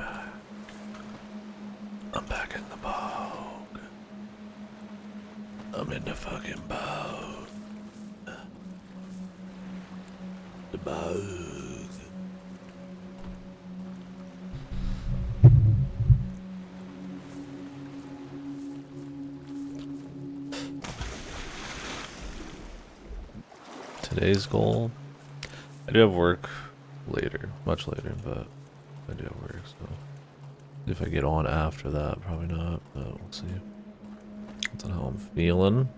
back. I'm back in the bog. I'm in the fucking bog. The bog. Today's goal. I do have work later, much later, but I do have work, so if I get on after that, probably not, but we'll see. That's not how I'm feeling.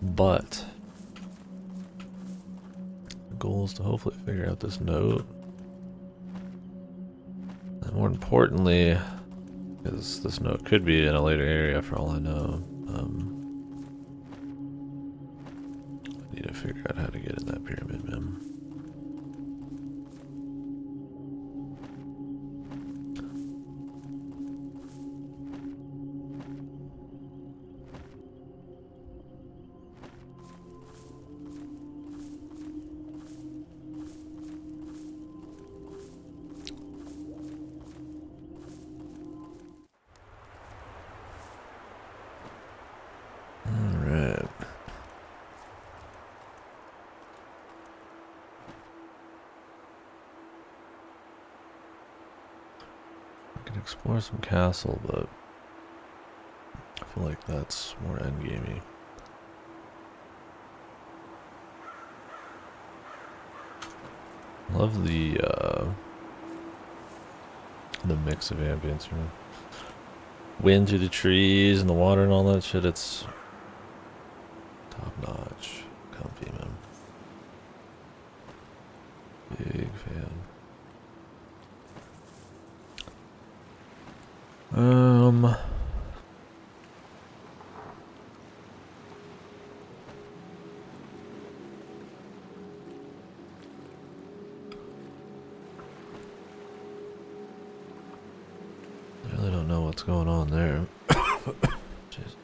But the goal is to hopefully figure out this note. And more importantly, because this note could be in a later area for all I know, I need to figure out how to get in that pyramid, man. Alright. I can explore some castle, but I feel like that's more endgamey. Love the mix of ambience here. Wind through the trees and the water and all that shit, it's top notch. Comfy, man. Big fan. I really don't know what's going on there. Jesus.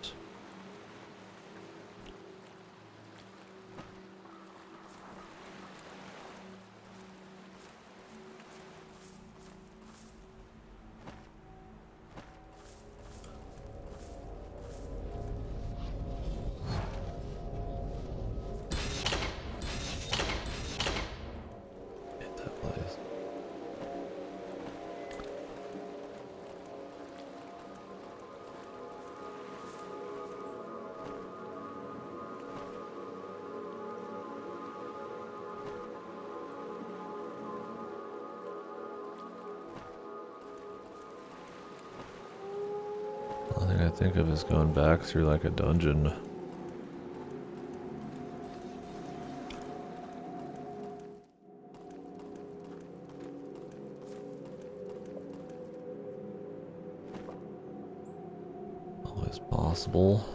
Hit that place. The only thing I think of is going back through like a dungeon. Always possible.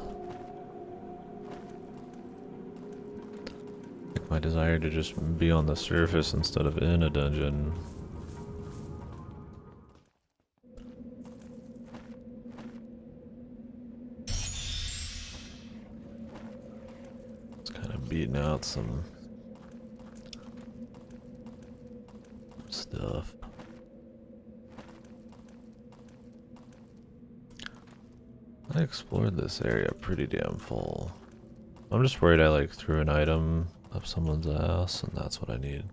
Like my desire to just be on the surface instead of in a dungeon. It's kind of beating out some stuff. I explored this area pretty damn full. I'm just worried I like threw an item up someone's ass and that's what I need.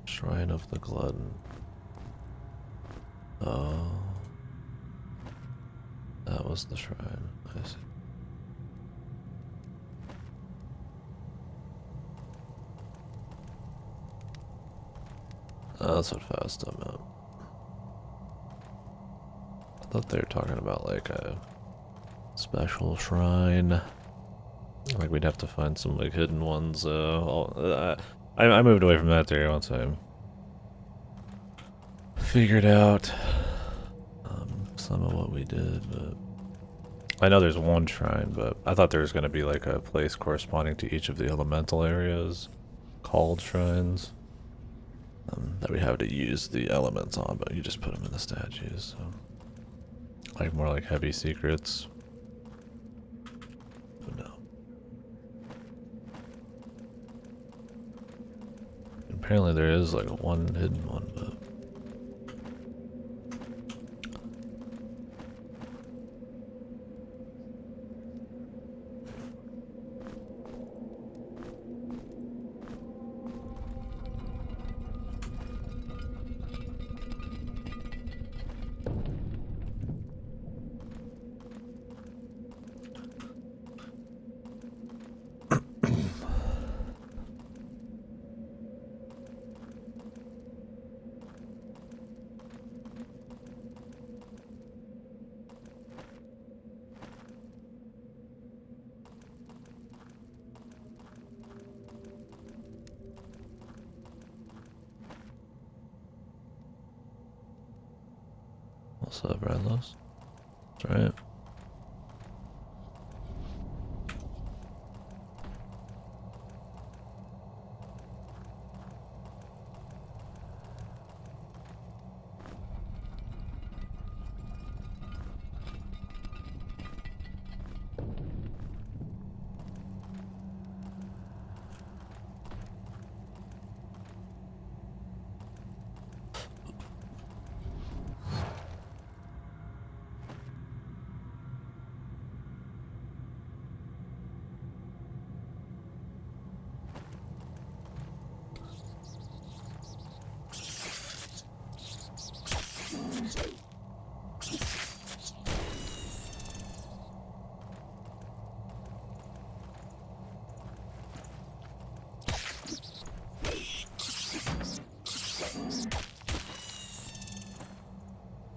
Shrine of the Glutton. Oh. That was the shrine. I see. Oh, that's what fast I'm at. I thought they were talking about like a special shrine. Like we'd have to find some like hidden ones. I moved away from that area once I figured out some of what we did, but I know there's one shrine, but I thought there was going to be like a place corresponding to each of the elemental areas called shrines that we have to use the elements on, but you just put them in the statues, so like more like heavy secrets. But no. Apparently there is like one hidden one, but what's up, Redlos? That's right.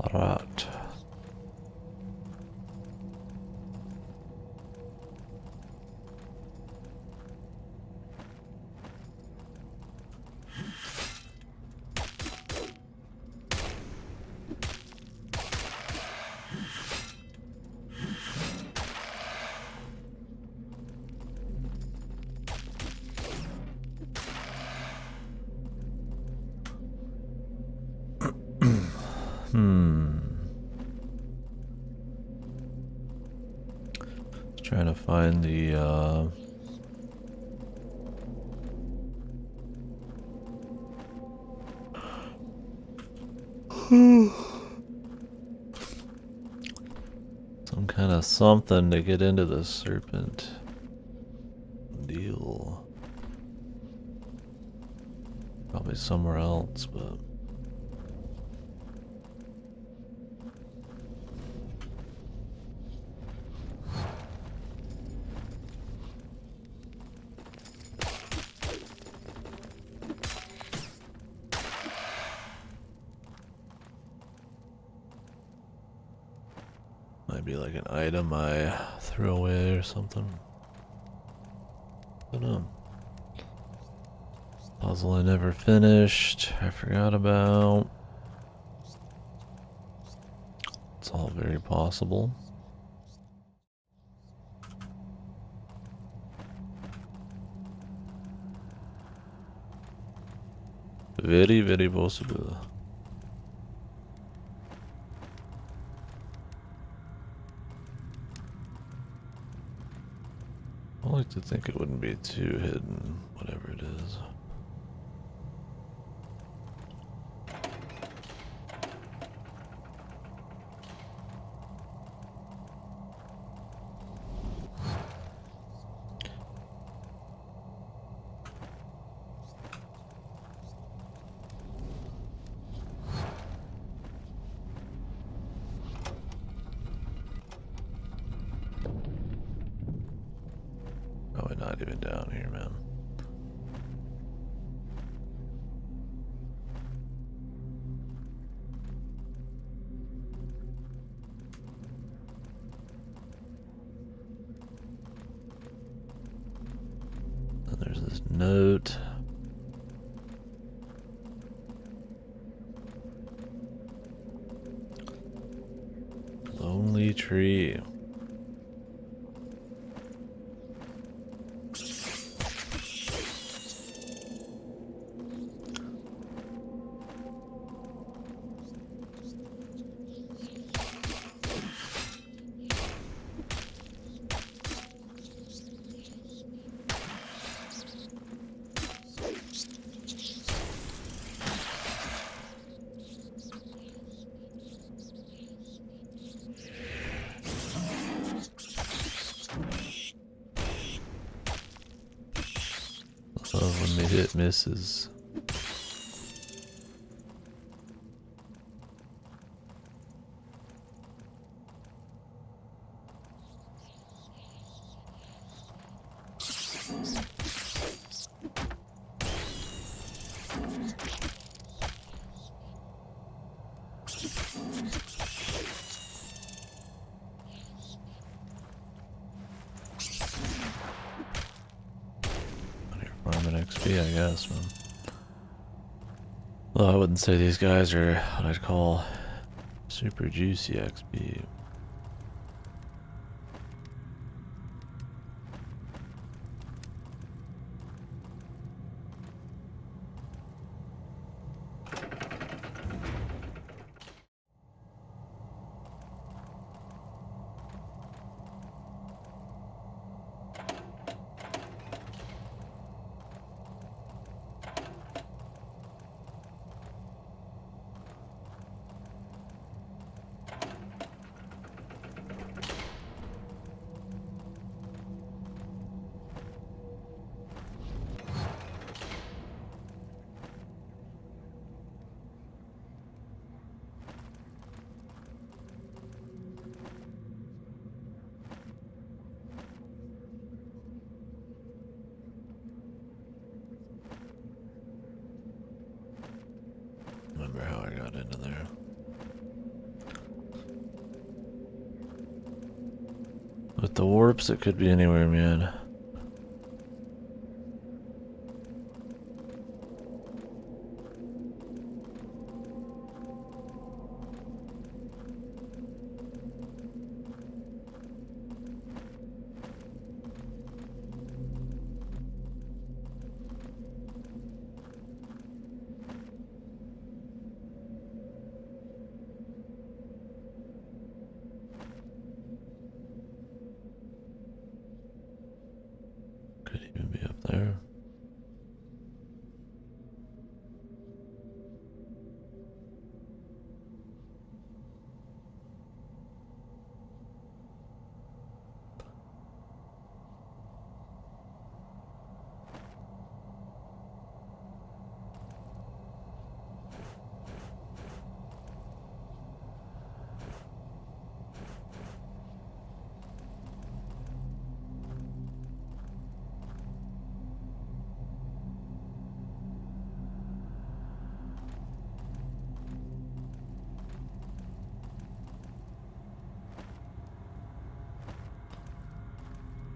Alright. Trying to find the some kind of something to get into the serpent deal. Probably somewhere else, but might be like an item I threw away or something. I don't know. Puzzle I never finished. I forgot about. It's all very possible. Very, very possible. I like to think it wouldn't be too hidden, whatever it is. Probably not even down here, man. And there's this note. tree. When the hit misses. Farming XP, I guess, man. Well, I wouldn't say these guys are what I'd call super juicy XP. Remember how I got into there. With the warps, it could be anywhere, man. Could even be up there.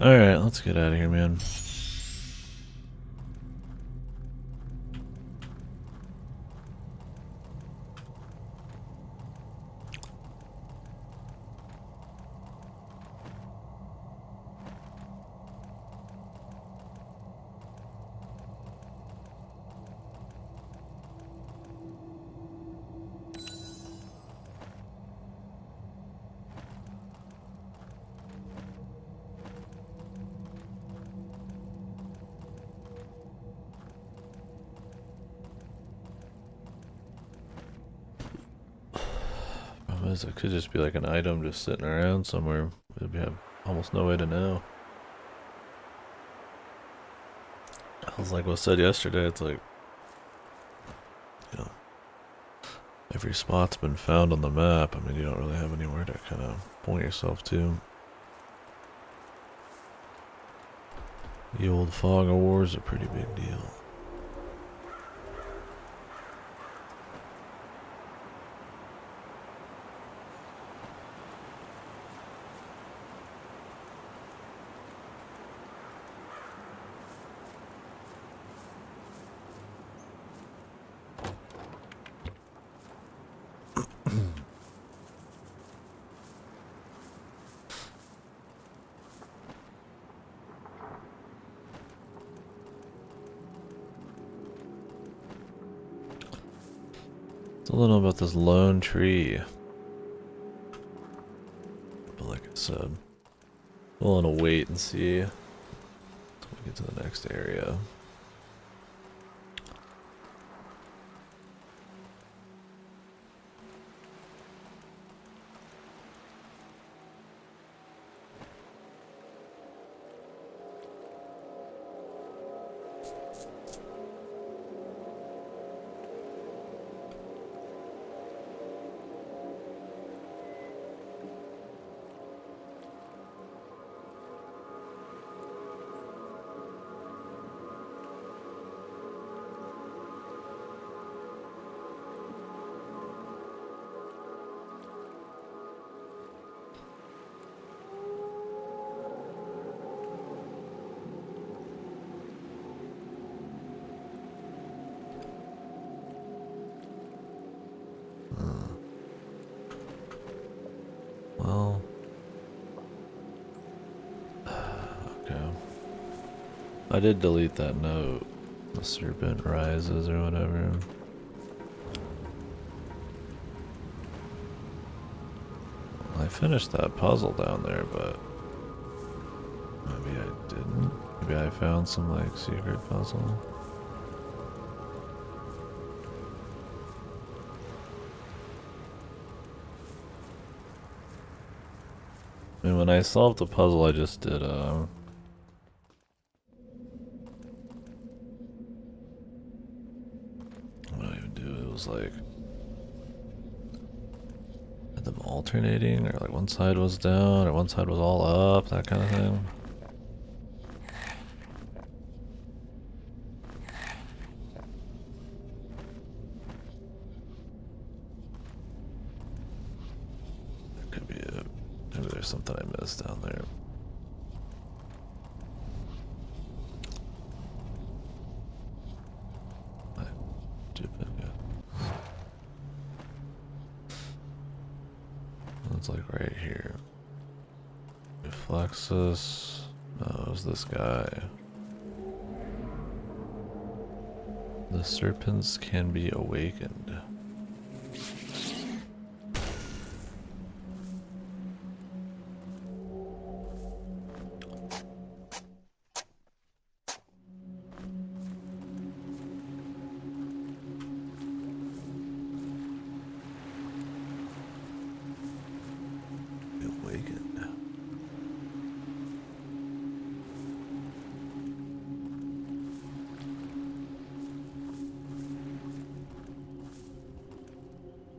Alright, let's get out of here, man. It could just be like an item just sitting around somewhere. We have almost no way to know. I was like what I said yesterday, it's like, you know, every spot's been found on the map. I mean, you don't really have anywhere to kind of point yourself to. The old fog of war is a pretty big deal. Still don't know about this lone tree. But like I said, we'll want to wait and see until we get to the next area. Well, okay. I did delete that note. The serpent rises or whatever. I finished that puzzle down there, but maybe I didn't. Maybe I found some like secret puzzle. I mean, when I solved the puzzle, I just did, what did I even do? It was like, had them alternating, or like one side was down, or one side was all up, that kind of thing. That could be it. Maybe there's something I missed down there. It's like right here. Reflexus. No, it was this guy. The serpents can be awakened.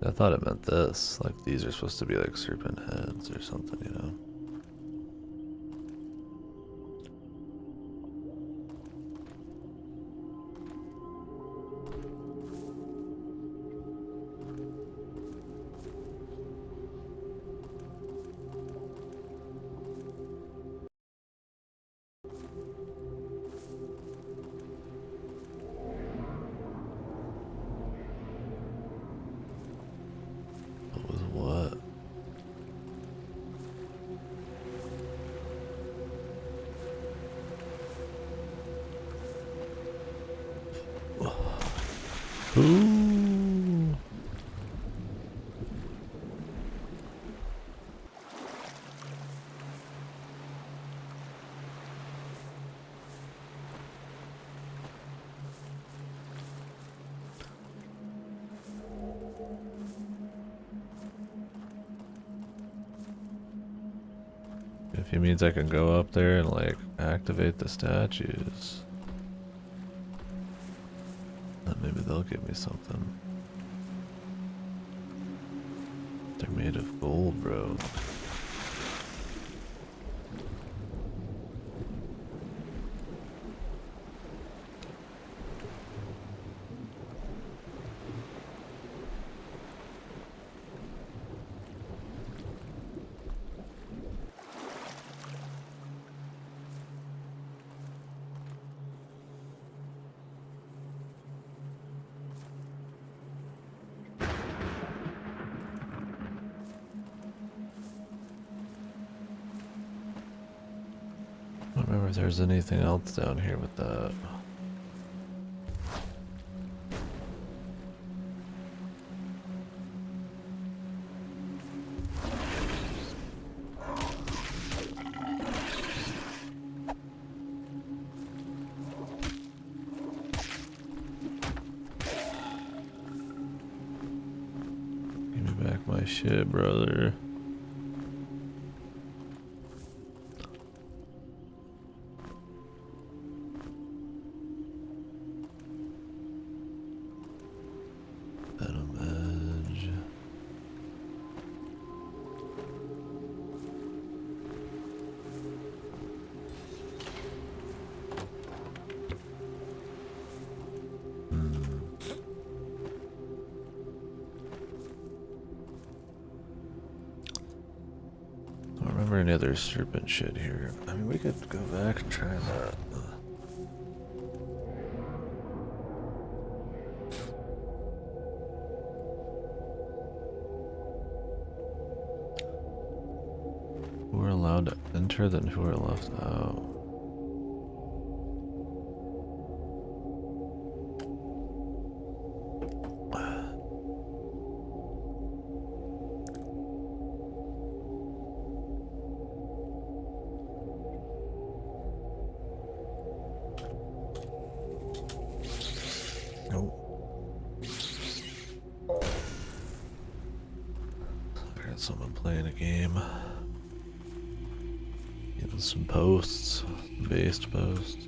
I thought it meant this, like these are supposed to be like serpent heads or something, you know? What was what? Ooh. If he means I can go up there and like activate the statues, then maybe they'll give me something. They're made of gold, bro. I don't remember if there's anything else down here with that. my shit, brother. Venom Edge. I don't remember any other serpent shit here. I mean, we could go back and try that. Who are allowed to enter, then who are left out? Nope. I got someone playing a game. Getting some posts. Based posts.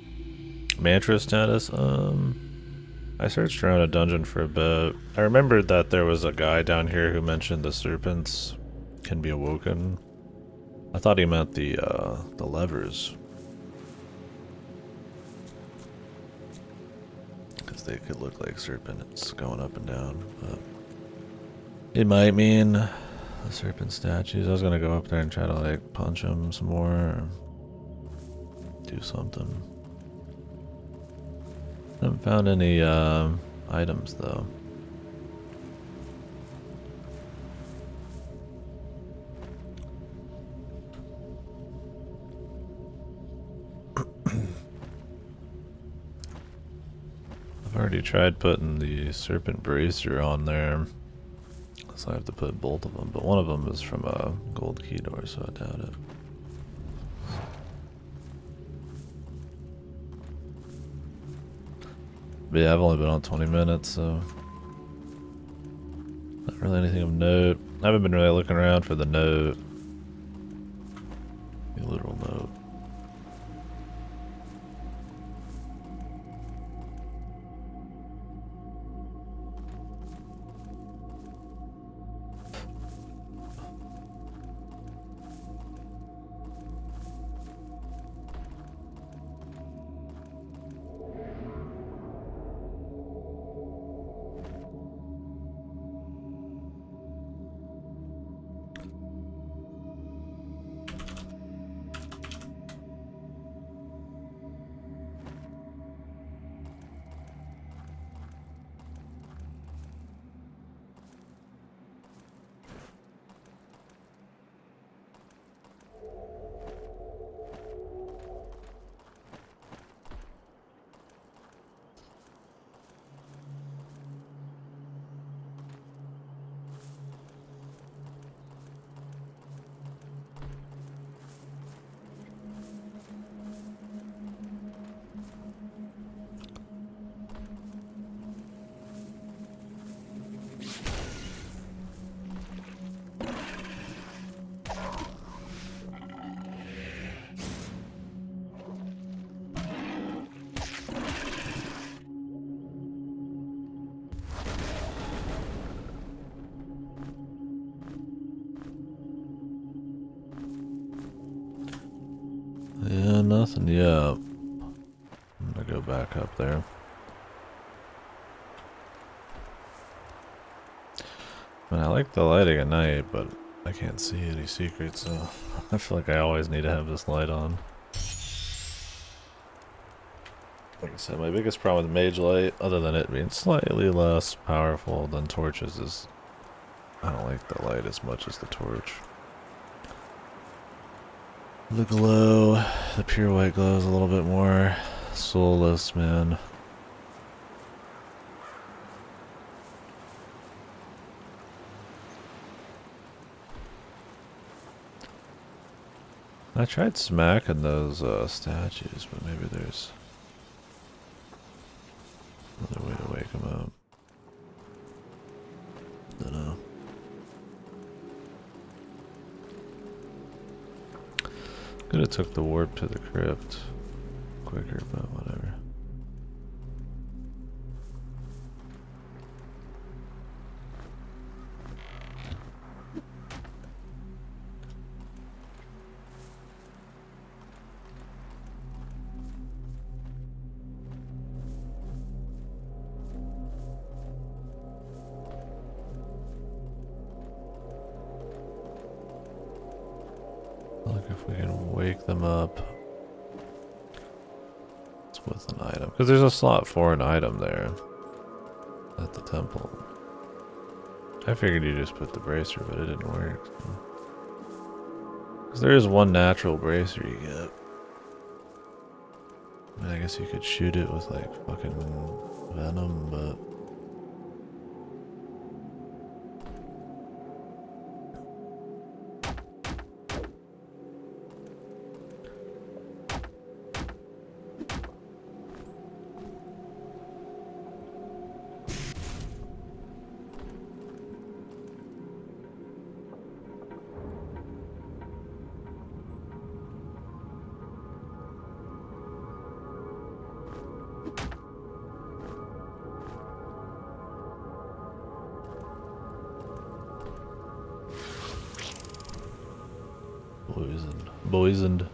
Mantra status? I searched around a dungeon for a bit. I remembered that there was a guy down here who mentioned the serpents can be awoken. I thought he meant the levers. Because they could look like serpents going up and down, but it might mean the serpent statues. I was gonna go up there and try to like punch them some more or do something. Haven't found any items though. I've already tried putting the serpent bracer on there, so I have to put both of them, but one of them is from a gold key door, so I doubt it. But yeah, I've only been on 20 minutes, so not really anything of note. I haven't been really looking around for the note. The literal note. Yeah, nothing yet. I'm gonna go back up there. I mean, I like the lighting at night, but I can't see any secrets, so I feel like I always need to have this light on. Like I said, my biggest problem with Mage Light, other than it being slightly less powerful than torches, is I don't like the light as much as the torch. The glow, the pure white glow is a little bit more soulless, man. I tried smacking those statues, but maybe there's another way to wake them up. Dunno. Could have took the warp to the crypt quicker, but whatever. Look if we can wake them up. It's with an item. Because there's a slot for an item there. At the temple. I figured you just put the bracer, but it didn't work. Because there is one natural bracer you get. I mean, I guess you could shoot it with like fucking venom, but... Poisoned.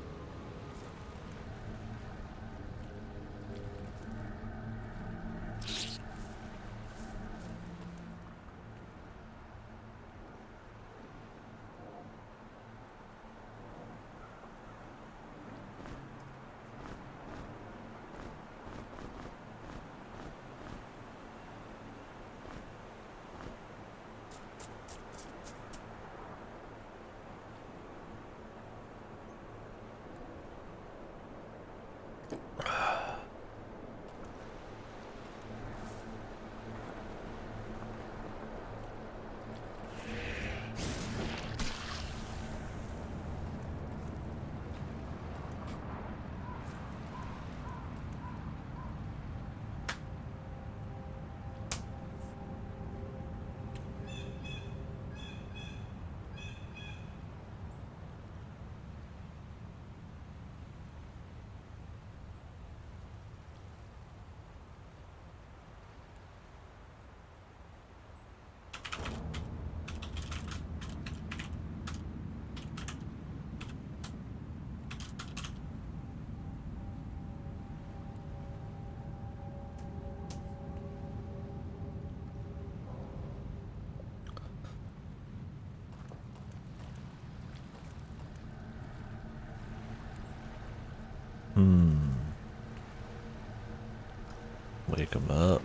Wake him up.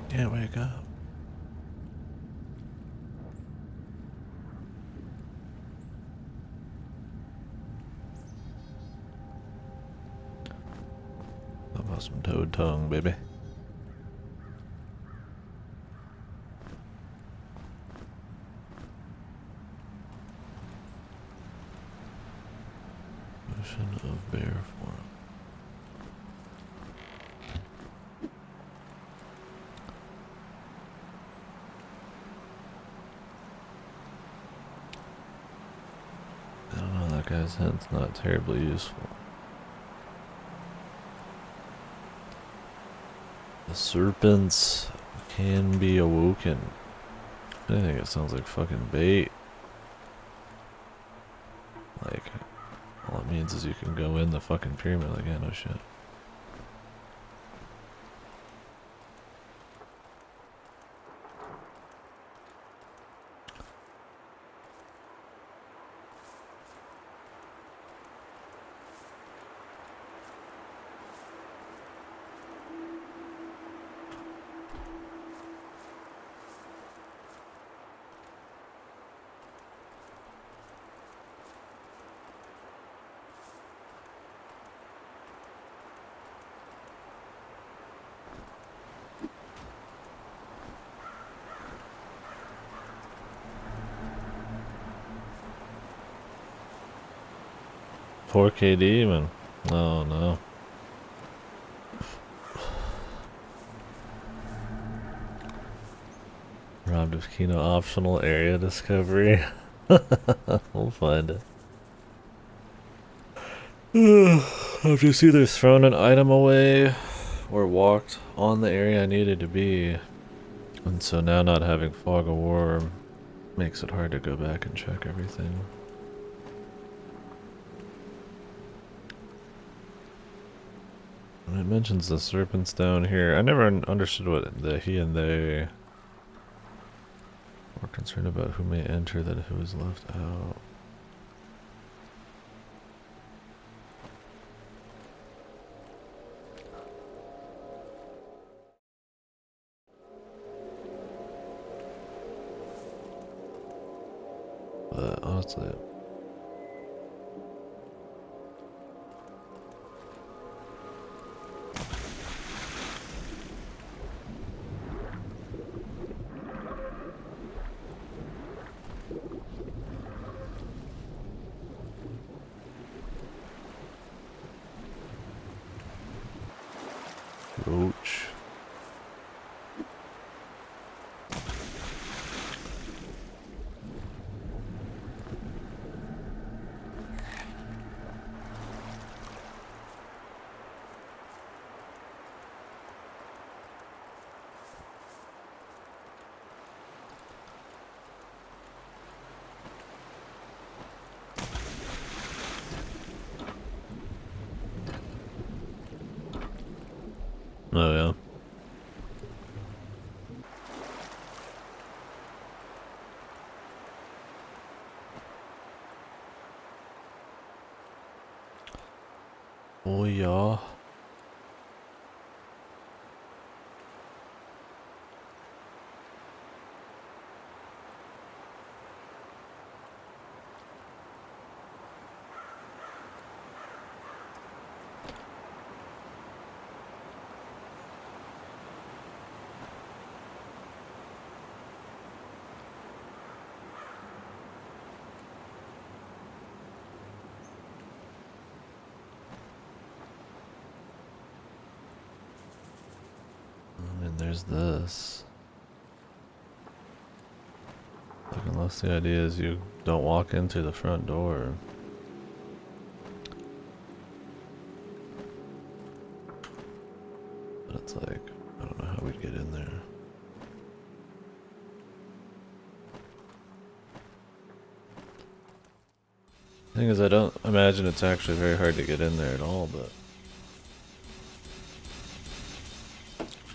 Can't wake up. How about some toad tongue, baby? Motion of bear form. I don't know, that guy's hint's not terribly useful. The serpents can be awoken. I think it sounds like fucking bait. Like, all it means is you can go in the fucking pyramid. Like, yeah, no shit. Poor KD, man. Oh no. Robbed of Kino optional area discovery. We'll find it. I've just either thrown an item away or walked on the area I needed to be. And so now not having Fog of War makes it hard to go back and check everything. And it mentions the serpents down here. I never understood what the he and they were concerned about who may enter than who is left out. But honestly, roach. Oh yeah. Oh yeah. And there's this. Like, unless the idea is you don't walk into the front door. But it's like, I don't know how we'd get in there. Thing is, I don't imagine it's actually very hard to get in there at all, but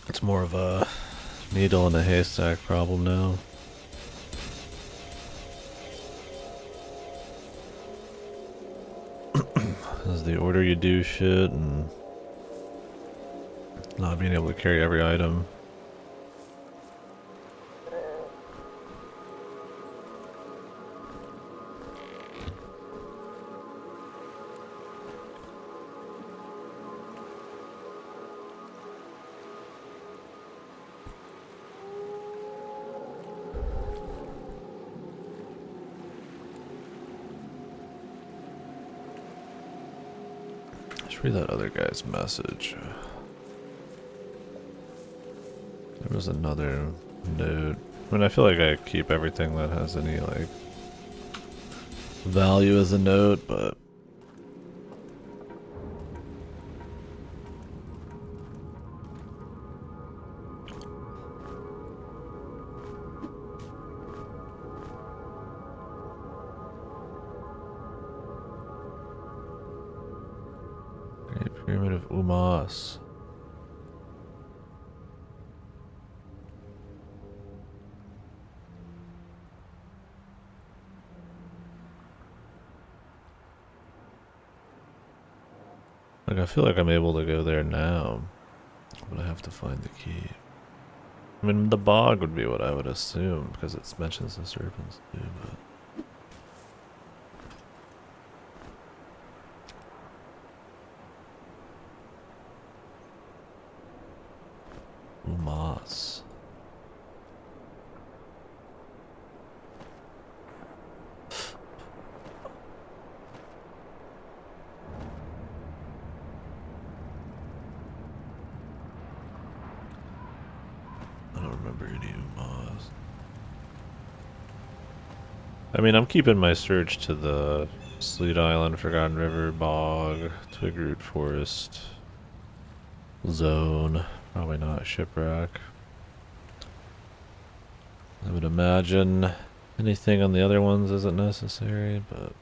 it's more of a needle in a haystack problem now. As the order you do shit and not being able to carry every item. Read that other guy's message. There was another note. I mean, I feel like I keep everything that has any, like, value as a note, but Pyramid of Umas. Like, I feel like I'm able to go there now, but I have to find the key. I mean, the bog would be what I would assume, because it mentions the serpents too, but Umas. I don't remember any Umas. I mean, I'm keeping my search to the Sleet Island, Forgotten River, Bog, Twig Root Forest, Zone. Probably not Shipwreck. I would imagine anything on the other ones isn't necessary, but...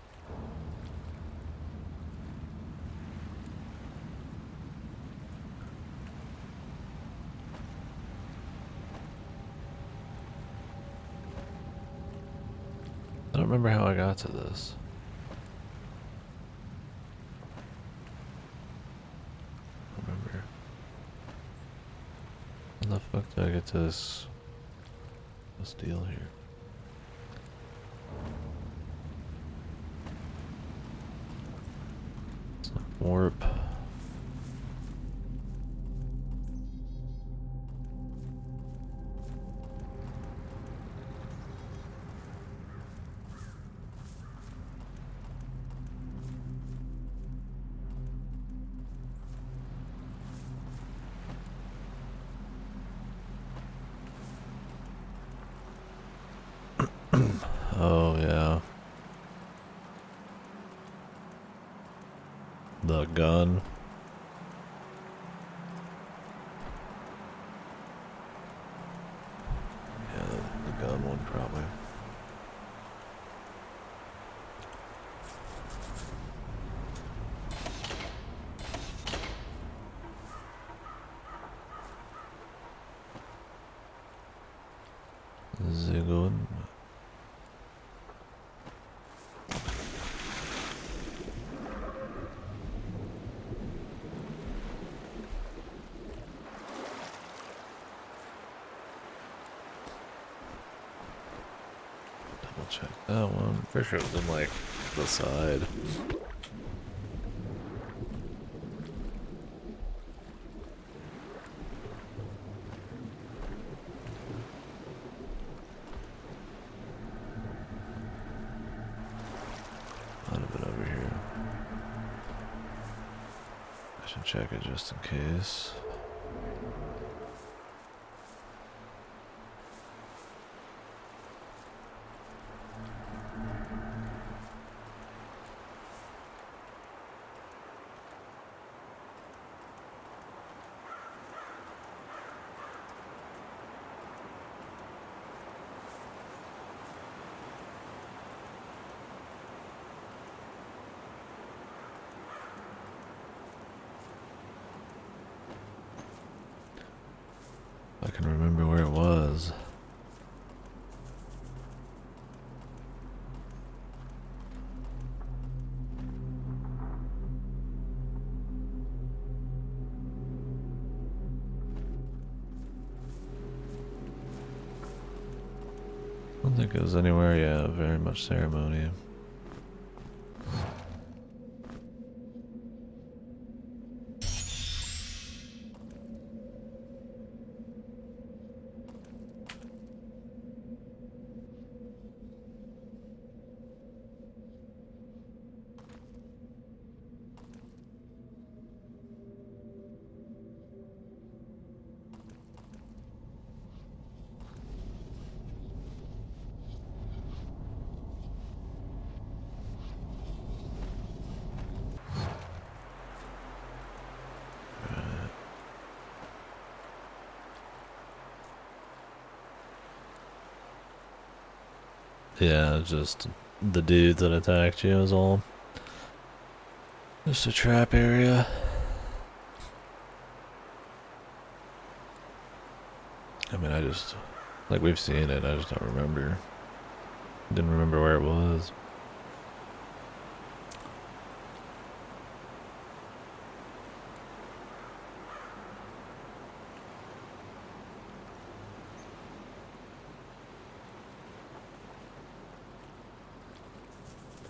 I don't remember how I got to this. I don't remember. How the fuck did I get to this deal here? It's like warp. Oh, yeah. The gun. Yeah, the gun one probably. Zigun. Double check that one. For sure it was in like the side. Might have been over here. I should check it just in case. I can remember where it was. I don't think it was anywhere, yeah, very much ceremony. Yeah, just the dude that attacked you is all. Just a trap area. I mean, like we've seen it, I just don't remember. Didn't remember where it was.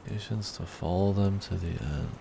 Patience to follow them to the end.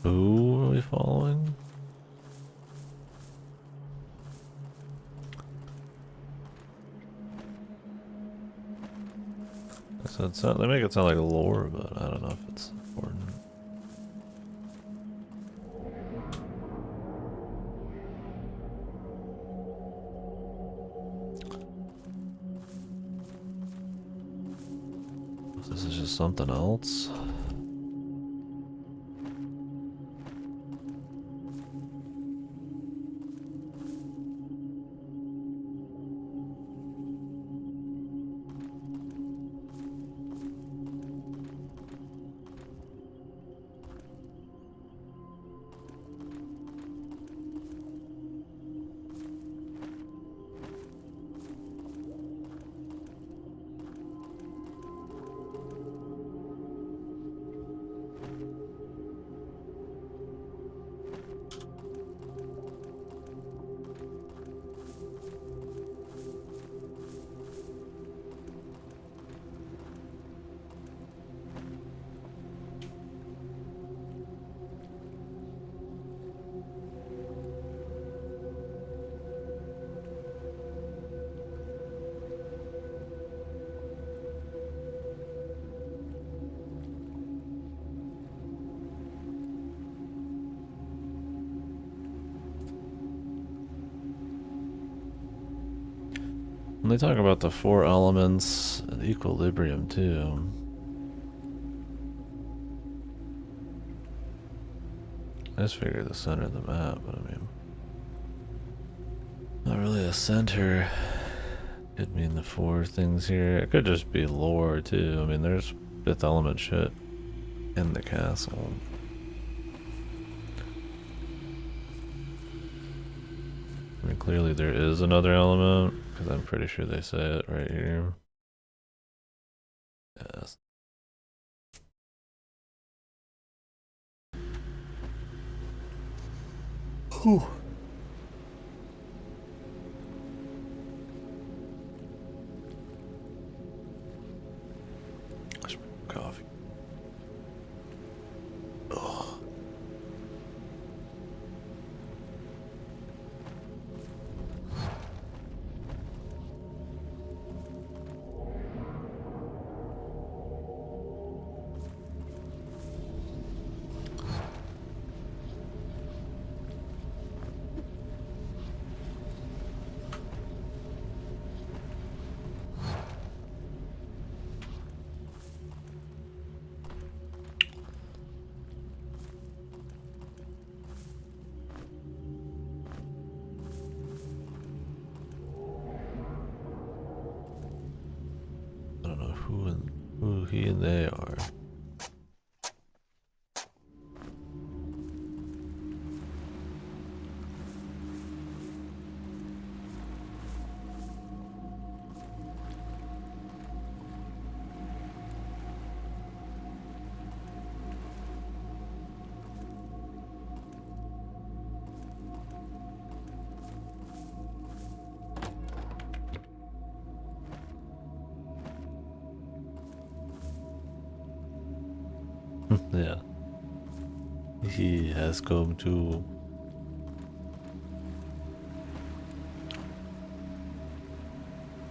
Who are we following? They make it sound like lore, but I don't know if it's important. This is just something else. And they talk about the 4 elements and equilibrium too. I just figured the center of the map, but I mean, not really a center. Could mean the 4 things here. It could just be lore too. I mean, there's 5th element shit in the castle. I mean, clearly there is another element, because I'm pretty sure they say it right here. Yes. Whew. Coffee. Ugh. I don't know who he and they are. Yeah. He has come to.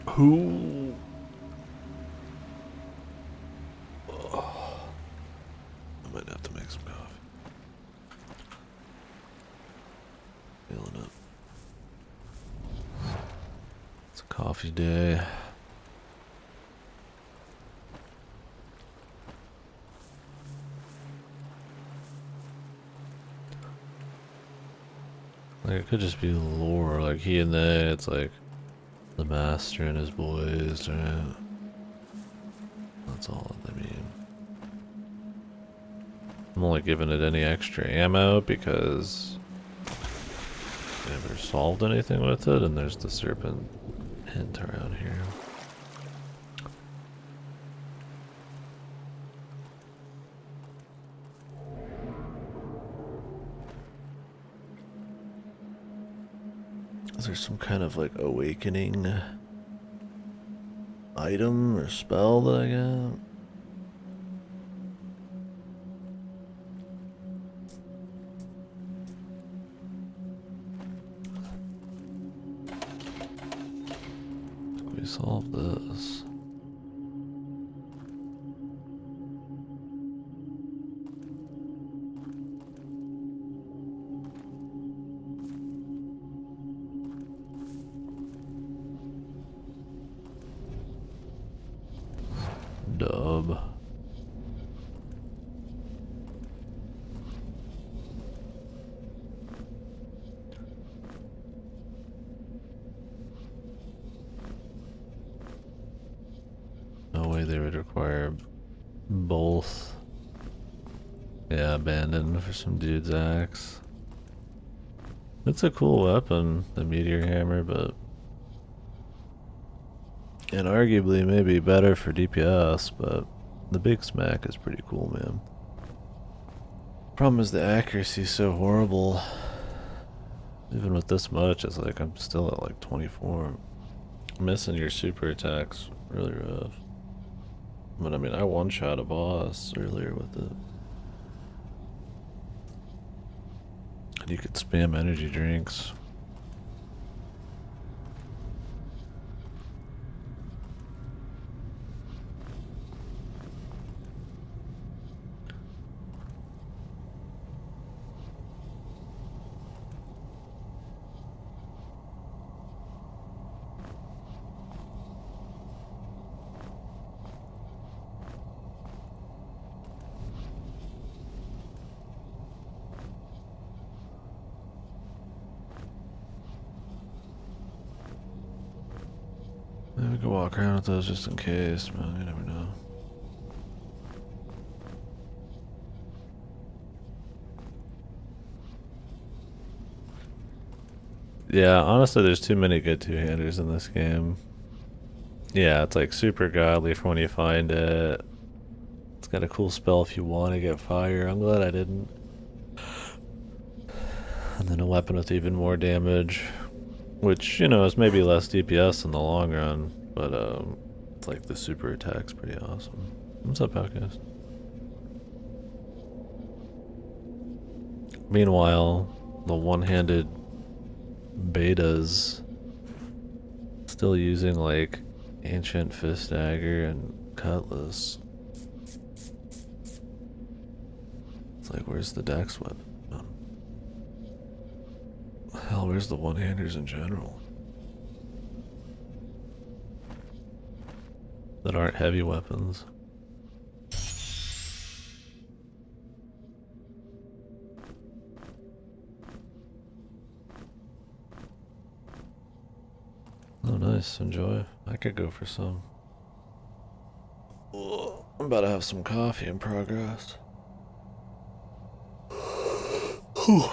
Who? Oh, I might have to make some coffee. Feeling it. It's a coffee day. Like, it could just be lore, like he and they, it's like the master and his boys, right? That's all I mean. I'm only giving it any extra ammo because I never solved anything with it, and there's the serpent hint around here. Is there some kind of like awakening item or spell that I got? we solve this. Dub. No way they would require both. Yeah, abandoned for some dude's axe. It's a cool weapon, the meteor hammer, but and arguably maybe better for DPS, but the big smack is pretty cool, man. Problem is the accuracy's so horrible. Even with this much, it's like I'm still at like 24. Missing your super attacks really rough. But I mean, I one-shot a boss earlier with it. And you could spam energy drinks. Yeah, we could walk around with those just in case, man. You never know. Yeah, honestly, there's too many good two-handers in this game. Yeah, it's like super godly for when you find it. It's got a cool spell if you want to get fire. I'm glad I didn't. And then a weapon with even more damage. Which, you know, is maybe less DPS in the long run. But, it's like the super attack's pretty awesome. What's up, Outcast? Meanwhile, the one-handed betas still using like ancient fist dagger and cutlass. It's like, where's the dex weapon? Hell, where's the one-handers in general? That aren't heavy weapons. Oh, nice. Enjoy. I could go for some. I'm about to have some coffee in progress. Whew.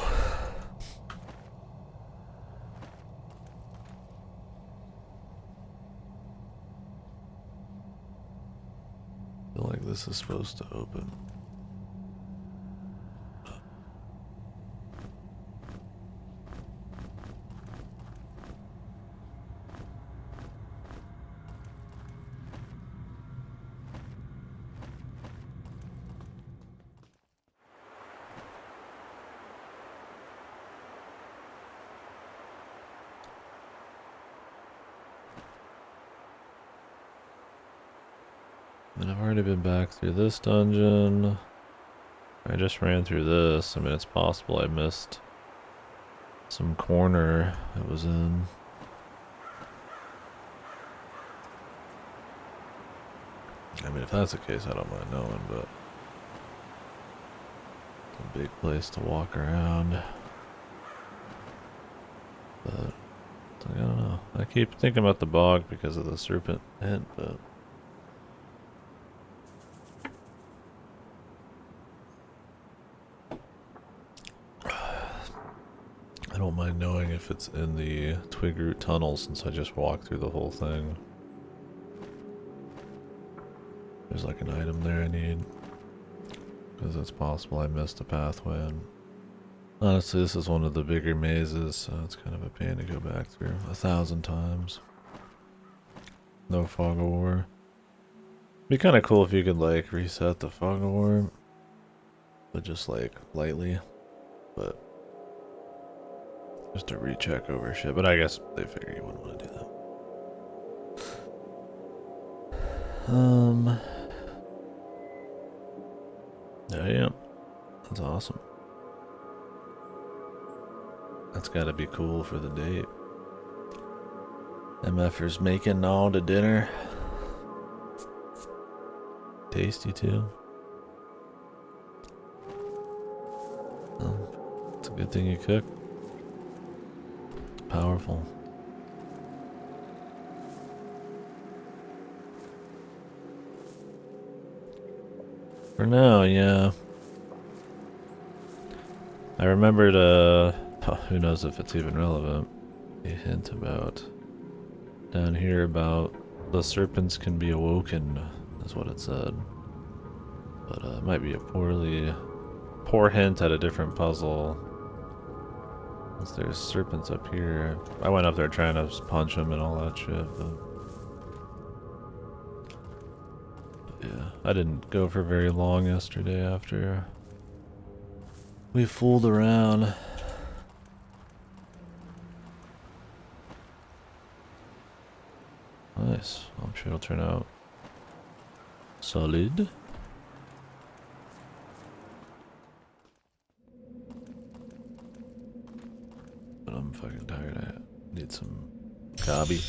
I feel like this is supposed to open. And I've already been back through this dungeon. I just ran through this. I mean, it's possible I missed some corner it was in. I mean, if that's the case, I don't mind knowing, but it's a big place to walk around. But it's like, I don't know. I keep thinking about the bog because of the serpent hint, but I don't mind knowing if it's in the twig root tunnel since I just walked through the whole thing. There's like an item there I need. Because it's possible I missed a pathway. And honestly, this is one of the bigger mazes, so it's kind of a pain to go back through 1,000 times. No fog of war. Be kind of cool if you could like reset the fog of war, but just like lightly. But just to recheck over shit. But I guess they figure you wouldn't want to do that. Yeah, that's awesome. That's gotta be cool for the date. MFers making all the dinner. Tasty too. It's a good thing you cook. It's powerful. For now, yeah. I remembered, who knows if it's even relevant, a hint about, down here about the serpents can be awoken, is what it said. But it might be a poor hint at a different puzzle. Since there's serpents up here. I went up there trying to punch them and all that shit, but yeah, I didn't go for very long yesterday after we fooled around. Nice. I'm sure it'll turn out solid. But I'm fucking tired. I need some coffee.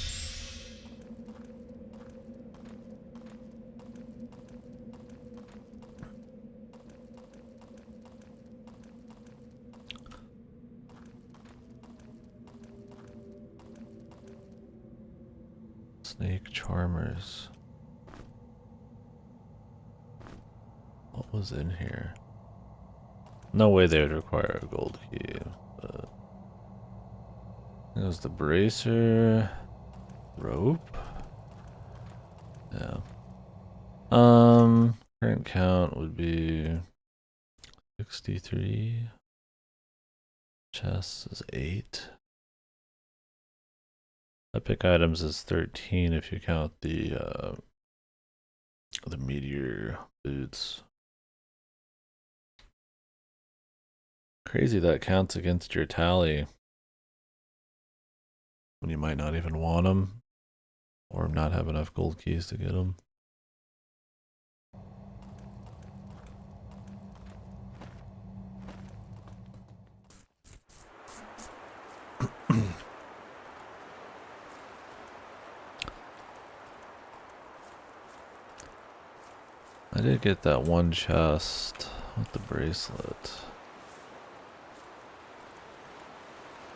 Snake charmers. What was in here? No way they would require a gold key. But it was the bracer. Rope? Yeah. Current count would be 63. Chest is 8. Epic items is 13 if you count the meteor boots. Crazy that counts against your tally when you might not even want them or not have enough gold keys to get them. I did get that one chest with the bracelet.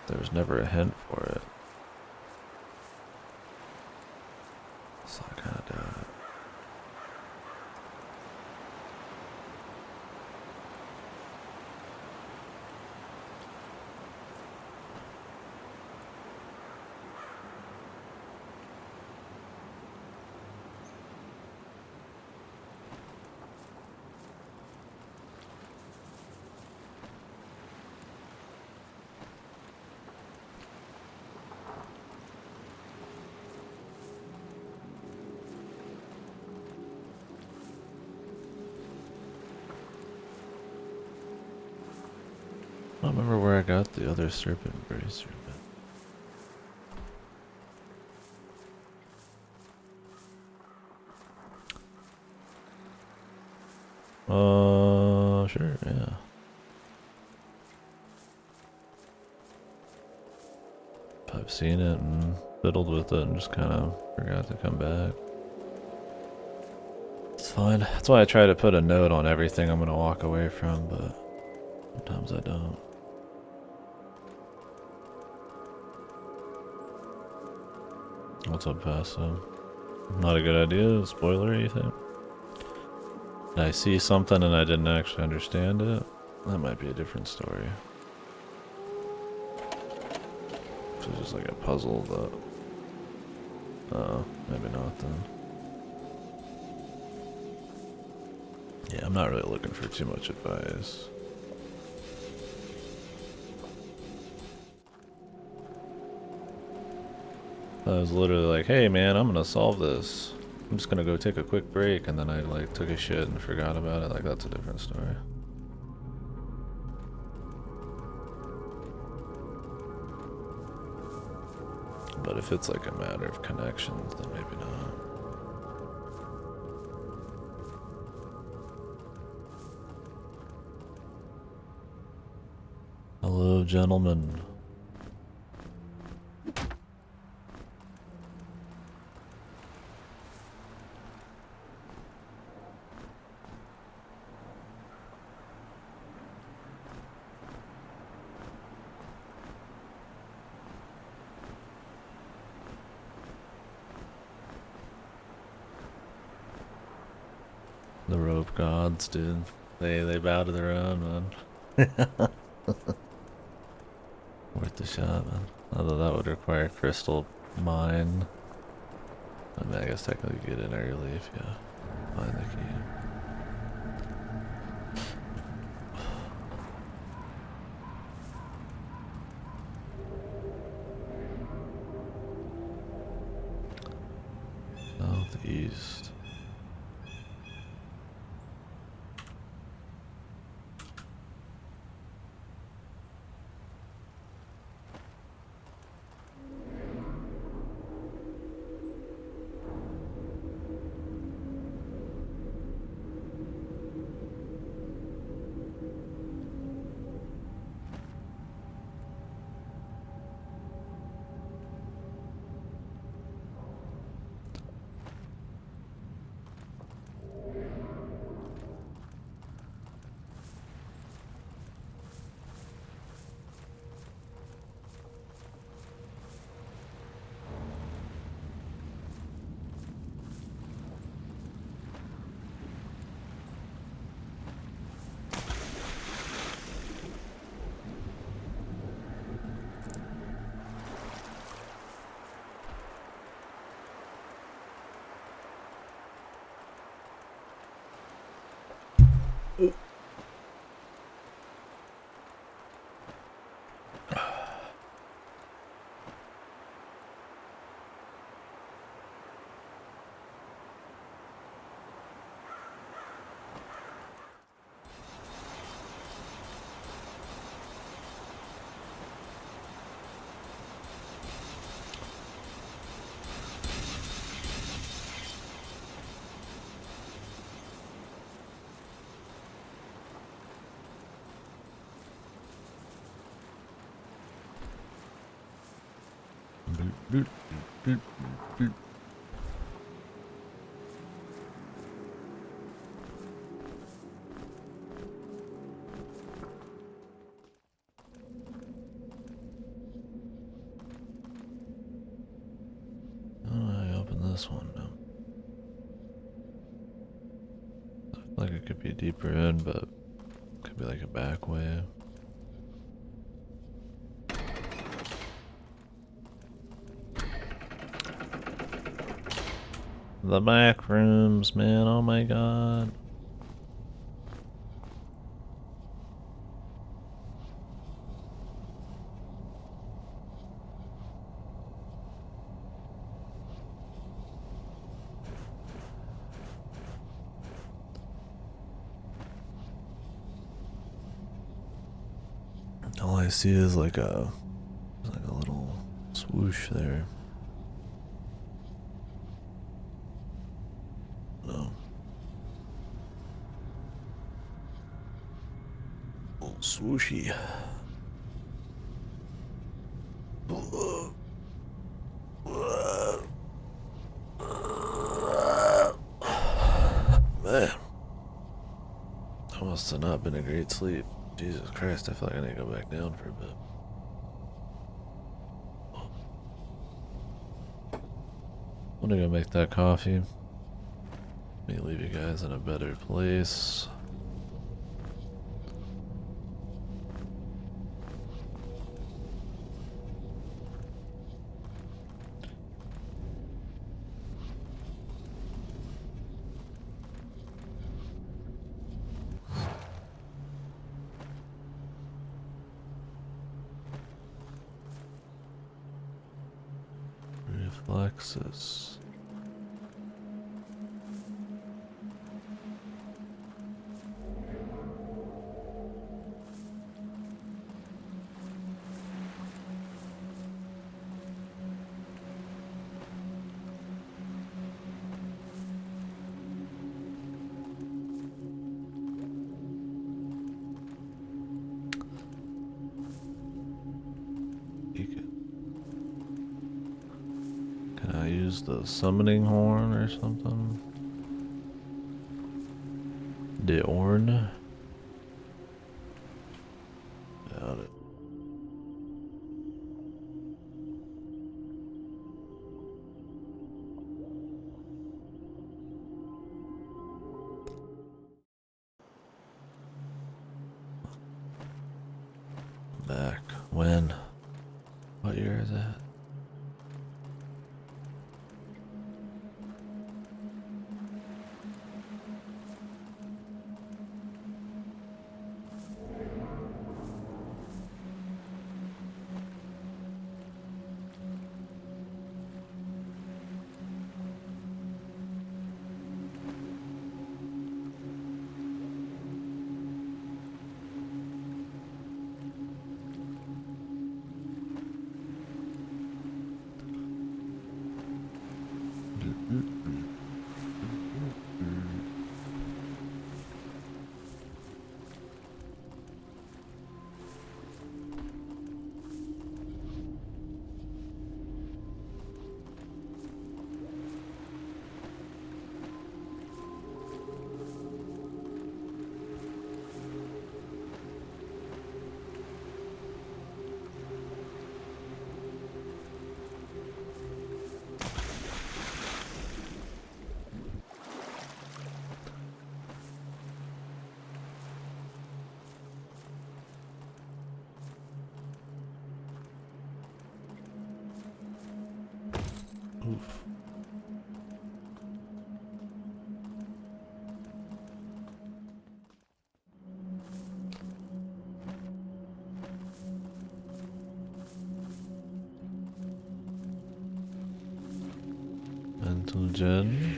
There was never a hint for it. So I kind of doubt it. I don't remember where I got the other serpent bracer, but sure, yeah. I've seen it and fiddled with it and just kind of forgot to come back. It's fine. That's why I try to put a note on everything I'm gonna walk away from, but sometimes I don't. What's up, Paso? Not a good idea? Spoiler, you think? Did I see something and I didn't actually understand it? That might be a different story. If it's just like a puzzle that... maybe not then. Yeah, I'm not really looking for too much advice. I was literally like, hey man, I'm gonna solve this. I'm just gonna go take a quick break, and then I like took a shit and forgot about it. Like, that's a different story. But if it's like a matter of connections, then maybe not. Hello, gentlemen. The rope gods, dude. They bow to their own, man. Worth the shot, man. Although that would require crystal mine. I mean, I guess technically you get in early if you find the key. Southeast. Boot, boot, boot. How do I open this one now? I feel like it could be deeper in, but it could be like a back way. The back rooms, man. Oh my god. All I see is like a little swoosh there. No. Little swooshy. Man. That must have not been a great sleep. Jesus Christ, I feel like I need to go back down for a bit. I'm gonna go make that coffee. Let me leave you guys in a better place. Reflexes. use the summoning horn or something. The horn. Got it. Back. When? What year is that? Oof. Mental gen.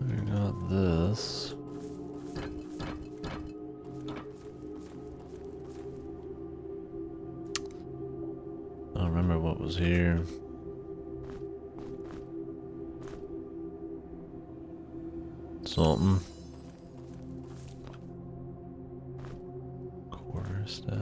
We got this. I don't remember what was here. Something. Quarterstaff.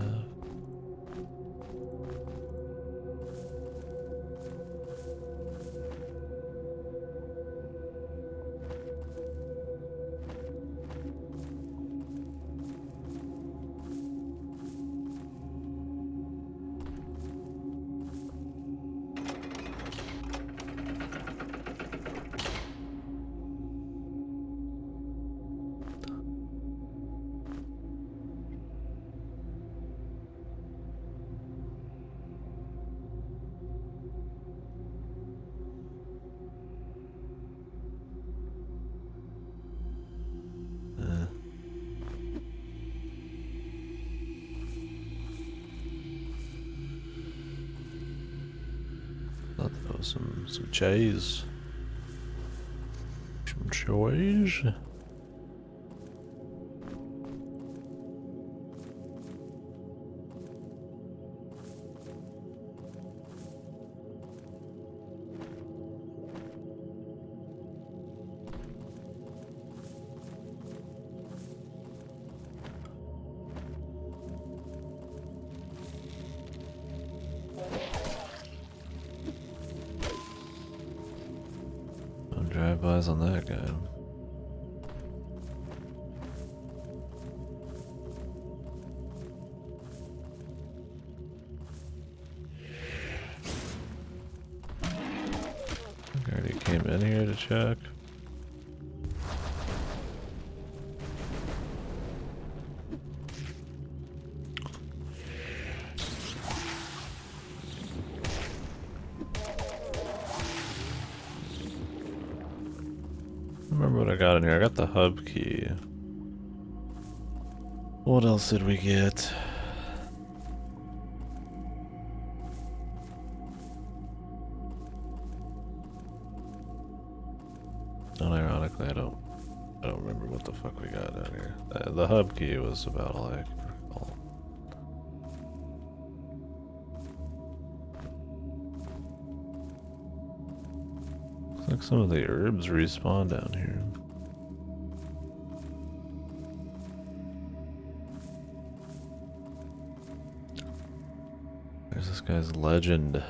Thought that was some cheese. Some cheese. Drive-bys on that guy. I already came in here to check. Remember what I got in here? I got the hub key. What else did we get? Unironically, I don't I don't remember what the fuck we got down here. The hub key was about all I can recall. Looks like some of the herbs respawn down here. There's this guy's legend.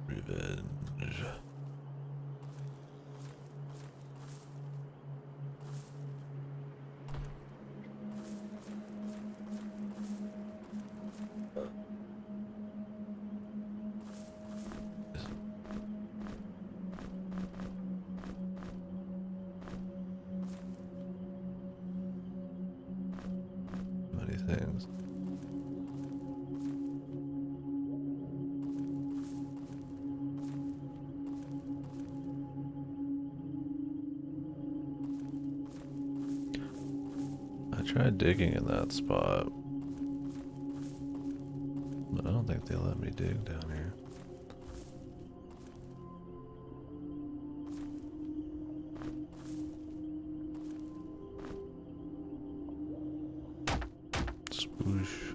Revenge. Many things. I tried digging in that spot, but I don't think they let me dig down here. Swoosh.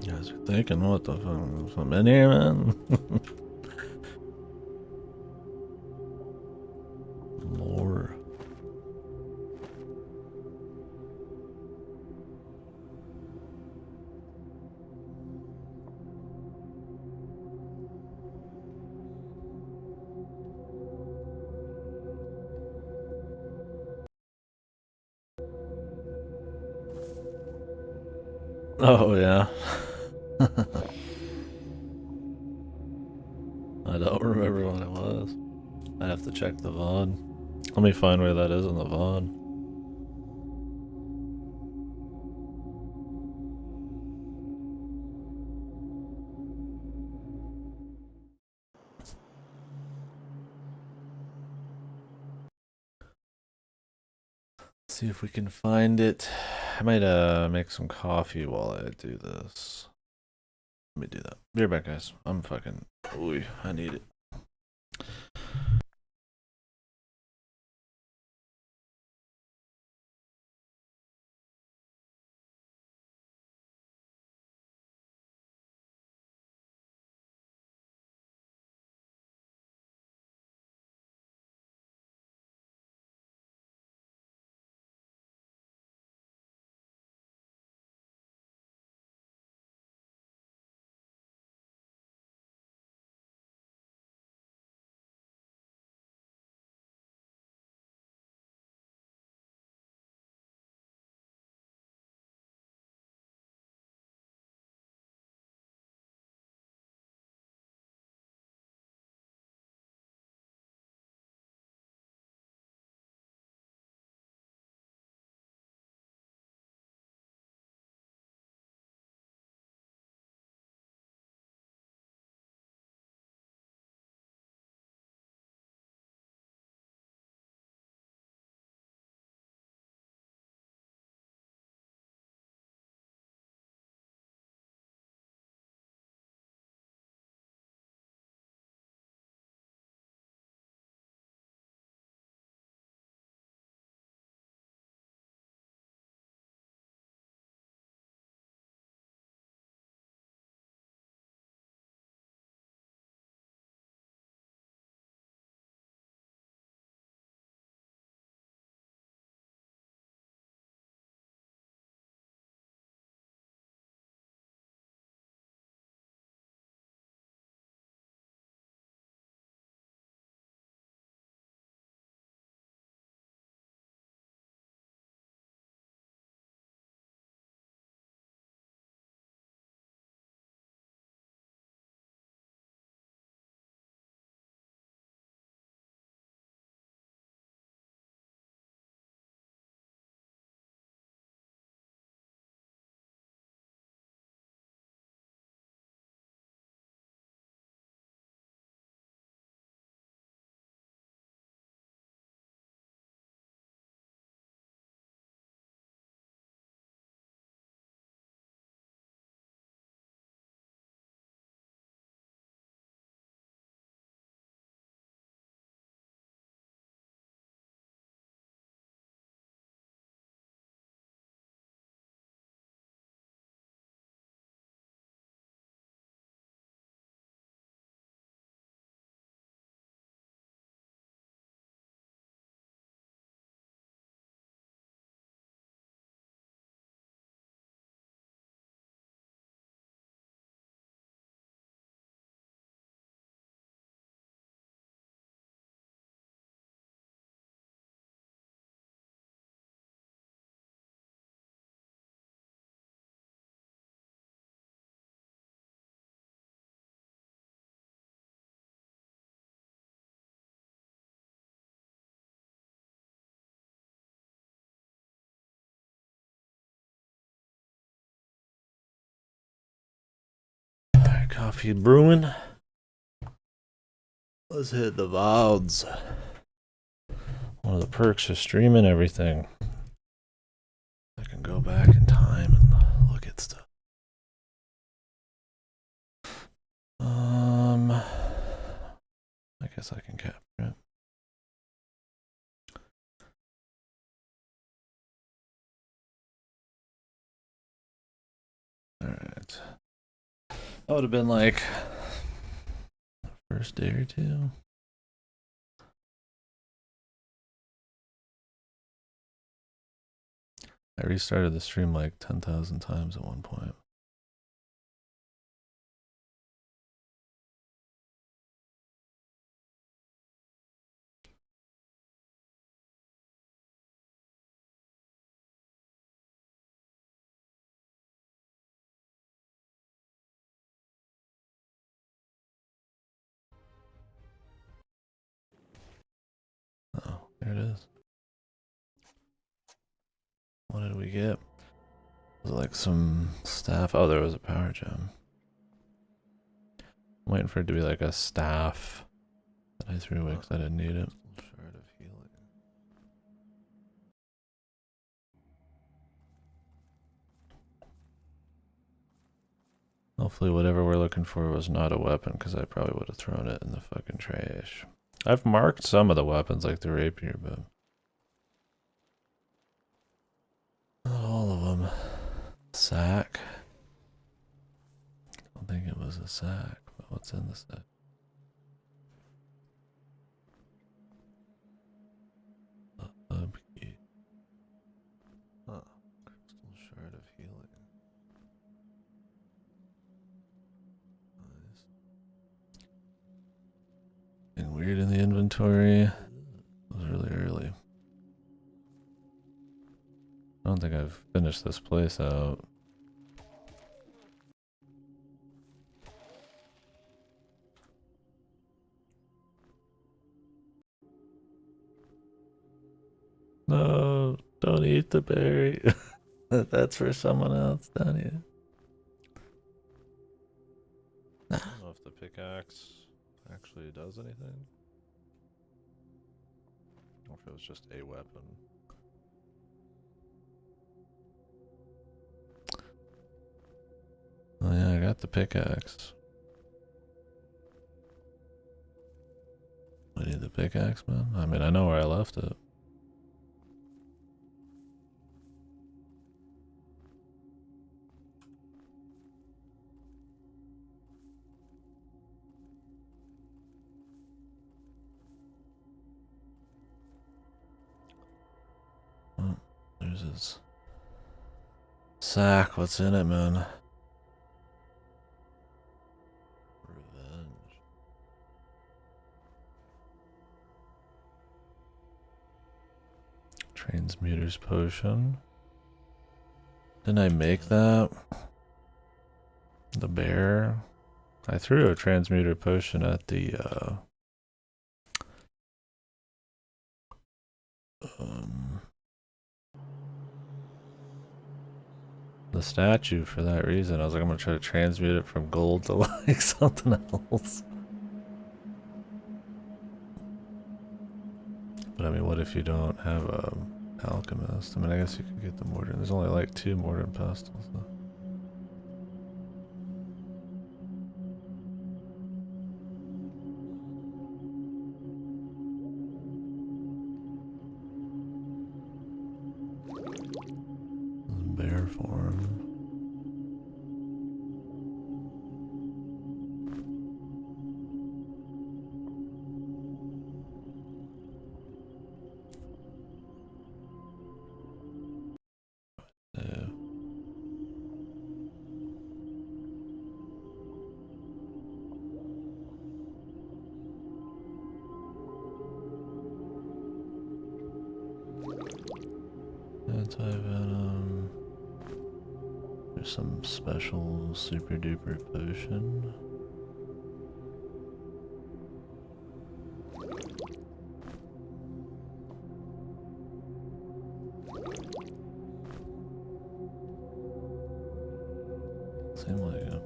You guys are thinking, what the fuck? I'm in here, man. More. Oh, yeah. I don't remember what it was. I'd have to check the VOD. Let me find where that is in the VOD. See if we can find it. I might make some coffee while I do this. Let me do that. Be right back, guys. I'm fucking. Ooh, I need it. Coffee brewing. Let's hit the VODs. One of the perks of streaming everything. I can go back in time and look at stuff. I guess I can capture it. Alright. That would have been like the first day or two. I restarted the stream like 10,000 times at one point. Oh, there it is. What did we get? Was it like some staff? Oh, there was a power gem. I'm waiting for it to be like a staff that I threw away because I didn't need it. Shard of healing. Hopefully whatever we're looking for was not a weapon, because I probably would have thrown it in the fucking trash. I've marked some of the weapons, like the rapier, but not all of them. Sack. I don't think it was a sack, but what's in the sack? Upkeep. Huh. Crystal shard of healing. Nice. Getting weird in the inventory. It was really early. I don't think I've finished this place out. No, don't eat the berry. That's for someone else, don't you? I don't know if the pickaxe actually does anything. Or if it was just a weapon. Oh yeah, I got the pickaxe. I need the pickaxe, man. I mean, I know where I left it. Oh, there's his sack. What's in it, man? Revenge. Transmuter's potion. Didn't I make that? The bear? I threw a transmuter potion at the statue for that reason. I was like, I'm gonna try to transmute it from gold to like something else. But I mean, what if you don't have a alchemist? I mean, I guess you could get the mortar. There's only like 2 mortar and pestles though. Bear form. Yeah. Anti-venom. There's some special super duper potion. Seemed like it.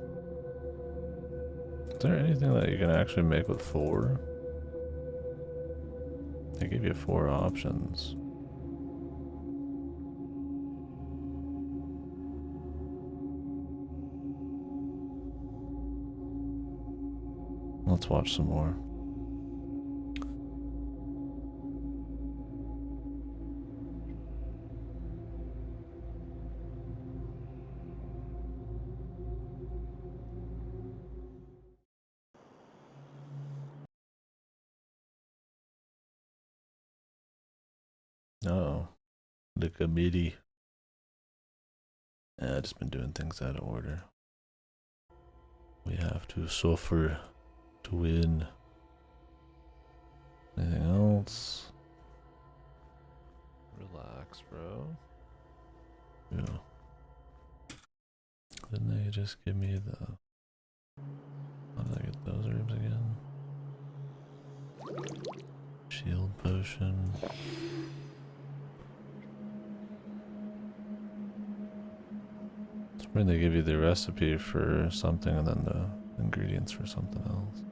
Is there anything that you can actually make with 4? They give you 4 options. Let's watch some more. Uh-oh. The committee. Yeah, I've just been doing things out of order. We have to suffer to win. Anything else? Relax, bro. Yeah. Didn't they just give me the... How did I get those herbs again? Shield potion. When they give you the recipe for something and then the ingredients for something else.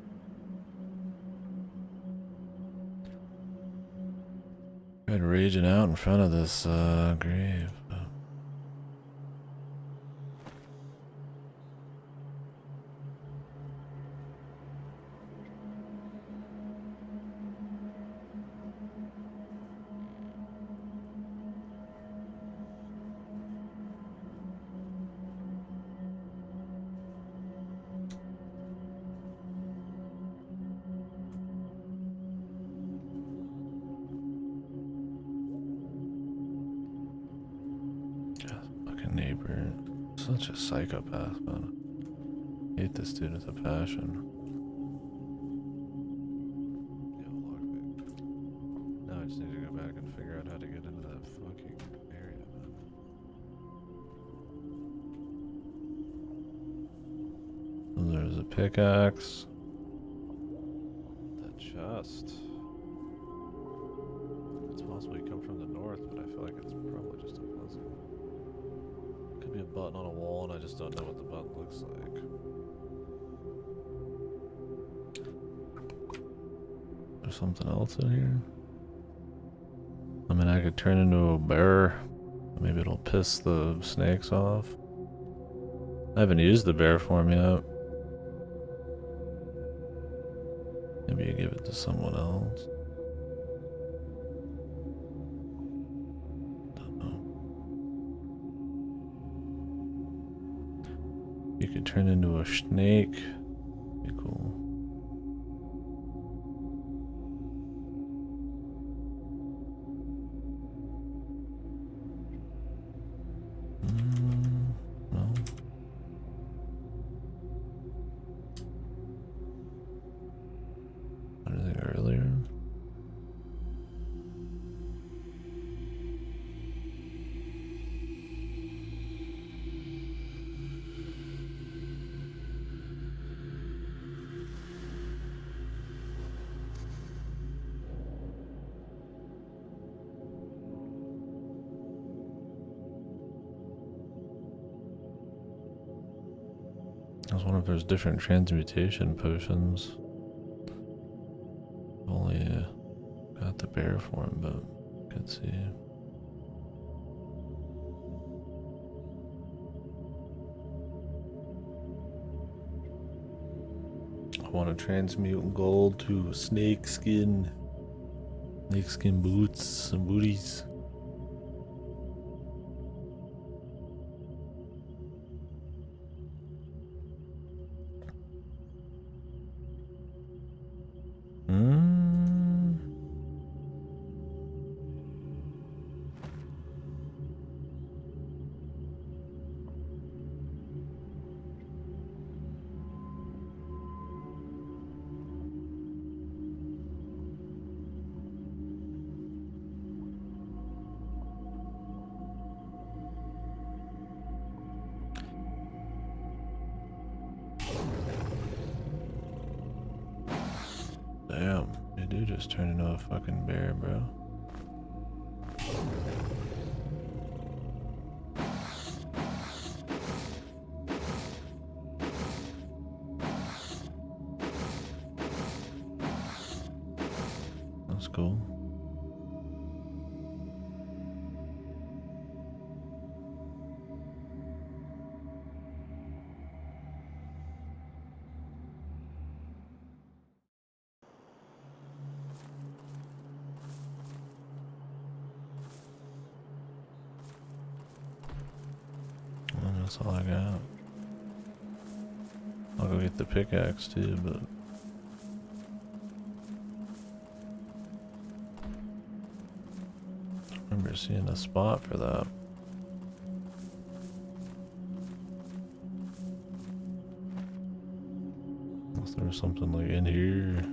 Tried raging out in front of this grave. Neighbor, such a psychopath, man. I hate this dude with a passion. Now I just need to go back and figure out how to get into that fucking area, man. There's a pickaxe. That chest. It's possible you come from the north, but I feel like it's probably just a puzzle. Could be a button on a wall and I just don't know what the button looks like. There's something else in here? I mean, I could turn into a bear. Maybe it'll piss the snakes off. I haven't used the bear form yet. Maybe you give it to someone else. Don't know. You could turn into a snake. Be cool. No. Anything earlier? I was wondering if there's different transmutation potions. Only got the bear form, but could see. I want to transmute gold to snake skin boots and booties. Damn, you do just turn into a fucking bear, bro. That's cool. Well, that's all I got. I'll go get the pickaxe too, but I remember seeing a spot for that. Unless there was something like in here.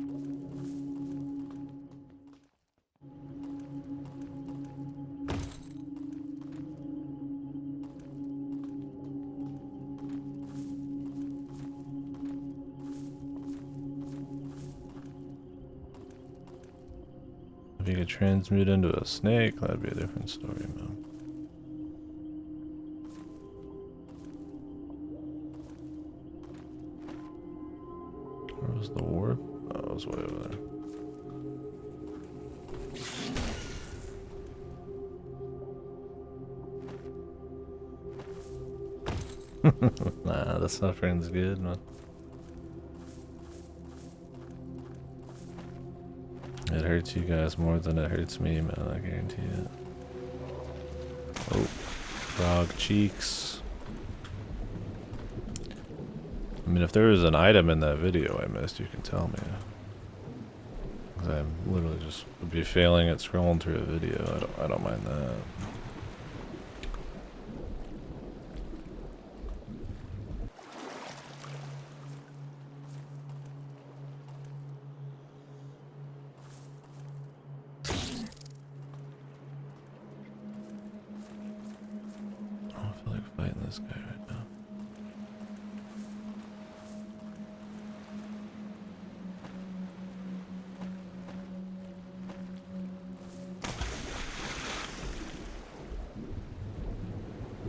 If you could transmute into a snake, that'd be a different story, man. Where was the warp? Oh, it was way over there. Nah, the suffering's good, man. It hurts you guys more than it hurts me, man, I guarantee it. Oh, frog cheeks. I mean, if there was an item in that video I missed, you can tell me. Cause I literally just would be failing at scrolling through a video. I don't mind that. I don't feel like fighting this guy right now.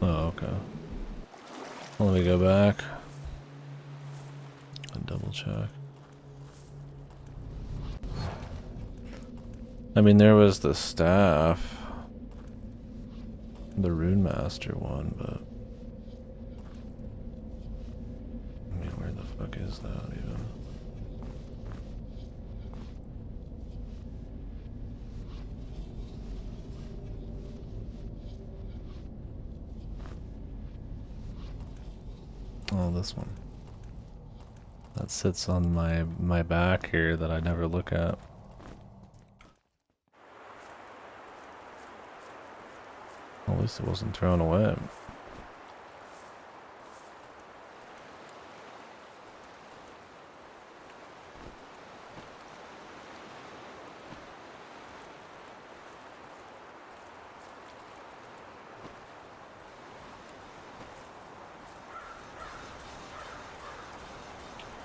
Oh, okay. Let me go back and double check. I mean, there was the staff, the Rune Master one, but I mean, where the fuck is that even? Oh, this one. That sits on my back here that I never look at. At least it wasn't thrown away.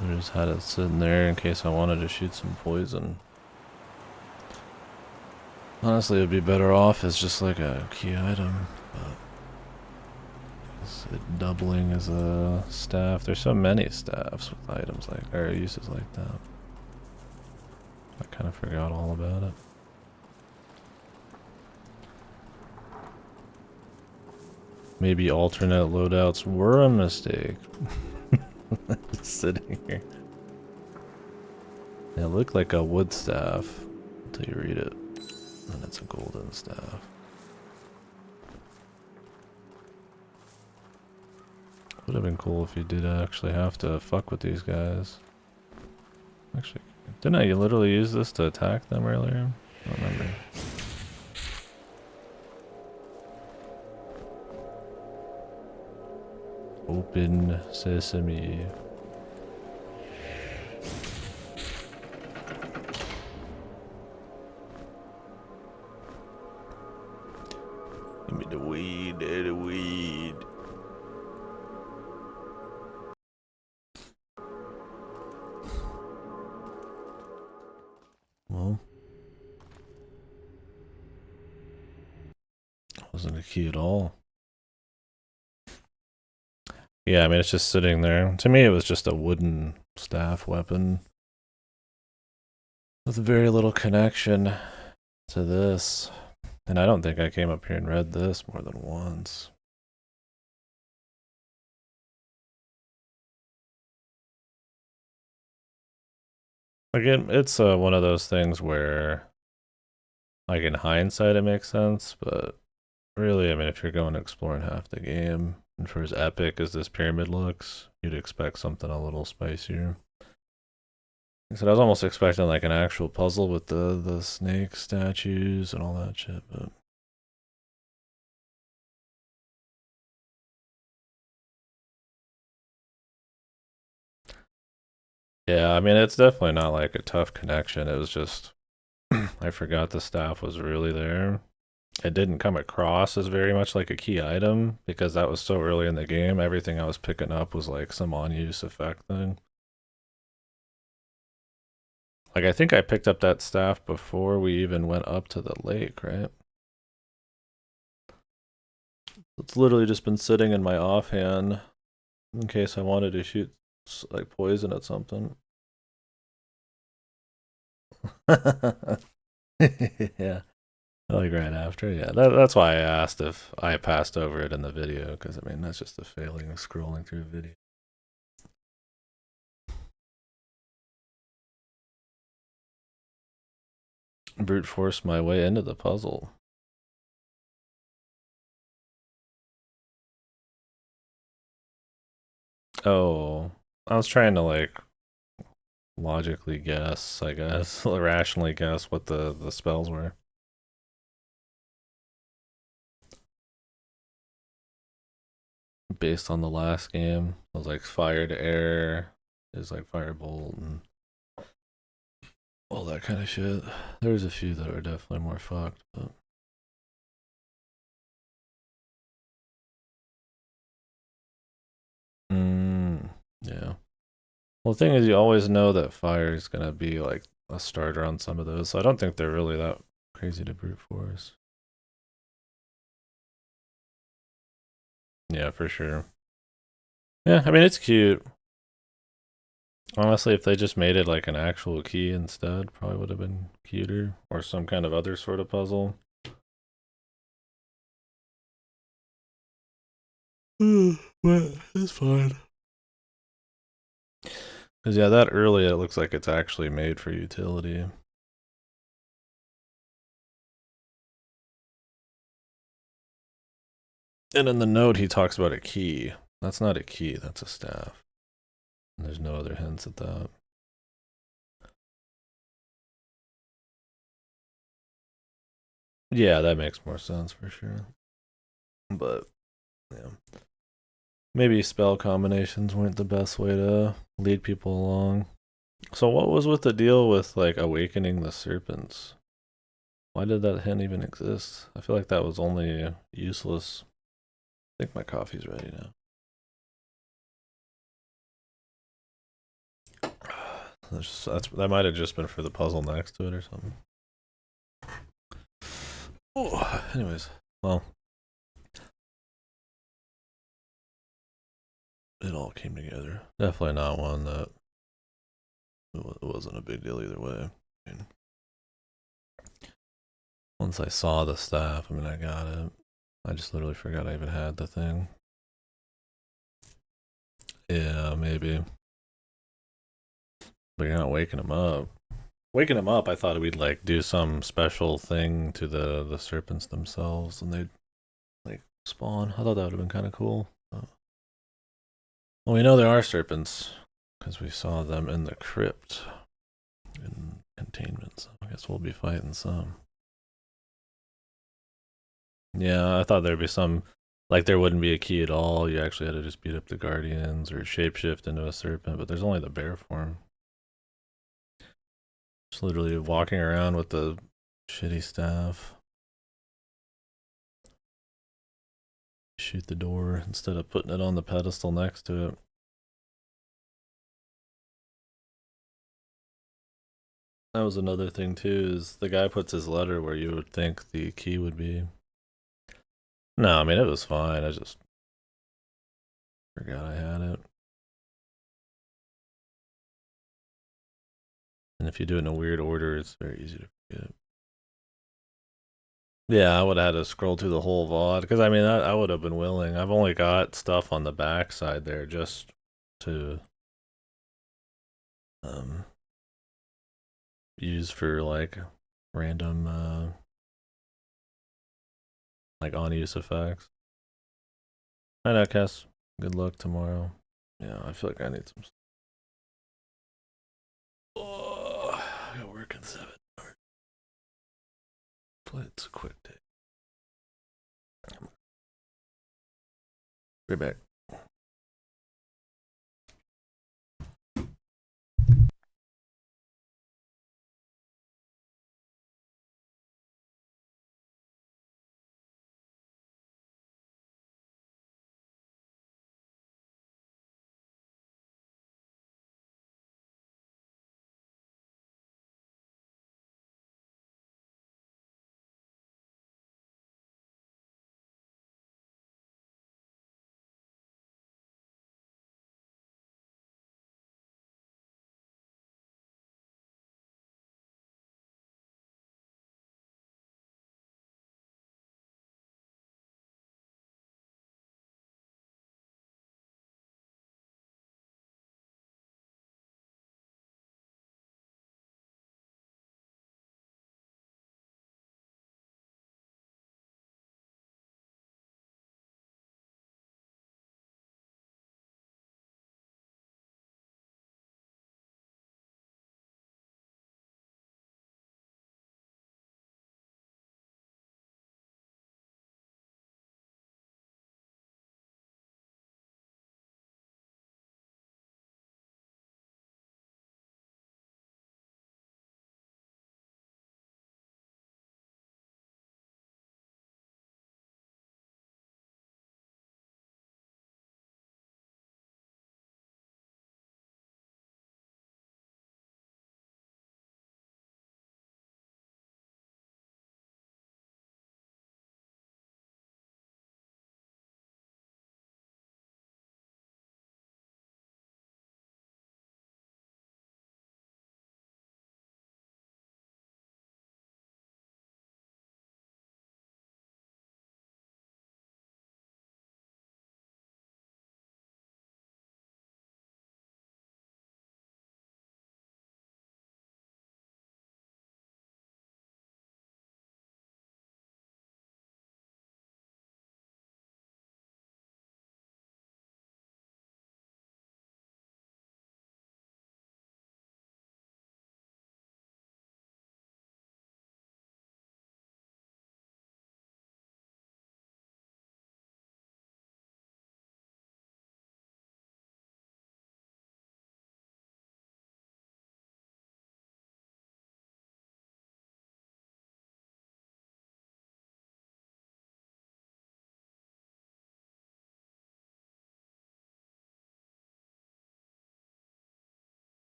I just had it sitting there in case I wanted to shoot some poison. Honestly, it'd be better off as just like a key item, but is it doubling as a staff? There's so many staffs with items like, or uses like that. I kind of forgot all about it. Maybe alternate loadouts were a mistake. Just sitting here. It looked like a wood staff until you read it. And it's a golden staff. Would have been cool if you did actually have to fuck with these guys. Actually, didn't I literally use this to attack them earlier? I don't remember. Open sesame. Give me the weed, the weed. Well, wasn't a key at all. Yeah, I mean, it's just sitting there. To me, it was just a wooden staff weapon. with very little connection to this. And I don't think I came up here and read this more than once. Again, it's one of those things where, like, in hindsight, it makes sense, but really, I mean, if you're going exploring half the game, and for as epic as this pyramid looks, you'd expect something a little spicier. Like I said, I was almost expecting like an actual puzzle with the snake statues and all that shit, but yeah, I mean, it's definitely not like a tough connection. It was just I forgot the staff was really there. It didn't come across as very much like a key item because that was so early in the game. Everything I was picking up was like some on-use effect thing. Like I think I picked up that staff before we even went up to the lake, right? It's literally just been sitting in my offhand in case I wanted to shoot like poison at something. Yeah, like right after. Yeah, that's why I asked if I passed over it in the video because I mean that's just the failing of scrolling through a video. Brute force my way into the puzzle. Oh, I was trying to like logically guess, I guess, rationally guess what the spells were. Based on the last game, I was like fire to air is like firebolt and all that kind of shit. There's a few that are definitely more fucked, but yeah. Well, the thing is, you always know that fire is gonna be like a starter on some of those, so I don't think they're really that crazy to brute force. Yeah, for sure. Yeah, I mean it's cute. Honestly, if they just made it like an actual key instead, probably would have been cuter, or some kind of other sort of puzzle. But it's fine. Because yeah, that early it looks like it's actually made for utility. And in the note, he talks about a key. That's not a key, that's a staff. And there's no other hints at that. Yeah, that makes more sense for sure. But, yeah. Maybe spell combinations weren't the best way to lead people along. So, what was with the deal with, like, awakening the serpents? Why did that hint even exist? I feel like that was only useless. I think my coffee's ready now. That might have just been for the puzzle next to it or something. Oh, anyways, well, it all came together. Definitely not one that it wasn't a big deal either way. I mean, once I saw the staff, I mean, I got it. I just literally forgot I even had the thing. Yeah, maybe. But you're not waking him up. Waking him up, I thought we'd like do some special thing to the serpents themselves, and they'd like spawn. I thought that would have been kind of cool. Well, we know there are serpents because we saw them in the crypt in containment. So I guess we'll be fighting some. Yeah, I thought there'd be some, like there wouldn't be a key at all. You actually had to just beat up the guardians or shapeshift into a serpent, but there's only the bear form. Just literally walking around with the shitty staff. Shoot the door instead of putting it on the pedestal next to it. That was another thing too, is the guy puts his letter where you would think the key would be. No, I mean it was fine. I just forgot I had it. And if you do it in a weird order, it's very easy to forget. Yeah, I would have had to scroll through the whole VOD because I mean I would have been willing. I've only got stuff on the back side there just to um use for like random like on use effects. I know, Cass. Good luck tomorrow. Yeah, I feel like I need some. Oh, I got work in 7. But it's a quick day. Right back.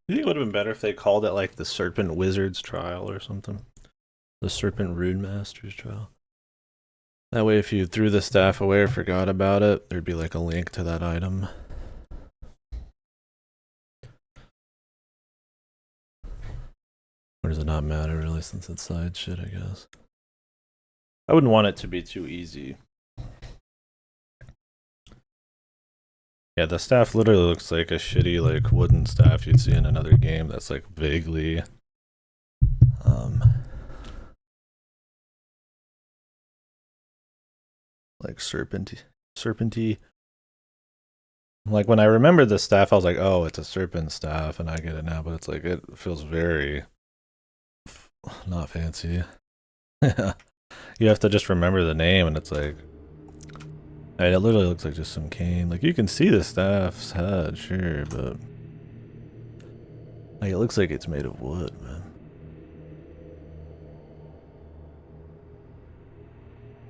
You think it would have been better if they called it like the Serpent Wizard's Trial or something? The Serpent Rune Master's Trial. That way, if you threw the staff away or forgot about it, there'd be like a link to that item. Or does it not matter really since it's side shit, I guess? I wouldn't want it to be too easy. Yeah, the staff literally looks like a shitty like wooden staff you'd see in another game that's like vaguely like serpenty. Like when I remembered the staff, I was like, oh, it's a serpent staff, and I get it now, but it's like it feels very not fancy. You have to just remember the name, and it's like, I mean, it literally looks like just some cane. Like you can see the staff's head, sure, but like it looks like it's made of wood, man.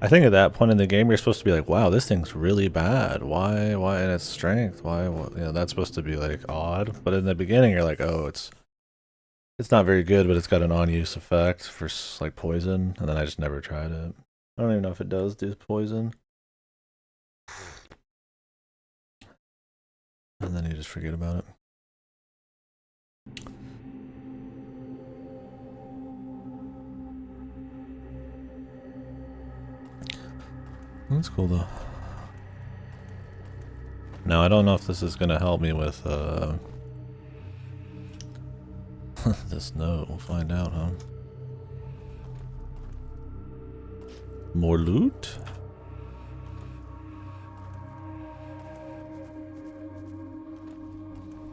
I think at that point in the game, you're supposed to be like, wow, this thing's really bad. Why, and its strength, why, you know, that's supposed to be like odd. But in the beginning, you're like, oh, it's not very good, but it's got an on-use effect for like poison. And then I just never tried it. I don't even know if it does do poison. And then you just forget about it. That's cool though. Now I don't know if this is gonna help me with this note. We'll find out, huh? More loot?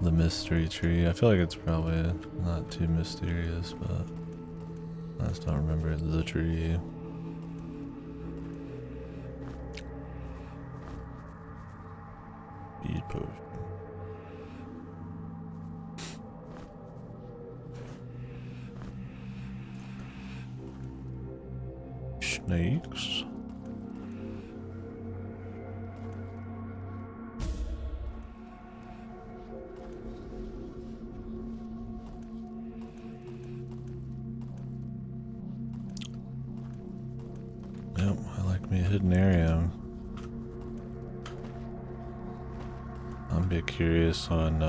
The mystery tree. I feel like it's probably not too mysterious, but I just don't remember the tree. Speed potion. Snakes. Yep, I like me a hidden area. I'm a bit curious on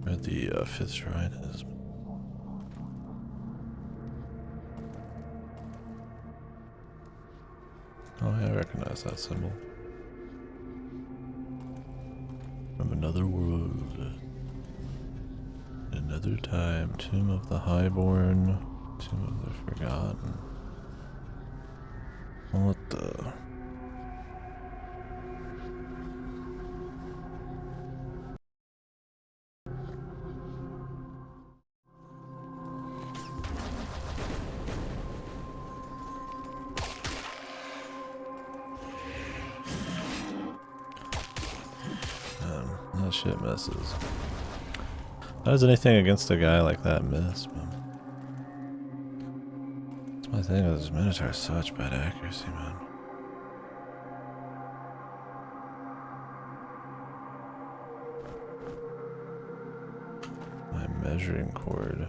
where the fifth shrine is. Oh yeah, I recognize that symbol. From another world. Another time. Tomb of the Highborn. Tomb of the Forgotten. What the... that shit misses. How does anything against a guy like that miss, man? That's my thing with this Minotaur, such bad accuracy, man. My measuring cord.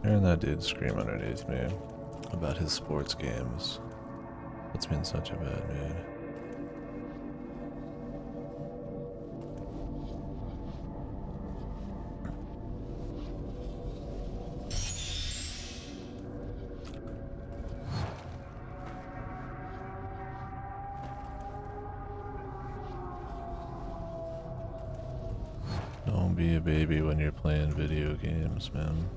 Hearing that dude scream underneath me about his sports games puts me in such a bad mood. Don't be a baby when you're playing video games, man.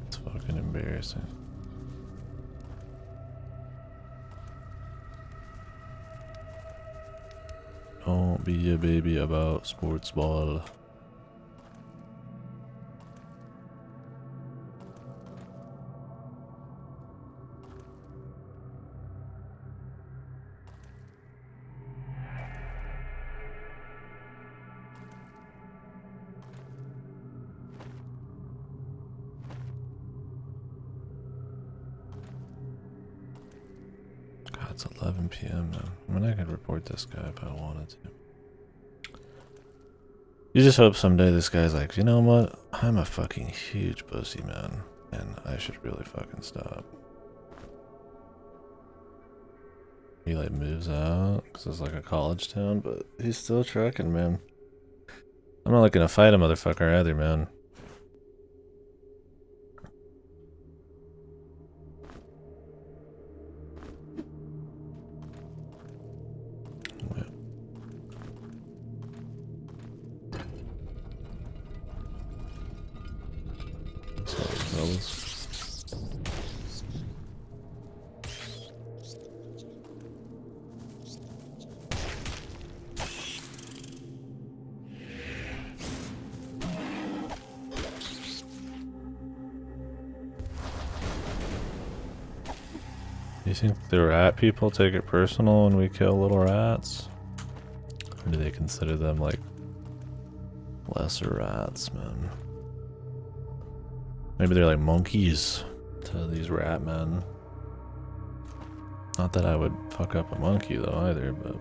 It's fucking embarrassing. Don't be a baby about sports ball. It's 11 PM now. I mean, I could report this guy if I wanted to. You just hope someday this guy's like, you know what? I'm a fucking huge pussy, man. And I should really fucking stop. He like moves out because it's like a college town, but he's still trucking, man. I'm not looking to fight a motherfucker either, man. Do you think the rat people take it personal when we kill little rats? Or do they consider them like Lesser rats, man. Maybe they're like monkeys to these rat men. Not that I would fuck up a monkey though either, but...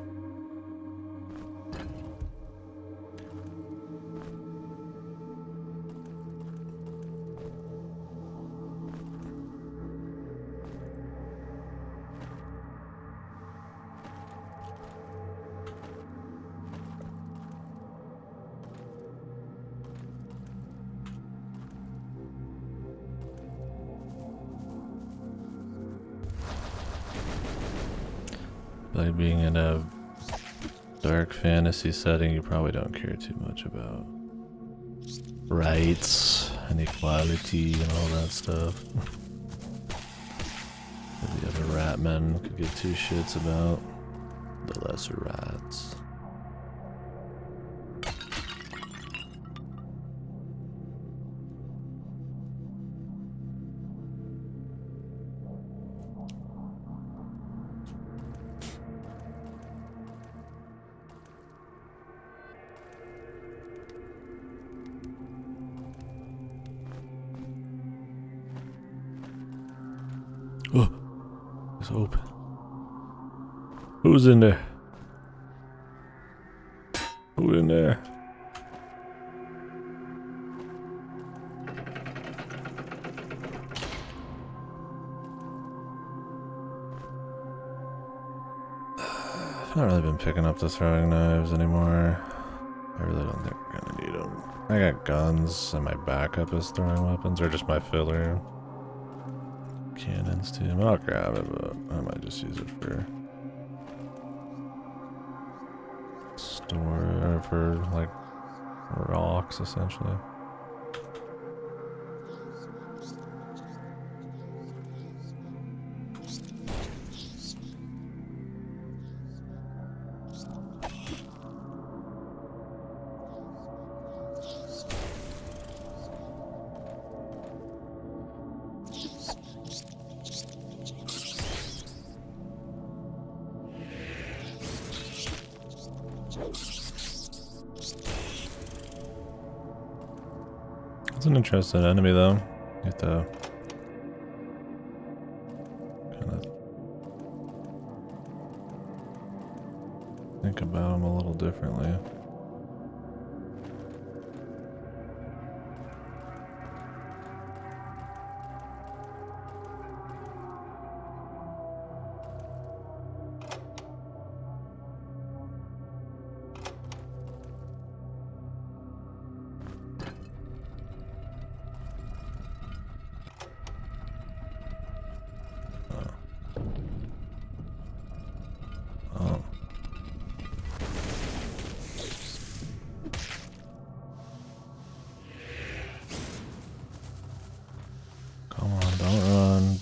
Like being in a dark fantasy setting, you probably don't care too much about rights and equality and all that stuff. The other rat men could give two shits about the lesser rats. Oh, it's open. Who's in there? Who in there? I've not really been picking up the throwing knives anymore. I really don't think we're gonna need them. I got guns and my backup is throwing weapons, or just my filler. Cannons too. I'll grab it, but I might just use it for store or for like rocks essentially. It's an interesting enemy though. You have to kind of think about him a little differently. Come on, don't run.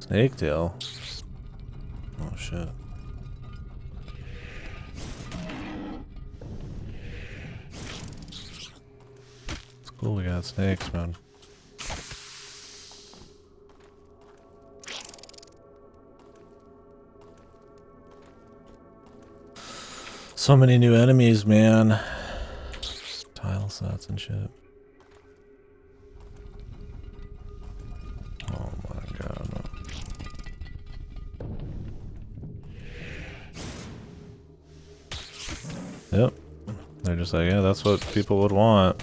Snake tail. Oh shit. It's cool we got snakes, man. So many new enemies, man. Tile sets and shit. Oh my god. Yep. They're just like, yeah, that's what people would want.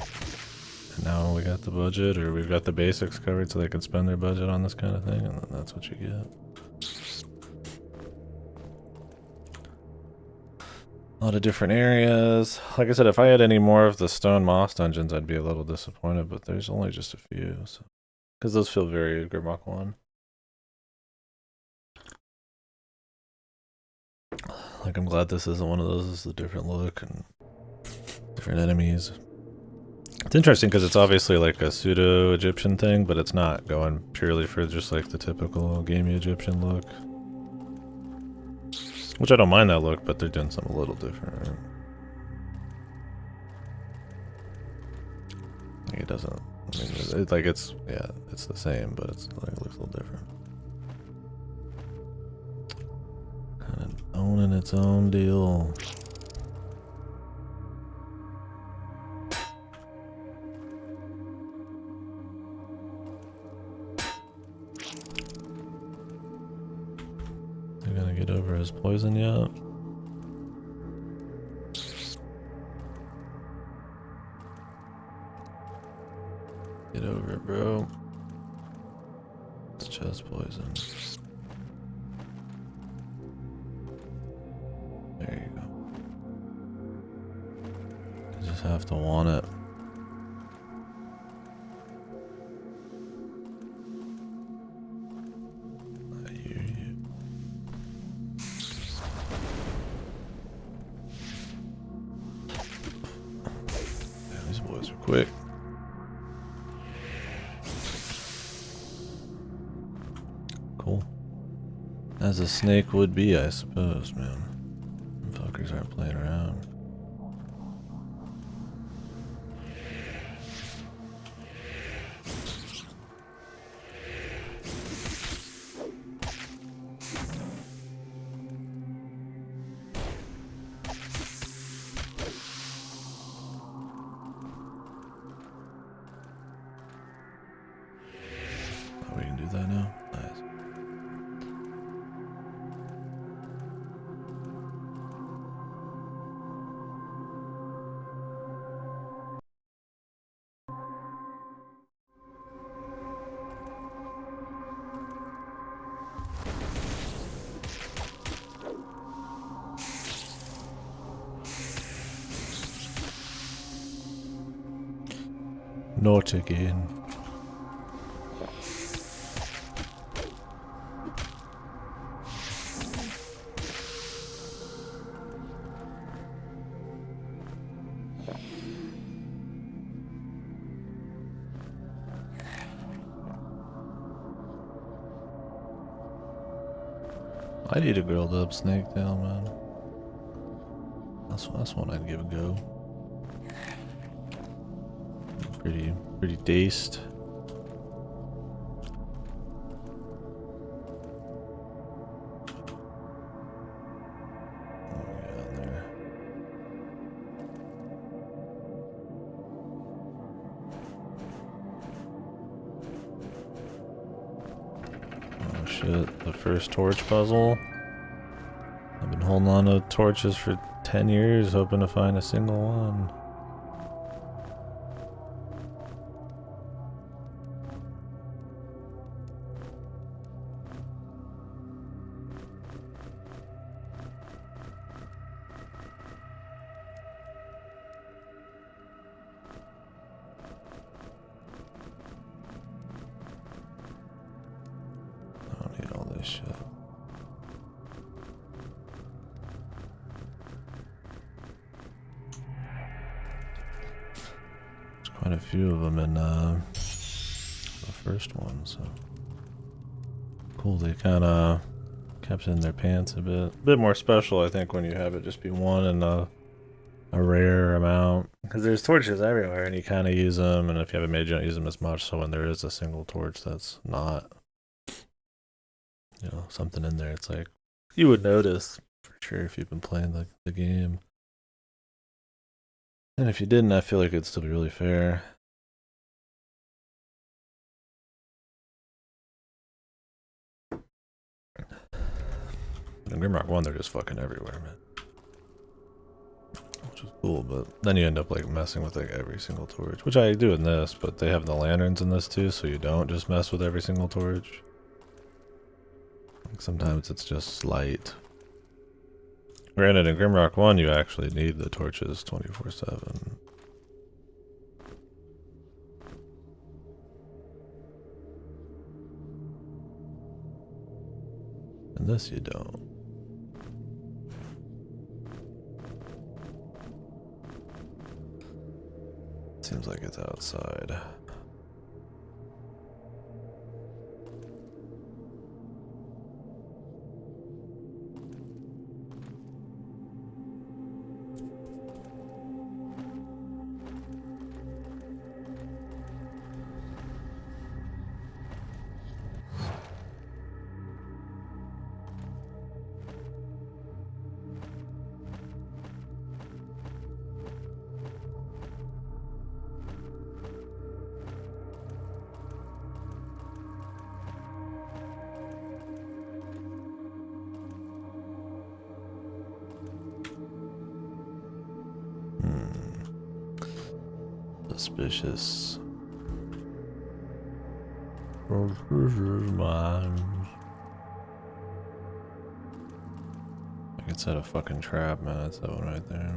And now we got the budget, or we've got the basics covered so they can spend their budget on this kind of thing, and then that's what you get. A lot of different areas. Like I said, if I had any more of the stone moss dungeons, I'd be a little disappointed, but there's only just a few, so because those feel very Grimrock 1. Like, I'm glad this isn't one of those. It's a different look and different enemies. It's interesting because it's obviously like a pseudo-Egyptian thing, but it's not going purely for just like the typical gamey Egyptian look. Which I don't mind that look, but they're doing something a little different, right? Like it doesn't, I mean, it's like yeah, it's the same, but it's like, it looks a little different. Kind of owning its own deal. They're gonna get over his poison yet? Get over it, bro. It's chest poison. There you go. You just have to want it. I hear you. Damn, these boys are quick. Cool. As a snake would be, I suppose, man. Them fuckers aren't playing around. Oh, we can do that now? Nice. Not again. I need a grilled up snake tail, man. That's one I'd give a go. Pretty daced. Oh yeah, there. Oh shit, the first torch puzzle. I've been holding on to torches for 10 years, hoping to find a single one. I don't need all this shit. There's quite a few of them in the first one, so cool. They kind of kept it in their pants a bit more special, I think, when you have it just be one and a rare amount, because there's torches everywhere and you kind of use them, and if you haven't made, you don't use them as much. So when there is a single torch that's not, you know, something in there, it's like you would notice for sure if you've been playing the game. And if you didn't, I feel like it'd still be really fair. In Grimrock 1, they're just fucking everywhere, man. Which is cool, but then you end up like messing with like every single torch, which I do in this, but they have the lanterns in this too, so you don't just mess with every single torch. Like sometimes it's just light. Granted, in Grimrock 1, you actually need the torches 24/7. In this, you don't. Seems like it's outside. Suspicious. Suspicious minds. I could set a fucking trap, man. That's that one right there.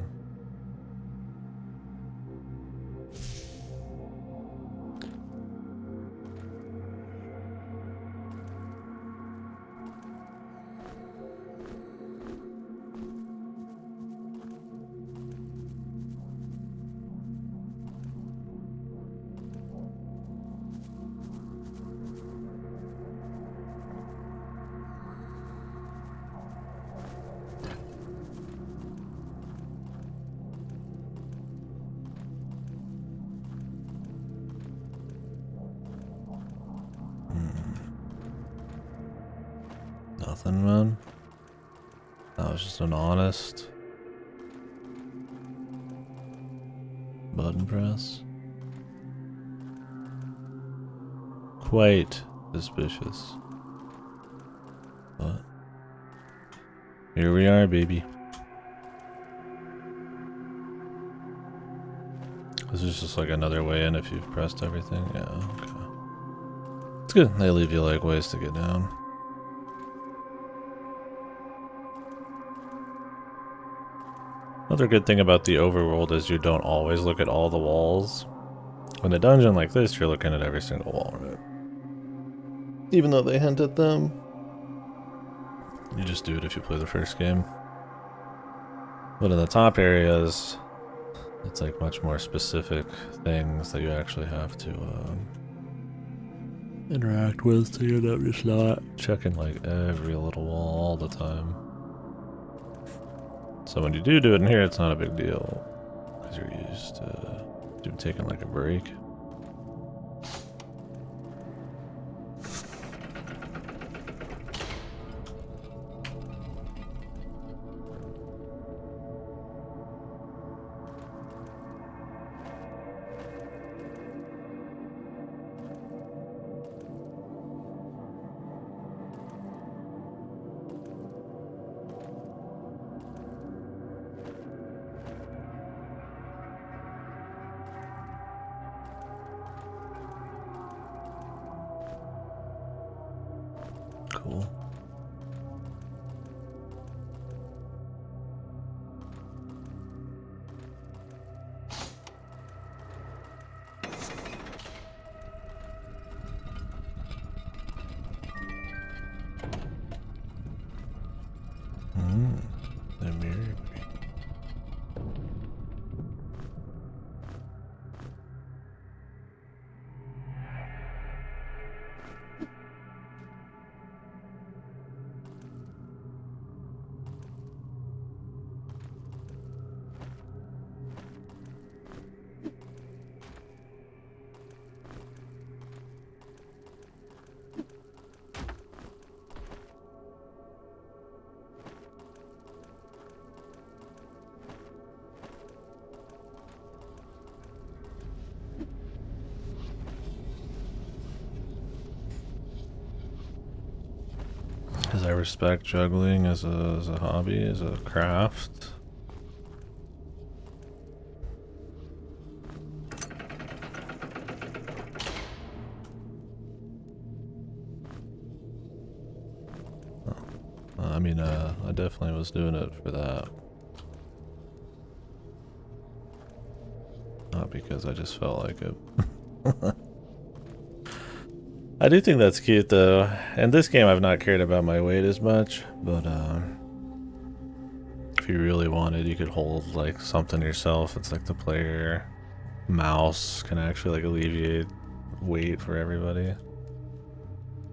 Nothing, man. That was just an honest button press. Quite suspicious. But here we are, baby. This is just like another way in if you've pressed everything. Yeah, okay. It's good. They leave you like ways to get down. Another good thing about the overworld is you don't always look at all the walls. In a dungeon like this, you're looking at every single wall, right? Even though they hint at them. You just do it if you play the first game. But in the top areas, it's like much more specific things that you actually have to interact with, so you're not just not checking like every little wall all the time. So when you do it in here, it's not a big deal because you're used to taking like a break. Cool. The mirror. Because I respect juggling as a hobby, as a craft. I mean, I definitely was doing it for that. Not because I just felt like it. I do think that's cute though. In this game I've not cared about my weight as much, but if you really wanted you could hold like something yourself. It's like the player mouse can actually like alleviate weight for everybody. If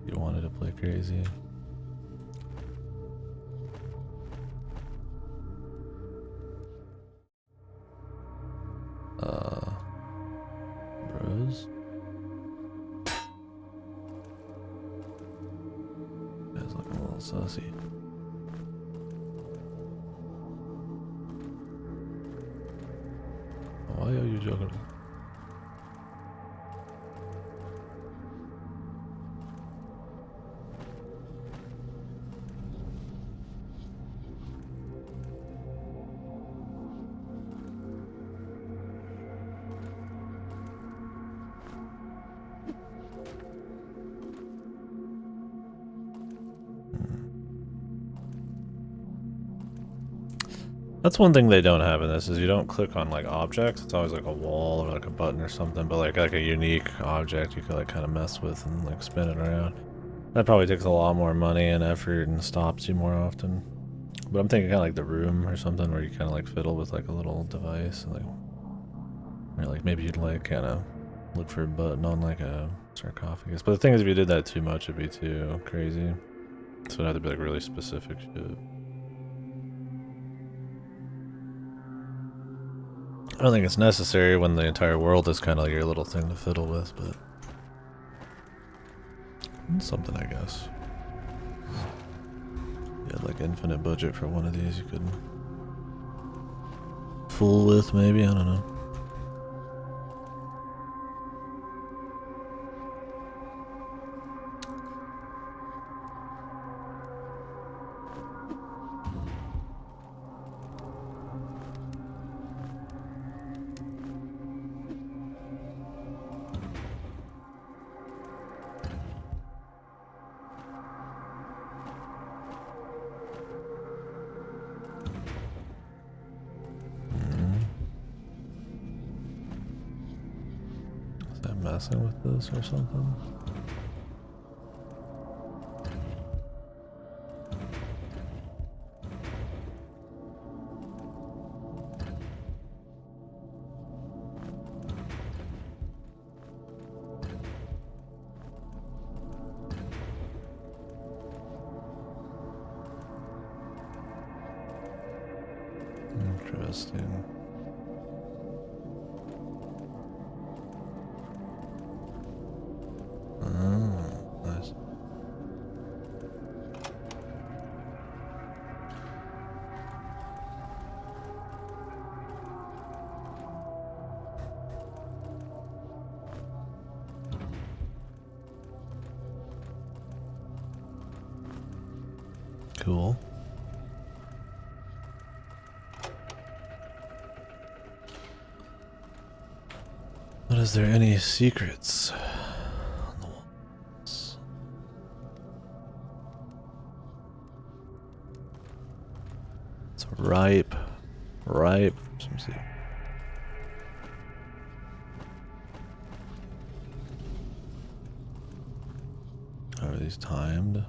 you wanted to play crazy. Bros? Guys looking a little sussy. Why are you joking? That's one thing they don't have in this, is you don't click on like objects. It's always like a wall or like a button or something, but like a unique object you could like kind of mess with and like spin it around. That probably takes a lot more money and effort and stops you more often. But I'm thinking kind of like the room or something where you kind of like fiddle with like a little device and like, or like maybe you'd like kind of look for a button on like a sarcophagus. But the thing is, if you did that too much, it'd be too crazy. So it'd have to be like really specific shit. I don't think it's necessary when the entire world is kind of like your little thing to fiddle with, but it's something, I guess. You had like infinite budget for one of these you could fool with, maybe, I don't know. Messing with this or something? Interesting. Oh, nice. Cool. But is there any secrets on the walls? It's ripe. Ripe. Some secrets. Are these timed?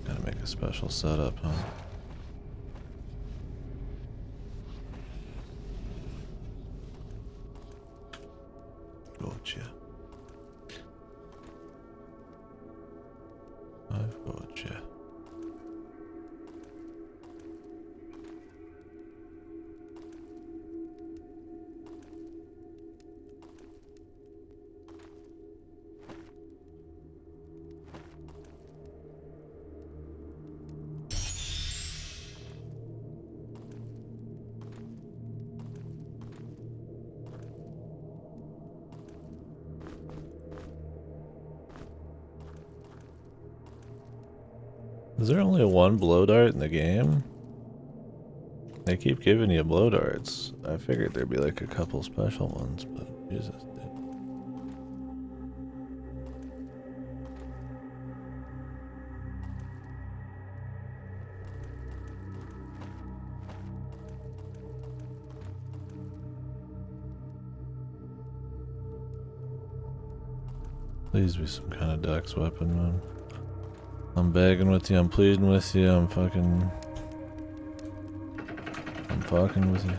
Gotta make a special setup, huh? Gotcha. I've gotcha. Is there only one blow dart in the game? They keep giving you blow darts. I figured there'd be like a couple special ones, but Jesus, dude. Please be some kind of dex weapon, man. I'm begging with you, I'm pleading with you, I'm fucking with you.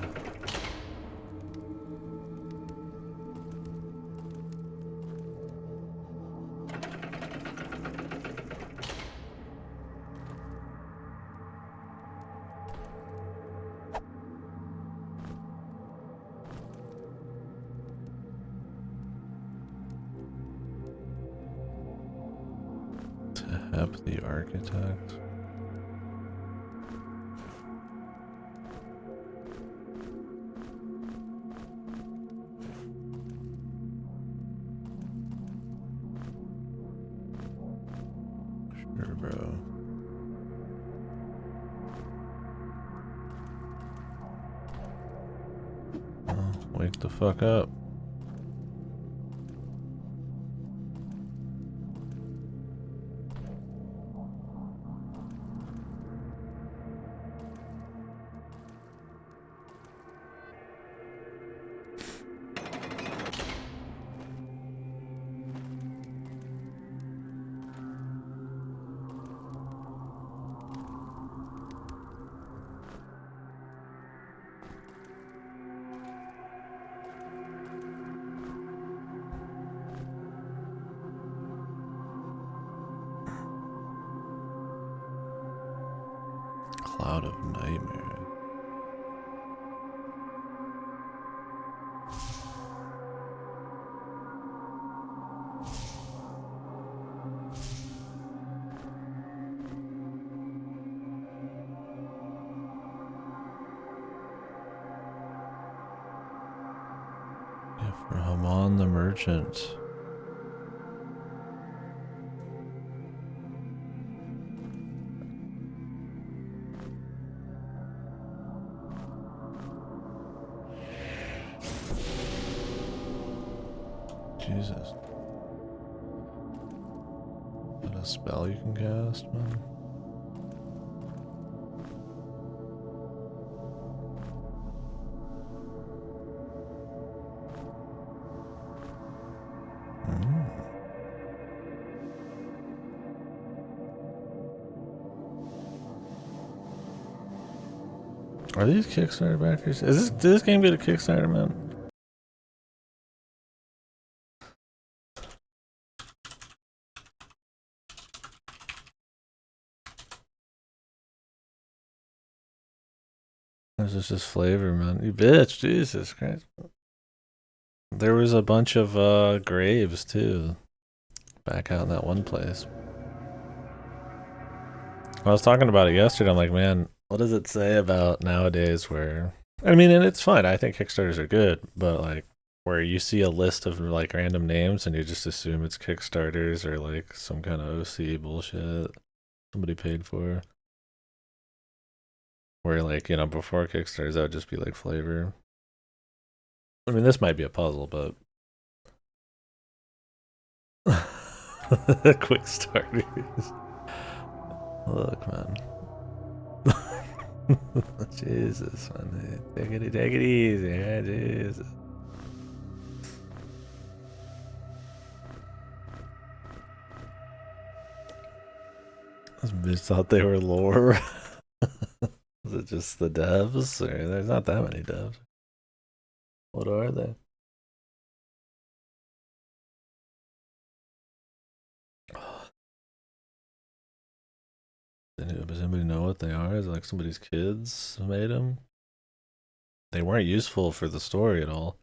Hep the Architect. Sure, bro. Oh, wake the fuck up. Cloud of Nightmare. Yeah, for Haman the Merchant. Jesus. Is that a spell you can cast, man? Are these Kickstarter backers? Did this game get a Kickstarter, man? This is just flavor, man. You bitch, Jesus Christ. There was a bunch of graves too. Back out in that one place. I was talking about it yesterday. I'm like, man, what does it say about nowadays where I mean, and it's fine. I think Kickstarters are good, but like where you see a list of like random names and you just assume it's Kickstarters or like some kind of OC bullshit somebody paid for. Where like, you know, before Kickstarters that would just be like flavor. I mean, this might be a puzzle, but quick starters. Look, man. Jesus, man. Take it easy, yeah, Jesus. This bitch thought they were lore. Is it just the devs? Or there's not that many devs. What are they? Does anybody know what they are? Is it like somebody's kids made them? They weren't useful for the story at all.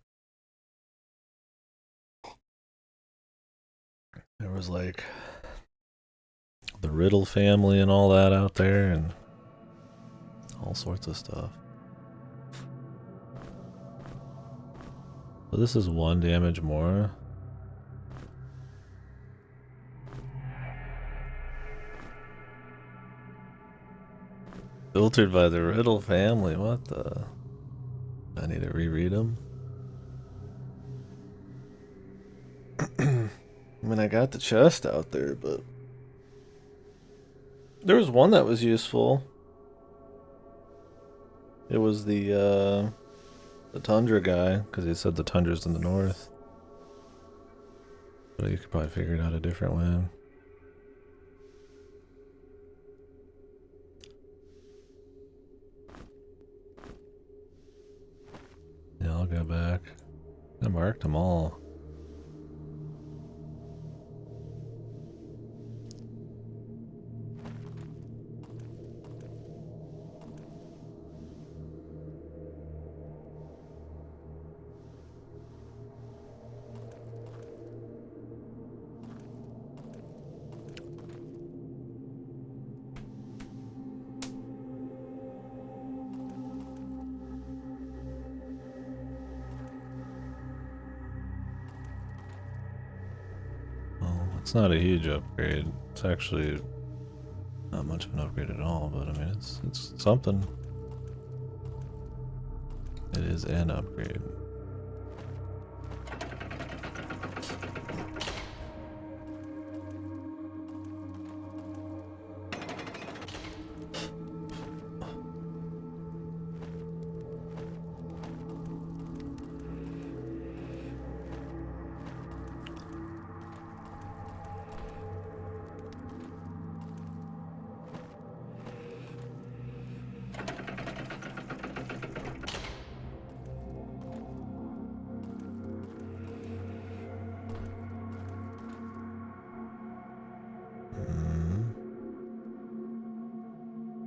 There was like the Riddle family and all that out there and all sorts of stuff. So this is 1 damage more. Filtered by the Riddle family. What the? I need to reread them. I mean, I got the chest out there, but there was one that was useful. It was the Tundra guy, because he said the Tundra's in the north. But you could probably figure it out a different way. Yeah, I'll go back. I marked them all. It's not a huge upgrade. It's actually not much of an upgrade at all, but I mean, it's something. It is an upgrade.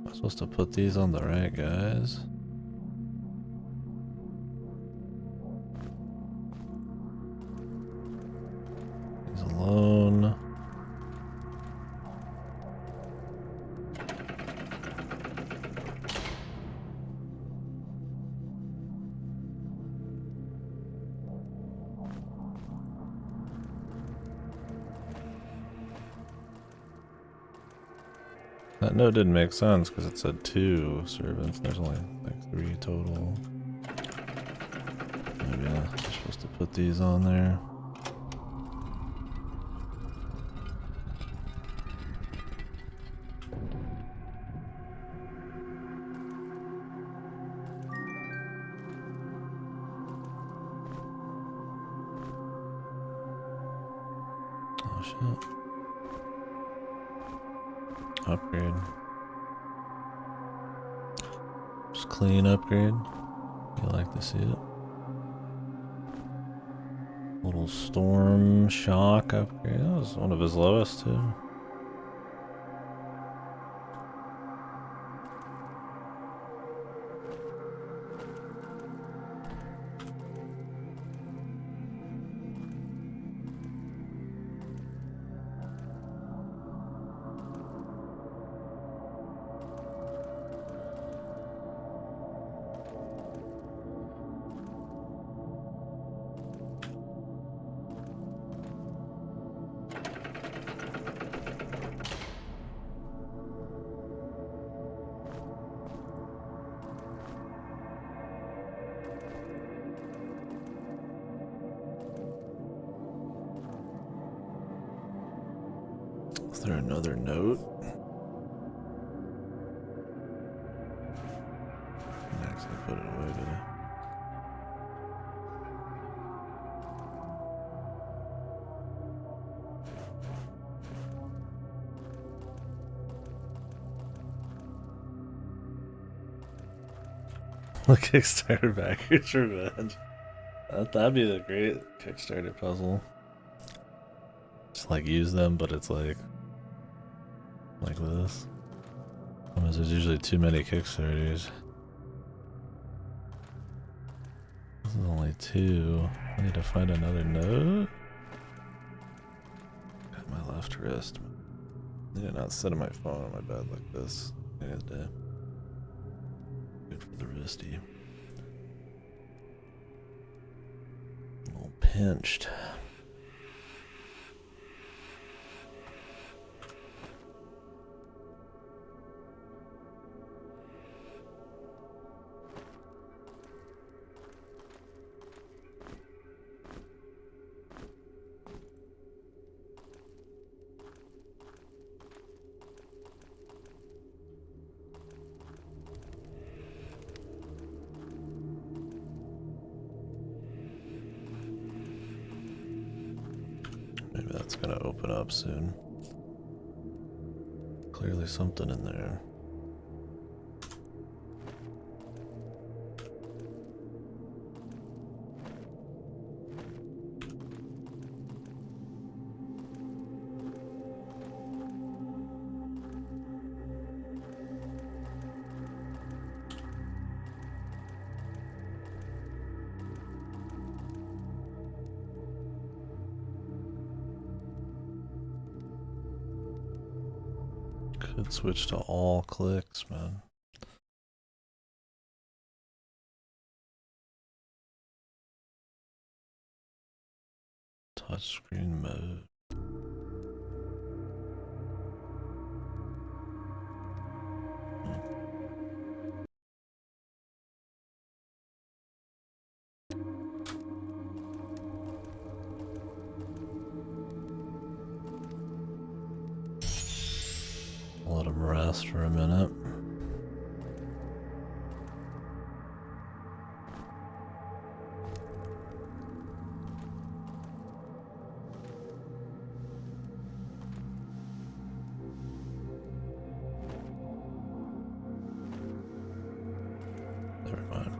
Am I supposed to put these on the right guys? He's alone. That note didn't make sense because it said 2 servants. There's only like 3 total. Maybe I'm supposed to put these on there. Oh shit. Upgrade. Just clean upgrade. You like to see it. Little storm shock upgrade. That was one of his lowest too. Is there another note? I actually put it away, did I? The Kickstarter backers revenge. That'd be a great Kickstarter puzzle. Just like use them, but it's like this. Because there's usually too many Kickstarters. This is only 2. I need to find another note. Got my left wrist. I need to not sit on my phone on my bed like this. Good for the wristy. A little pinched. Maybe that's gonna open up soon. Clearly something in there. Could switch to all clicks, man. Touchscreen mode. Let him rest for a minute. Never mind.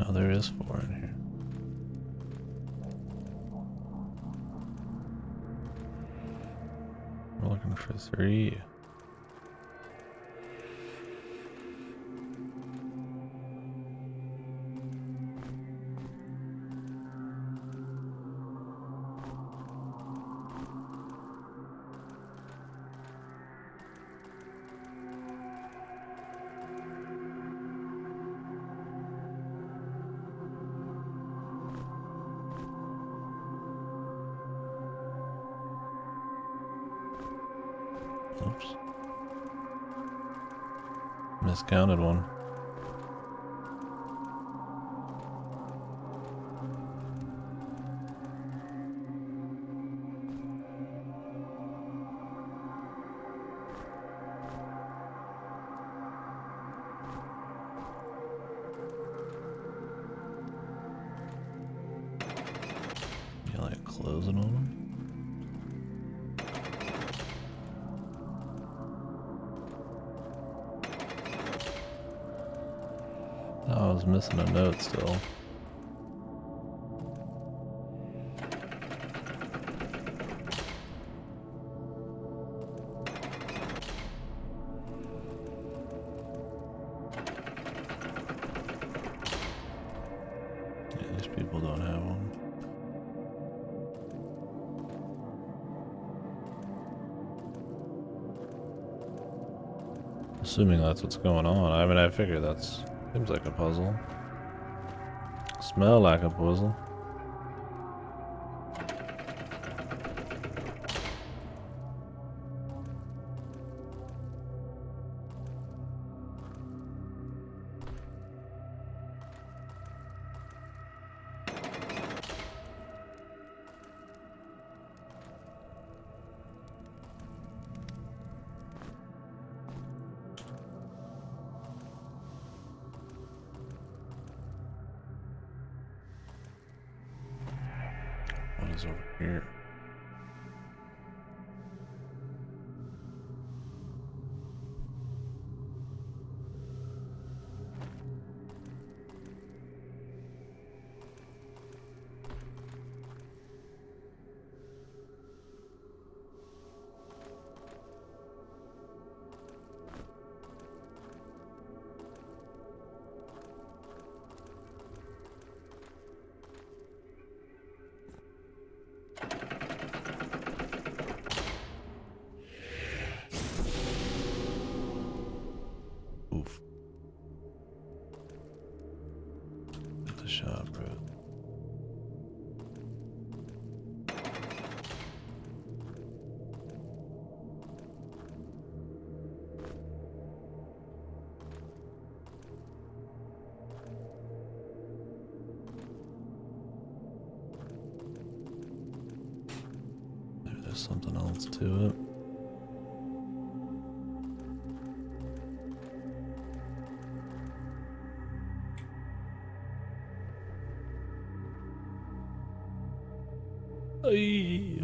Oh, there is 4 in here. We're looking for 3. Oops. Miscounted one. You like closing on them? Oh, I was missing a note still. Yeah, these people don't have one. Assuming that's what's going on. I mean, I figure that's... Seems like a puzzle. Smell like a puzzle. What is over here? Oof. At the shop, bro. Maybe there's something else to it. Ay.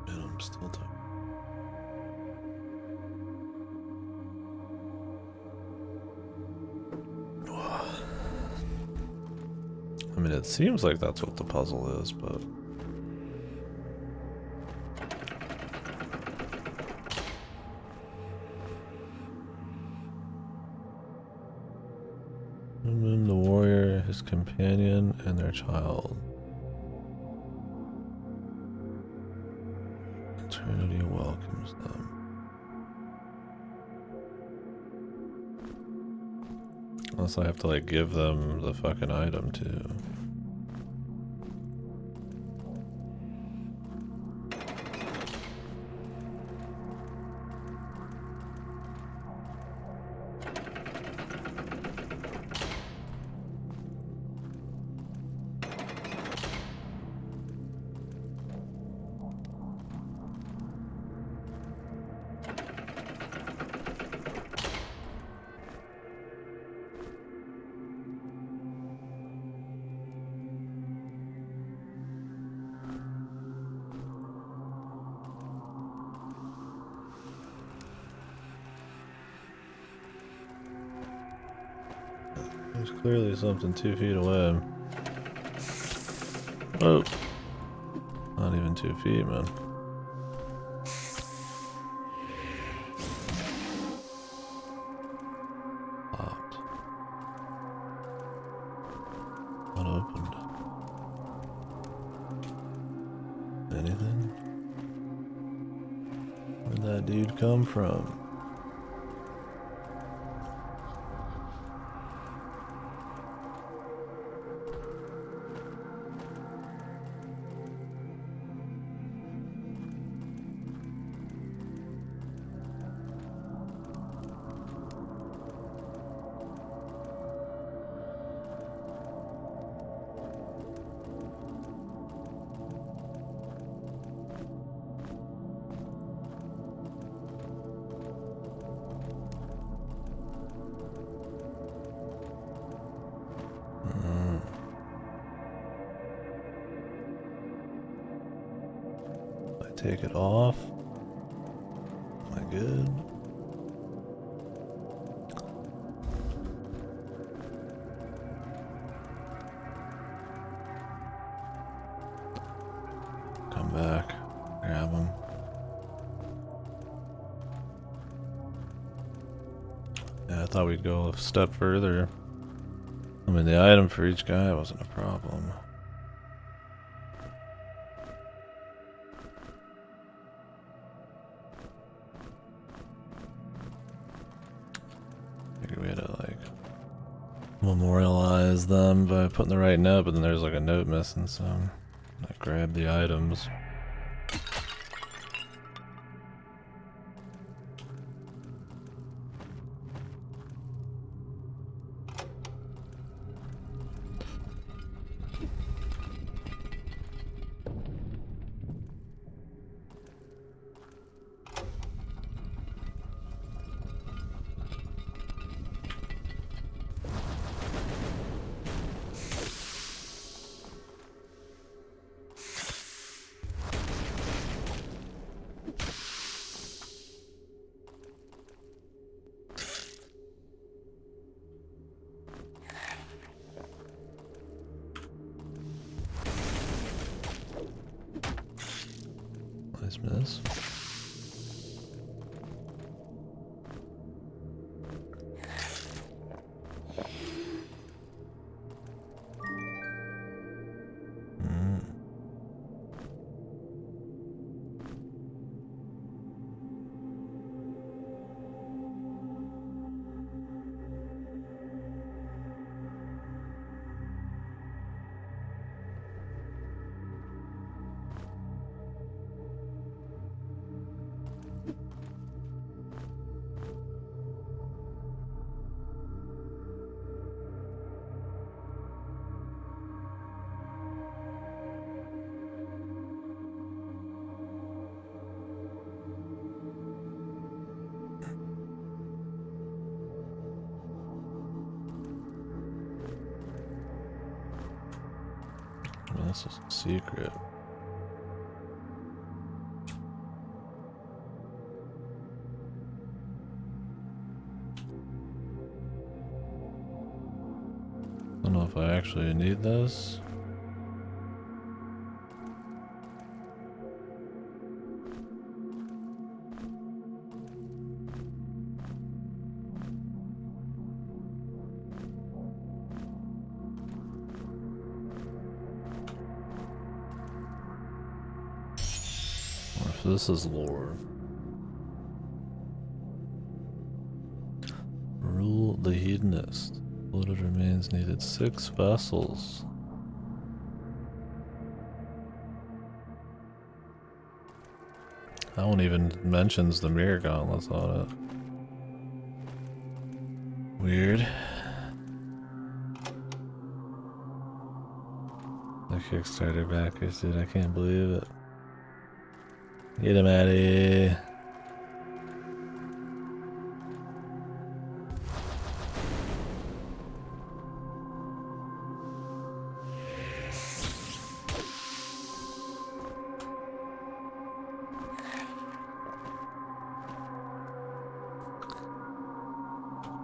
Man, I'm still tired. I mean, it seems like that's what the puzzle is, but... The warrior, his companion, and their child. Eternity welcomes them. Unless I have to, like, give them the fucking item, too. Clearly something 2 feet away. Oh, not even 2 feet, man. Locked. Unopened. Anything? Where'd that dude come from? Take it off. Am I good? Come back. Grab him. Yeah, I thought we'd go a step further. I mean, the item for each guy wasn't a problem. We had to like memorialize them by putting the right note, but then there's like a note missing, so I grabbed the items. Miss. This is a secret. I don't know if I actually need this. This is lore. Rule the hedonist. Bloated remains needed 6 vessels. That one even mentions the mirror gauntlets on it. Weird. The Kickstarter backers, dude, I can't believe it. Get him out of here.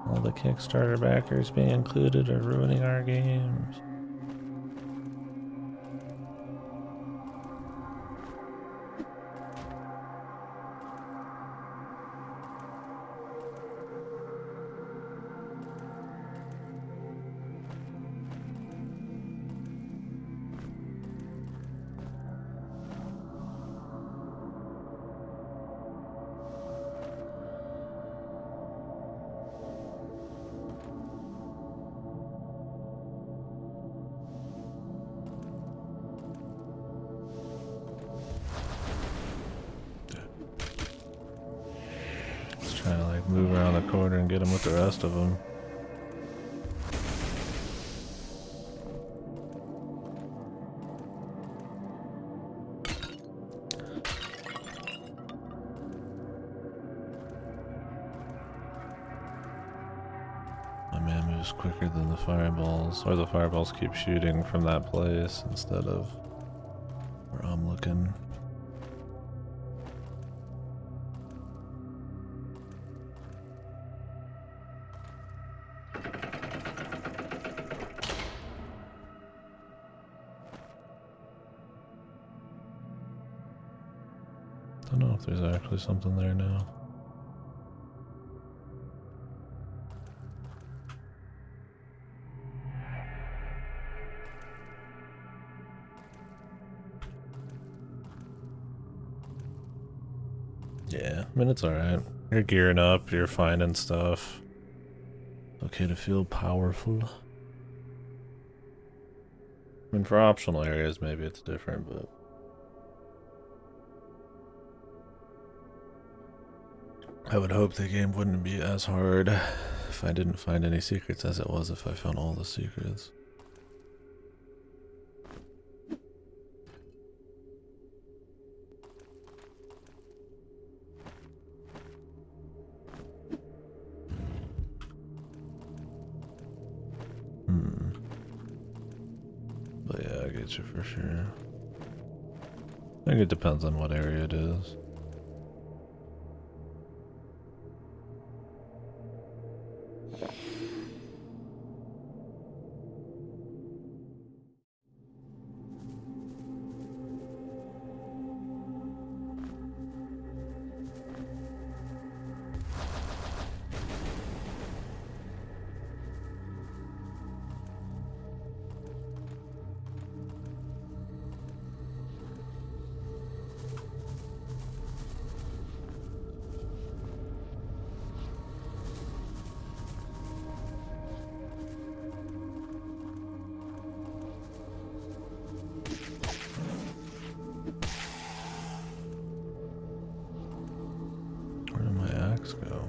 All the Kickstarter backers being included are ruining our games. Trying to like move around the corner and get him with the rest of them. My man moves quicker than the fireballs, or the fireballs keep shooting from that place instead of where I'm looking. Don't know if there's actually something there now. Yeah, I mean, it's alright. You're gearing up, you're finding stuff. Okay to feel powerful. I mean, for optional areas, maybe it's different, but... I would hope the game wouldn't be as hard if I didn't find any secrets as it was if I found all the secrets. But yeah, I get you for sure. I think it depends on what area it is. Where did my axe go?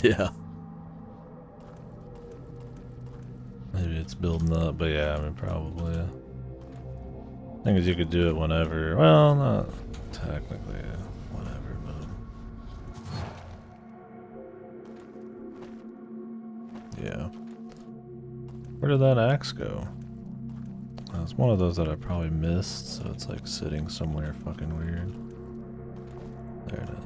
Yeah. Maybe it's building up, but yeah, I mean, probably. Thing is, you could do it whenever. Well, not technically whenever, but yeah. Where did that axe go? It's one of those that I probably missed, so it's like sitting somewhere fucking weird. There it is.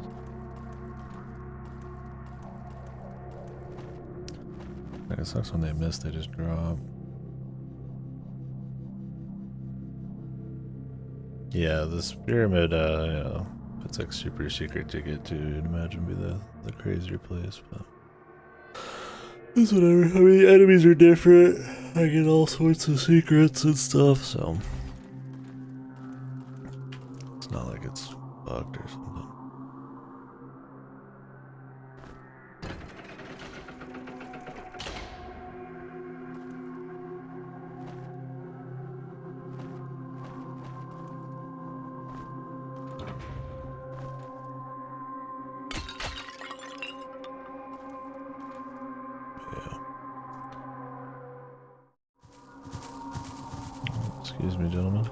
Like, it sucks when they miss, they just drop. Yeah, this pyramid, you know, if it's like super secret to get to, you'd imagine be the crazier place, but it's whatever. I mean, enemies are different. I get all sorts of secrets and stuff, so it's not like it's bugged or something. Excuse me, gentlemen.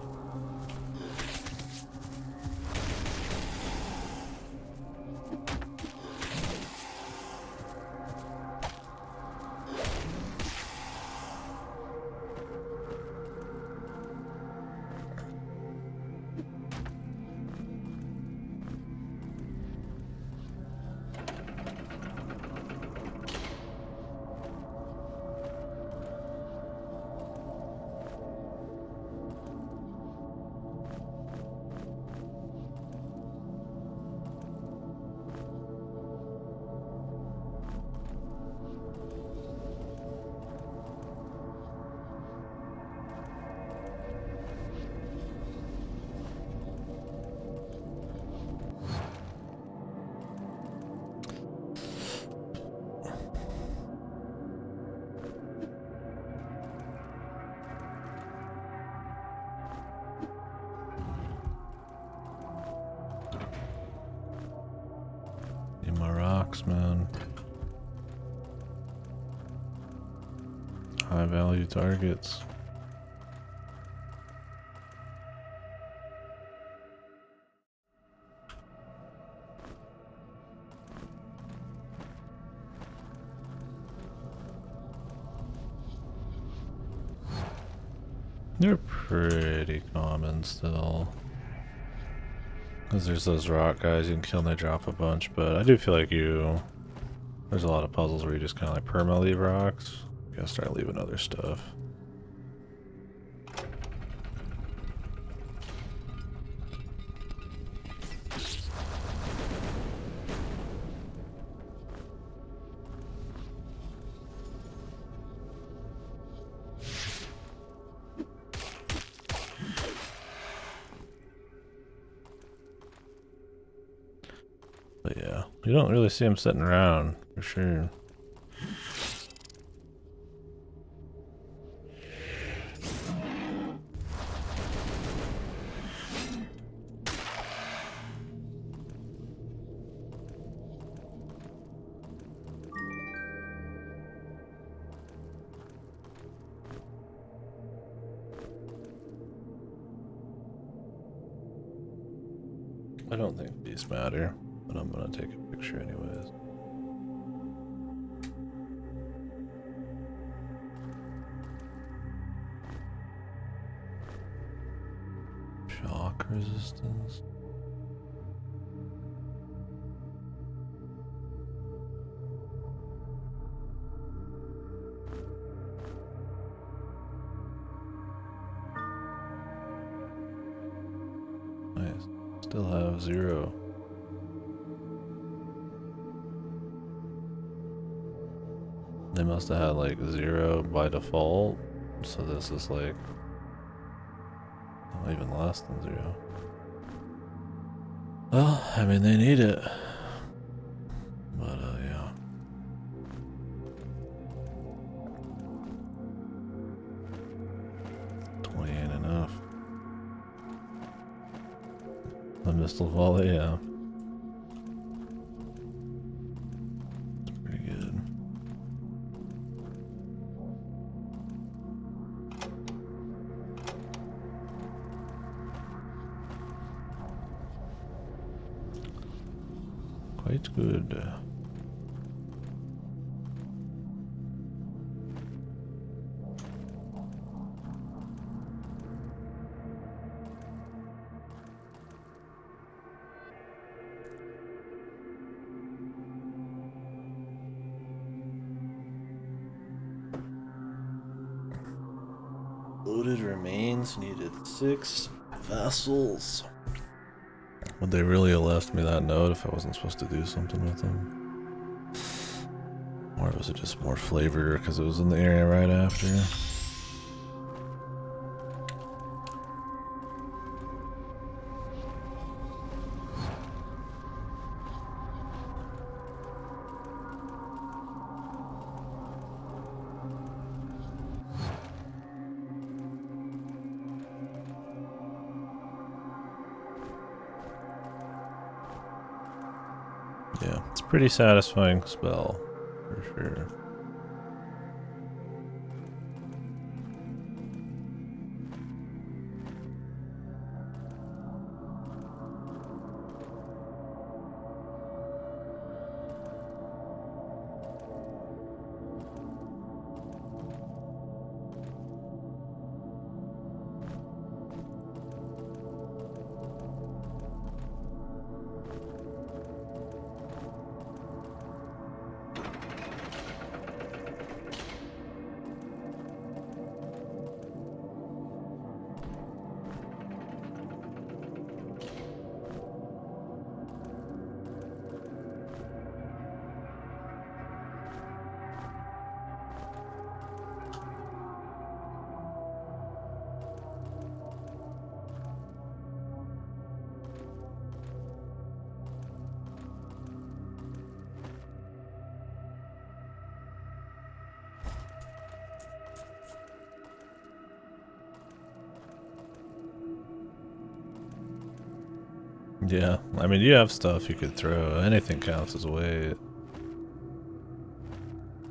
High value targets. They're pretty common still. Because there's those rock guys you can kill and they drop a bunch, but I do feel like there's a lot of puzzles where you just kind of like perma-leave rocks. You gotta start leaving other stuff. But yeah, you don't really see them sitting around, for sure. I don't think these matter, but I'm gonna take a picture anyways. Shock resistance. Nice. Still have 0. They must have had like 0 by default, so this is like not even less than 0. Well, I mean they need it, but yeah. Ain't enough. The Missile Volley, yeah. It's pretty good. Quite good. Loaded remains needed 6 vessels. Would they really have left me that note if I wasn't supposed to do something with them? Or was it just more flavor because it was in the area right after? Yeah, it's a pretty satisfying spell, for sure. Yeah, I mean, you have stuff you could throw. Anything counts as weight.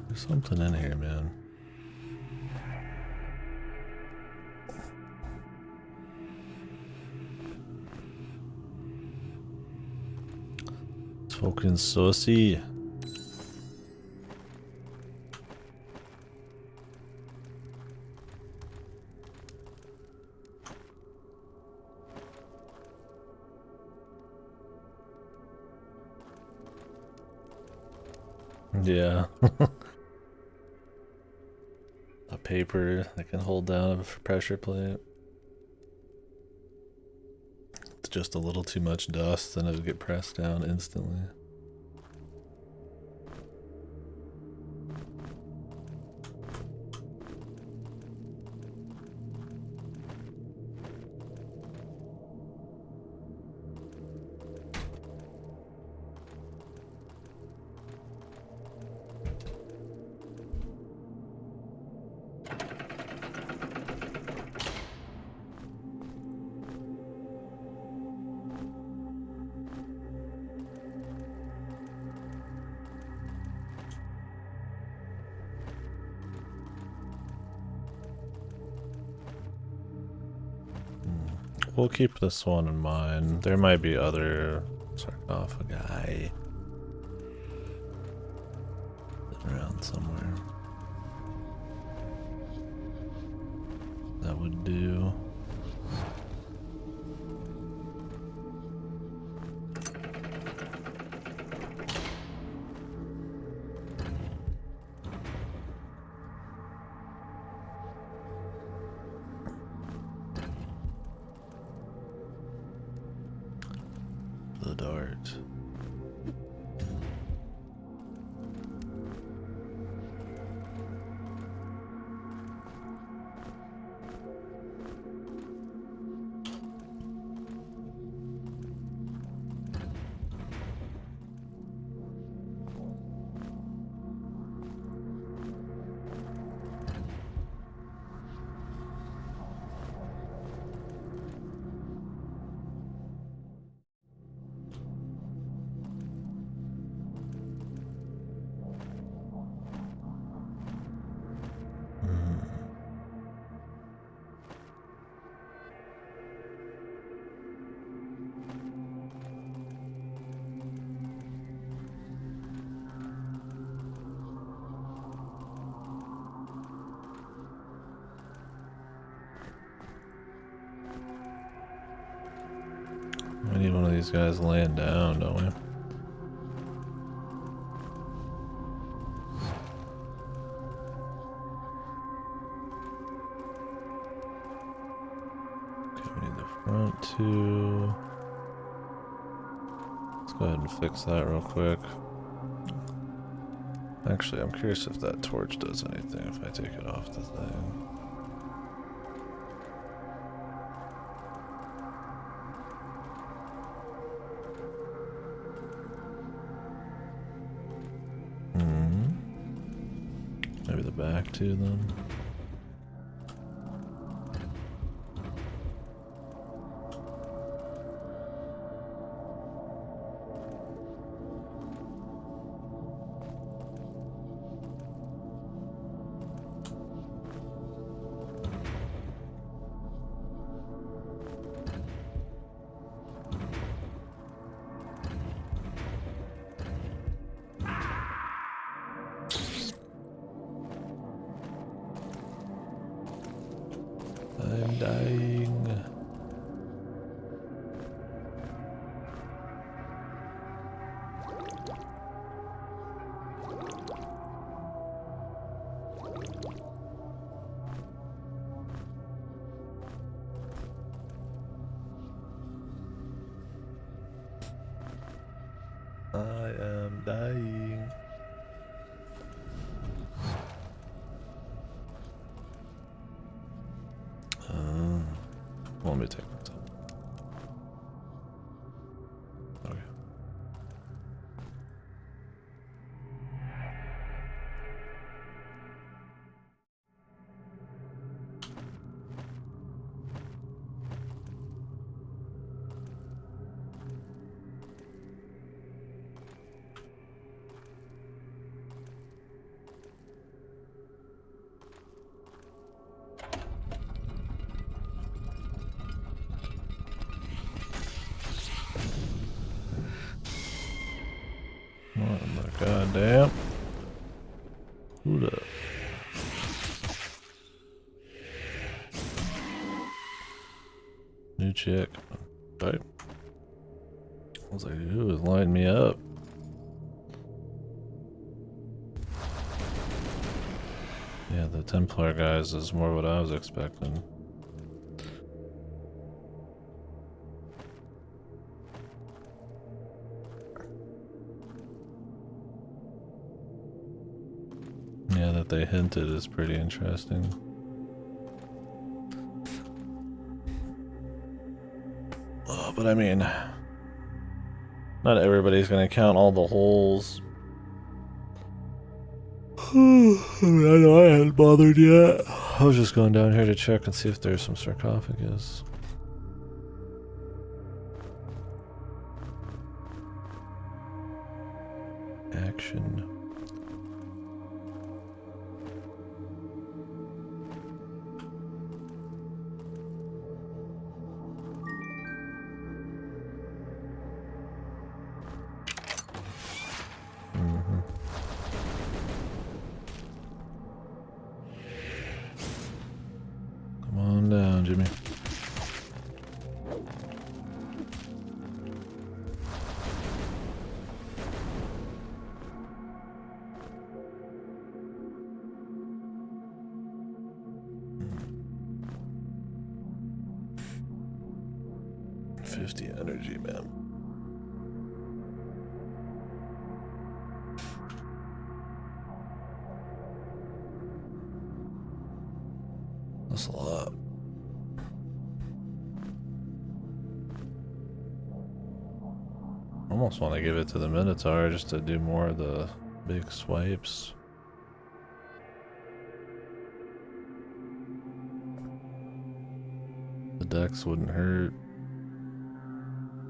There's something in here, man. Fucking saucy. Yeah. A paper that can hold down a pressure plate. It's just a little too much dust and it'll get pressed down instantly. We'll keep this one in mind. There might be other sarcophagi around somewhere. That would do. The dart. We need one of these guys laying down, don't we? Okay, we need the front two. Let's go ahead and fix that real quick. Actually, I'm curious if that torch does anything if I take it off the thing. Maybe the back two then. I'm dying. I am dying. Let me take my time. Okay. God damn. Who the? New chick. Right. I was like, who is lining me up? Yeah, the Templar guys is more what I was expecting. Yeah, that they hinted is pretty interesting. Oh, but I mean, not everybody's gonna count all the holes. I know I hadn't bothered yet. I was just going down here to check and see if there's some sarcophagus. Action. Come on down, Jimmy. Energy, man. That's a lot. I almost want to give it to the Minotaur just to do more of the big swipes. The dex wouldn't hurt.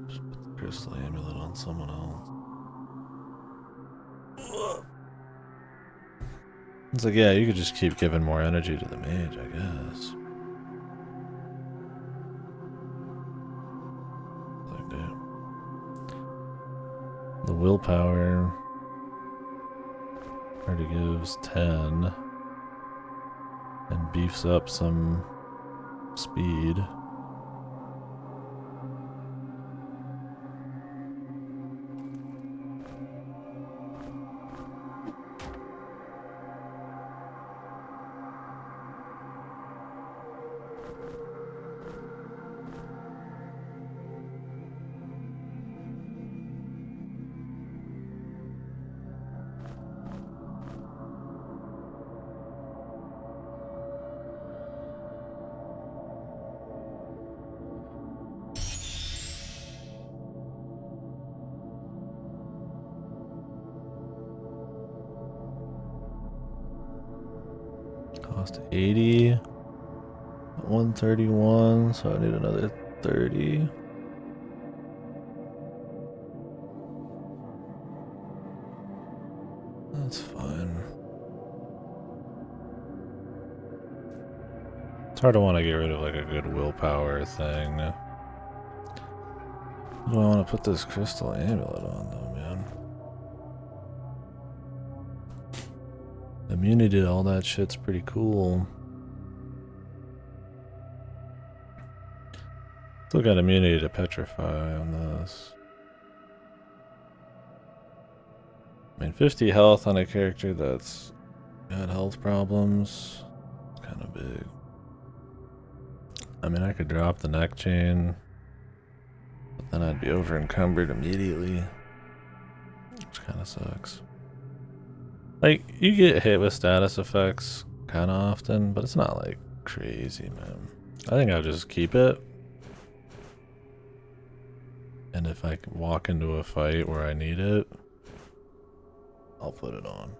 Just put the crystal amulet on someone else. It's like, yeah, you could just keep giving more energy to the mage, I guess. Like, damn. The willpower already gives 10 and beefs up some speed. Cost 80 at 131, so I need another 30. That's fine. It's hard to want to get rid of like a good willpower thing. Do I want to put this crystal amulet on though, man? Immunity to all that shit's pretty cool. Still got immunity to petrify on this. I mean, 50 health on a character that's got health problems. It's kind of big. I mean, I could drop the neck chain, but then I'd be over encumbered immediately, which kind of sucks. Like, you get hit with status effects kind of often, but it's not like crazy, man. I think I'll just keep it. And if I can walk into a fight where I need it, I'll put it on.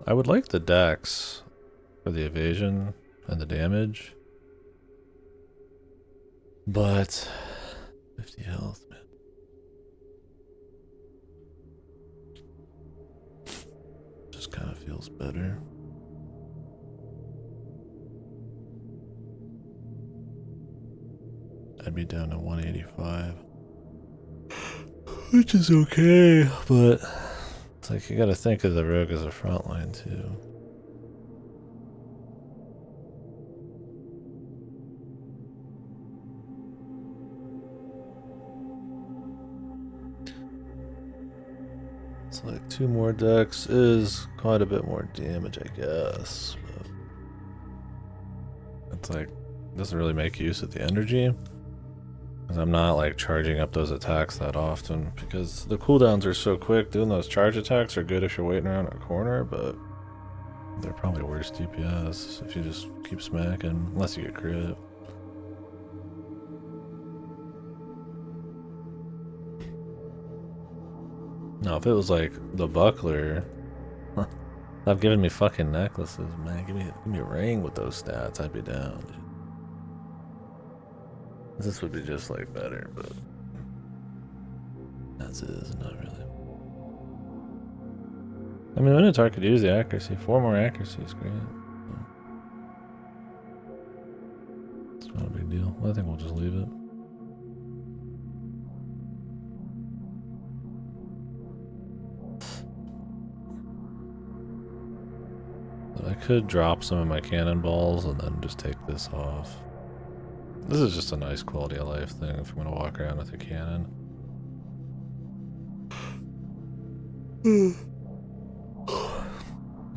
I would like the dex for the evasion and the damage, but 50 health, man. Just kind of feels better. I'd be down to 185. Which is okay, but it's like you gotta think of the rogue as a front line too. It's like 2 more decks is quite a bit more damage, I guess. But it's like, doesn't really make use of the energy. Because I'm not like charging up those attacks that often. Because the cooldowns are so quick, doing those charge attacks are good if you're waiting around a corner, but they're probably worse DPS if you just keep smacking, unless you get crit. No, if it was like the buckler, stop giving me fucking necklaces, man. Give me a ring with those stats. I'd be down, dude. This would be just like better, but as is, not really. I mean, Minotaur could use the accuracy. 4 more accuracy is great. It's not a big deal. I think we'll just leave it. But I could drop some of my cannonballs and then just take this off. This is just a nice quality of life thing if I'm gonna walk around with a cannon.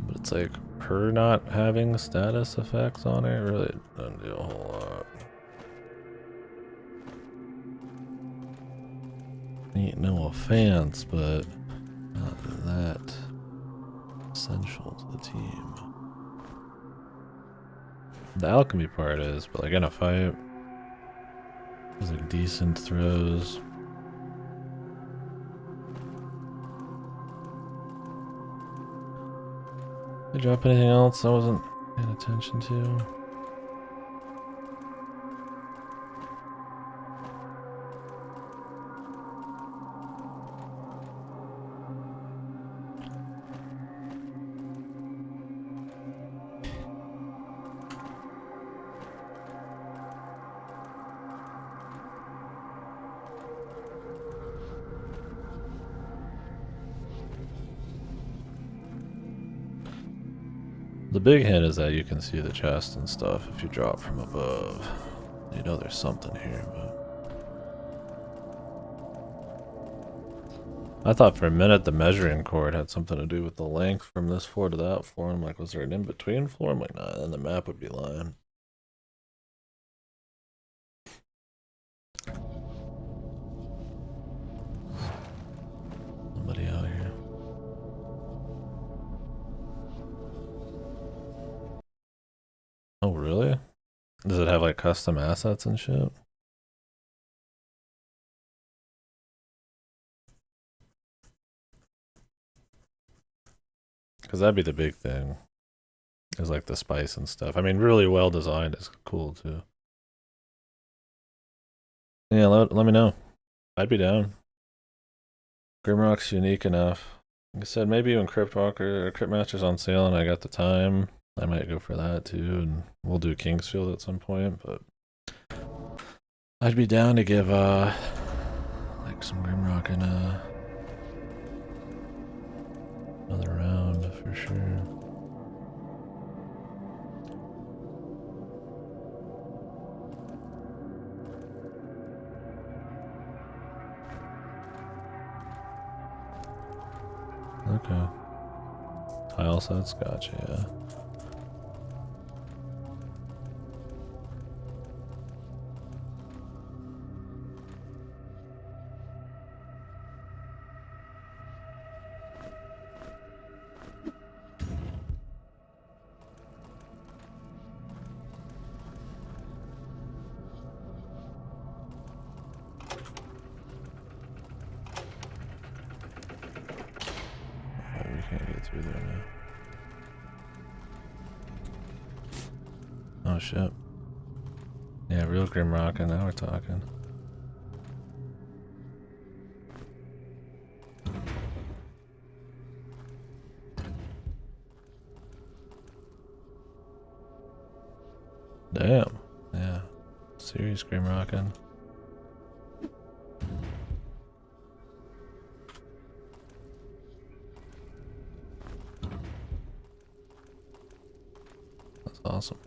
But it's like, her not having status effects on it really doesn't do a whole lot. Ain't no offense, but not that essential to the team. The alchemy part is, but like in a fight, there's like decent throws. Did I drop anything else I wasn't paying attention to? The big hint is that you can see the chest and stuff if you drop from above. You know there's something here, but I thought for a minute the measuring cord had something to do with the length from this floor to that floor. I'm like, was there an in-between floor? I'm like, nah, then the map would be lying. Somebody out here. Oh, really? Does it have like custom assets and shit? Because that'd be the big thing. Is like the spice and stuff. I mean, really well designed is cool too. Yeah, let me know. I'd be down. Grimrock's unique enough. Like I said, maybe when Cryptwalker or Cryptmaster's on sale and I got the time, I might go for that too, and we'll do Kingsfield at some point, but I'd be down to give like some Grimrock in another round for sure. Okay. Tile sets, gotcha, yeah. We can't get through there now. Oh shit. Yeah, real Grimrock, and now we're talking. Damn. Yeah. Serious Grimrockin'. Awesome.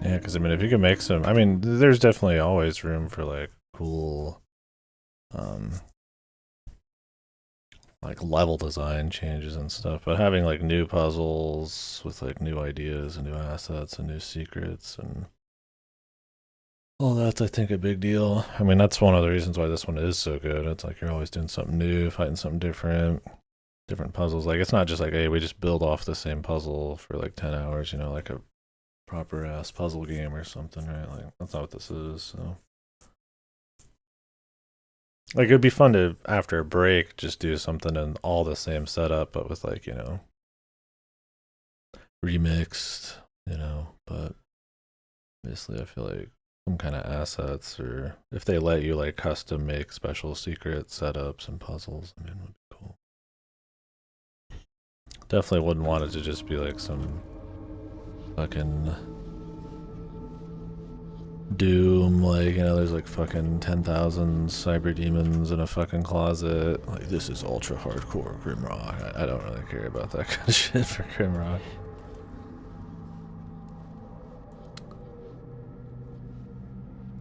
Yeah, because I mean, if you can make some, I mean, there's definitely always room for like cool, like level design changes and stuff. But having like new puzzles with like new ideas and new assets and new secrets and all that's, I think, a big deal. I mean, that's one of the reasons why this one is so good. It's like you're always doing something new, fighting something different, different puzzles. Like it's not just like, hey, we just build off the same puzzle for like 10 hours, you know, like a proper ass puzzle game or something, right? Like that's not what this is. So like it'd be fun to after a break just do something in all the same setup but with like, you know, remixed, you know, but basically I feel like some kind of assets, or if they let you like custom make special secret setups and puzzles, I mean, would be cool. Definitely wouldn't want it to just be like some fucking Doom, like, you know, there's like fucking 10,000 cyber demons in a fucking closet. Like, this is ultra hardcore Grimrock. I don't really care about that kind of shit for Grimrock.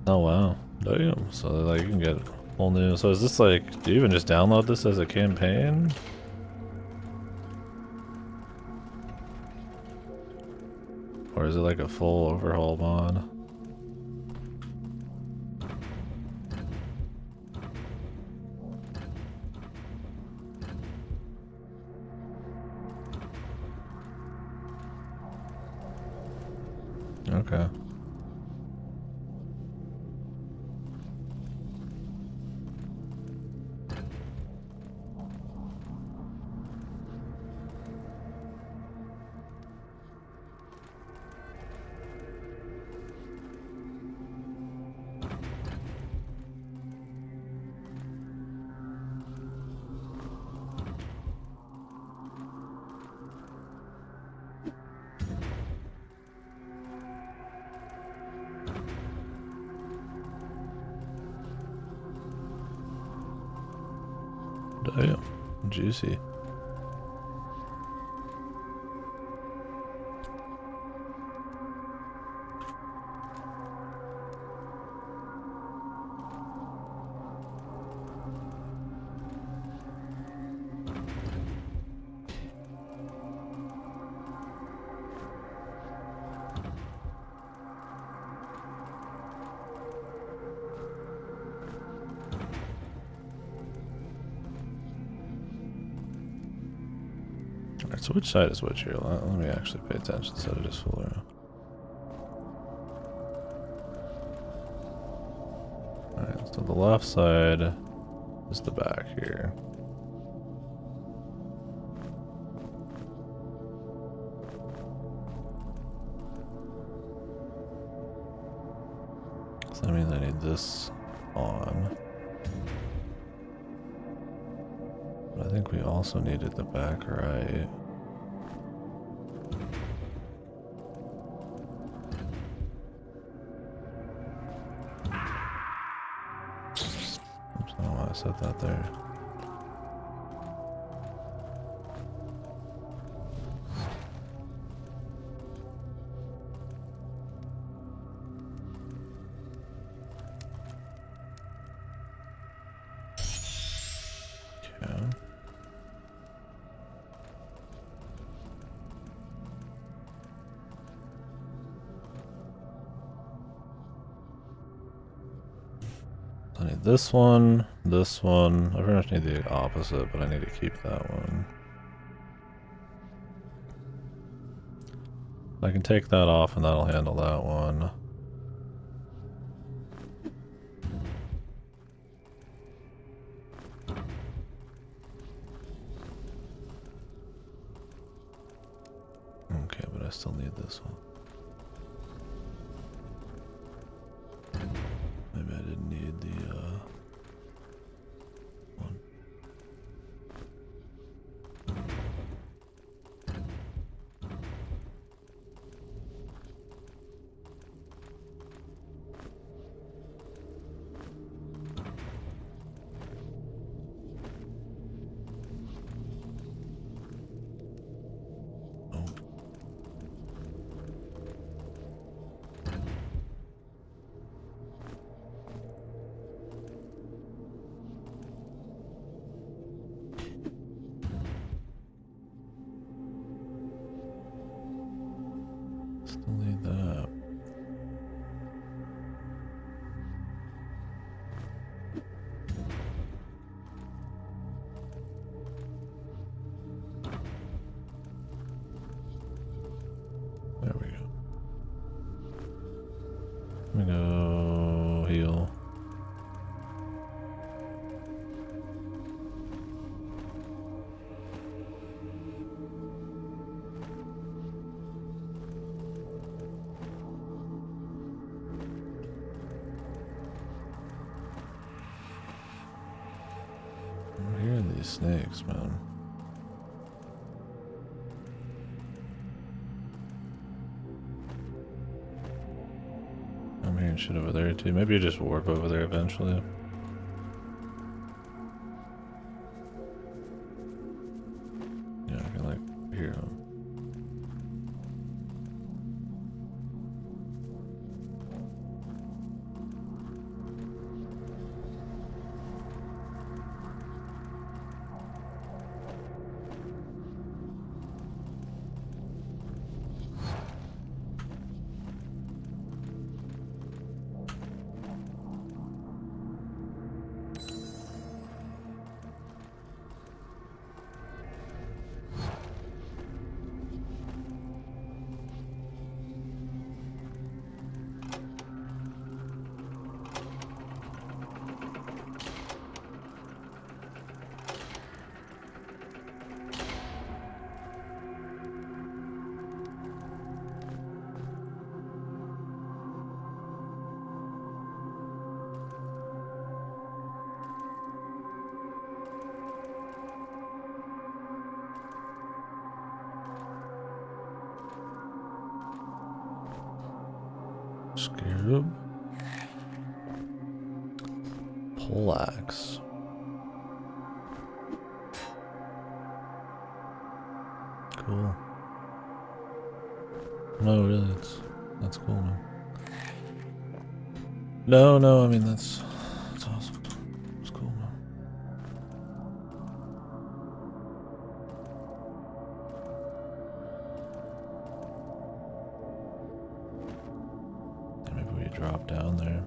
Oh wow, damn. So like you can get whole new. So is this like? Do you even just download this as a campaign? Or is it like a full overhaul mod? Okay. Damn. Juicy. Alright, so which side is which here? Let me actually pay attention instead of just fool around. Alright, so the left side is the back here. So that means I need this on. But I think we also needed the back right. Oops, I don't know why I said that there. Okay. I need this one, this one. I pretty much need the opposite, but I need to keep that one. I can take that off and that'll handle that one. Okay, but I still need this one. Maybe I didn't need the one. Still need that. There we go. Let me go heal. I'm hearing these snakes, man. I'm hearing shit over there too. Maybe you just warp over there eventually. Yeah, I can like hear them. Scarab. Poleaxe. Cool. No, really, that's cool, man. No, I mean that's awesome. It's cool, man. Maybe we drop down there.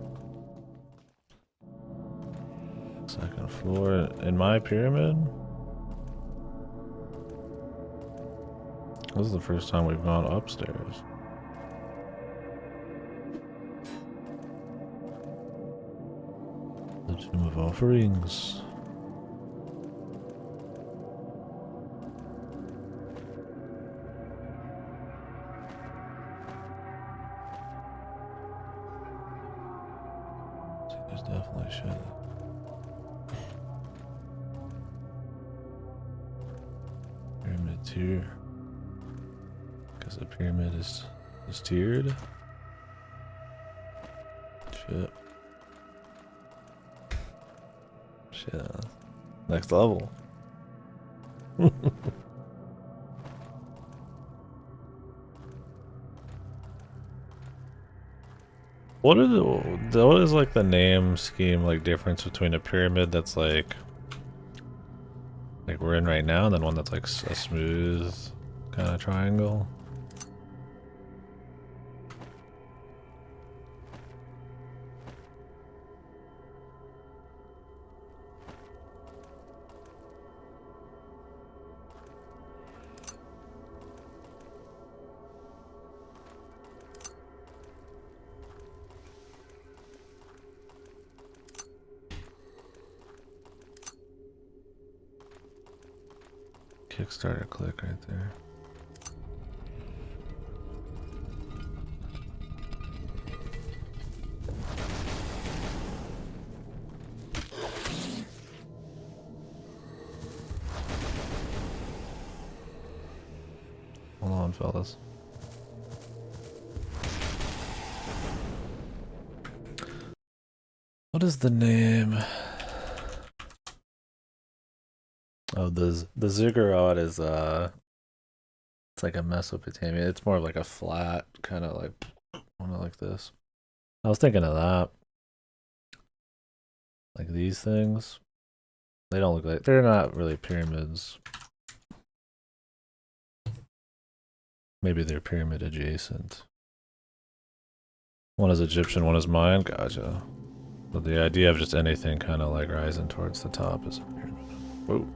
Second floor in my pyramid. This is the first time we've gone upstairs. The Tomb of Offerings. There's definitely shit. Pyramid tier. Because the pyramid is tiered. Shit. Shit. Next level. What is like the name scheme like difference between a pyramid that's like we're in right now and then one that's like a smooth kind of triangle? Kickstarter click right there. Hold on, fellas. What is the name? Oh, the ziggurat is it's like a Mesopotamia. It's more like a flat kind of like one like this. I was thinking of that. Like these things. They don't look like they're not really pyramids. Maybe they're pyramid adjacent. One is Egyptian, one is Mayan. Gotcha. But the idea of just anything kind of like rising towards the top is a pyramid. Whoa.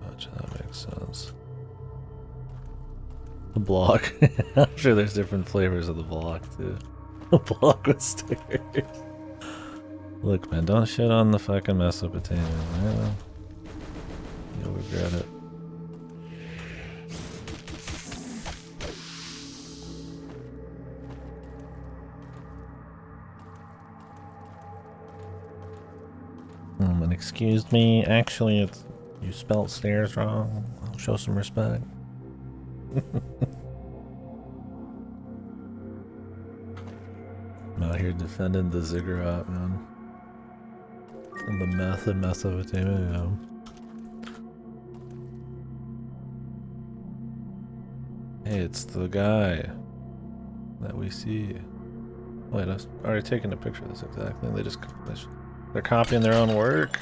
Gotcha, that makes sense. The block. I'm sure there's different flavors of the block too. The block with stickers. Look, man, don't shit on the fucking Mesopotamia, man. You'll regret it. And excuse me, actually, it's you spelled stairs wrong. I'll show some respect. I'm out here defending the ziggurat, man. And the meth in Mesopotamia. Hey, it's the guy that we see. Wait, I was already taking a picture of this exactly. They're copying their own work.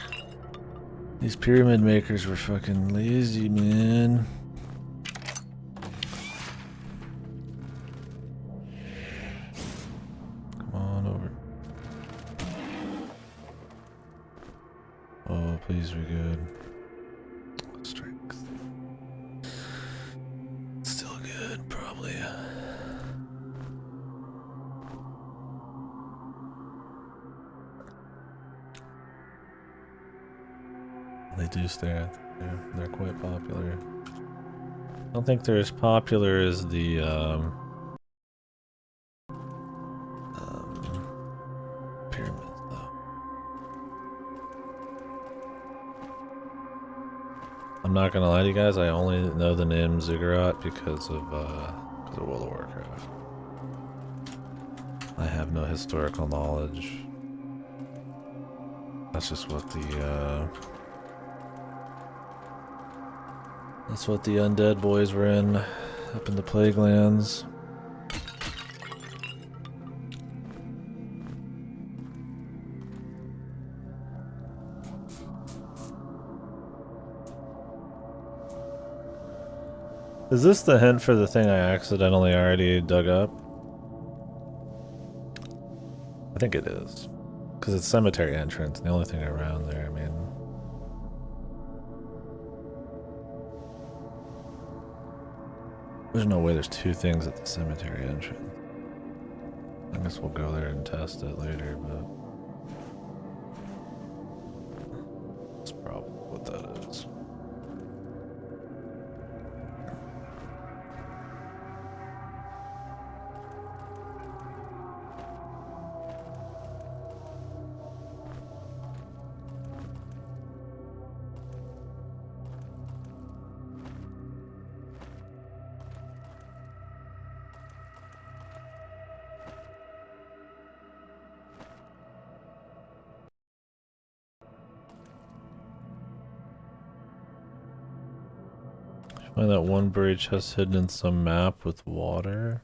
These pyramid makers were fucking lazy, man. Come on over. Oh, please be good. Strength. Still good, probably. They do stare. They're quite popular. I don't think they're as popular as the pyramids, though. I'm not gonna lie to you guys. I only know the name Ziggurat because of World of Warcraft. I have no historical knowledge. That's just what the undead boys were in, up in the Plague Lands. Is this the hint for the thing I accidentally already dug up? I think it is. Because it's cemetery entrance, the only thing around there, I mean... There's no way there's two things at the cemetery entrance. I guess we'll go there and test it later, but... That's probably what that is. Find that one buried chest hidden in some map with water.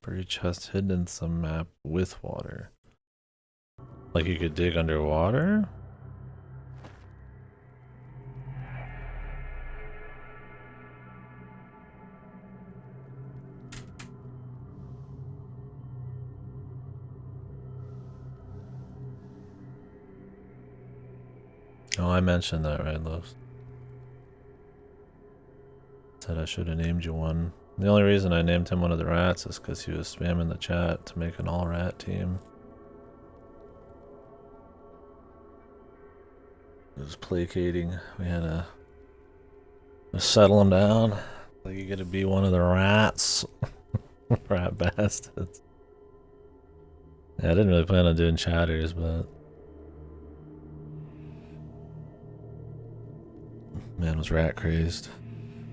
Buried chest hidden in some map with water. Like you could dig underwater? Oh, I mentioned that, right, Los? Said I should have named you one. The only reason I named him one of the rats is because he was spamming the chat to make an all-rat team. It was placating. We had to settle him down. Like, you gotta be one of the rats. Rat bastards. Yeah, I didn't really plan on doing chatters, but man was rat crazed.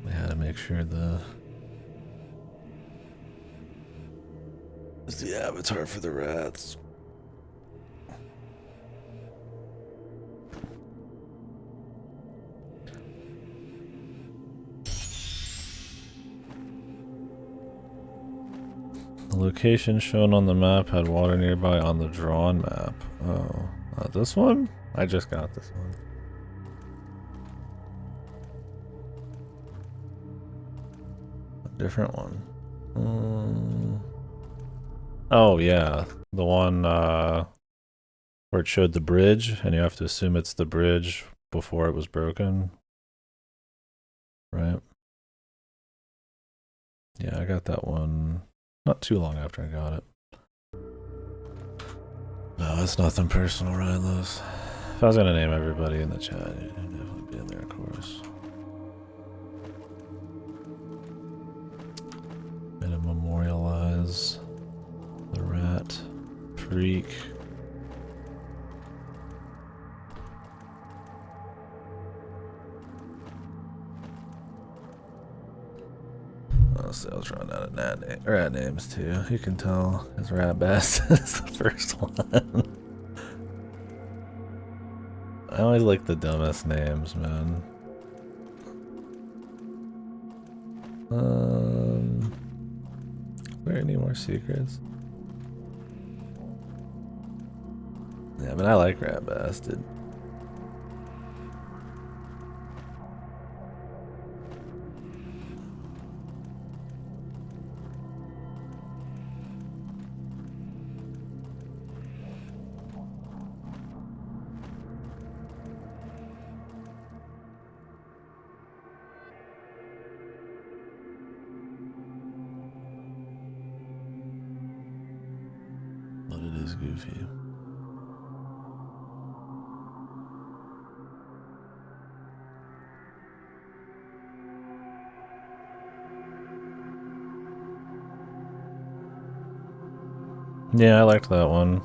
We had to make sure the avatar for the rats. The location shown on the map had water nearby on the drawn map. Oh, this one? I just got this one. A different one. Oh yeah, the one where it showed the bridge, and you have to assume it's the bridge before it was broken. Right? Yeah, I got that one not too long after I got it. No, it's nothing personal, Ryan Lewis. If I was gonna name everybody in the chat, you'd definitely be in there, of course. Gonna memorialize the rat freak. Honestly, I was running out of rat names too. You can tell his rat best is the first one. I always like the dumbest names, man. Are there any more secrets? Yeah, but I like rat bastard. But it is goofy. Yeah, I liked that one.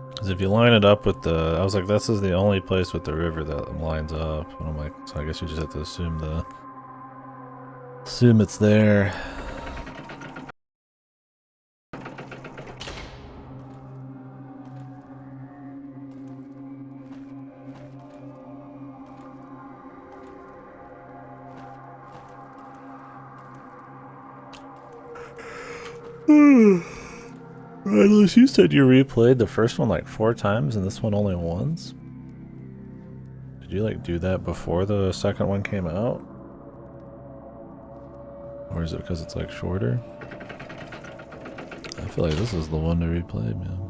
Because if you line it up with the... I was like, this is the only place with the river that lines up. And I'm like, so I guess you just have to assume it's there. Rylus, you said you replayed the first one like 4 times and this one only once? Did you like do that before the second one came out? Or is it because it's like shorter? I feel like this is the one to replay, man.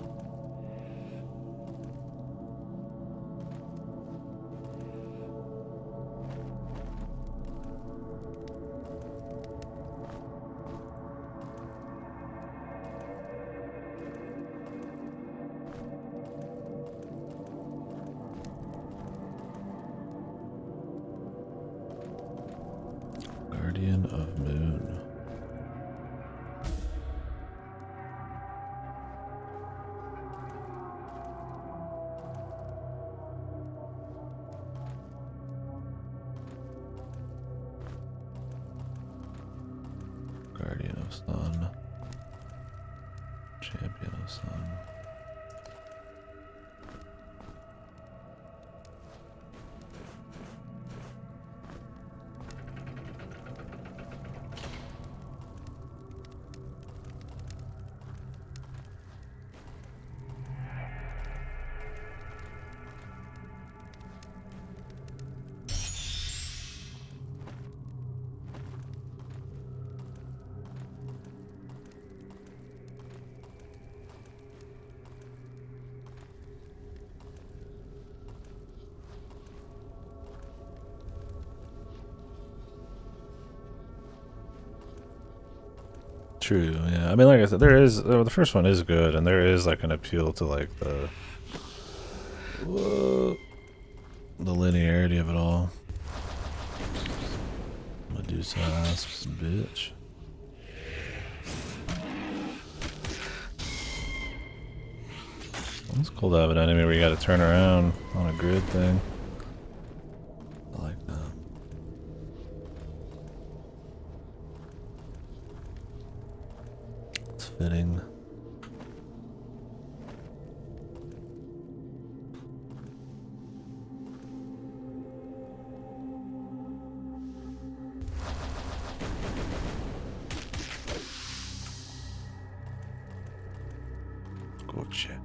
Guardian of Moon. Guardian of Sun. Champion of Sun. True, yeah. I mean, like I said, there is the first one is good, and there is like an appeal to like the linearity of it all. Medusa ass bitch. It's cool to have an enemy where you gotta turn around on a grid thing. I like that. It's fitting. Gotcha.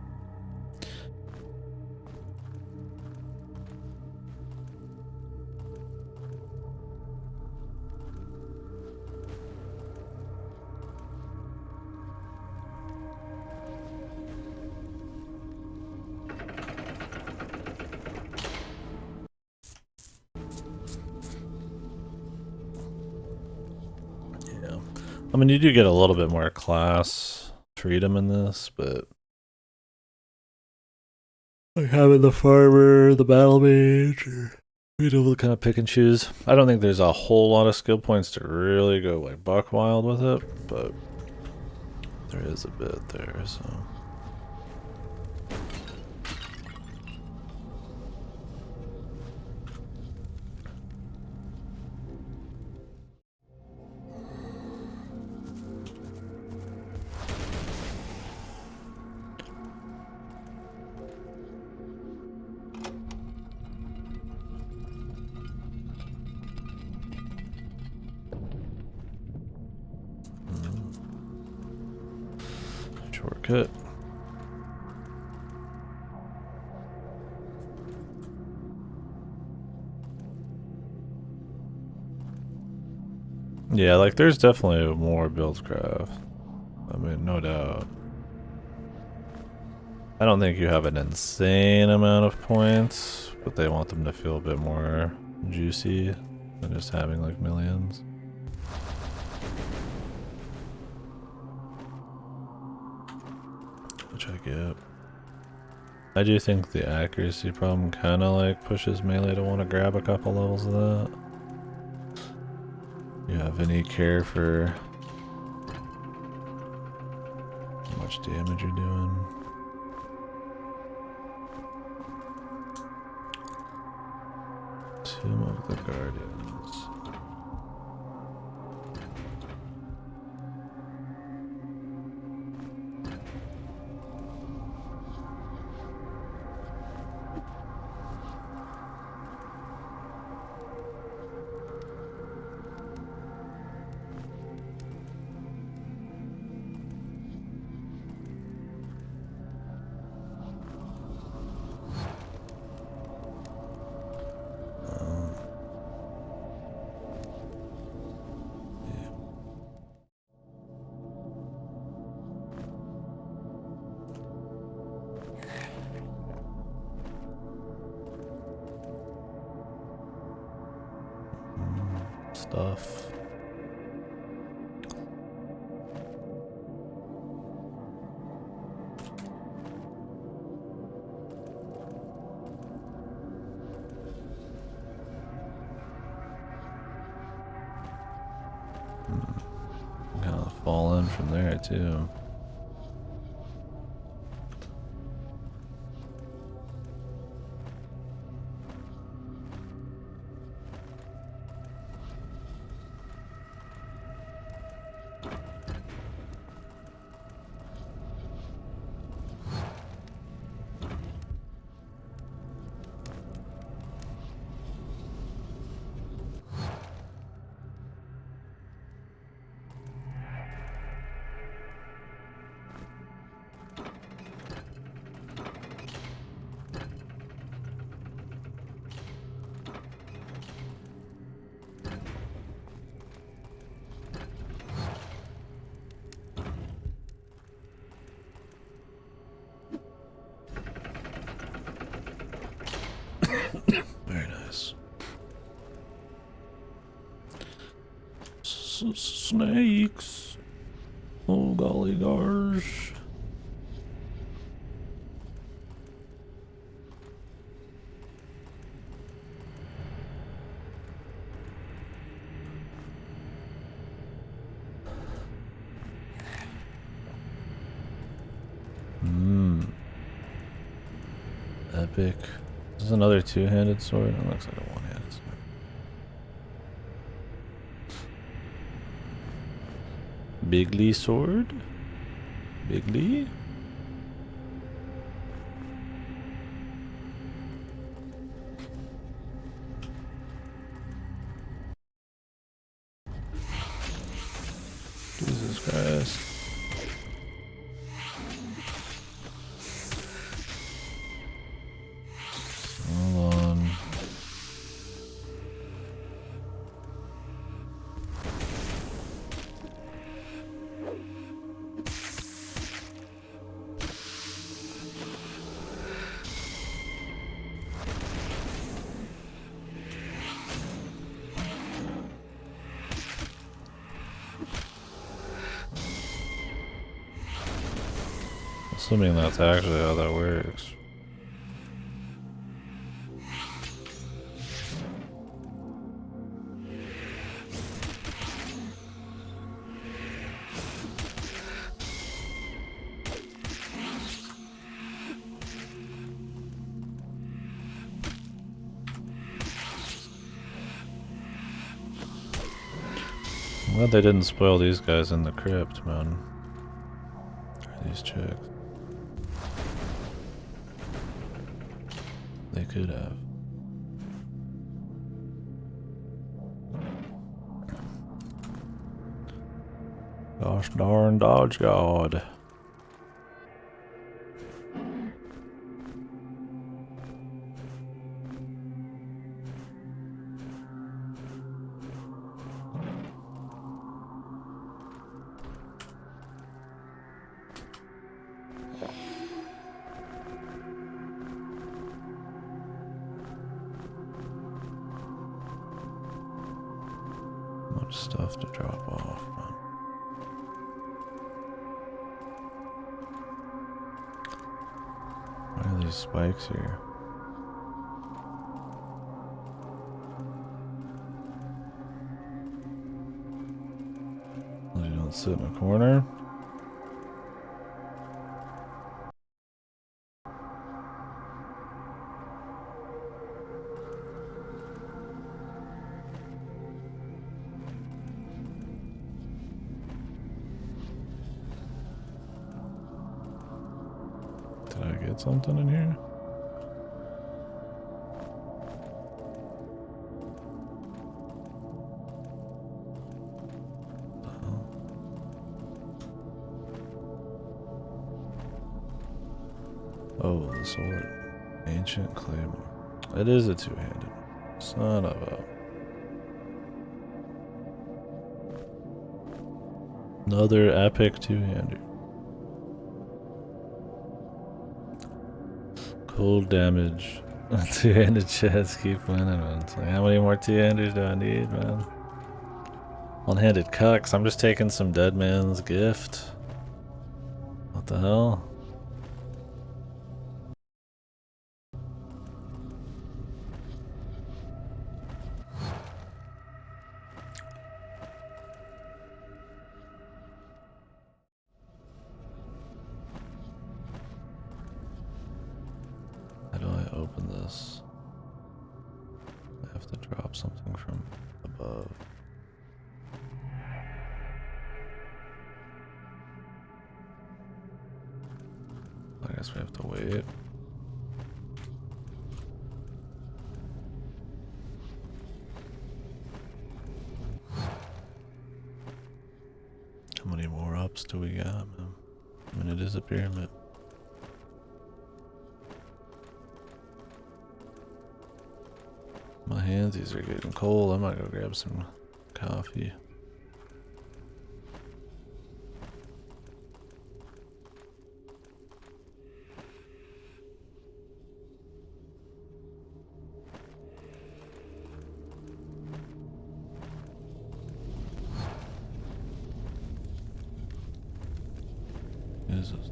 Yeah. I mean, you do get a little bit more class freedom in this, but like having the farmer, the battle mage, or being able to kind of pick and choose. I don't think there's a whole lot of skill points to really go like buck wild with it, but there is a bit there, so. Shortcut. Yeah, like there's definitely more buildcraft. I mean, no doubt. I don't think you have an insane amount of points, but they want them to feel a bit more juicy than just having like millions. Which I get. I do think the accuracy problem kind of like pushes melee to want to grab a couple levels of that. You have any care for how much damage you're doing? Tomb of the Guardians. Stuff. Kind of fall in from there too. Very nice. Snakes. golly gosh. Epic. This is another two-handed sword. It looks like a one-handed sword. Bigly sword? Bigly? Jesus Christ. Hold on. Assuming that's actually how that works. I'm glad they didn't spoil these guys in the crypt, man. Or these chicks. They could have. Gosh darn Dodge God. Much stuff to drop off, man. Why are these spikes here? You don't sit in a corner. Did I get something in here? Oh, the sword. Ancient claymore. It is a two-handed. Son of a... Another epic two-hander. Cold damage. Two-handed chest. Keep winning, man. It's like, how many more two-handers do I need, man? One-handed cucks. I'm just taking some dead man's gift. What the hell? How do I open this? I have to drop something from above. I guess we have to wait. How many more ups do we got, man? I mean, it is a pyramid. My handsies are getting cold. I might go grab some coffee. Jesus.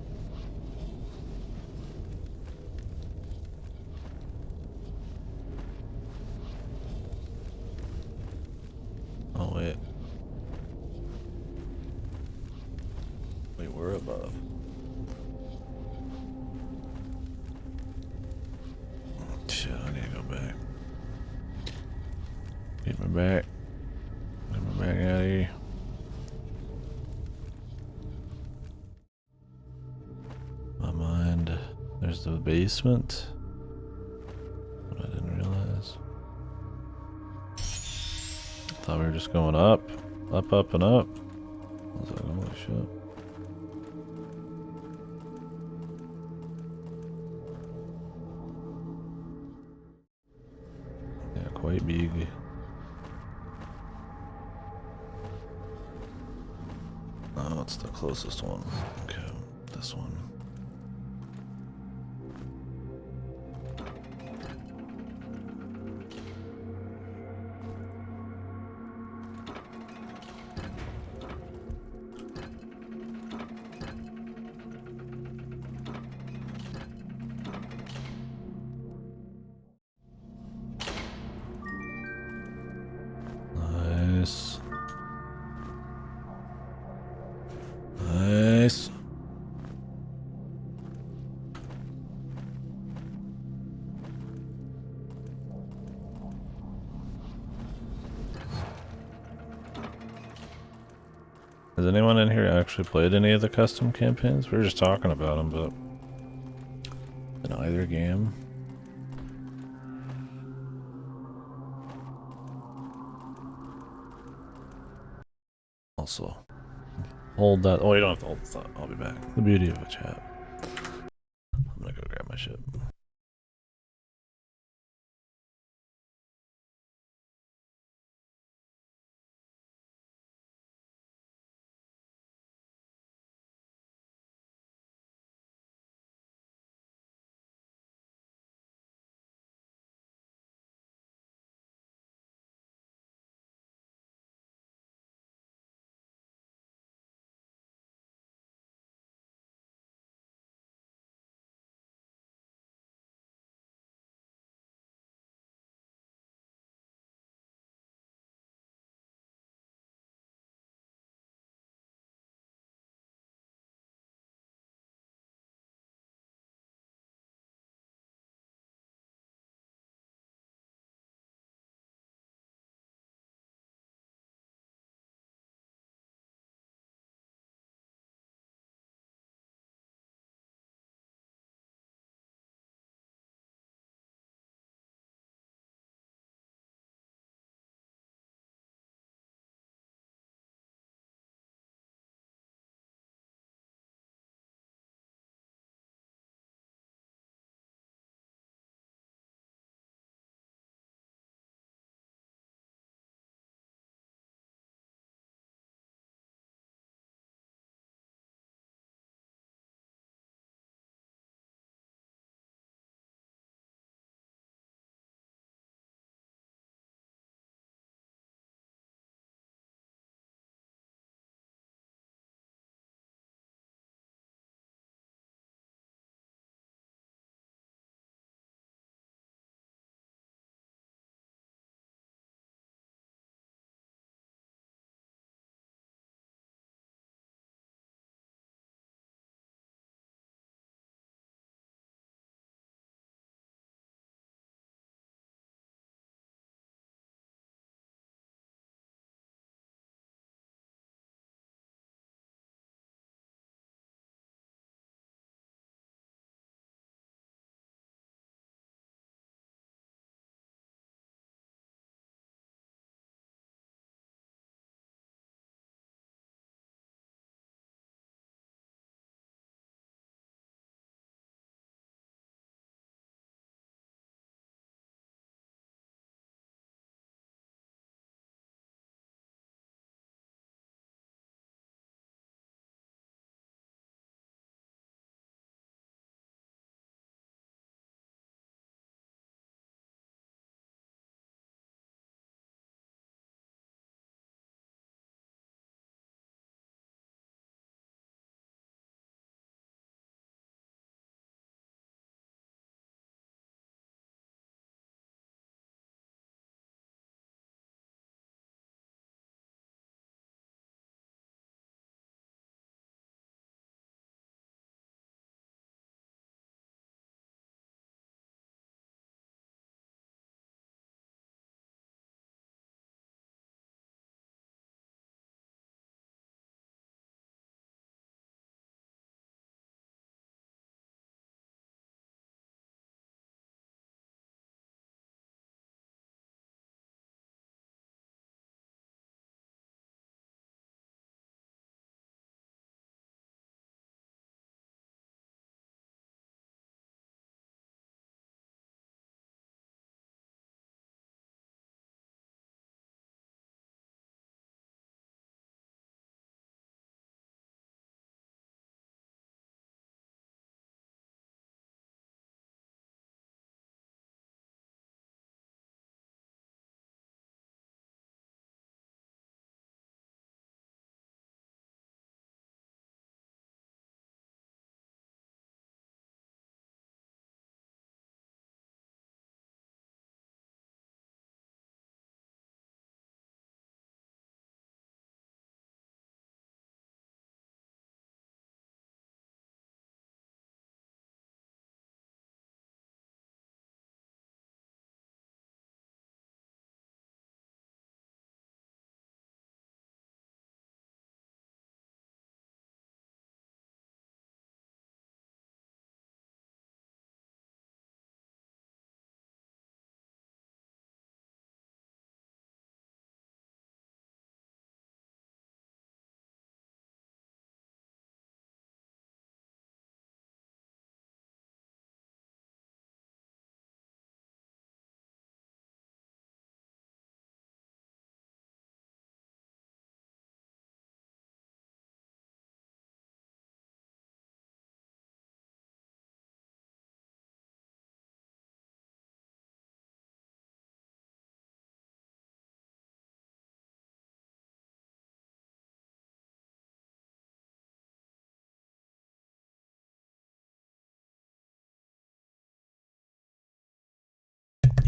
Oh wait. Wait, we're above. Shit, I need to go back. Get me back. Get me back out of here. My mind. There's the basement. I didn't realize. Thought we were just going up. Up, up, and up. I was like, holy shit. Yeah, quite big. Oh, it's the closest one. Okay, this one. Nice. Nice. Has anyone in here actually played any of the custom campaigns? We were just talking about them, but in either game. Also, hold that. Oh, you don't have to hold the thought. I'll be back. The beauty of a chat. I'm gonna go grab my shit.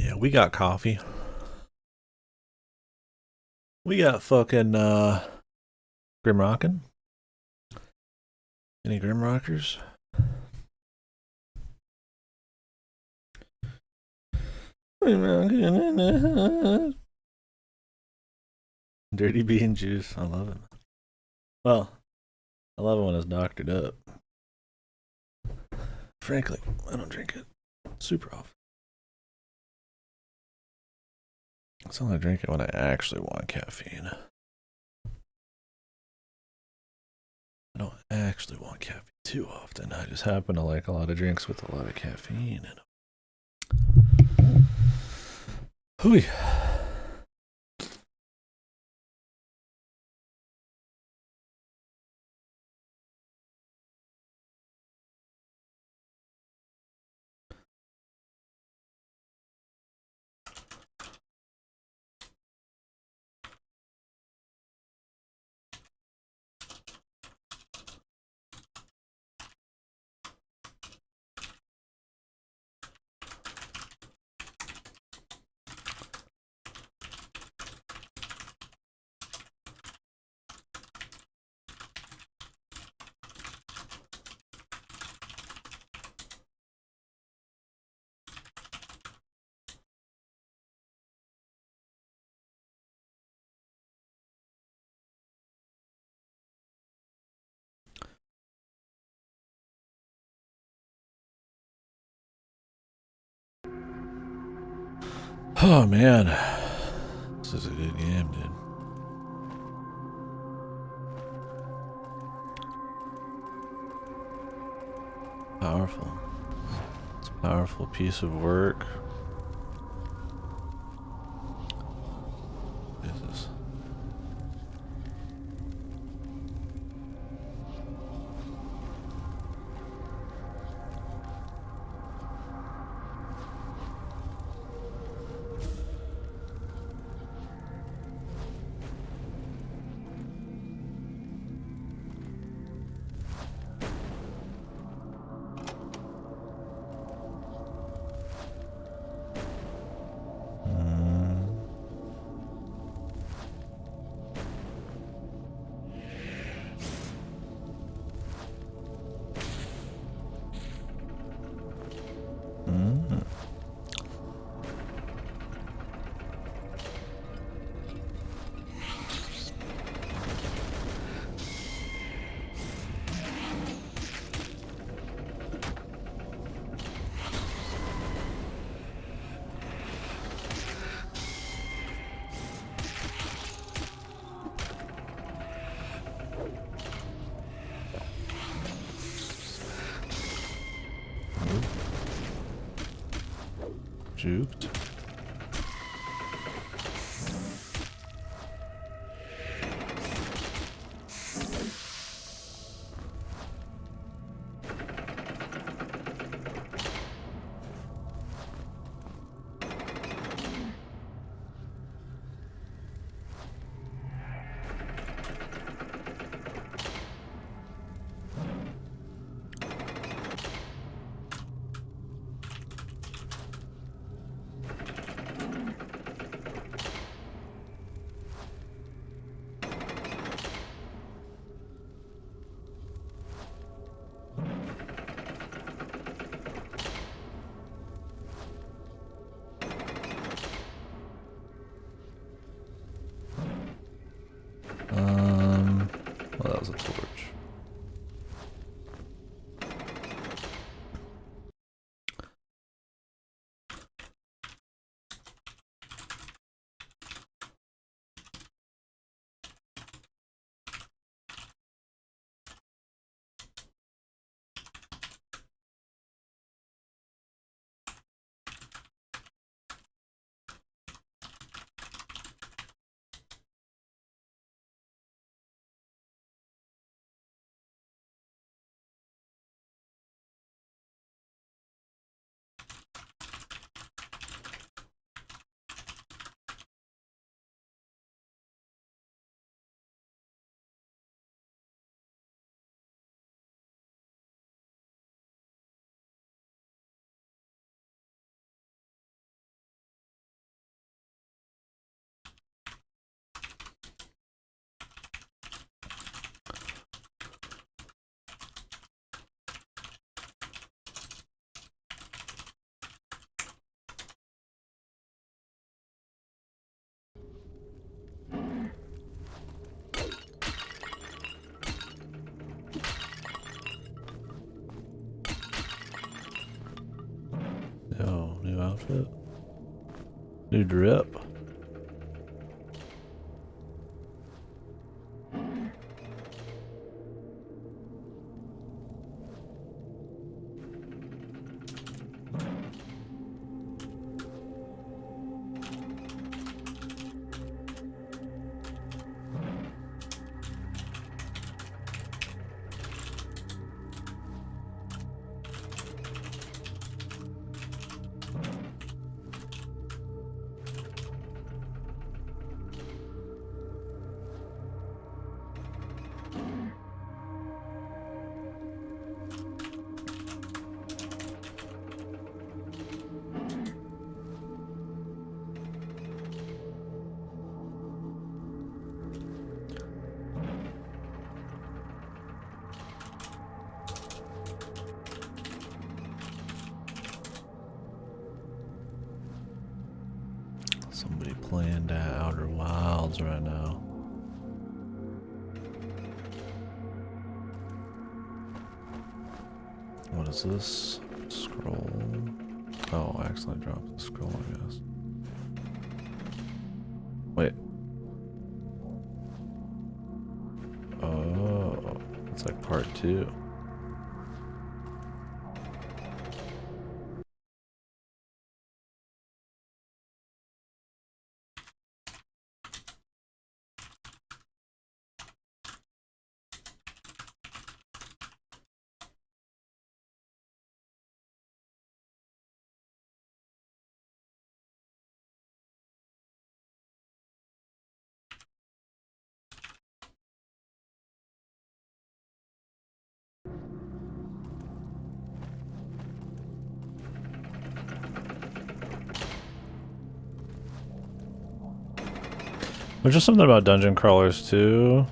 Yeah, we got coffee. We got fucking Grimrockin'. Any Grimrockers? Dirty bean juice. I love it. Well, I love it when it's doctored up. Frankly, I don't drink it super often. It's only drink it when I actually want caffeine. I don't actually want caffeine too often. I just happen to like a lot of drinks with a lot of caffeine in them. Hooey. Oh man, this is a good game, dude. Powerful. It's a powerful piece of work. What is this? Juked. outfit. New drip. Somebody playing that Outer Wilds right now. What is this? Scroll. Oh, I accidentally dropped the scroll, I guess. Wait. Oh, it's like part 2. There's just something about dungeon crawlers too.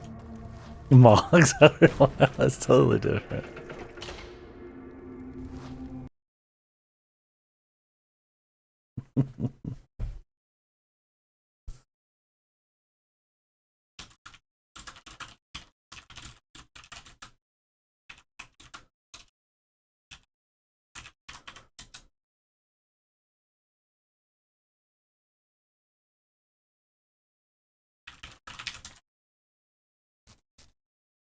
Mogs, that's totally different.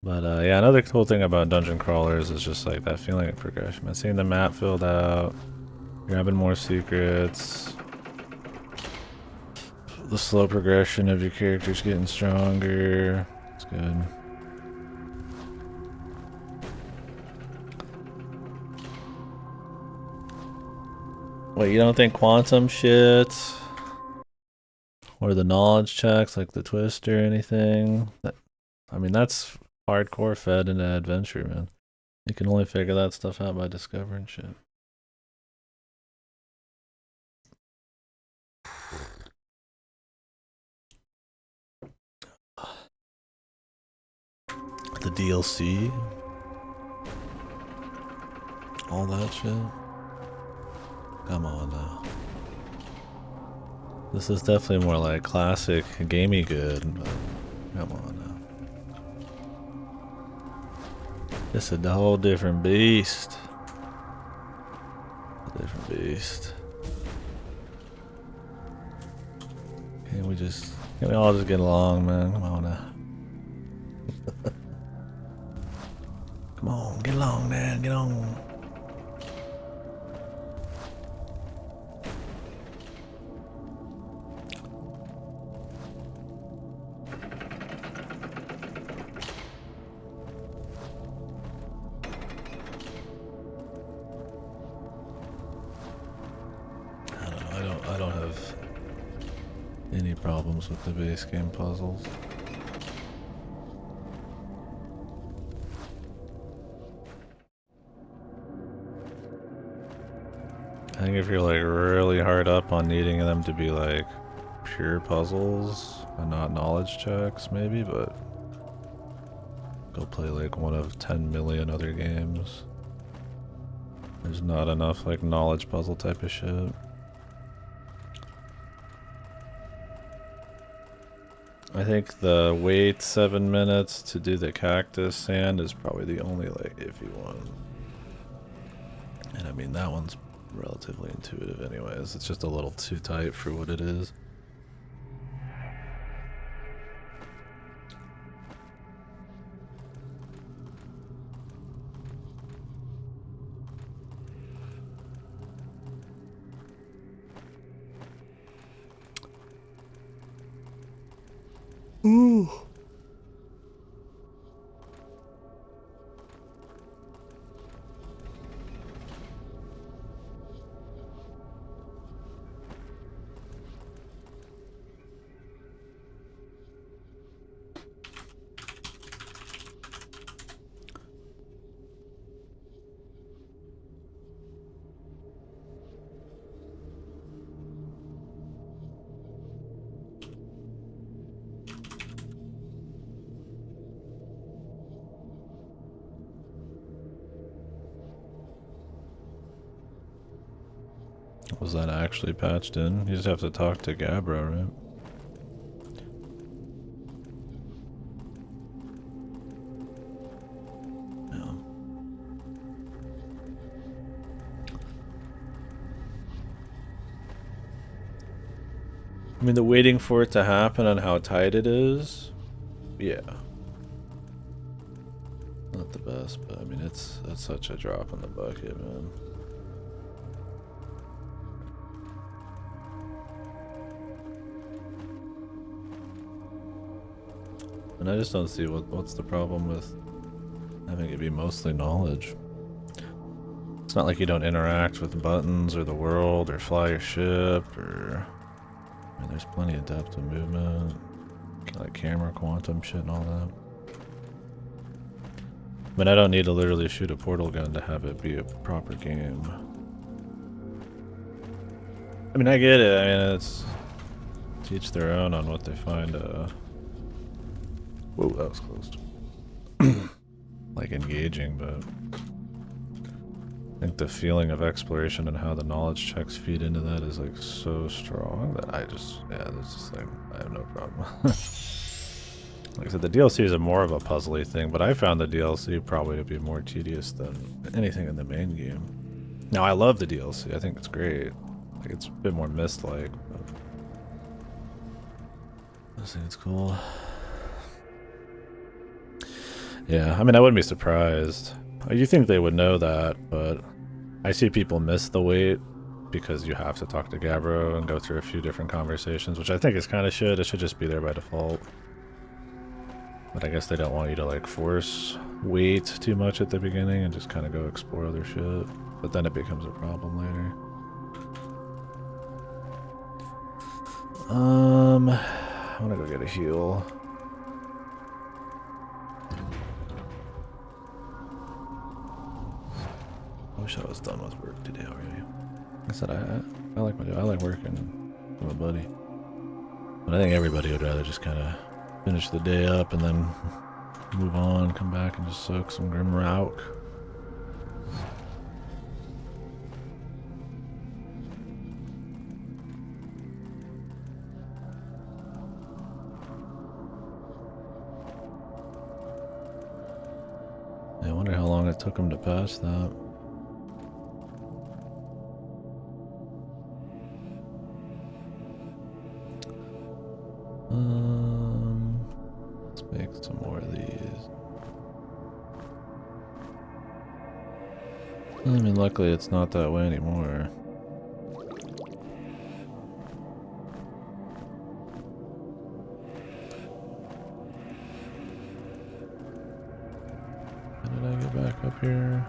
But yeah, another cool thing about dungeon crawlers is just like that feeling of progression. Seeing the map filled out, grabbing more secrets, the slow progression of your characters getting stronger. It's good. Wait, you don't think quantum shit or the knowledge checks like the twist or anything? I mean, that's hardcore fed into adventure, man. You can only figure that stuff out by discovering shit. The DLC, all that shit. Come on now. This is definitely more like classic gamey good, but come on now. This is a whole different beast. A different beast. Can we all just get along, man? Come on now. Come on, get along, man. Get on. I don't have any problems with the base game puzzles. I think if you're like really hard up on needing them to be like pure puzzles and not knowledge checks maybe, but go play like one of 10 million other games. There's not enough like knowledge puzzle type of shit. I think the wait 7 minutes to do the cactus sand is probably the only like iffy one. And I mean that one's relatively intuitive anyways. It's just a little too tight for what it is. Ooh. Was that actually patched in? You just have to talk to Gabro, right? Yeah. I mean, the waiting for it to happen and how tight it is, yeah. Not the best, but I mean, that's such a drop in the bucket, man. And I just don't see what's the problem with having it be mostly knowledge. It's not like you don't interact with buttons or the world or fly your ship or... I mean, there's plenty of depth of movement, like camera, quantum shit and all that. I mean, I don't need to literally shoot a portal gun to have it be a proper game. I mean, I get it. I mean, it's to each their own on what they find, whoa, that was close. Like, engaging, but I think the feeling of exploration and how the knowledge checks feed into that is, like, so strong that I just, yeah, there's just, like, I have no problem. Like I said, the DLC is more of a puzzly thing, but I found the DLC probably to be more tedious than anything in the main game. Now, I love the DLC. I think it's great. Like, it's a bit more Myst-like, but I think it's cool. Yeah, I mean, I wouldn't be surprised. You think they would know that, but I see people miss the wait because you have to talk to Gabro and go through a few different conversations, which I think is kind of shit. It should just be there by default. But I guess they don't want you to, like, force wait too much at the beginning and just kind of go explore other shit. But then it becomes a problem later. I want to go get a heal. I wish I was done with work today already. Like I said, I like my job. I like working with my buddy. But I think everybody would rather just kind of finish the day up and then move on, come back and just soak some Grimrock. I wonder how long it took him to patch that. Let's make some more of these. I mean, luckily it's not that way anymore. How did I get back up here?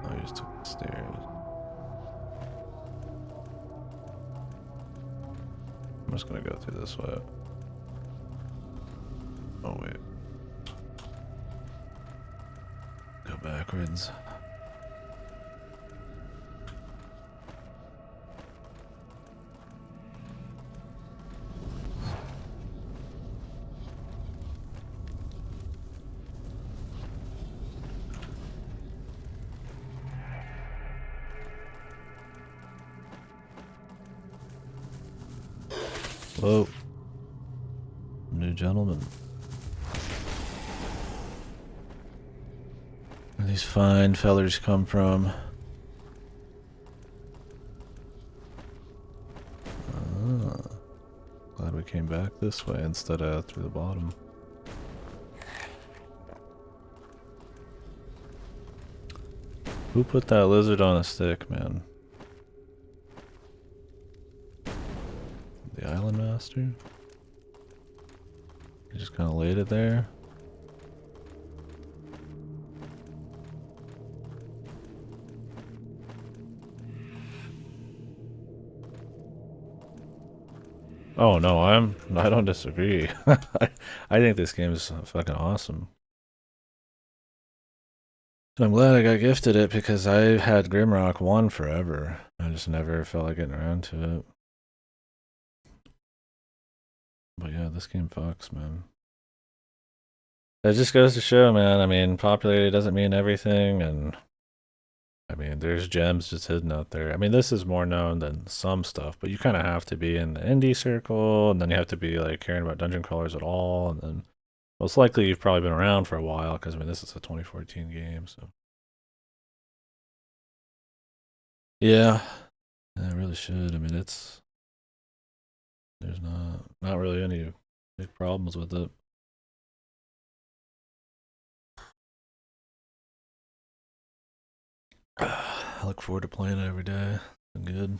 Oh, I just took the stairs. I'm just gonna go through this way. Oh, wait. Go backwards. Whoa. New gentleman. Where these fine fellers come from? came back this way instead of through the bottom. Who put that lizard on a stick, man? The island master? He just kind of laid it there. Oh no, I don't disagree. I think this game is fucking awesome. I'm glad I got gifted it because I had Grimrock 1 forever. I just never felt like getting around to it. But yeah, this game fucks, man. It just goes to show, man, I mean, popularity doesn't mean everything, and I mean, there's gems just hidden out there. I mean, this is more known than some stuff, but you kind of have to be in the indie circle, and then you have to be like caring about dungeon crawlers at all, and then most likely you've probably been around for a while, because I mean, this is a 2014 game, so. Yeah, it really should. I mean, there's not really any big problems with it. I look forward to playing it every day. It's been good.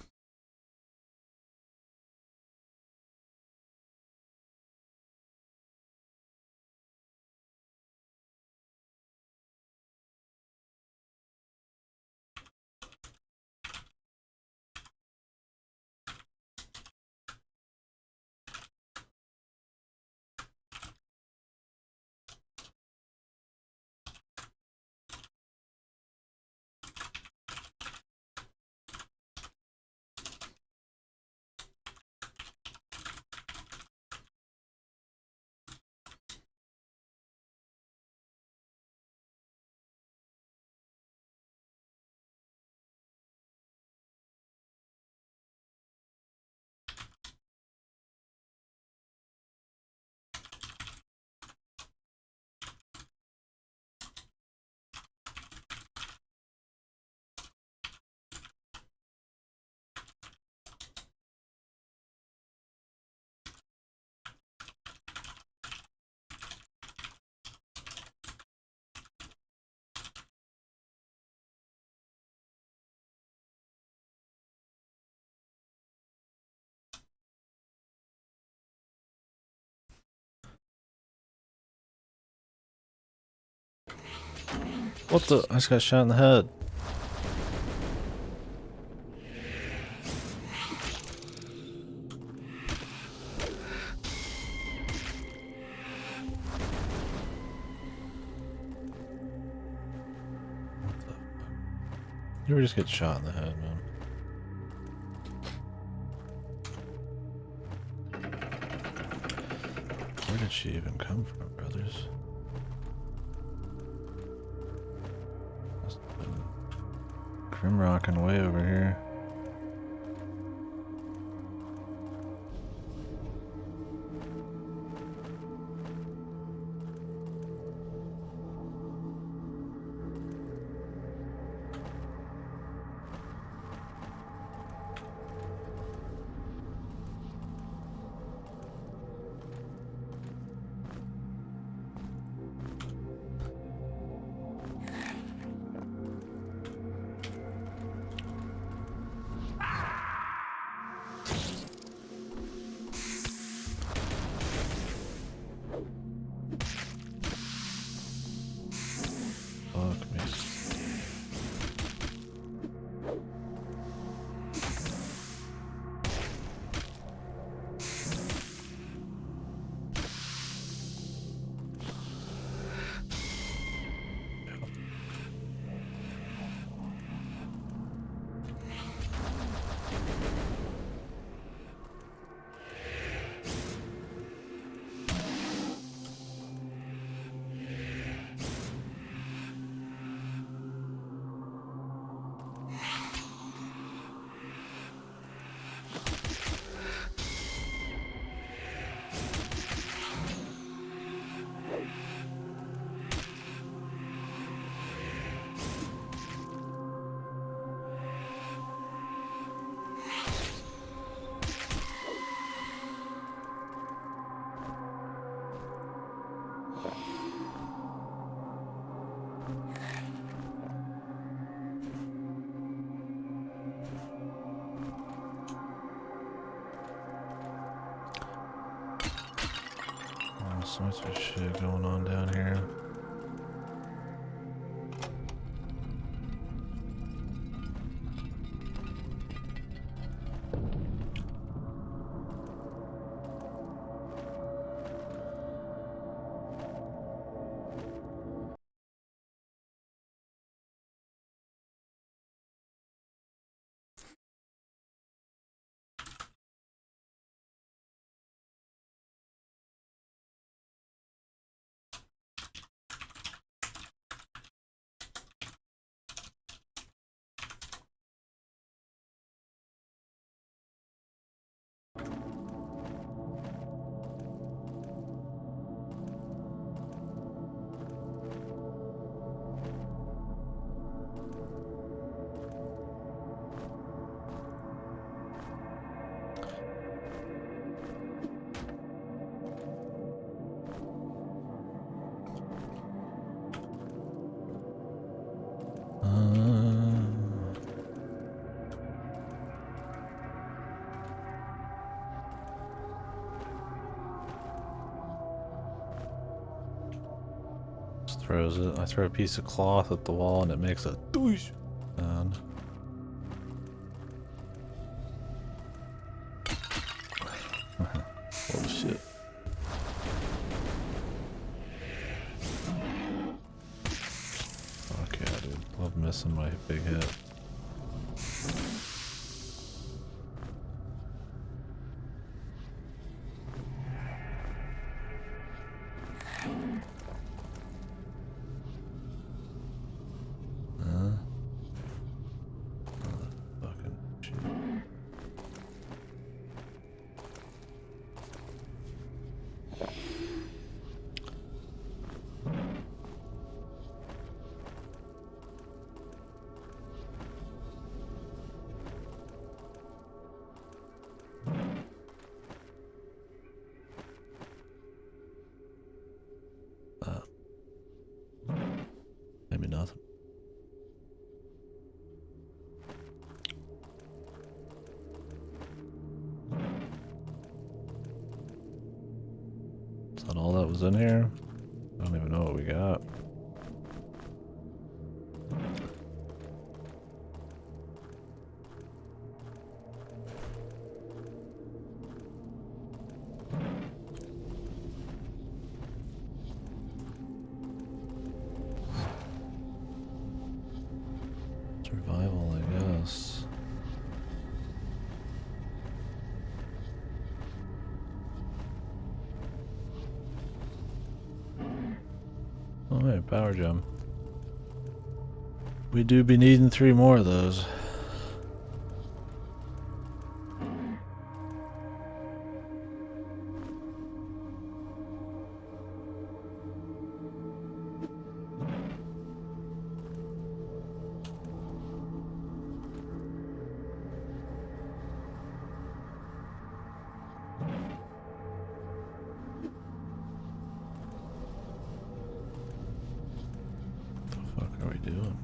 What the? I just got shot in the head. What the fuck? You ever just get shot in the head, man? Where did she even come from, brothers? Must have been Grimrocking way over here. sorts of shit going on down here. Just throws it. I throw a piece of cloth at the wall and it makes a doosh sound. Oh shit. Fuck yeah, dude. Love missing my big hit. Maybe nothing. Is that all that was in here? I don't even know what we got. Survival, I guess. Oh, hey, power gem. We do be needing 3 more of those. What the fuck are we doing?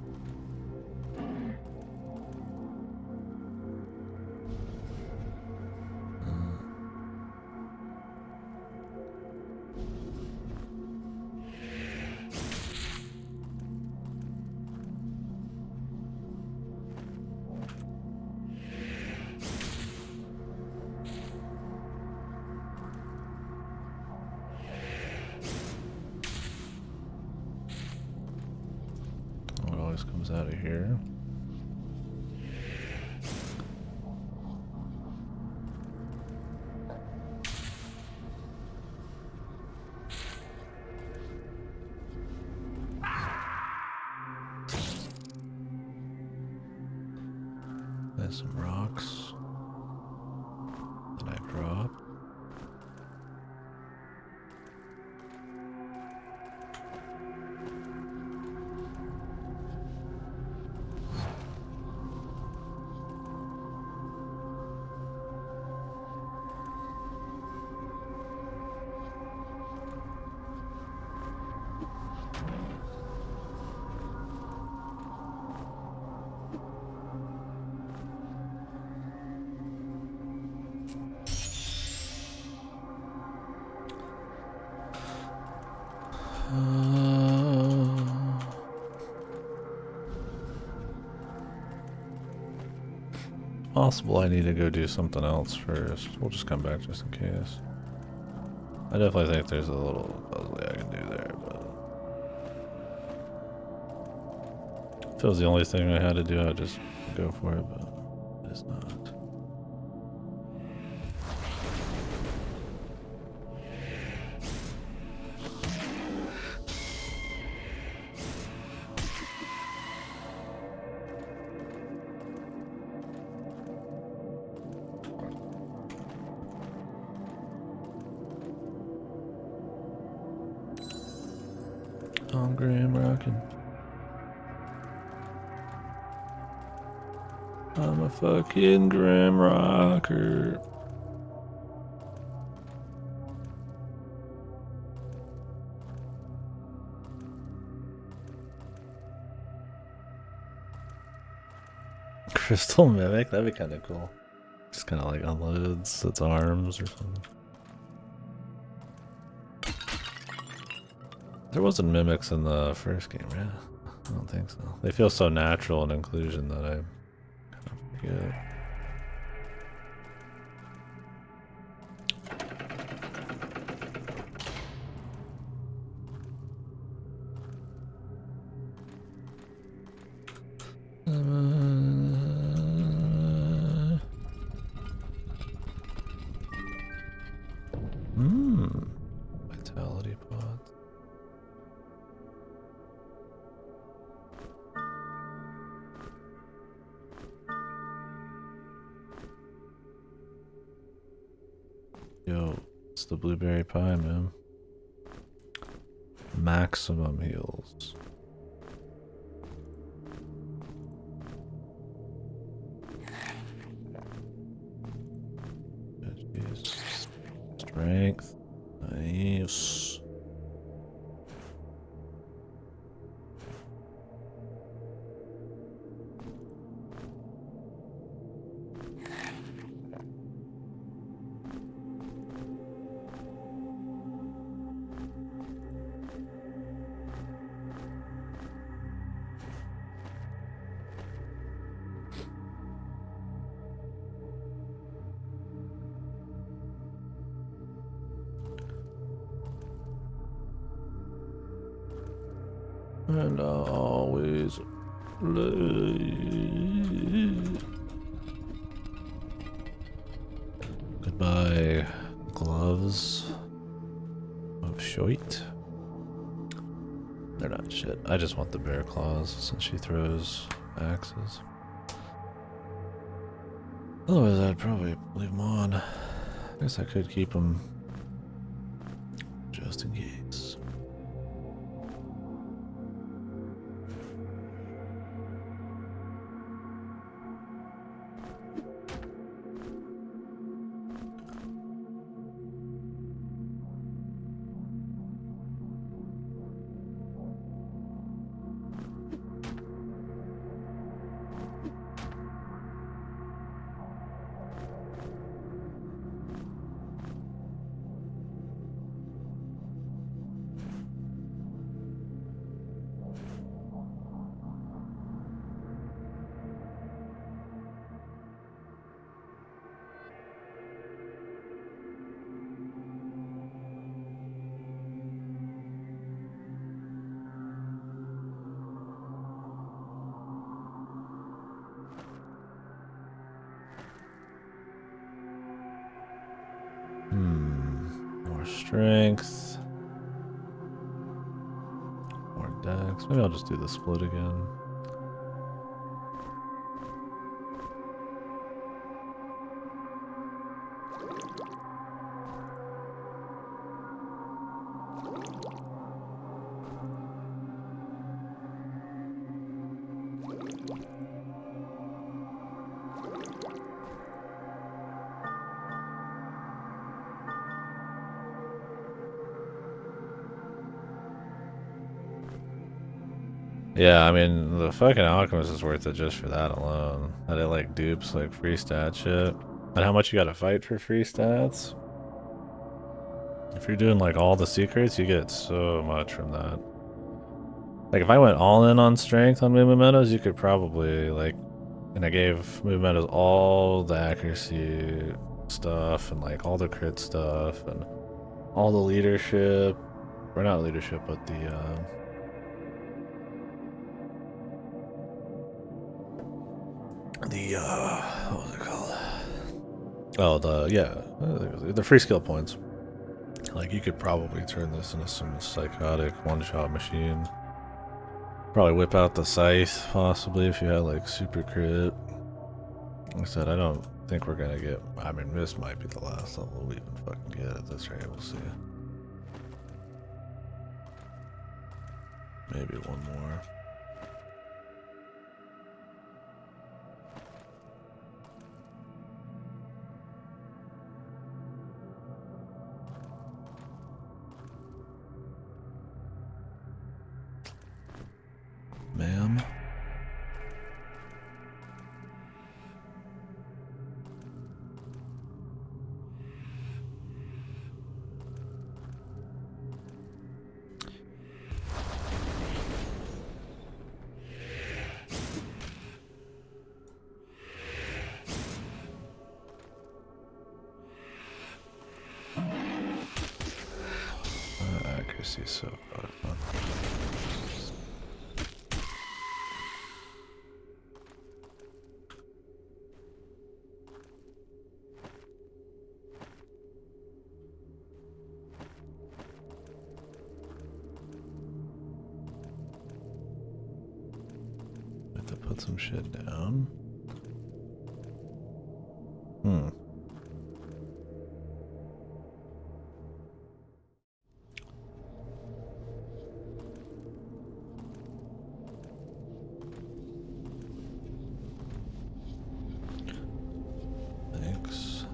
What always comes out of here? There's some rocks that I dropped. Possible I need to go do something else first. We'll just come back just in case. I definitely think there's a little puzzle I can do there, but if it was the only thing I had to do, I'd just go for it, but it's not. On Grimrock. I'm a fucking Grimrocker. Crystal Mimic? That'd be kind of cool. Just kind of like unloads its arms or something. There wasn't mimics in the first game, yeah? I don't think so. They feel so natural in inclusion that I kind of forget. Vitality pods. Yo, it's the blueberry pie, man. Maximum heals. Jeez. Strength. Nice. And I always Goodbye, gloves of shite. They're not shit. I just want the bear claws since she throws axes. Otherwise, I'd probably leave them on. I guess I could keep them just in case. More strength. More dex. Maybe I'll just do the split again. Yeah, I mean, the fucking Alchemist is worth it just for that alone. That it like dupes like free stat shit. And how much you gotta fight for free stats? If you're doing like all the secrets, you get so much from that. Like if I went all in on strength on Moo Meadows, you could probably like And I gave movement all the accuracy stuff and like all the crit stuff and all the leadership, or not leadership, but the what was it called? Oh, the free skill points. Like you could probably turn this into some psychotic one-shot machine. Probably whip out the scythe, possibly, if you had like super crit. Like I said, I don't think we're gonna get. I mean, this might be the last level we even fucking get at this rate. We'll see. Maybe one more. Ma'am? Accuracy is so fun. Have to put some shit down. Thanks.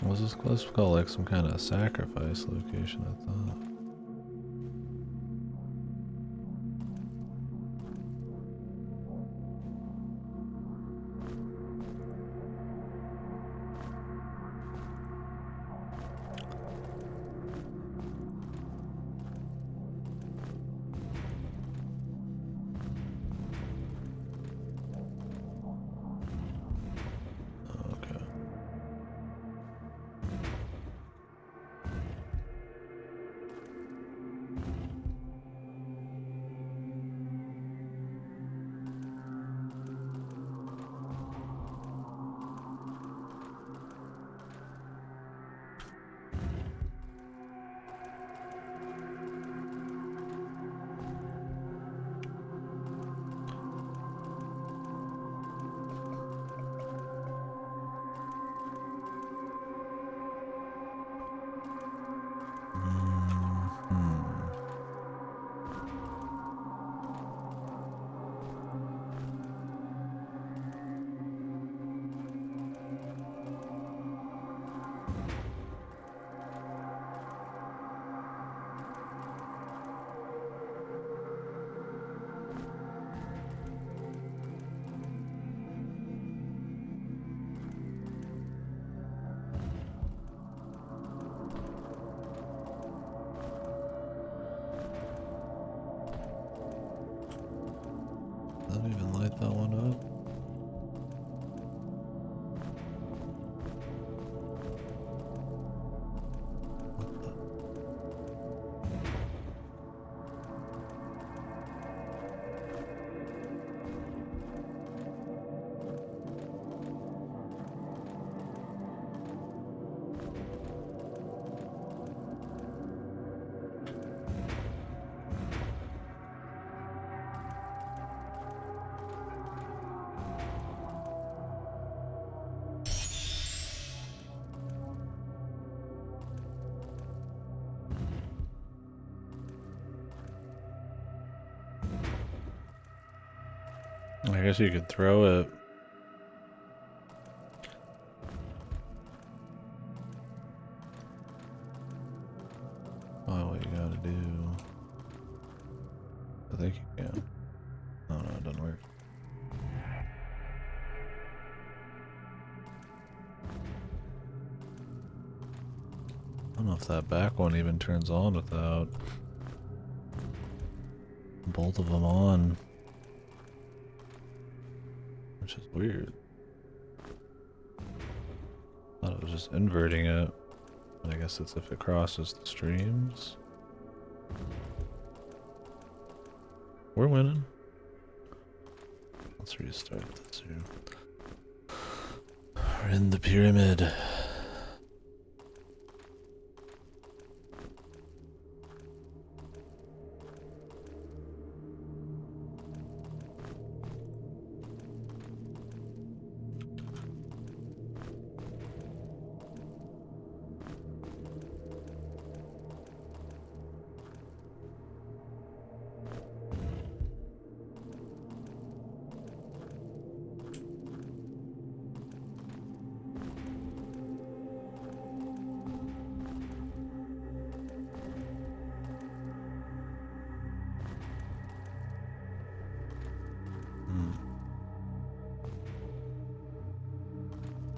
Was this close to call like some kind of sacrifice location, I thought. Did that even light that one up? I guess you could throw it. Oh, what you gotta do. I think you can. Oh no, it doesn't work. I don't know if that back one even turns on without both of them on. Which is weird. Thought it was just inverting it. But I guess it's if it crosses the streams. We're winning. Let's restart this here. We're in the pyramid.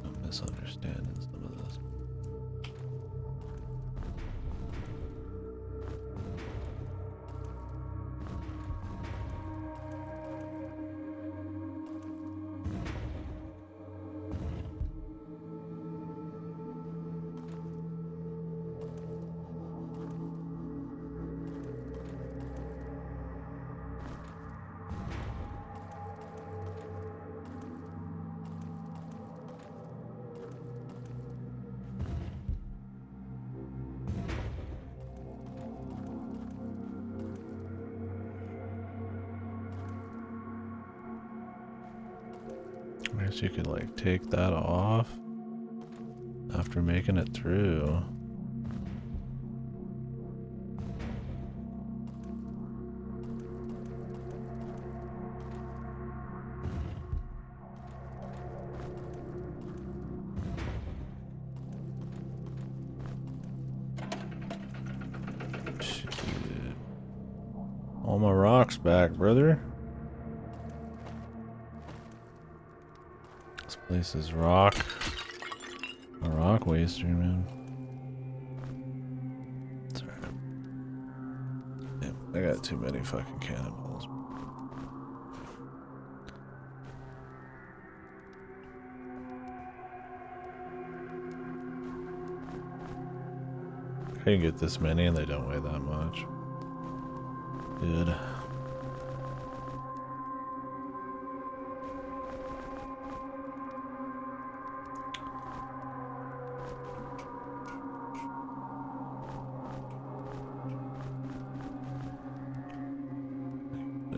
I'm misunderstanding some of this. I guess you could like take that off after making it through. Shit. All my rocks back, brother. This is rock. A rock waster, man. Sorry. Damn, I got too many fucking cannonballs. I can get this many and they don't weigh that much. Good.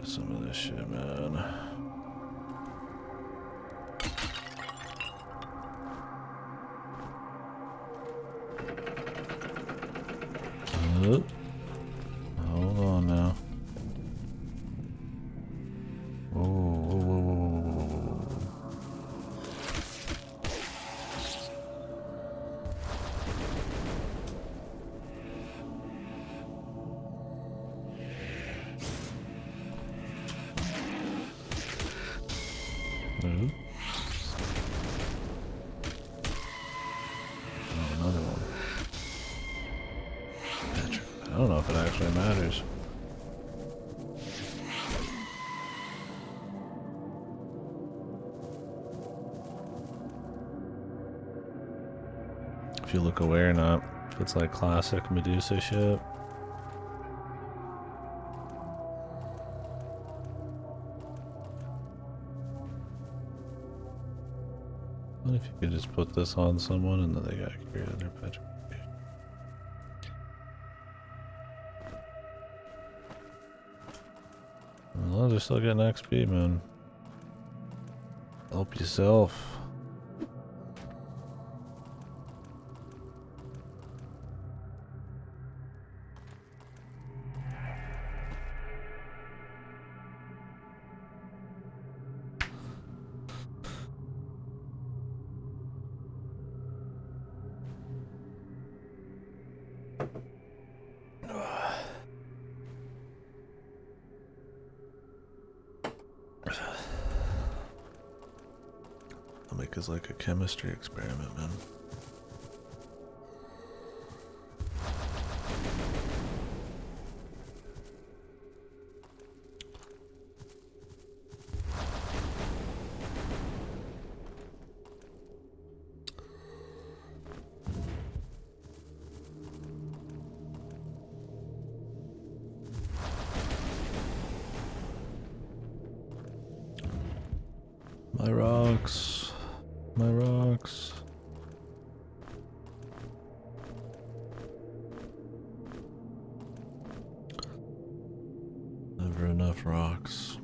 Some of this shit, man. Hold on now. Whoa, whoa, whoa, whoa, whoa, whoa. Oh, another one. I don't know if it actually matters. If you look away or not. If it's like classic Medusa shit. What if you could just put this on someone and then they got cured of their petrification? Well, they're still getting XP, man. Help yourself. week is like a chemistry experiment, man. My rocks. My rocks. Never enough rocks.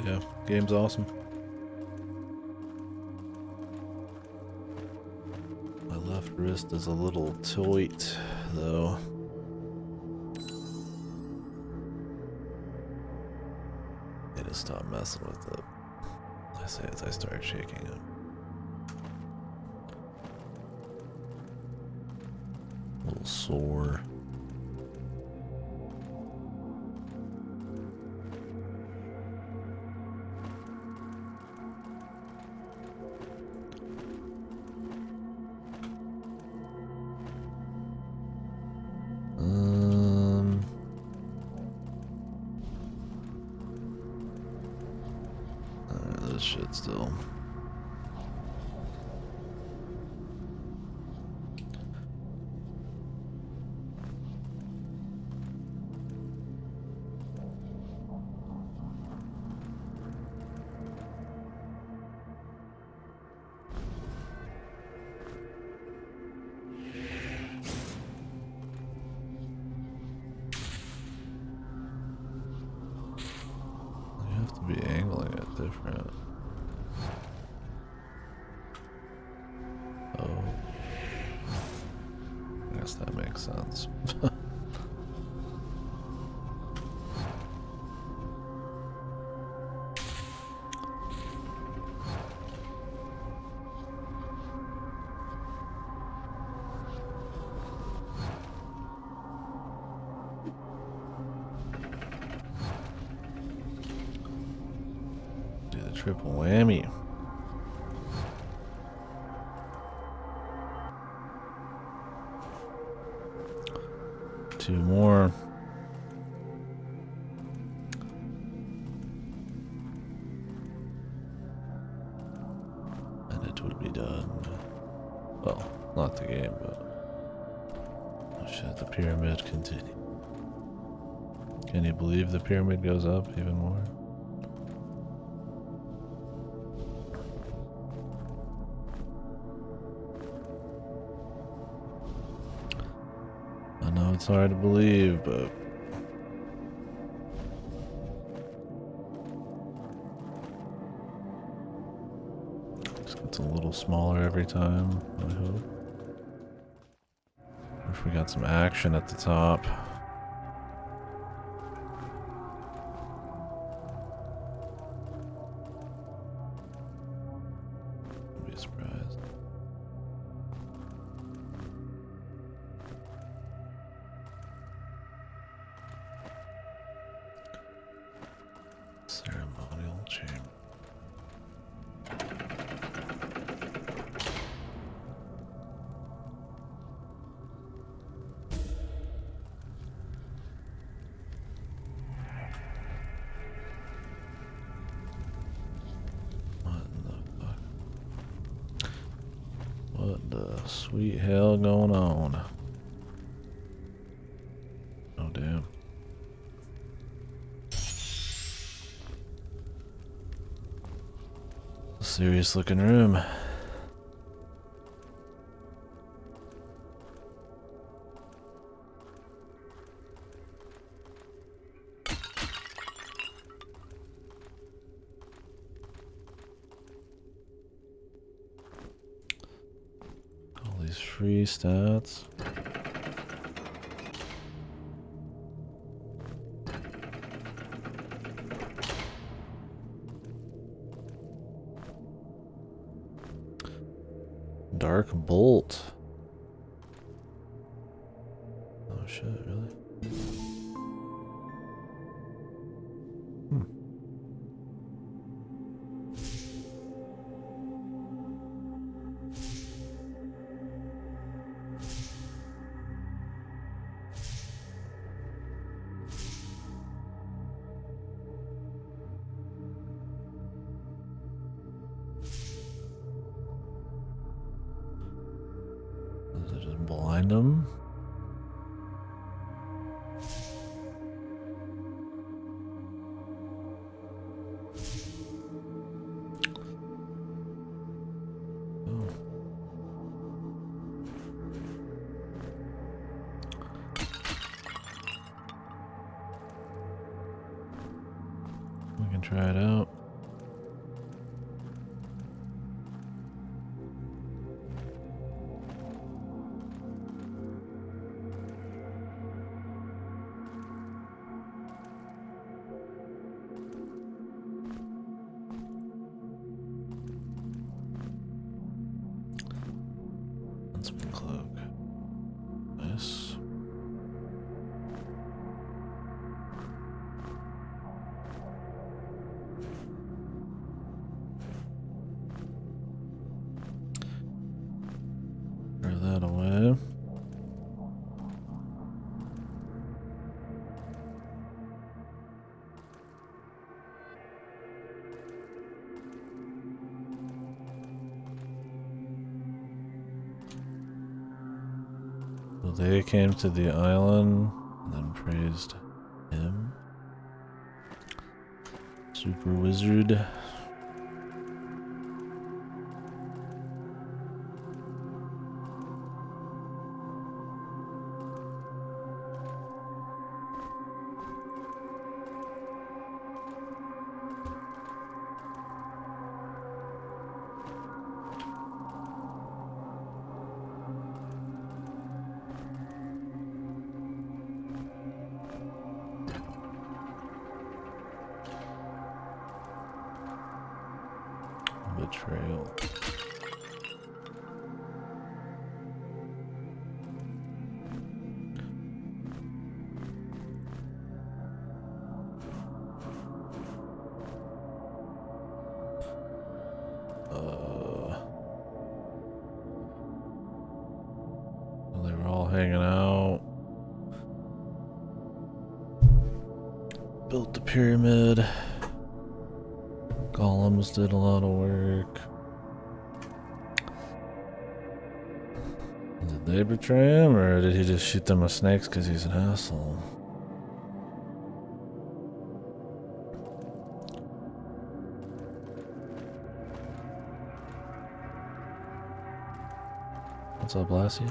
Yeah, game's awesome. My left wrist is a little tight, though. Need to stop messing with it. I say as I start shaking it. A little sore. This shit still. You have to be angling it different. Oh. I guess that makes sense. Do the triple whammy. Two more. And it would be done. Well, not the game, but... Oh shit, the pyramid continue. Can you believe the pyramid goes up even more? I know it's hard to believe, but it just gets a little smaller every time, I hope. What if we got some action at the top? I'd be surprised. Ceremonial chamber. What in the fuck? What the sweet hell going on? Oh damn. Serious looking room. All these free stats. Dark Bolt. Oh shit, really? Hmm. Does it just blind him? Oh. We can try it out. Huntsman cloak. Nice. Throw that away. So they came to the island and then praised him. Super wizard. Betrayal. They were all hanging out. Built the pyramid. Golems did a lot of work. Did they betray him, or did he just shoot them with snakes because he's an asshole? What's up, Lassie?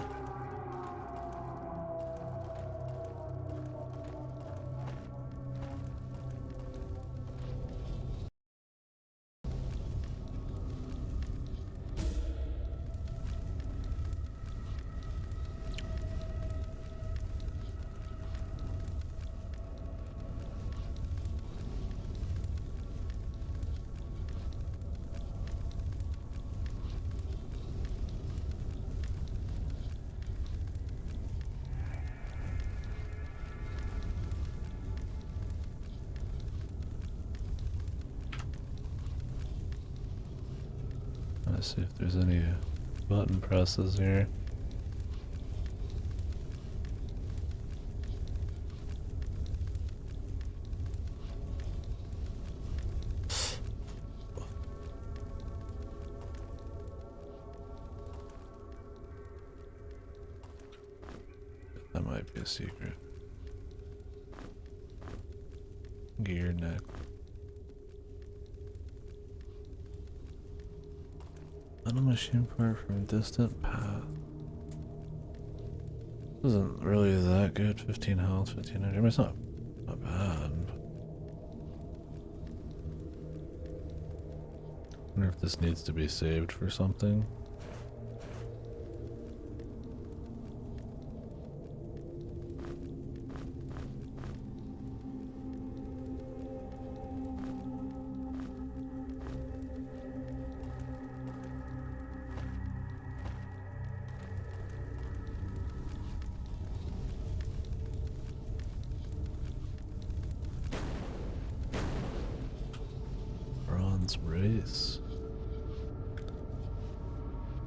Let's see if there's any button presses here. That might be a secret. Gear neck. Metal machine part from distant path. Isn't really that good. 15 health, 15 energy. I mean, it's not bad. Wonder if this needs to be saved for something. Let's race.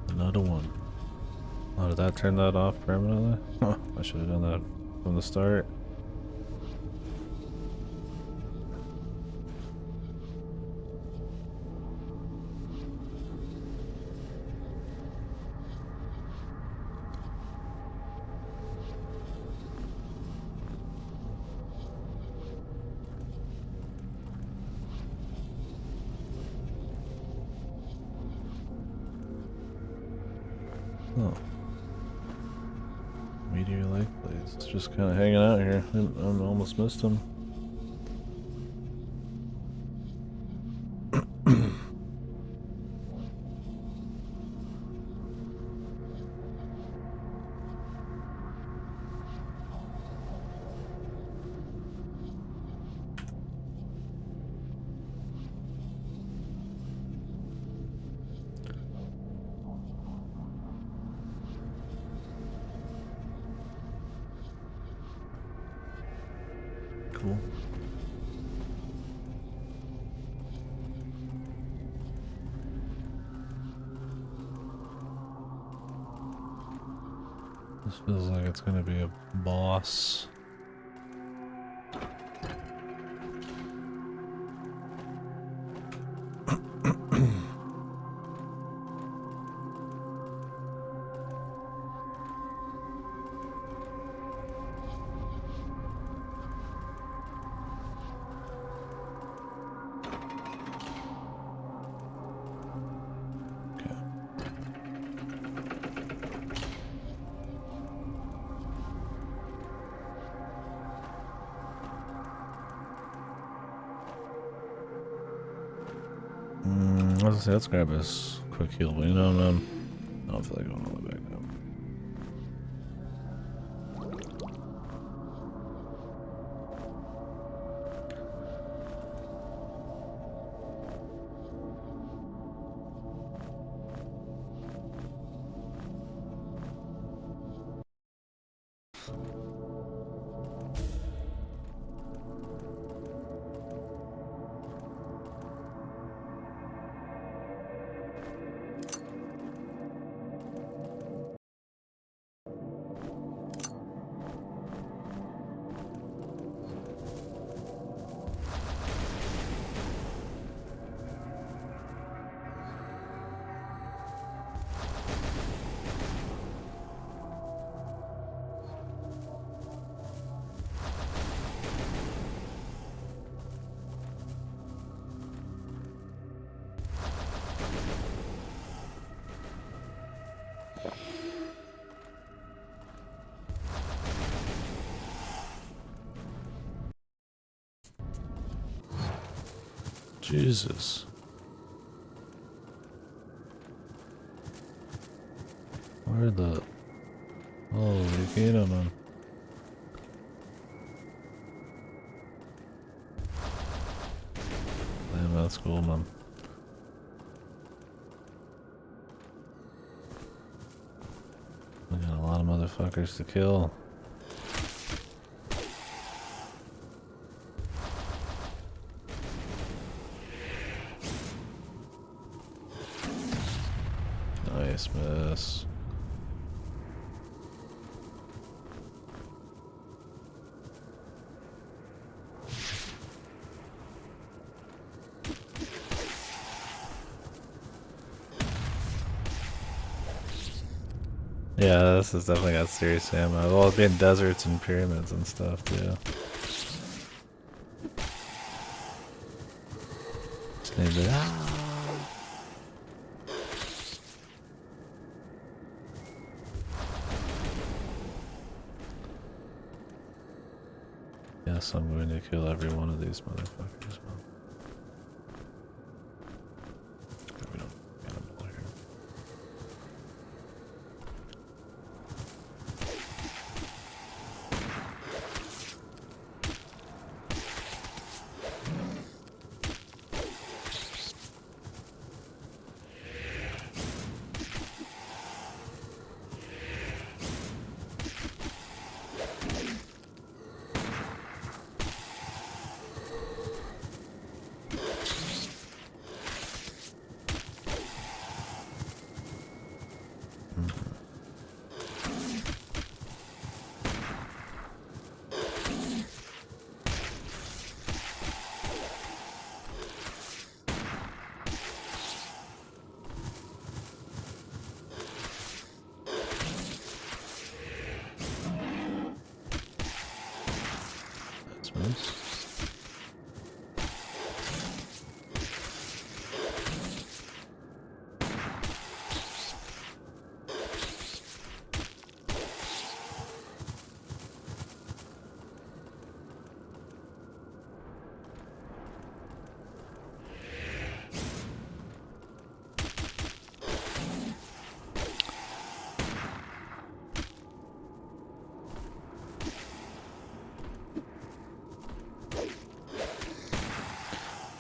Another one. Oh, did that turn that off permanently? Huh, I should have done that from the start. Oh. Meteor Lake Place. Just kind of hanging out here. I almost missed him. Cool. This feels like it's gonna be a boss. Let's grab this quick heal, but you know, I don't feel like going all the way back now. Jesus. Where the... Holy Kino, man. Damn, that's cool, man. We got a lot of motherfuckers to kill. Nice miss. Yeah, this has definitely got serious ammo. Well, it's being deserts and pyramids and stuff, yeah. Just need to... Yes, I'm going to kill every one of these motherfuckers, man. We don't get them all here. nice.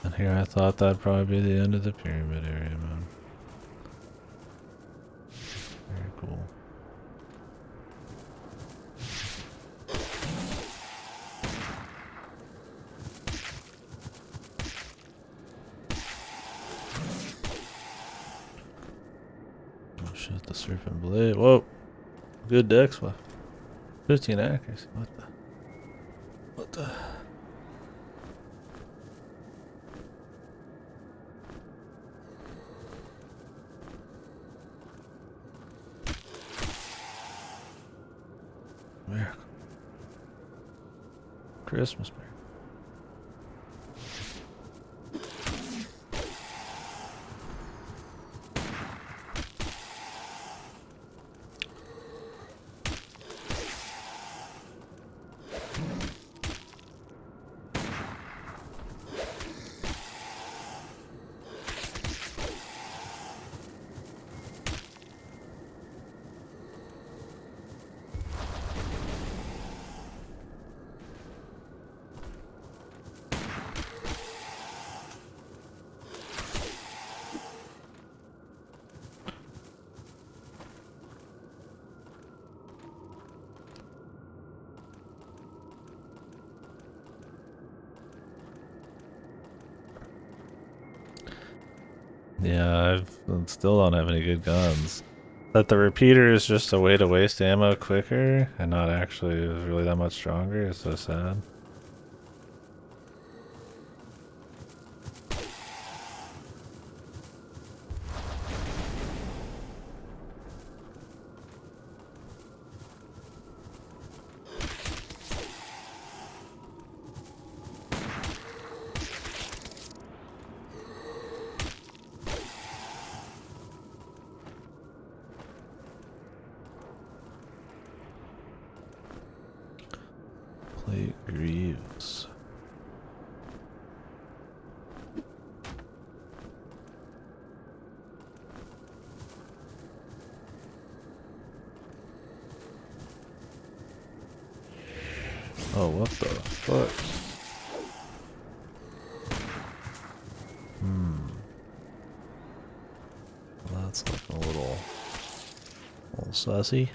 And here I thought that'd probably be the end of the pyramid area, man. Very cool. Oh shit, the serpent blade. Whoa! Good dex, what? 15 accuracy. What the? What the? Miracle. Christmas miracle. Yeah, I still don't have any good guns. That the repeater is just a way to waste ammo quicker and not actually really that much stronger is so sad. Plate Greaves. Oh, what the fuck? Well, that's like a little sussy.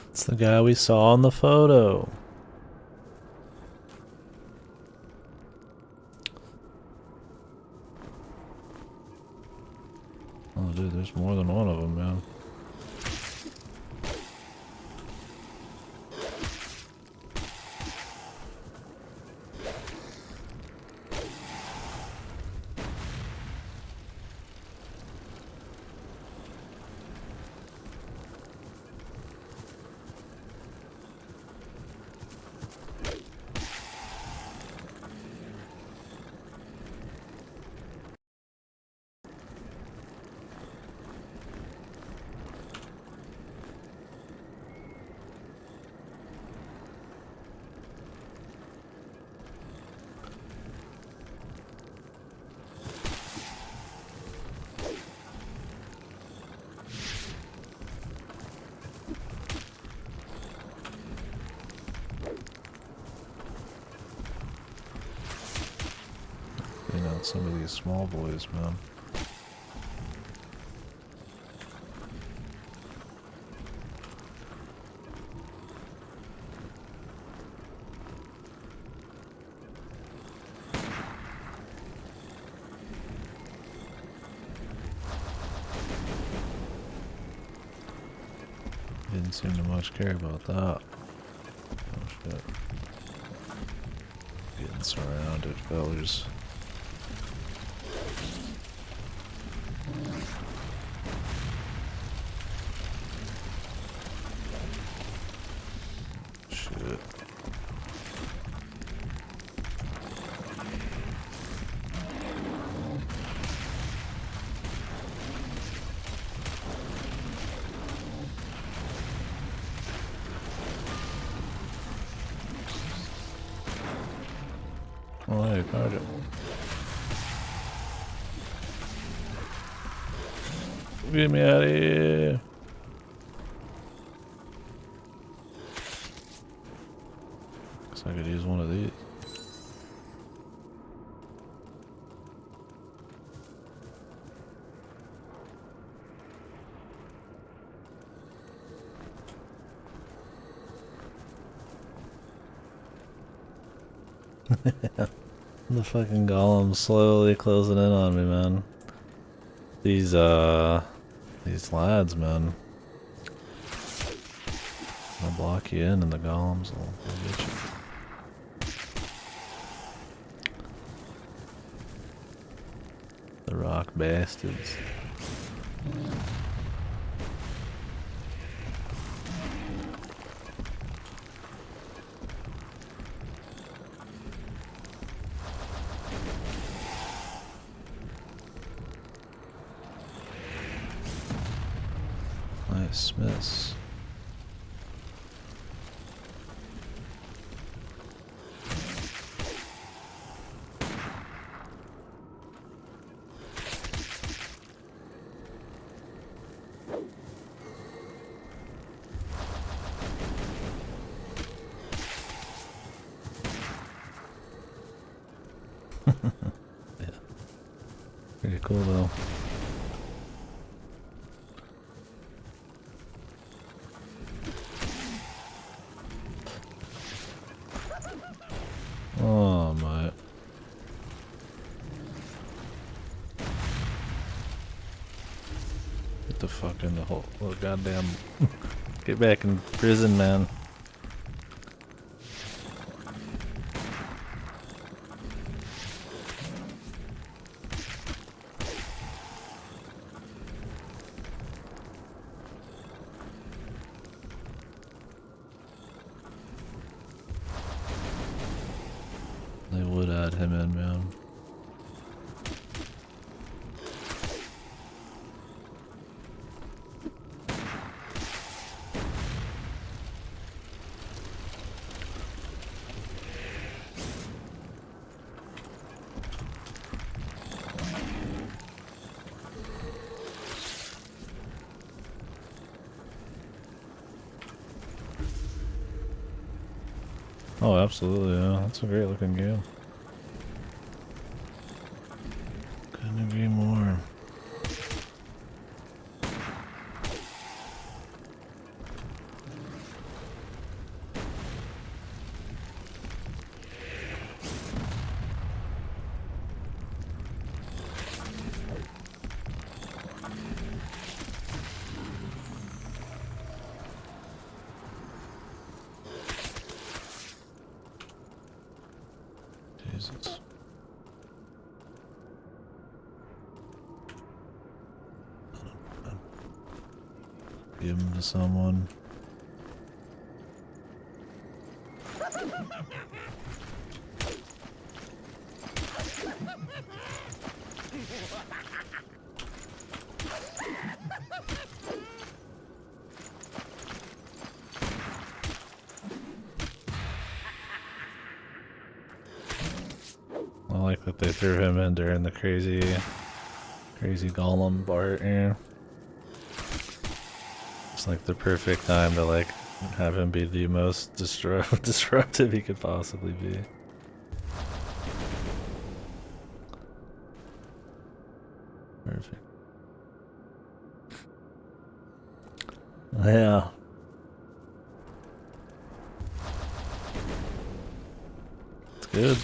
It's the guy we saw in the photo. Oh, dude, there's more than one of them, man. some of these small boys, man. Didn't seem to much care about that. Oh shit. Getting surrounded, fellas. Shit. Oh, hey, got it. Get me out of here. Guess I could use one of these. The fucking golem's slowly closing in on me, man. These lads, man. I'll block you in and the golems will get you. The rock bastards. Nice miss. Yeah. Pretty cool though. Oh my. Get the fuck in the hole. Oh goddamn. Get back in prison, man. They would add him in, man. Oh, absolutely, yeah. That's a great looking game. Couldn't agree more. Jesus. Give him to someone. I like that they threw him in during the crazy golem part, yeah. It's like the perfect time to like have him be the most disruptive he could possibly be. Perfect. Yeah. It's good.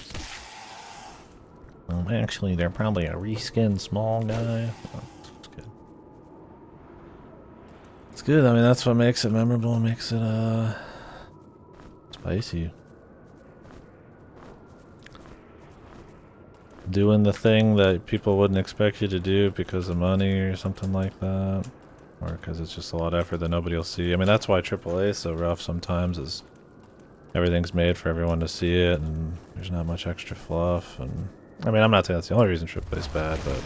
Actually, they're probably a reskin small guy. Oh, it's good. It's good. I mean, that's what makes it memorable and makes it, spicy. Doing the thing that people wouldn't expect you to do because of money or something like that. Or because it's just a lot of effort that nobody will see. I mean, that's why AAA is so rough sometimes, is everything's made for everyone to see it, and there's not much extra fluff. And I mean, I'm not saying that's the only reason AAA is bad, but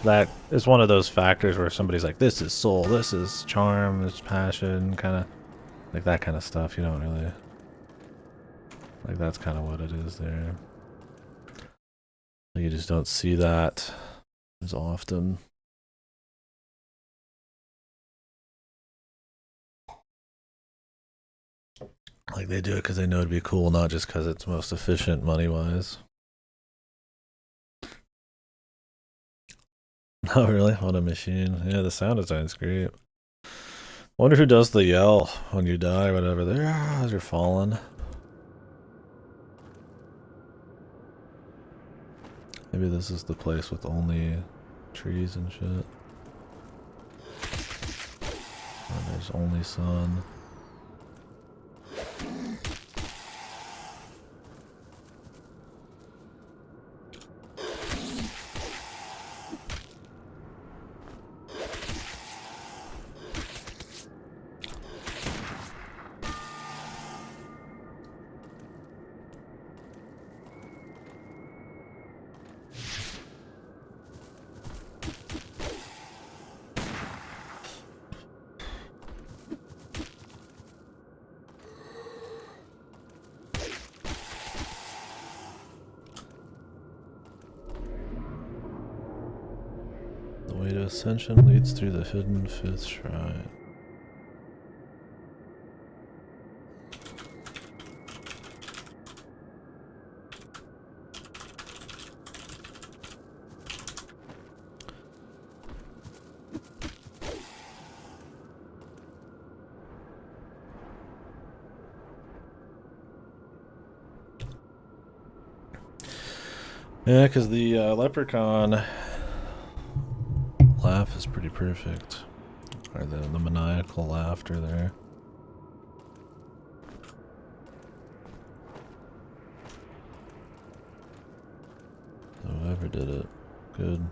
that is one of those factors where somebody's like, this is soul, this is charm, this is passion, kind of like that kind of stuff. You don't really, like, that's kind of what it is there. You just don't see that as often. Like, they do it because they know it'd be cool, not just because it's most efficient money-wise. Oh, really? What a machine. Yeah, the sound design's great. Wonder who does the yell when you die or whatever there as you're falling. Maybe this is the place with only trees and shit. And there's only sun. The way to ascension leads through the hidden fifth shrine. Yeah, because the leprechaun laugh is pretty perfect. Or the maniacal laughter there. Whoever did it, good.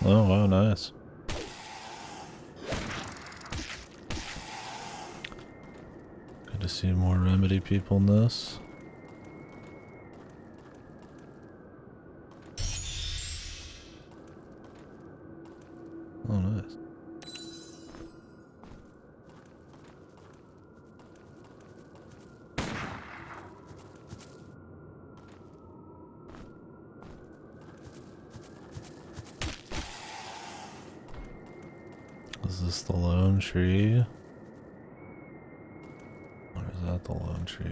Oh, wow, nice. Good to see more Remedy people in this. Oh, nice. Is this the lone tree? Or is that the lone tree?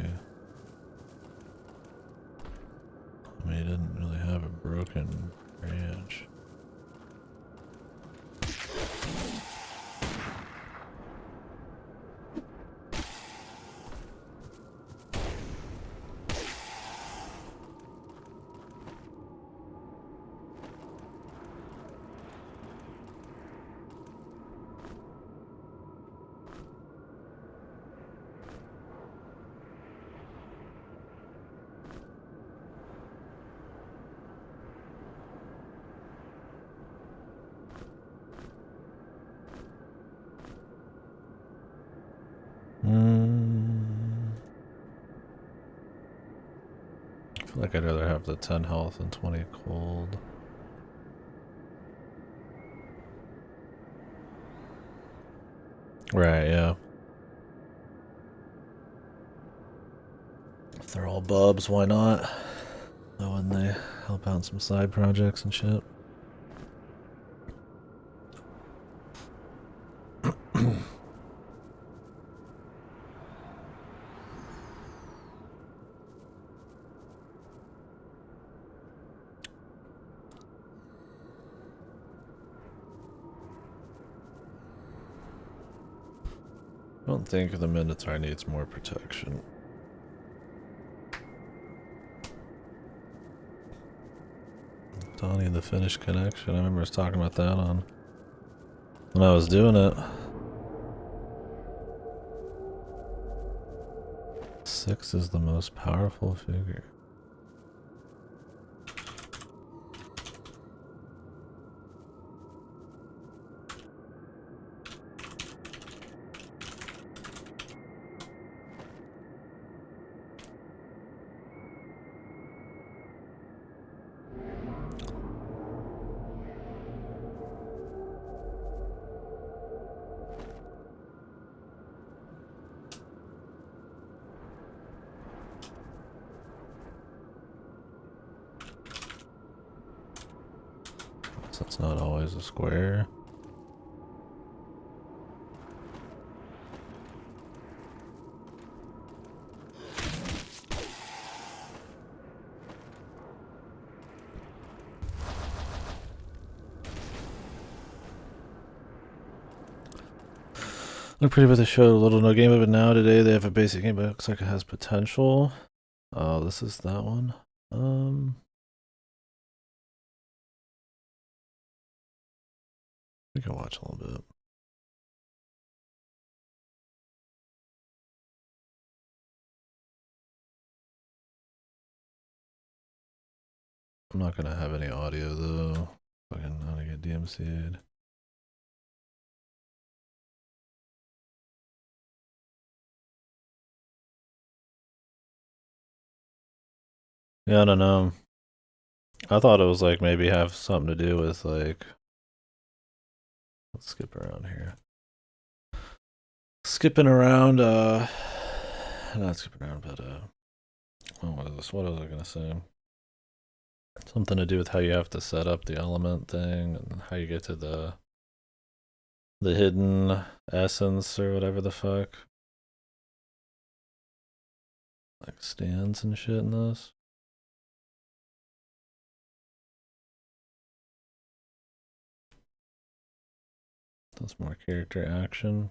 I mean, he didn't really have a broken branch. feel like I'd rather have the 10 health and 20 cold. Right, yeah. If they're all bubs, why not? Why wouldn't they help out in some side projects and shit? I don't think the Minotaur needs more protection. Donnie, the Finnish connection. I remember us talking about that on when I was doing it. 6 is the most powerful figure. So it's not always a square. Look pretty, but they showed a little no game of it now today. They have a basic game, but it looks like it has potential. Oh, this is that one. We can watch a little bit. I'm not gonna have any audio though. Fucking gonna get DMCA'd. Yeah, I don't know. I thought it was like maybe have something to do with like. Let's skip around here. Skipping around, not skipping around, but oh, what is this? What was I gonna say? Something to do with how you have to set up the element thing and how you get to the hidden essence or whatever the fuck. Like stands and shit in this. That's more character action.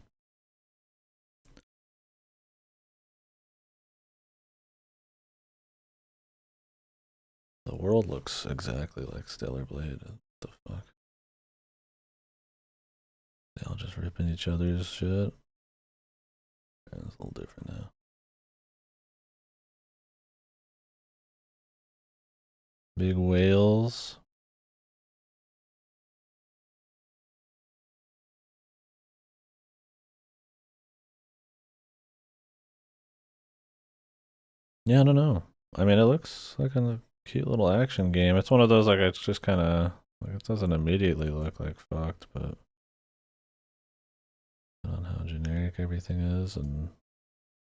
The world looks exactly like Stellar Blade. What the fuck? They all just ripping each other's shit. Yeah, it's a little different now. Big whales. Yeah, I don't know. I mean, it looks like a cute little action game. It's one of those like it's just kind of like it doesn't immediately look like fucked, but on how generic everything is and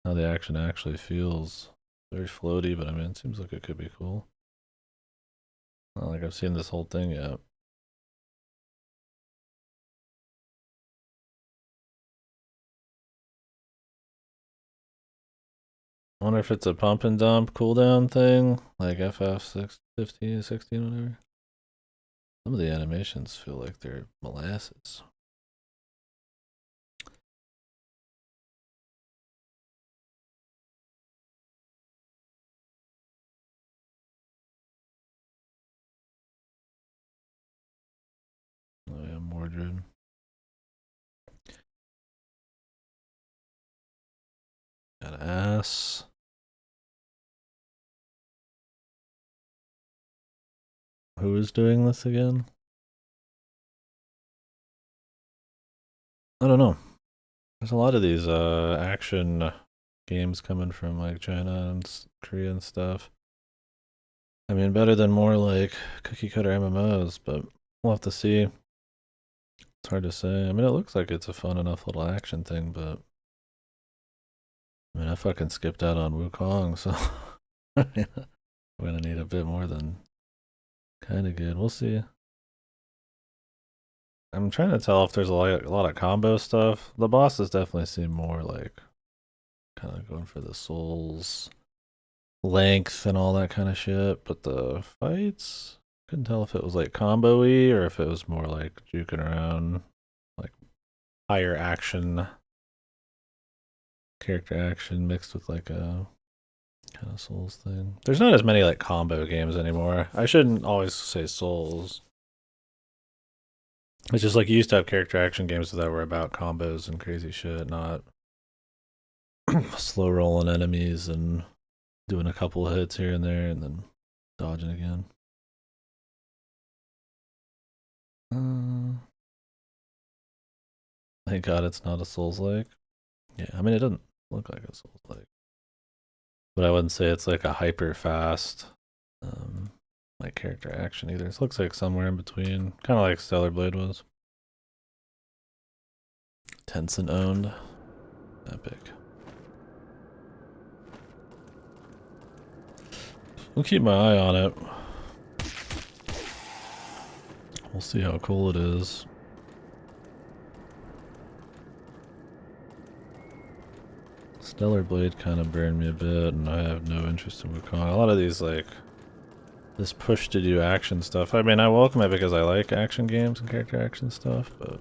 how the action actually feels. Very floaty, but I mean, it seems like it could be cool. Not like I've seen this whole thing yet. I wonder if it's a pump and dump cooldown thing, like FF6, 15, 16, whatever. Some of the animations feel like they're molasses. Oh yeah, Mordred. Got ass. Who is doing this again? I don't know. There's a lot of these action games coming from like China and Korea and stuff. I mean, better than more like cookie cutter MMOs, but we'll have to see. It's hard to say. I mean, it looks like it's a fun enough little action thing, but I mean, I fucking skipped out on Wukong, so we're gonna need a bit more than kind of good. We'll see. I'm trying to tell if there's a lot of combo stuff. The bosses definitely seem more like kind of going for the souls length and all that kind of shit, but the fights couldn't tell if it was like combo-y or if it was more like juking around, like higher action, character action mixed with like a kind of souls thing. There's not as many like combo games anymore. I shouldn't always say souls. It's just like you used to have character action games that were about combos and crazy shit, not slow rolling enemies and doing a couple of hits here and there and then dodging again. Thank God it's not a Souls like. Yeah, I mean it doesn't look like a Souls like, but I wouldn't say it's like a hyper fast um, like character action either. It looks like somewhere in between, kind of like Stellar Blade was. Tencent owned. Epic. We'll keep my eye on it. We'll see how cool it is. Stellar Blade kind of burned me a bit, and I have no interest in Wukong. A lot of these, like, this push to do action stuff. I mean, I welcome it because I like action games and character action stuff, but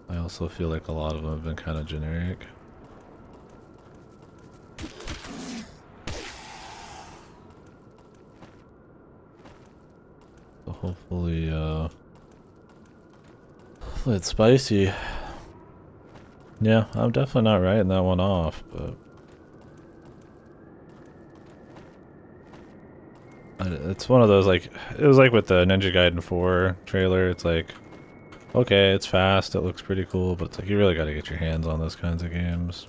I also feel like a lot of them have been kind of generic. So hopefully it's spicy. Yeah, I'm definitely not writing that one off, but it's one of those, like, it was like with the Ninja Gaiden 4 trailer. It's like, okay, it's fast, it looks pretty cool, but it's like you really got to get your hands on those kinds of games.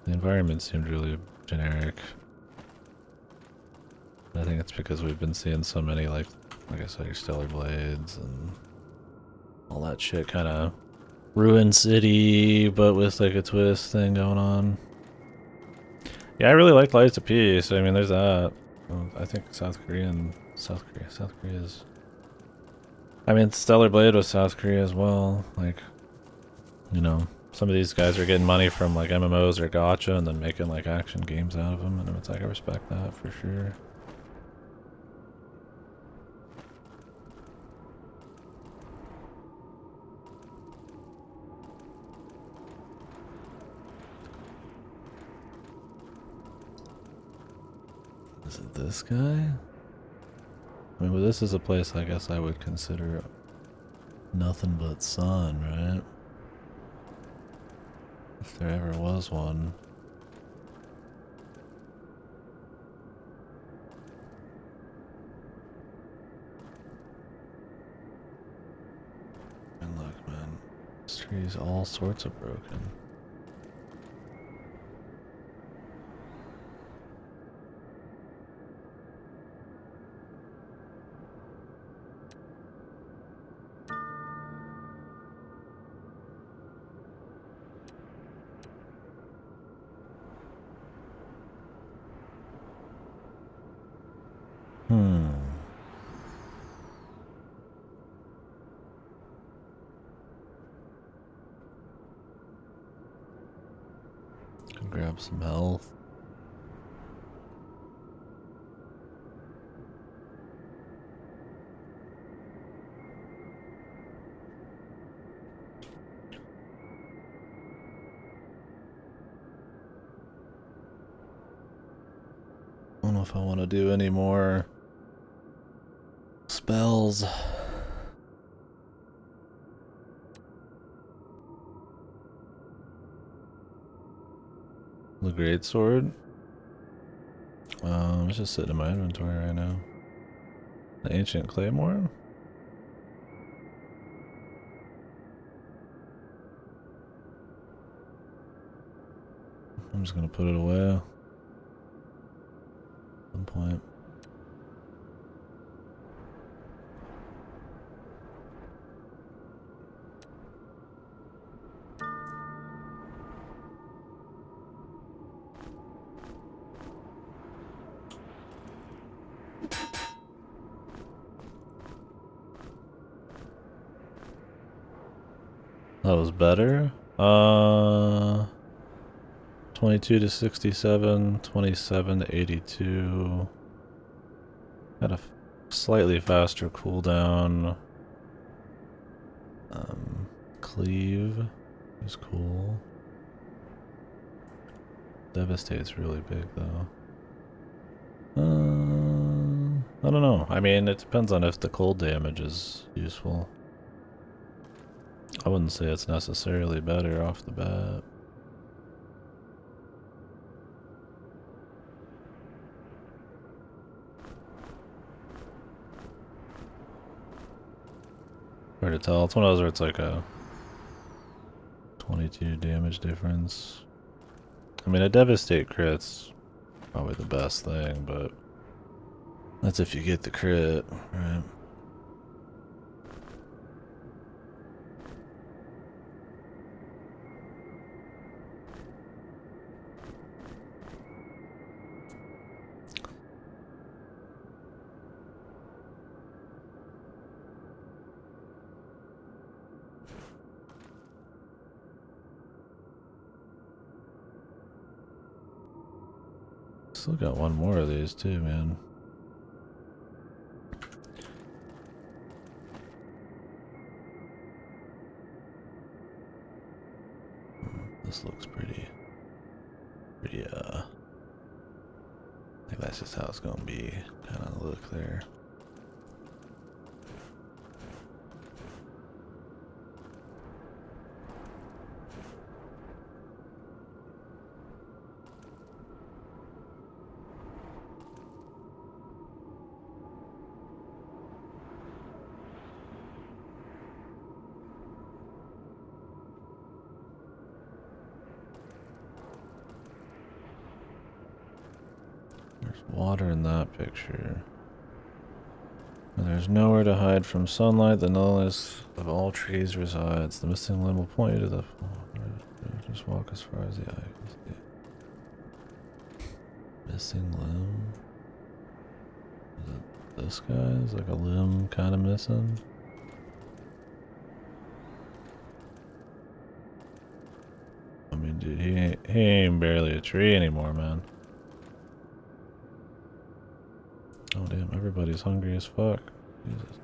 The environment seemed really generic. I think it's because we've been seeing so many, like I said, your Stellar Blades and all that shit, kind of Ruin City, but with like a twist thing going on. Yeah, I really liked Lies of Peace. I mean, there's that. I think South Korea's. I mean, Stellar Blade was South Korea as well. Like, you know, some of these guys are getting money from like MMOs or gacha and then making like action games out of them, and it's like I respect that for sure. Is it this guy? I mean, well, this is a place I guess I would consider nothing but sun, right? If there ever was one. And look, man, this tree's all sorts of broken. Hmm. Can grab some health. I don't know if I want to do any more spells. The great sword. It's just sitting in my inventory right now. The ancient claymore. I'm just gonna put it away. some point. That was better. 22 to 67, 27 to 82. Had a slightly faster cooldown. Cleave is cool. Devastate's really big though. I don't know. I mean, it depends on if the cold damage is useful. I wouldn't say it's necessarily better off the bat. Hard to tell. It's one of those where it's like a 22 damage difference. I mean, a Devastate crit's probably the best thing, but that's if you get the crit, right? Still got one more of these too, man. This looks pretty, I think that's just how it's gonna be, kind of look there. Water in that picture. And there's nowhere to hide from sunlight. The nullness of all trees resides. The missing limb will point you to the. Just walk as far as the eye can see. Missing limb. Is it this guy? Is like a limb kind of missing. I mean, dude, he ain't barely a tree anymore, man. Oh damn, everybody's hungry as fuck. Jesus.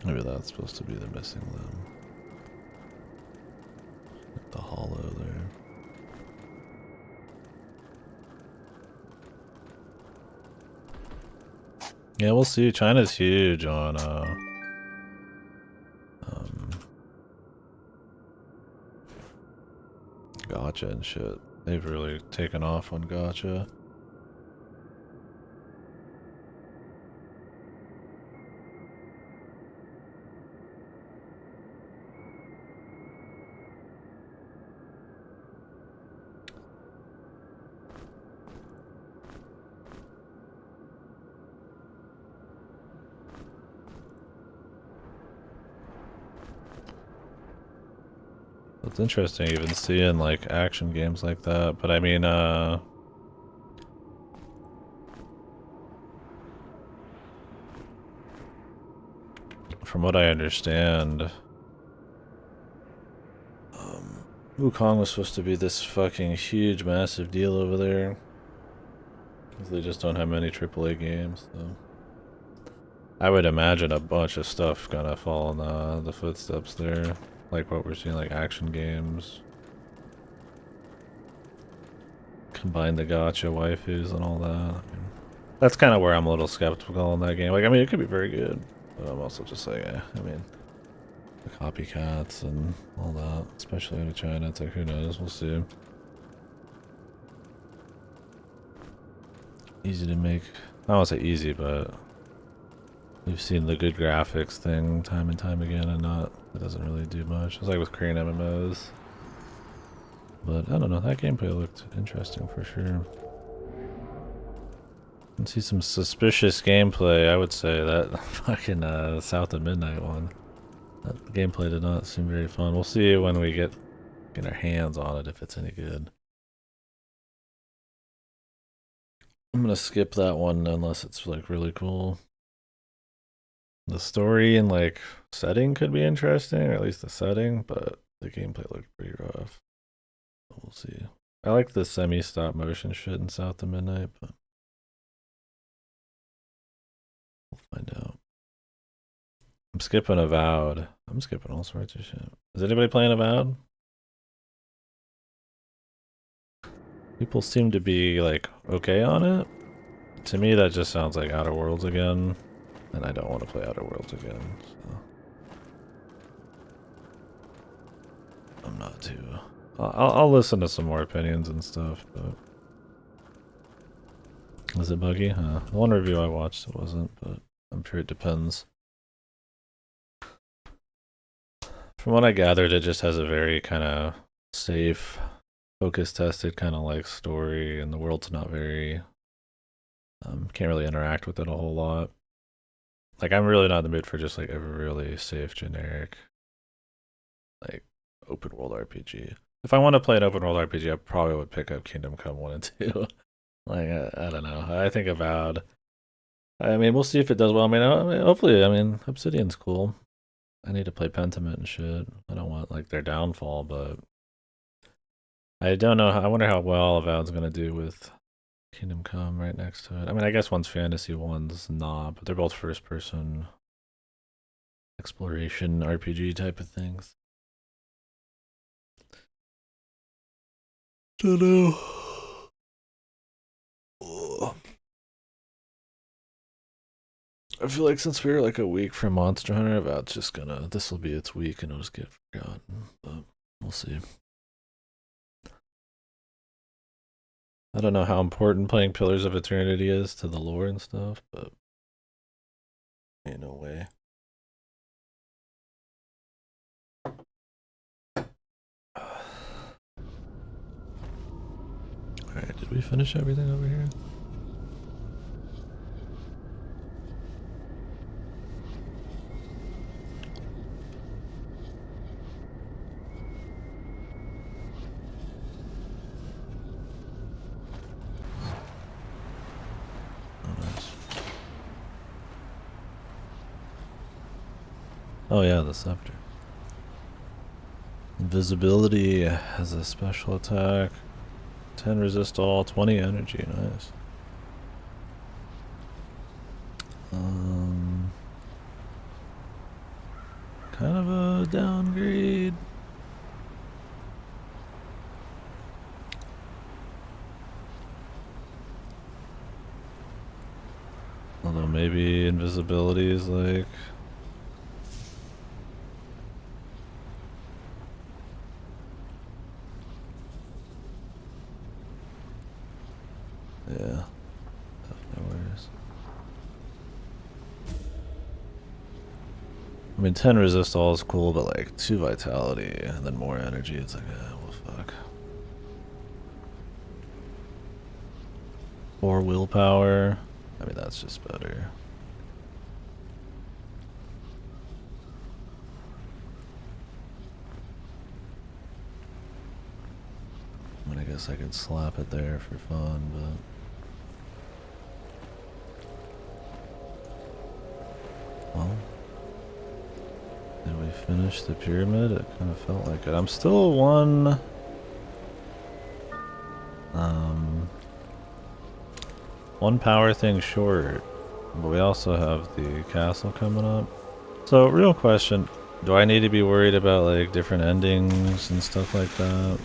Maybe that's supposed to be the missing limb. The hollow there. Yeah, we'll see. China's huge on gacha and shit. They've really taken off on gacha. It's interesting even seeing like action games like that, but I mean from what I understand, Wukong was supposed to be this fucking huge massive deal over there. They just don't have many AAA games, so I would imagine a bunch of stuff gonna fall in the footsteps there. Like what we're seeing, like action games. Combine the gacha waifus and all that. I mean, that's kind of where I'm a little skeptical on that game. Like, I mean, it could be very good, but I'm also just like, I mean, the copycats and all that, especially out of China. It's like, who knows? We'll see. Easy to make. I don't want to say easy, but we've seen the good graphics thing time and time again, and not it doesn't really do much. It's like with Korean MMOs. But I don't know, that gameplay looked interesting for sure. I can see some suspicious gameplay, I would say, that fucking South of Midnight one. That gameplay did not seem very fun. We'll see when we get our hands on it if it's any good. I'm gonna skip that one unless it's like really cool. The story and like setting could be interesting, or at least the setting, but the gameplay looked pretty rough. We'll see. I like the semi-stop motion shit in South of Midnight, but we'll find out. I'm skipping Avowed. I'm skipping all sorts of shit. Is anybody playing Avowed? People seem to be like okay on it. To me, that just sounds like Outer Worlds again, and I don't want to play Outer Worlds again. So I'm not too. I'll listen to some more opinions and stuff, but was it buggy? The one review I watched it wasn't, but I'm sure it depends. From what I gathered, it just has a very kind of safe, focus tested kind of like story, and the world's not very. Can't really interact with it a whole lot. Like, I'm really not in the mood for just like a really safe, generic, like open world RPG. If I want to play an open world RPG, I probably would pick up Kingdom Come 1 and 2. Like, I don't know. I think Avowed. I mean, we'll see if it does well. Hopefully, Obsidian's cool. I need to play Pentiment and shit. I don't want, like, their downfall, but I don't know. I wonder how well Avowed's gonna do with Kingdom Come right next to it. I mean, I guess one's fantasy, one's not, but they're both first-person exploration RPG type of things. Don't know. I feel like since we're like a week from Monster Hunter, Avowed's just gonna. This will be its week and it'll just get forgotten, but we'll see. I don't know how important playing Pillars of Eternity is to the lore and stuff, but ain't no way. Alright, did we finish everything over here? Oh, nice. Oh yeah, the scepter. Invisibility has a special attack. 10 resist all, 20 energy, nice. Kind of a downgrade. Although maybe invisibility is like... Yeah, definitely worse. I mean, 10 resist all is cool, but like 2 vitality and then more energy, it's like, well, fuck. 4 willpower. I mean, that's just better. I mean, I guess I could slap it there for fun, but... Well, did we finish the pyramid? It kind of felt like it. I'm still one power thing short, but we also have the castle coming up. So, real question, do I need to be worried about like different endings and stuff like that?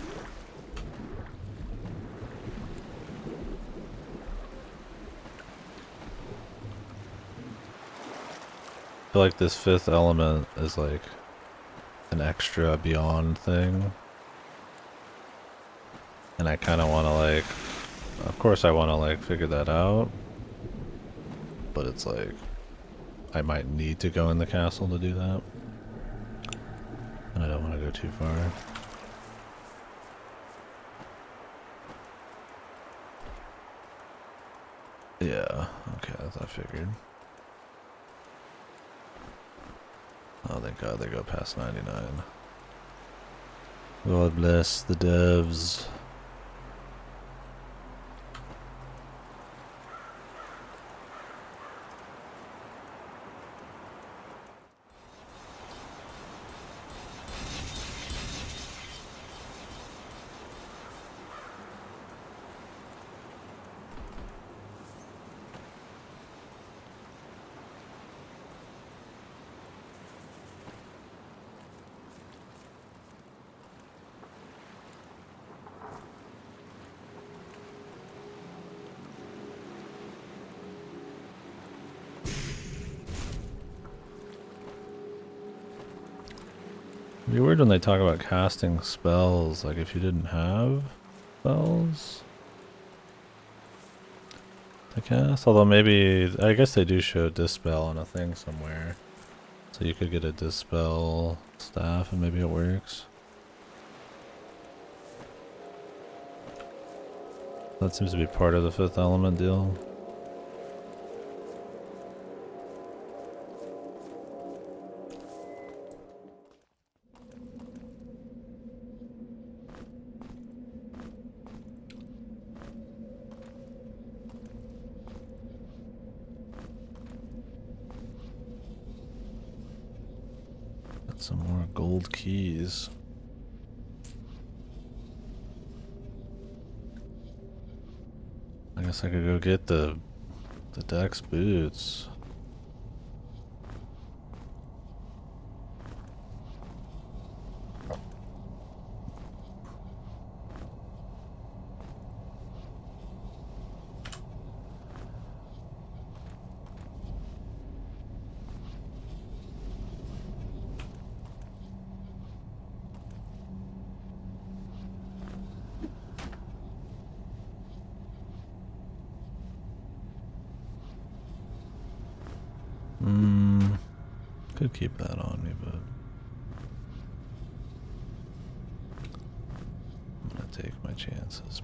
I feel like this 5th element is like an extra beyond thing. And I kind of want to like, of course I want to like figure that out. But it's like, I might need to go in the castle to do that. And I don't want to go too far. Yeah, okay, that's what I figured. Oh, thank God they go past 99. God bless the devs. It'd be weird when they talk about casting spells, like if you didn't have spells to cast. Although maybe, I guess they do show Dispel on a thing somewhere. So you could get a Dispel staff and maybe it works. That seems to be part of the fifth element deal. Got some more gold keys. I guess I could go get the Dex boots. Could keep that on me, but I'm gonna take my chances.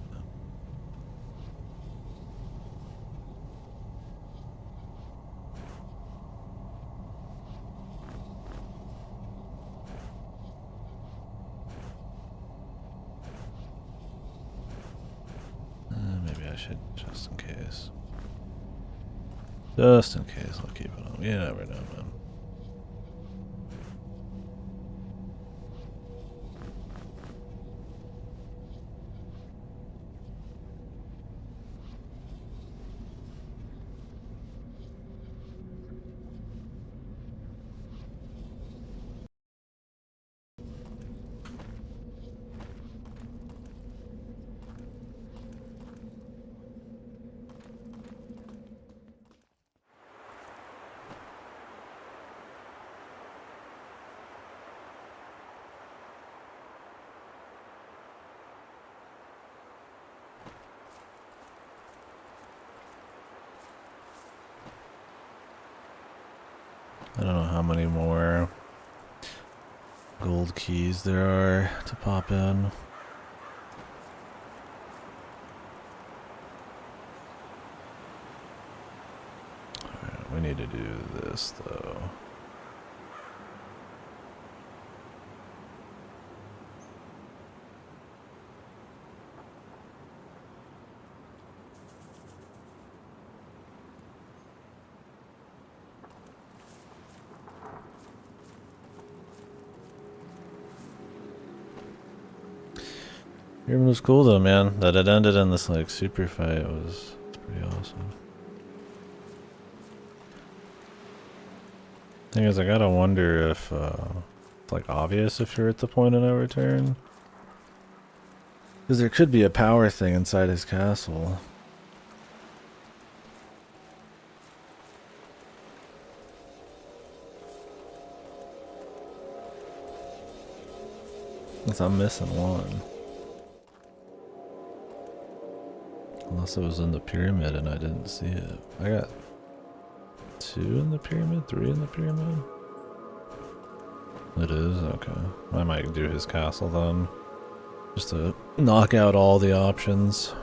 Maybe I should, just in case. Just in case, I'll keep it on. You never know, man. I don't know how many more gold keys there are to pop in. Alright, we need to do this though. Grim was cool though, man. That it ended in this like super fight was pretty awesome. Thing is, I gotta wonder if it's like obvious if you're at the point of no return. Because there could be a power thing inside his castle. Unless I'm missing one. Unless it was in the pyramid and I didn't see it. I got 2 in the pyramid, 3 in the pyramid. It is? Okay. I might do his castle then. Just to knock out all the options.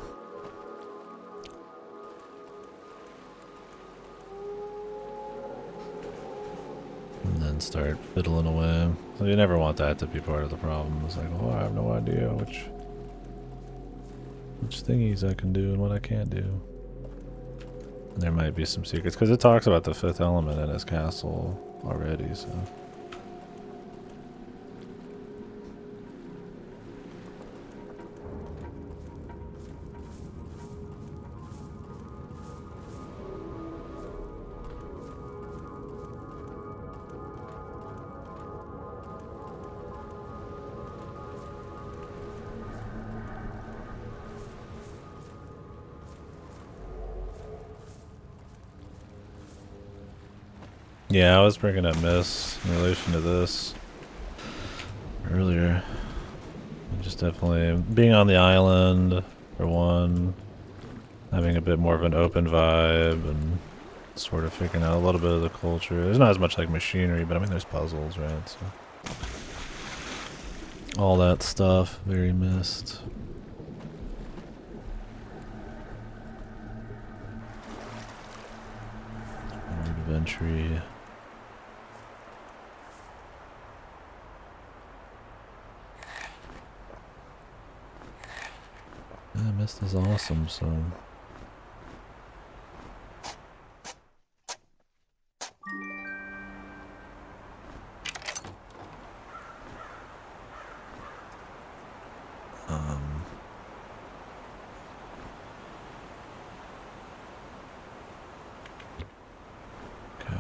And then start fiddling away. So you never want that to be part of the problem. It's like, oh, I have no idea which thingies I can do and what I can't do. And there might be some secrets, because it talks about the 5th element in his castle already, so. Yeah, I was bringing up Miss in relation to this earlier. Just definitely being on the island, for one, having a bit more of an open vibe, and sort of figuring out a little bit of the culture. There's not as much like machinery, but I mean there's puzzles, right? So all that stuff, very missed. Entry. Yeah, Mist is awesome, so. Okay.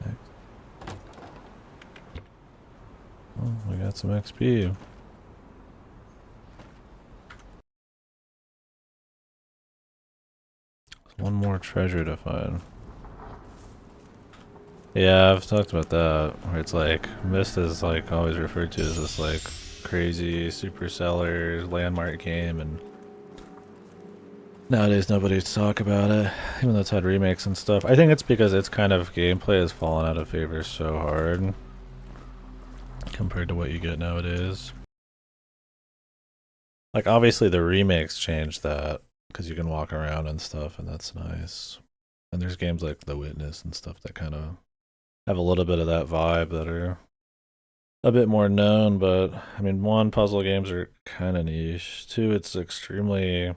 Next. Oh, we got some XP. One more treasure to find. Yeah, I've talked about that, where it's like, Mist is like always referred to as this like crazy super seller landmark game, and nowadays nobody's talk about it, even though it's had remakes and stuff. I think it's because its kind of gameplay has fallen out of favor so hard compared to what you get nowadays. Like, obviously the remakes changed that, because you can walk around and stuff, and that's nice. And there's games like The Witness and stuff that kind of have a little bit of that vibe that are a bit more known, but I mean, 1, puzzle games are kind of niche. 2, it's extremely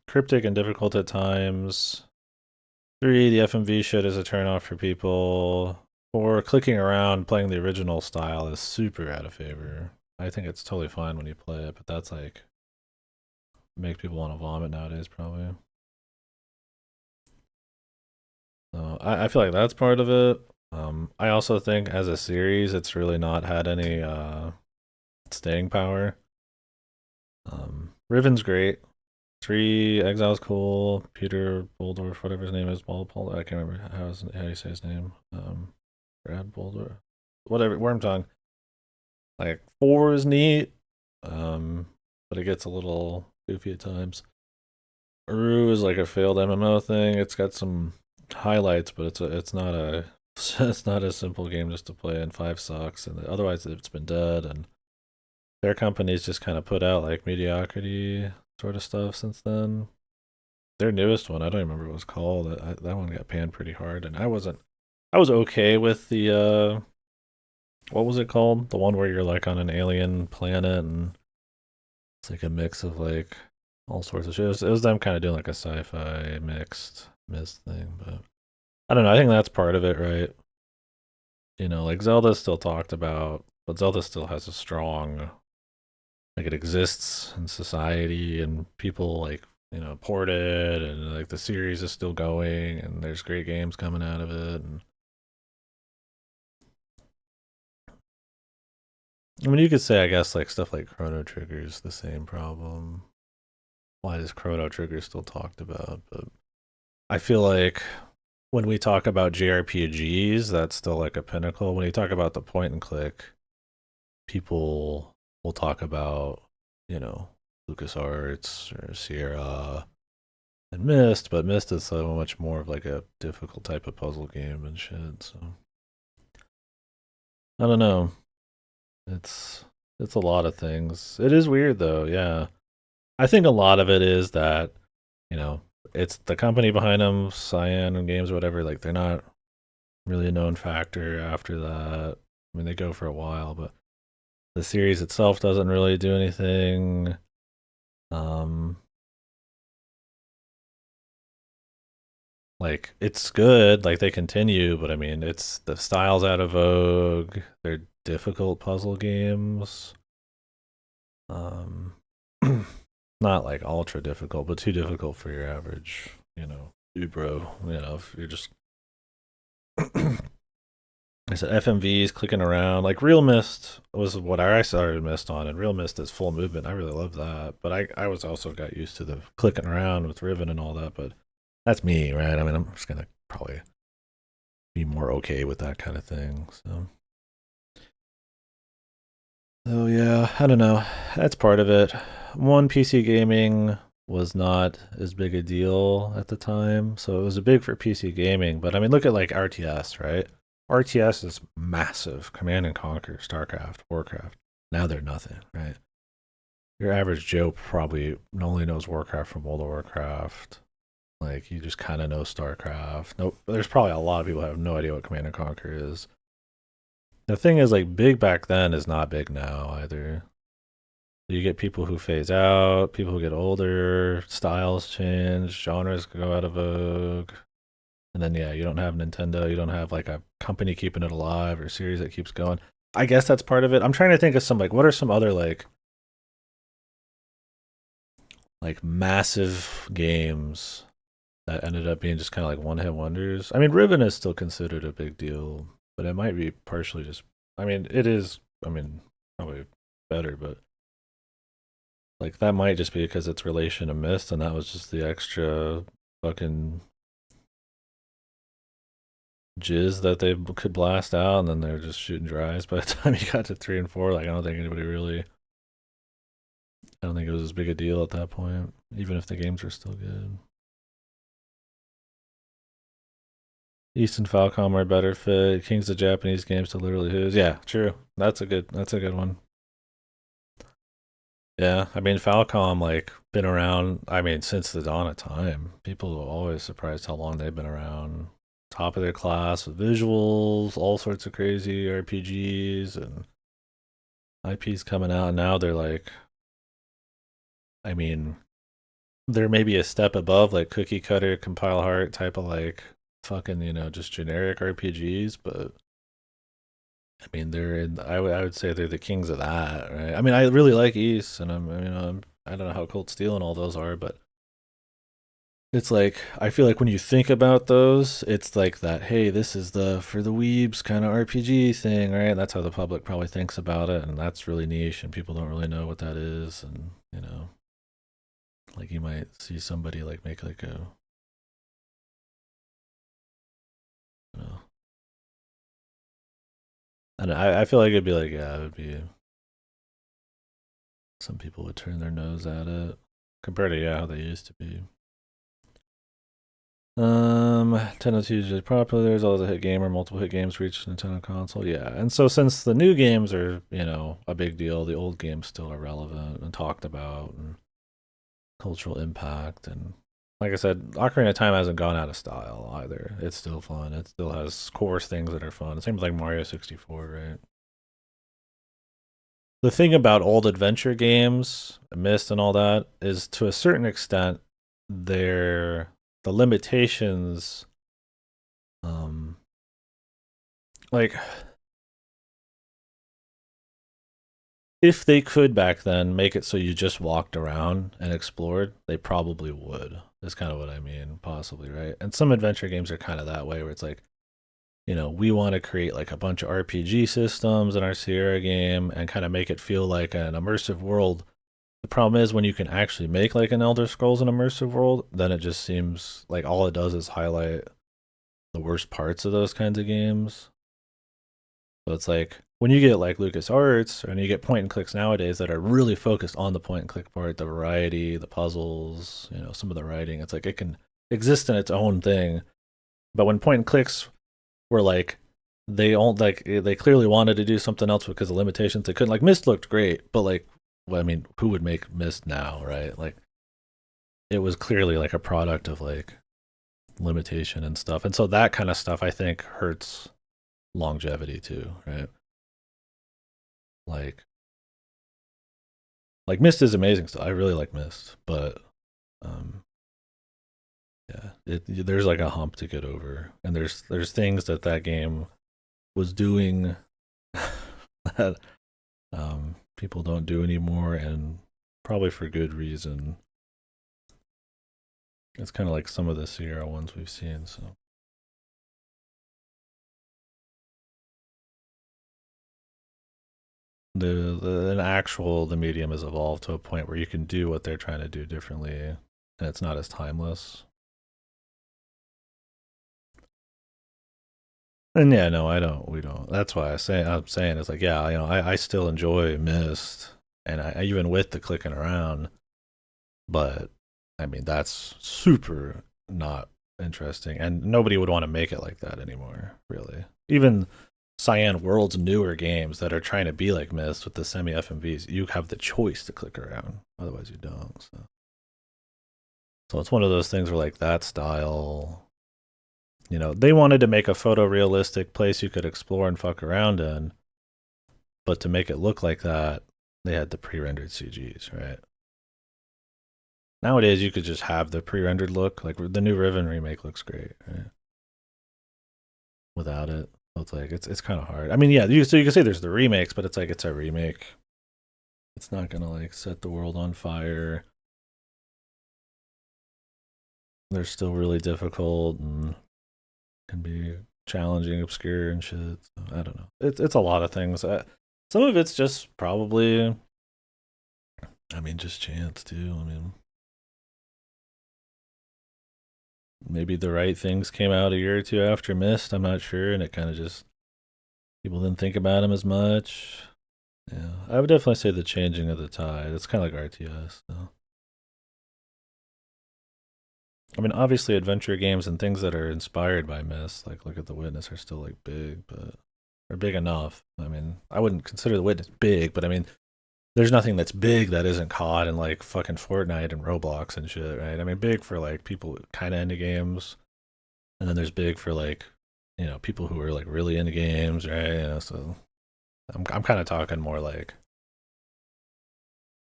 cryptic and difficult at times. 3, the FMV shit is a turnoff for people. 4, clicking around playing the original style is super out of favor. I think it's totally fine when you play it, but that's like make people want to vomit nowadays, probably. So I feel like that's part of it. I also think as a series, it's really not had any staying power. Riven's great. 3, Exile's cool. Peter Boldorf, whatever his name is, I can't remember how you say his name. Brad Boldorf, whatever. Wormtongue. Like 4 is neat, but it gets a little goofy at times. Uru is like a failed MMO thing. It's got some highlights, but it's not a it's not a simple game just to play. And 5 sucks, and otherwise it's been dead. And their companies just kind of put out like mediocrity sort of stuff since then. Their newest one, I don't remember what it was called. That one got panned pretty hard, and I was okay with the what was it called? The one where you're like on an alien planet and it's like a mix of like all sorts of shit. It was them kind of doing like a sci-fi mixed Mist thing, but I don't know. I think that's part of it, right? You know, like Zelda's still talked about, but Zelda still has a strong, like it exists in society and people like, you know, port it, and like the series is still going and there's great games coming out of it. And I mean, you could say, I guess, like stuff like Chrono Trigger is the same problem. Why is Chrono Trigger still talked about? But I feel like when we talk about JRPGs, that's still like a pinnacle. When you talk about the point and click, people will talk about, you know, LucasArts or Sierra and Myst, but Myst is so much more of like a difficult type of puzzle game and shit. So I don't know. It's it's a lot of things. It is weird though, yeah. I think a lot of it is that, you know, it's the company behind them, Cyan and Games or whatever, like they're not really a known factor after that. I mean, they go for a while, but the series itself doesn't really do anything. Um, like it's good, like they continue, but I mean, it's the style's out of vogue. They're difficult puzzle games. Um, not like ultra difficult, but too difficult for your average, dude, bro. If you're just I said FMVs clicking around. Like Real Mist was what I started Mist on, and Real Mist is full movement. I really love that. But I was also got used to the clicking around with Riven and all that. But that's me, right? I mean, I'm just gonna probably be more okay with that kind of thing. So yeah, I don't know. That's part of it. One, PC gaming was not as big a deal at the time, so it was a big for PC gaming. But I mean, look at like RTS, right? RTS is massive. Command and Conquer, StarCraft, Warcraft. Now they're nothing, right? Your average Joe probably only knows Warcraft from World of Warcraft. Like you just kind of know StarCraft. Nope. There's probably a lot of people who have no idea what Command and Conquer is. The thing is, like, big back then is not big now either. You get people who phase out, people who get older, styles change, genres go out of vogue. And then, yeah, you don't have Nintendo, you don't have like a company keeping it alive or series that keeps going. I guess that's part of it. I'm trying to think of some, like, what are some other, like massive games that ended up being just kind of like one hit wonders? I mean, Riven is still considered a big deal, but it might be partially just, I mean, it is, I mean, probably better, but like that might just be because it's relation to Mist, and that was just the extra fucking jizz that they could blast out, and then they're just shooting dries. By the time you got to 3 and 4, like I don't think anybody really, I don't think it was as big a deal at that point, even if the games were still good. East and Falcom are better fit. Kings of Japanese games to literally who's. Yeah, true. That's a good one. Yeah, I mean Falcom like been around. I mean since the dawn of time. People are always surprised how long they've been around. Top of their class with visuals, all sorts of crazy RPGs and IPs coming out. And now they're like, I mean, they're maybe a step above like cookie cutter, compile heart type of like fucking just generic RPGs, but I mean they're in. I would say they're the kings of that, right? I mean I really like East, and I don't know how Cold Steel and all those are, but it's like I feel like when you think about those, it's like that. Hey, this is the for the weebs kind of RPG thing, right? That's how the public probably thinks about it, and that's really niche, and people don't really know what that is, and like you might see somebody like make like a, you know, and I feel like it'd be like yeah, it would be some people would turn their nose at it compared to yeah how they used to be. 1002 is really popular. There's always a hit game or multiple hit games for each Nintendo console. Yeah, and so since the new games are, a big deal, the old games still are relevant and talked about and cultural impact. And like I said, Ocarina of Time hasn't gone out of style either. It's still fun. It still has core things that are fun. Same with like Mario 64, right? The thing about old adventure games, Myst and all that, is to a certain extent, they're the limitations um like if they could back then make it so you just walked around and explored, they probably would. That's kind of what I mean, possibly, right? And some adventure games are kind of that way where it's like, we want to create like a bunch of RPG systems in our Sierra game and kind of make it feel like an immersive world. The problem is when you can actually make like an Elder Scrolls an immersive world, then it just seems like all it does is highlight the worst parts of those kinds of games. So it's like when you get like LucasArts and you get point and clicks nowadays that are really focused on the point and click part, the variety, the puzzles, some of the writing, it's like it can exist in its own thing. But when point and clicks were like they clearly wanted to do something else because of limitations, they couldn't. Like Myst looked great, but like well, I mean, who would make Myst now, right? Like it was clearly like a product of like limitation and stuff. And so that kind of stuff I think hurts longevity too, right? Like Myst is amazing still. I really like Myst, but um yeah, there's like a hump to get over, and there's things that game was doing that people don't do anymore, and probably for good reason. It's kind of like some of the Sierra ones we've seen. So the medium has evolved to a point where you can do what they're trying to do differently, and it's not as timeless. And yeah, no, I don't. We don't. That's why I'm saying it's like, yeah, I still enjoy Myst, and I even with the clicking around, but I mean that's super not interesting, and nobody would want to make it like that anymore, really. Even Cyan World's newer games that are trying to be like Myst with the semi FMVs, you have the choice to click around. Otherwise, you don't. So it's one of those things where like that style, they wanted to make a photorealistic place you could explore and fuck around in, but to make it look like that, they had the pre-rendered CGs, right? Nowadays, you could just have the pre-rendered look. Like the new Riven remake looks great, right? Without it, so it's like it's kind of hard. I mean, yeah, so you can say there's the remakes, but it's like it's a remake. It's not gonna like set the world on fire. They're still really difficult and can be challenging, obscure, and shit. So, I don't know. It's a lot of things. Some of it's just probably, I mean, just chance too. I mean, maybe the right things came out a year or two after Mist. I'm not sure, and it kind of just people didn't think about him as much. Yeah, I would definitely say the changing of the tide. It's kind of like RTS. So. I mean, obviously, adventure games and things that are inspired by Mist, like look at The Witness, are still like big, but they're big enough. I mean, I wouldn't consider The Witness big, but I mean, there's nothing that's big that isn't caught in like fucking Fortnite and Roblox and shit, right? I mean, big for like people kind of into games, and then there's big for like people who are like really into games, right? So I'm kind of talking more like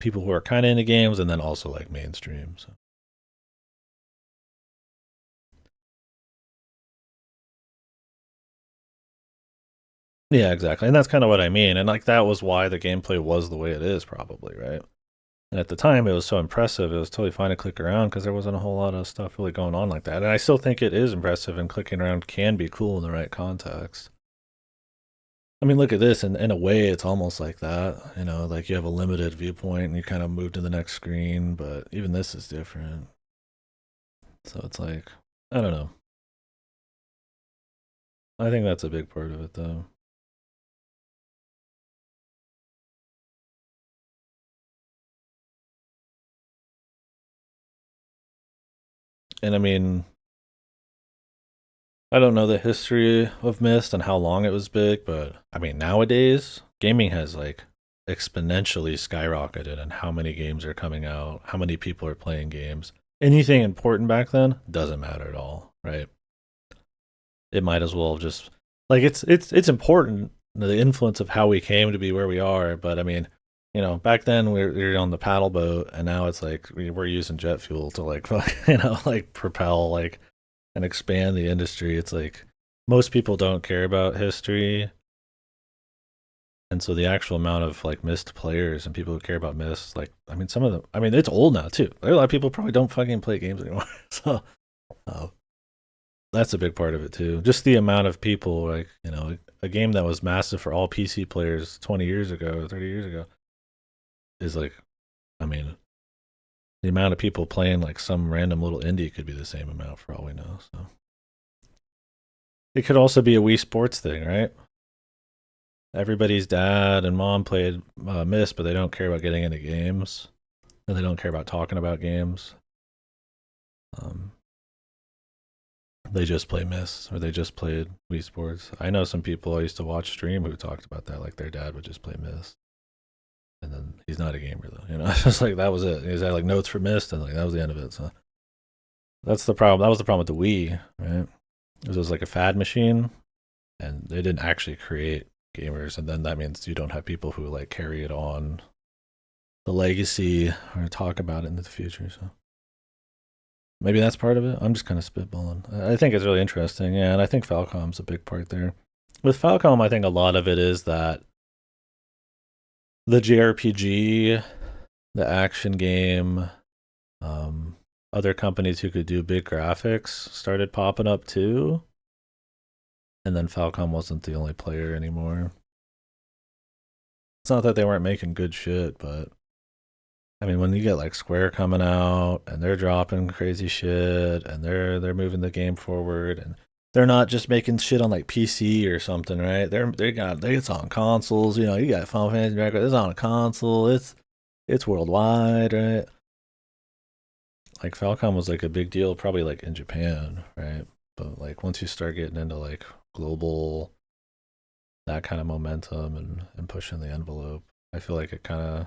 people who are kind of into games, and then also like mainstream. So. Yeah, exactly. And that's kind of what I mean. And like that was why the gameplay was the way it is, probably, right? And at the time, it was so impressive. It was totally fine to click around because there wasn't a whole lot of stuff really going on like that. And I still think it is impressive, and clicking around can be cool in the right context. I mean, look at this. In a way, it's almost like that. Like you have a limited viewpoint and you kind of move to the next screen, but even this is different. So it's like, I don't know. I think that's a big part of it, though. And I mean, I don't know the history of Myst and how long it was big, but I mean, nowadays, gaming has like exponentially skyrocketed in how many games are coming out, how many people are playing games. Anything important back then doesn't matter at all, right? It might as well just like it's important the influence of how we came to be where we are, but I mean, back then we were on the paddle boat, and now it's like we're using jet fuel to like like propel like and expand the industry. It's like most people don't care about history, and so the actual amount of like Myst players and people who care about Myst, like I mean, some of them. I mean, it's old now too. There are a lot of people who probably don't fucking play games anymore. So uh, that's a big part of it too. Just the amount of people, like a game that was massive for all PC players 20 years ago, 30 years ago, is like, I mean, the amount of people playing like some random little indie could be the same amount for all we know. So It could also be a Wii Sports thing, right? Everybody's dad and mom played Myst, but they don't care about getting into games, and they don't care about talking about games. Um, they just play Myst, or they just played Wii Sports. I know some people I used to watch stream who talked about that, like their dad would just play Myst, and then he's not a gamer though. Just like that was it. He had like notes for Myst, and like that was the end of it. So that's the problem. That was the problem with the Wii, right? It was like a fad machine, and they didn't actually create gamers, and then that means you don't have people who like carry it on the legacy or talk about it into the future. So maybe that's part of it. I'm just kind of spitballing. I think it's really interesting, yeah, and I think Falcom's a big part there. With Falcom, I think a lot of it is that the JRPG, the action game, other companies who could do big graphics started popping up too, and then Falcom wasn't the only player anymore. It's not that they weren't making good shit, but I mean, when you get like Square coming out and they're dropping crazy shit and they're moving the game forward and they're not just making shit on like PC or something, right? It's on consoles. You got Final Fantasy Record. It's on a console. It's worldwide, right? Like Falcom was like a big deal, probably like in Japan, right? But like once you start getting into like global that kind of momentum and pushing the envelope, I feel like it kind of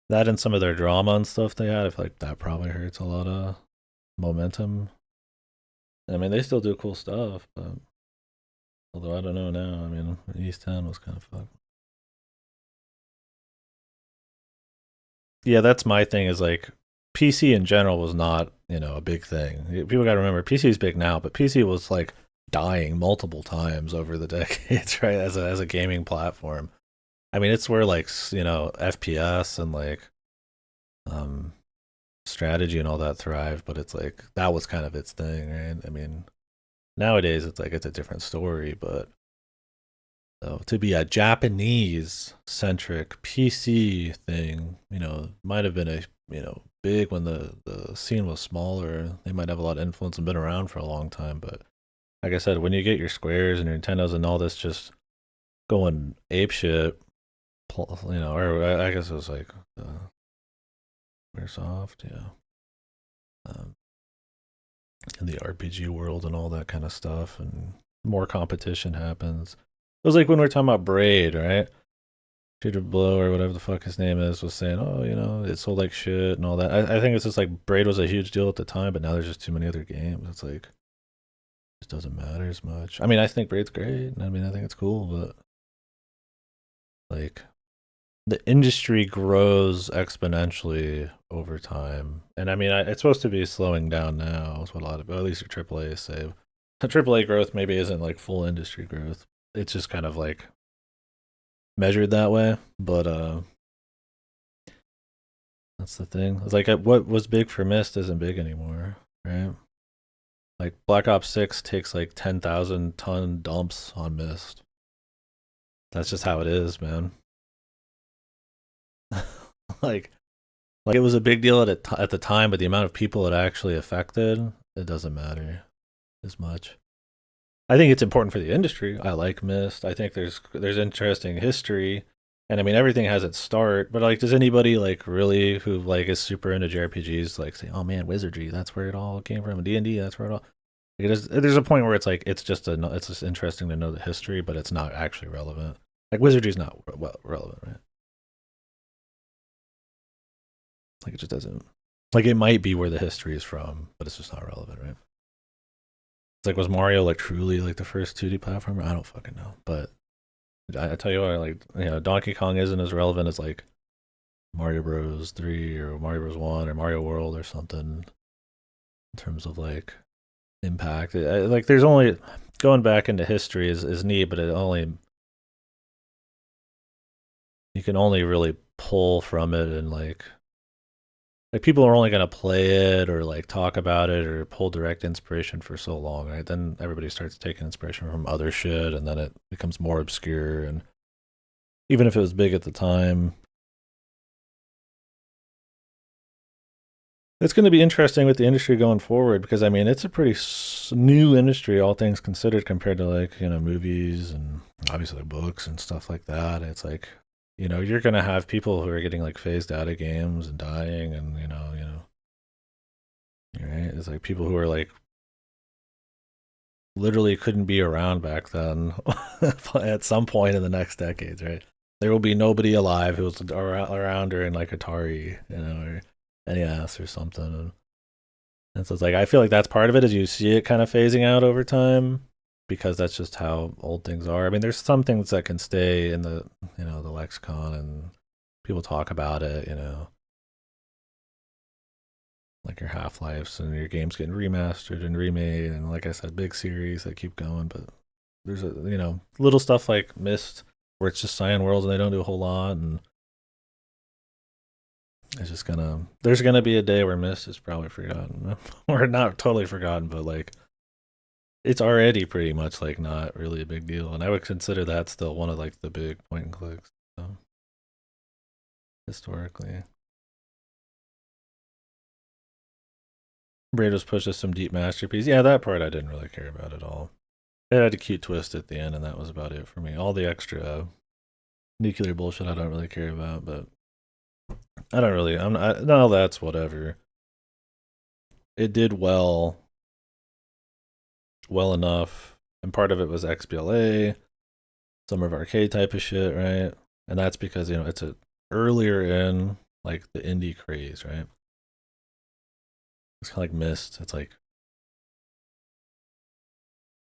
that and some of their drama and stuff they had. I feel like that probably hurts a lot of momentum. I mean, they still do cool stuff, but although I don't know now. I mean, East Town was kind of fucked. Yeah, that's my thing. Is like PC in general was not a big thing. People got to remember PC is big now, but PC was like dying multiple times over the decades, right? As a gaming platform. I mean, it's where like FPS and like um strategy and all that thrive, but it's like that was kind of its thing, right? I mean, nowadays it's like it's a different story, but so to be a Japanese centric PC thing, might have been a big when the scene was smaller. They might have a lot of influence and been around for a long time, but like I said, when you get your Squares and your Nintendos and all this just going ape shit, or I guess it was like Airsoft, yeah. Um, in the RPG world and all that kind of stuff, and more competition happens. It was like when we were talking about Braid, right? Peter Blow or whatever the fuck his name is was saying, oh, it sold like shit and all that. I think it's just like Braid was a huge deal at the time, but now there's just too many other games. It's like it just doesn't matter as much. I mean, I think Braid's great. I mean, I think it's cool, but like the industry grows exponentially over time. And I mean, it's supposed to be slowing down now, is what a lot of, at least your AAA say. The AAA growth maybe isn't like full industry growth. It's just kind of like measured that way. But that's the thing. It's like what was big for Myst isn't big anymore, right? Like Black Ops 6 takes like 10,000-ton dumps on Myst. That's just how it is, man. like Like it was a big deal at the time, but the amount of people it actually affected, it doesn't matter as much. I think it's important for the industry. I like Myst. I think there's interesting history, and I mean everything has its start. But like, does anybody like really who like is super into JRPGs like say, oh man, Wizardry, that's where it all came from, and D&D, that's where it all. Like, there's a point where it's like it's just interesting to know the history, but it's not actually relevant. Like Wizardry's not relevant, right? Like it just doesn't. Like it might be where the history is from, but it's just not relevant, right? It's like was Mario like truly like the first 2D platformer? I don't fucking know, but I tell you what, like Donkey Kong isn't as relevant as like Mario Bros. 3 or Mario Bros. 1 or Mario World or something in terms of like impact. Like there's only going back into history is neat, but it only you can only really pull from it and like people are only gonna play it or like talk about it or pull direct inspiration for so long, right? Then everybody starts taking inspiration from other shit, and then it becomes more obscure. And even if it was big at the time, It's going to be interesting with the industry going forward because I mean it's a pretty new industry, all things considered, compared to like movies and obviously books and stuff like that. It's like you're going to have people who are getting like phased out of games and dying, and right? It's like people who are like literally couldn't be around back then at some point in the next decades, right? There will be nobody alive who was around during like Atari, or NES or something. And so it's like I feel like that's part of it is you see it kind of phasing out over time because that's just how old things are. I mean, there's some things that can stay in the the lexicon and people talk about it, like your Half Lives and your games getting remastered and remade, and like I said, big series that keep going. But there's a little stuff like Myst where it's just Cyan Worlds and they don't do a whole lot, and it's just there's gonna be a day where Myst is probably forgotten, or not totally forgotten, but like it's already pretty much like not really a big deal, and I would consider that still one of like the big point and clicks, historically. Brados pushes some deep masterpiece. Yeah, that part I didn't really care about at all. It had a cute twist at the end, and that was about it for me. All the extra nuclear bullshit I don't really care about, but I don't really. I'm not. No, that's whatever. It did well enough, and part of it was XBLA, Summer of Arcade type of shit, right? And that's because it's a earlier in like the indie craze, right? It's kind of like Myst. It's like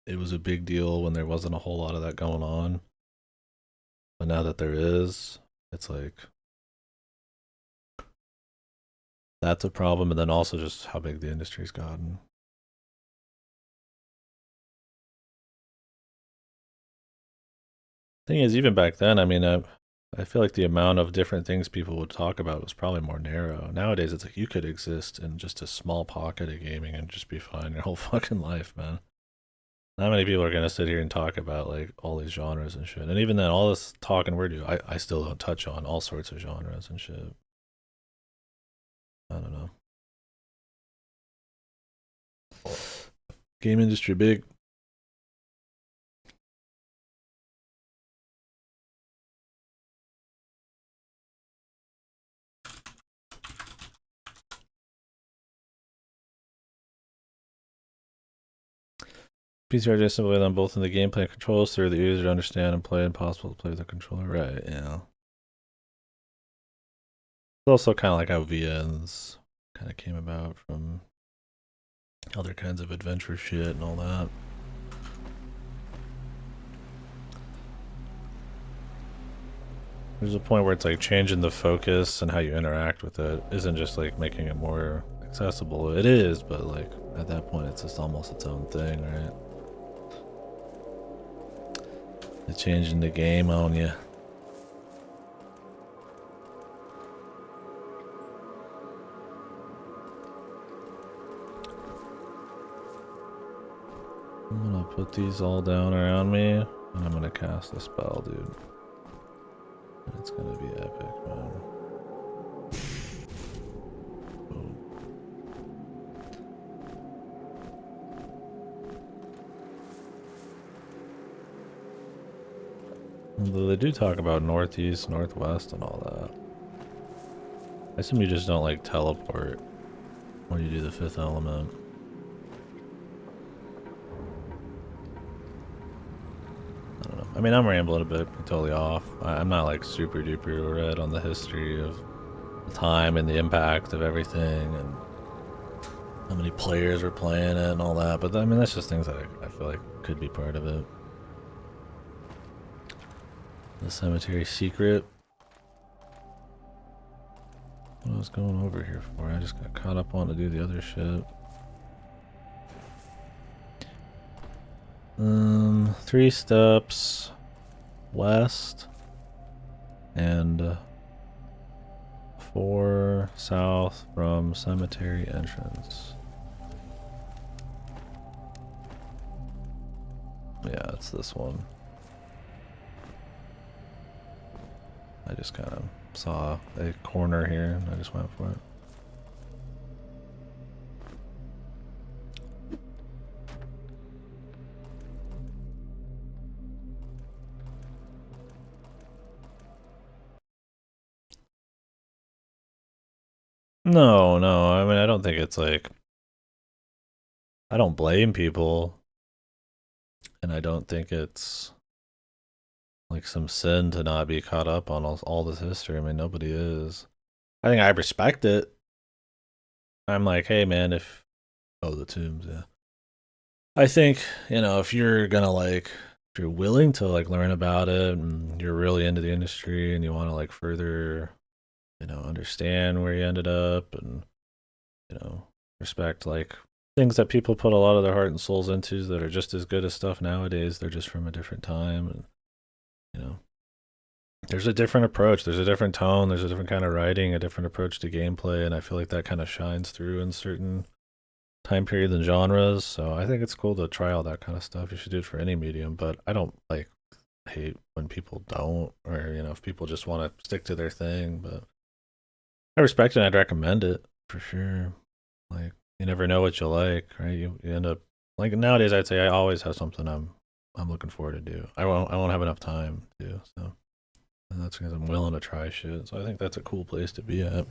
it was a big deal when there wasn't a whole lot of that going on, but now that there is, it's like that's a problem, and then also just how big the industry's gotten. Thing is, even back then, I mean, I feel like the amount of different things people would talk about was probably more narrow. Nowadays, it's like you could exist in just a small pocket of gaming and just be fine your whole fucking life, man. Not many people are gonna sit here and talk about like all these genres and shit. And even then, all this talking we're doing, I still don't touch on all sorts of genres and shit. I don't know. Game industry big. PC are just simply them both in the gameplay and controls through the user to understand and play, impossible to play with the controller. Right, yeah. It's also kind of like how VNs kind of came about from other kinds of adventure shit and all that. There's a point where it's like changing the focus and how you interact with it isn't just like making it more accessible. It is, but like at that point, it's just almost its own thing, right? It's changing the game on you. I'm gonna put these all down around me, and I'm gonna cast a spell, dude. It's gonna be epic, man. Although they do talk about northeast, northwest, and all that. I assume you just don't like teleport when you do the fifth element. I don't know. I mean, I'm rambling a bit, totally off. I'm not like super duper read on the history of the time and the impact of everything and how many players were playing it and all that. But I mean, that's just things that I feel like could be part of it. The cemetery secret. What I was going over here for? I just got caught up on to do the other shit. 3 steps west and 4 south from cemetery entrance. Yeah, it's this one. I just kind of saw a corner here and I just went for it. No, no. I mean, I don't think it's like I don't blame people, and I don't think it's like some sin to not be caught up on all this history. I mean, nobody is. I think I respect it. I'm like, hey, man, if the tombs, yeah. I think if you're gonna like, if you're willing to like learn about it, and you're really into the industry, and you want to like further, understand where you ended up, and respect like things that people put a lot of their heart and souls into that are just as good as stuff nowadays. They're just from a different time, and you know, there's a different approach, there's a different tone, there's a different kind of writing, a different approach to gameplay, and I feel like that kind of shines through in certain time periods and genres. So I think it's cool to try all that kind of stuff. You should do it for any medium, but I don't like hate when people don't, or if people just want to stick to their thing. But I respect it and I'd recommend it for sure. Like you never know what you like, right? You end up like nowadays I'd say I always have something I'm looking forward to do. I won't have enough time to, so and that's because I'm willing to try shit. So I think that's a cool place to be at.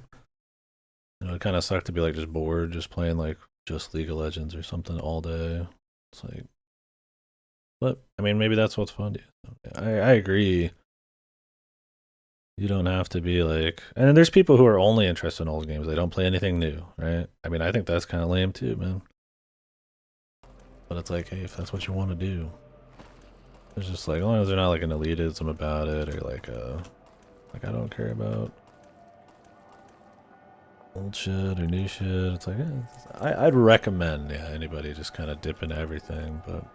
It kind of sucked to be like just bored, just playing like just League of Legends or something all day. It's like, but I mean, maybe that's what's fun to you. I agree. You don't have to be like, and there's people who are only interested in old games. They don't play anything new, right? I mean, I think that's kind of lame too, man. But it's like, hey, if that's what you want to do, it's just like, as long as they're not like an elitism about it or like I don't care about old shit or new shit. It's like, I'd recommend, yeah, anybody just kind of dip into everything, but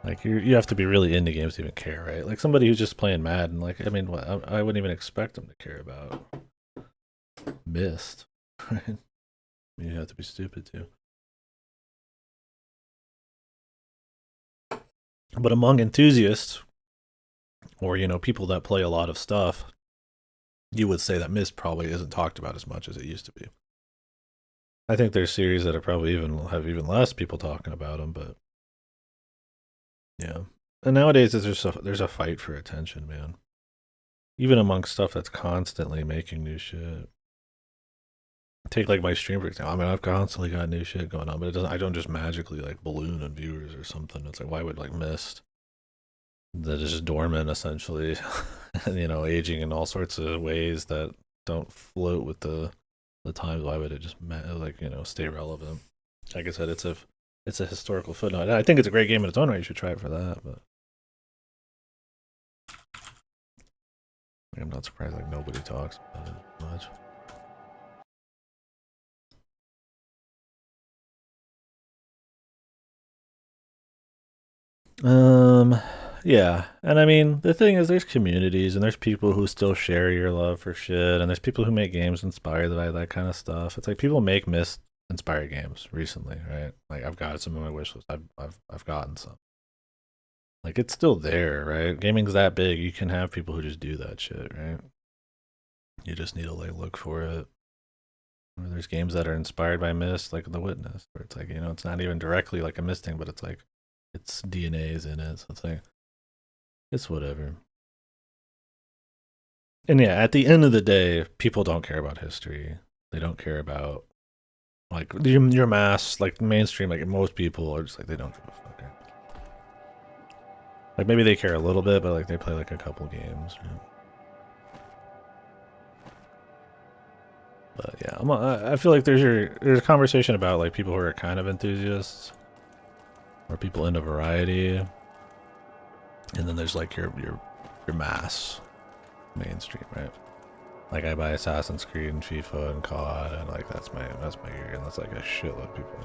like you have to be really into games to even care, right? Like somebody who's just playing Madden, like I mean, I wouldn't even expect them to care about Mist, right? You have to be stupid too. But among enthusiasts, or people that play a lot of stuff, you would say that Mist probably isn't talked about as much as it used to be. I think there's series that are probably even less people talking about them, but yeah. And nowadays, there's a fight for attention, man. Even amongst stuff that's constantly making new shit. Take like my stream for example. I mean, I've constantly got new shit going on, but it doesn't. I don't just magically like balloon in viewers or something. It's like why would like Mist that is just dormant essentially, and aging in all sorts of ways that don't float with the times. Why would it just like stay relevant? Like I said, it's a historical footnote. I think it's a great game in its own right. You should try it for that, but I'm not surprised like nobody talks about it much. Um, yeah, and I mean the thing is, there's communities and there's people who still share your love for shit, and there's people who make games inspired by that kind of stuff. It's like people make Mist inspired games recently, right? Like I've got some on my wish list. I've gotten some. Like it's still there, right? Gaming's that big. You can have people who just do that shit, right? You just need to like look for it. Or there's games that are inspired by Mist, like The Witness, where it's like it's not even directly like a Mist thing, but it's like its DNA is in it. So it's like it's whatever. And yeah, at the end of the day, people don't care about history. They don't care about like your mass, like mainstream. Like most people are just like they don't give a fuck. Like maybe they care a little bit, but like they play like a couple games. Right? But yeah, I feel like there's a conversation about like people who are kind of enthusiasts or people into variety, and then there's like your mass mainstream, right? Like I buy Assassin's Creed and FIFA and COD, and like that's my gear, and that's like a shitload of people.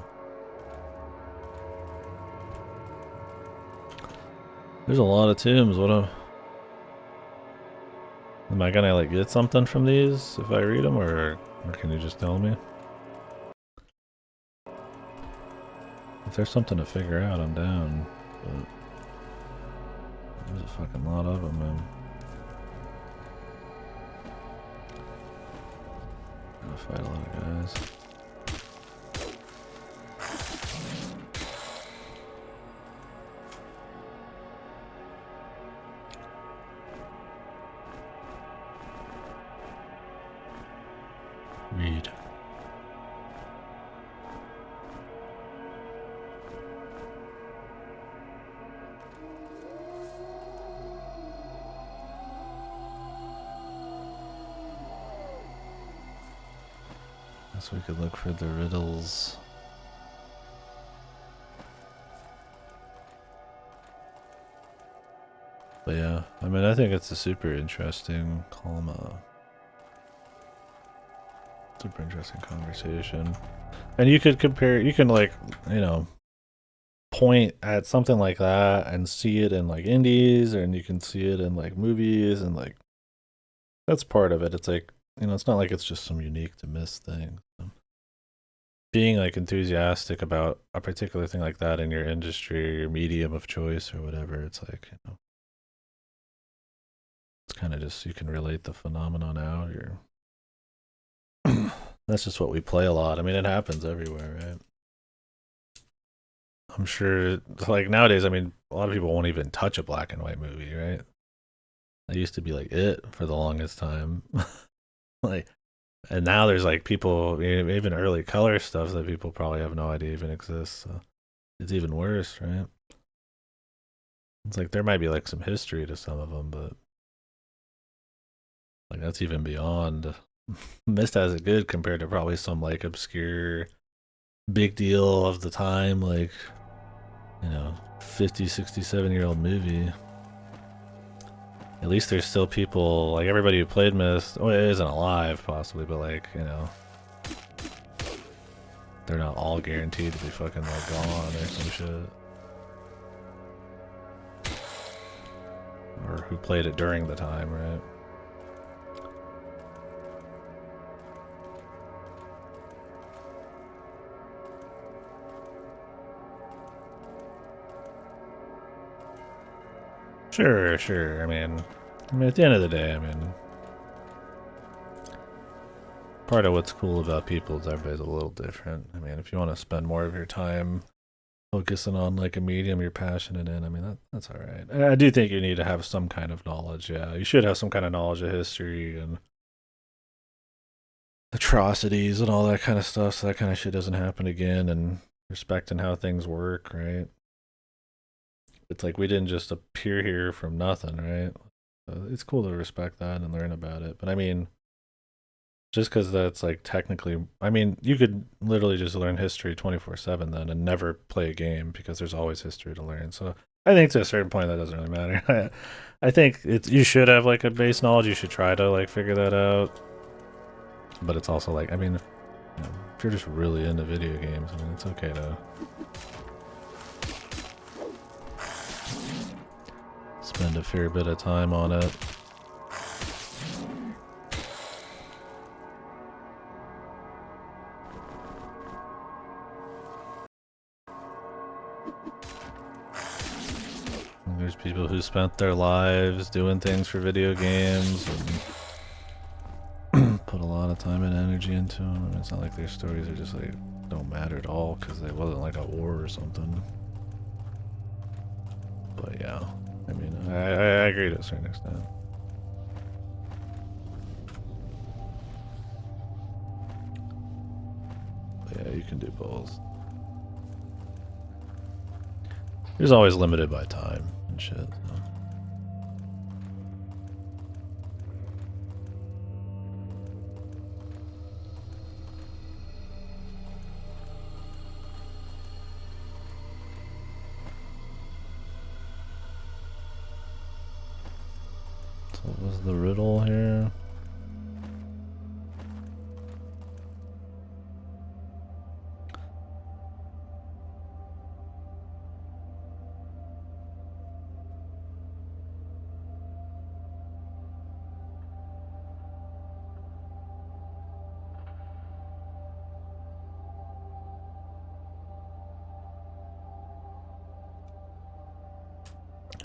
There's a lot of tombs. Am I gonna like get something from these if I read them, or can you just tell me? If there's something to figure out, I'm down. But there's a fucking lot of them, man. I'm gonna fight a lot of guys. guess we could look for the riddles. But yeah, I mean, I think it's a super interesting, super interesting conversation. And you could compare, you can like, you know, point at something like that and see it in like indies, and you can see it in like movies, and like that's part of it. It's like, you know, it's not like it's just some unique to miss thing. Being like enthusiastic about a particular thing like that in your industry or your medium of choice or whatever, it's like, you know, it's kind of just you can relate the phenomenon out. You're that's just what we play a lot. I mean, it happens everywhere, right? I'm sure, like nowadays, I mean, a lot of people won't even touch a black and white movie, right? That used to be like it for the longest time. Like, and now there's like people, even early color stuff that people probably have no idea even exists. So it's even worse, right? It's like there might be like some history to some of them, but like that's even beyond. Mist has it good compared to probably some like obscure big deal of the time, like, you know, 50, 67-year-old movie. At least there's still people, like everybody who played Myst, well, it isn't alive possibly, but like, you know, they're not all guaranteed to be fucking like gone or some shit. Or who played it during the time, right? Sure, sure. I mean, at the end of the day, I mean, part of what's cool about people is everybody's a little different. I mean, if you want to spend more of your time focusing on like a medium you're passionate in, I mean, that's all right. And I do think you need to have some kind of knowledge. Yeah, you should have some kind of knowledge of history and atrocities and all that kind of stuff, so that kind of shit doesn't happen again. And respecting how things work, right? It's like we didn't just appear here from nothing, right? It's cool to respect that and learn about it. But I mean, just because that's like technically, I mean, you could literally just learn history 24/7 then and never play a game because there's always history to learn. So I think to a certain point that doesn't really matter. I think it's you should have like a base knowledge. You should try to like figure that out. But it's also like, I mean, if you're just really into video games, I mean, it's okay to spend a fair bit of time on it. There's people who spent their lives doing things for video games and put a lot of time and energy into them. And it's not like their stories are just like don't matter at all because it wasn't like a war or something. But yeah, I mean, I agree to a certain extent. But yeah, you can do both. It's always limited by time and shit. So. What was the riddle here?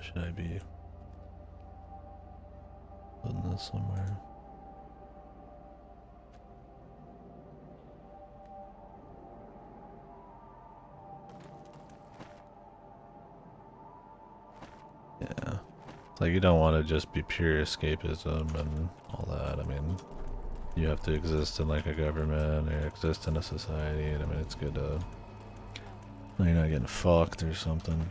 Should I be putting this somewhere? Yeah. It's like you don't want to just be pure escapism and all that. I mean, you have to exist in like a government or exist in a society. And I mean, it's good to know you're not getting fucked or something.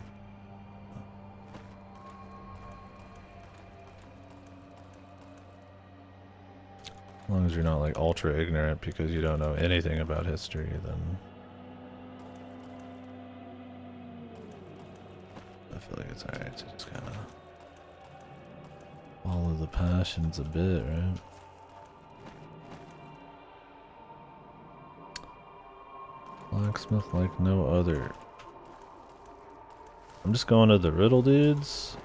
As long as you're not like ultra ignorant because you don't know anything about history, then I feel like it's alright to just kind of follow the passions a bit, right? Blacksmith like no other. I'm just going to the riddle dudes.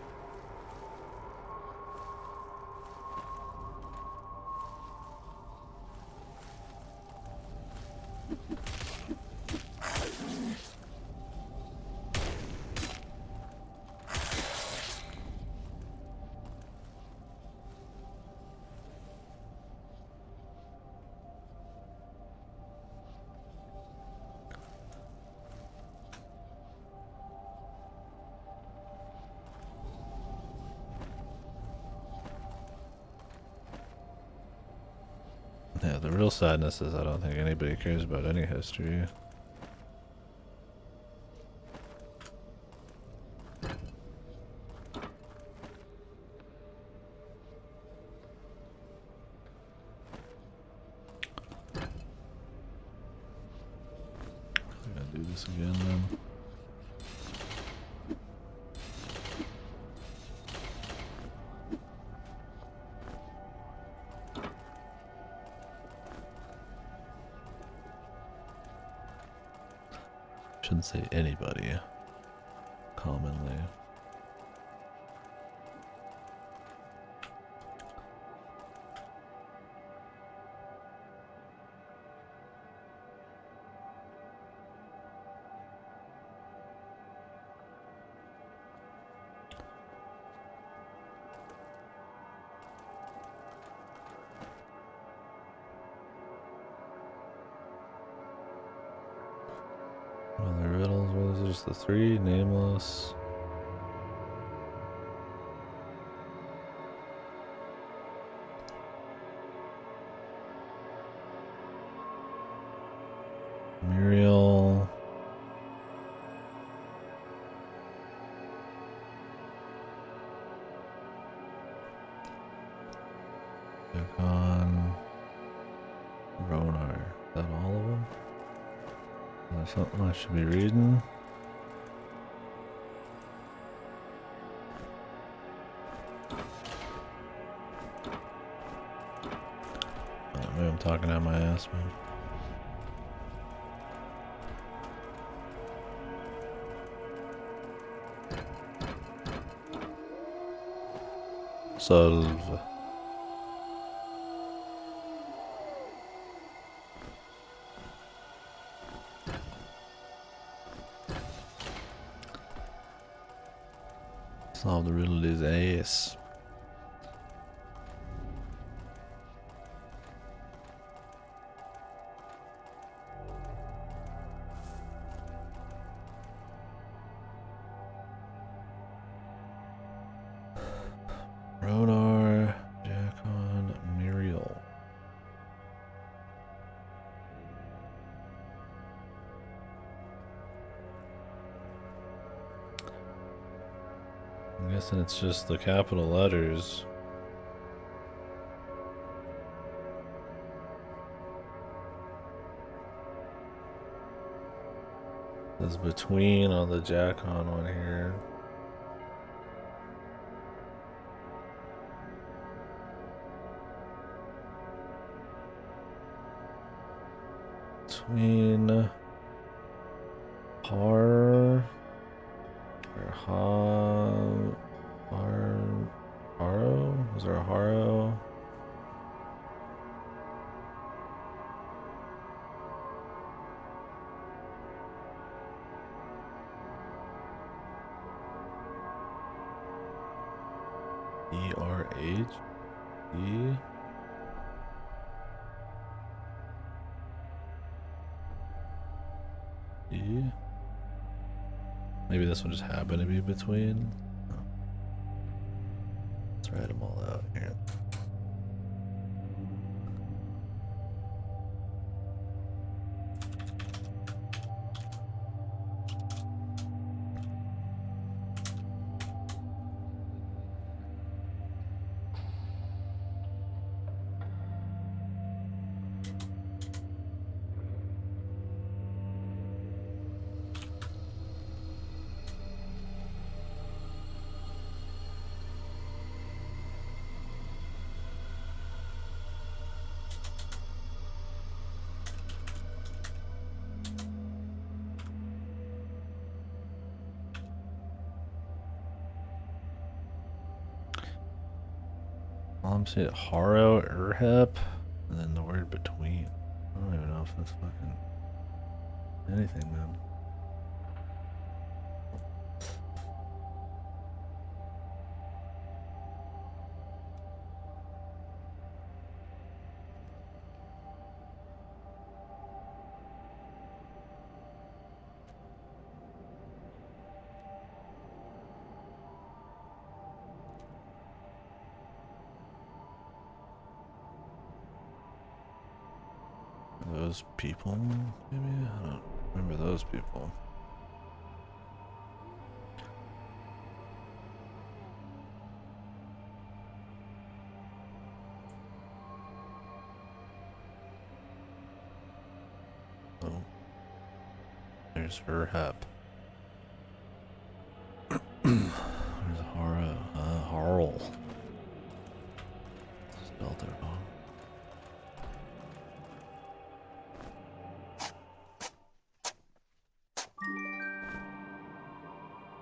Yeah, the real sadness is I don't think anybody cares about any history. I gotta do this again then. Shouldn't say anybody commonly. Other riddles, what is it? Just the three? Nameless. Muriel. Yukon. Ronar. Is that all of them? Is there something I should be reading? Maybe I'm talking out my ass, man. Solve. Solve the riddle is ass. Ronar, Jacon, Muriel. I'm guessing it's just the capital letters. There's between on the Jacon one here. Between Har or Haro? Was there a Haro? ERH? E? E? Maybe this one just happened to be between. Oh. Let's write them all out here. All I'm saying, Haro, Urhep, and then the word between. I don't even know if that's fucking anything, man. Those people, maybe? I don't remember those people. Oh. There's Urhep. There's Haro. Harl. Spelled it wrong.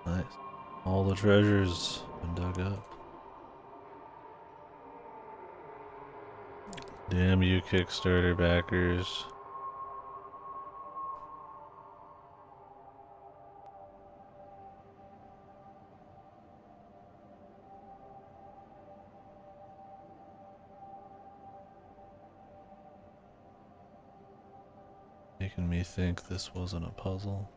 Nice. All the treasures been dug up. Damn you, Kickstarter backers. Making me think this wasn't a puzzle.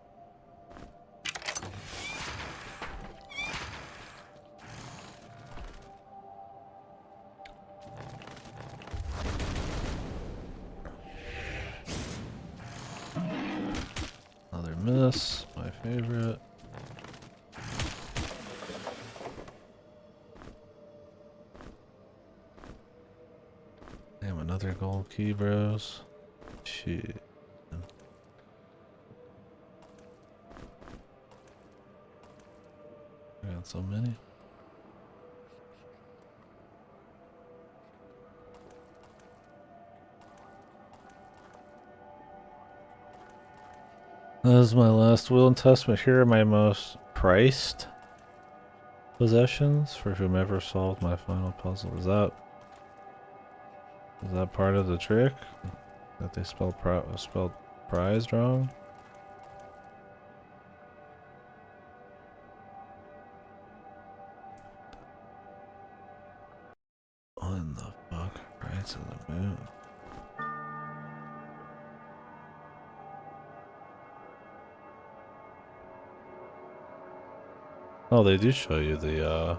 Another miss, my favorite. Damn, another gold key, bros. Shit. I got so many. That is my last will and testament. Here are my most priced possessions for whomever solved my final puzzle. Is that part of the trick? That they spelled prize wrong? What in the fuck? Right to the moon. Oh, they do show you the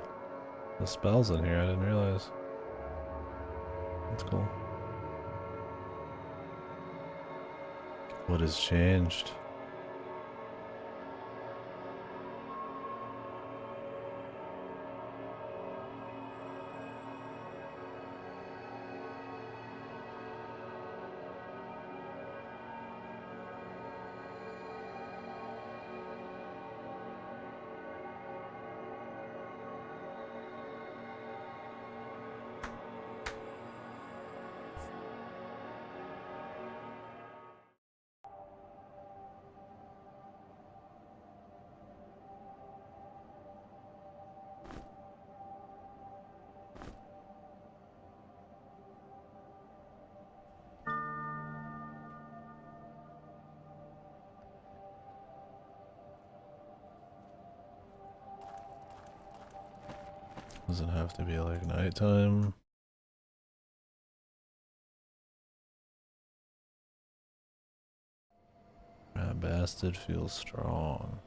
spells in here. I didn't realize. That's cool. What has changed? Does it have to be like nighttime? That bastard feels strong.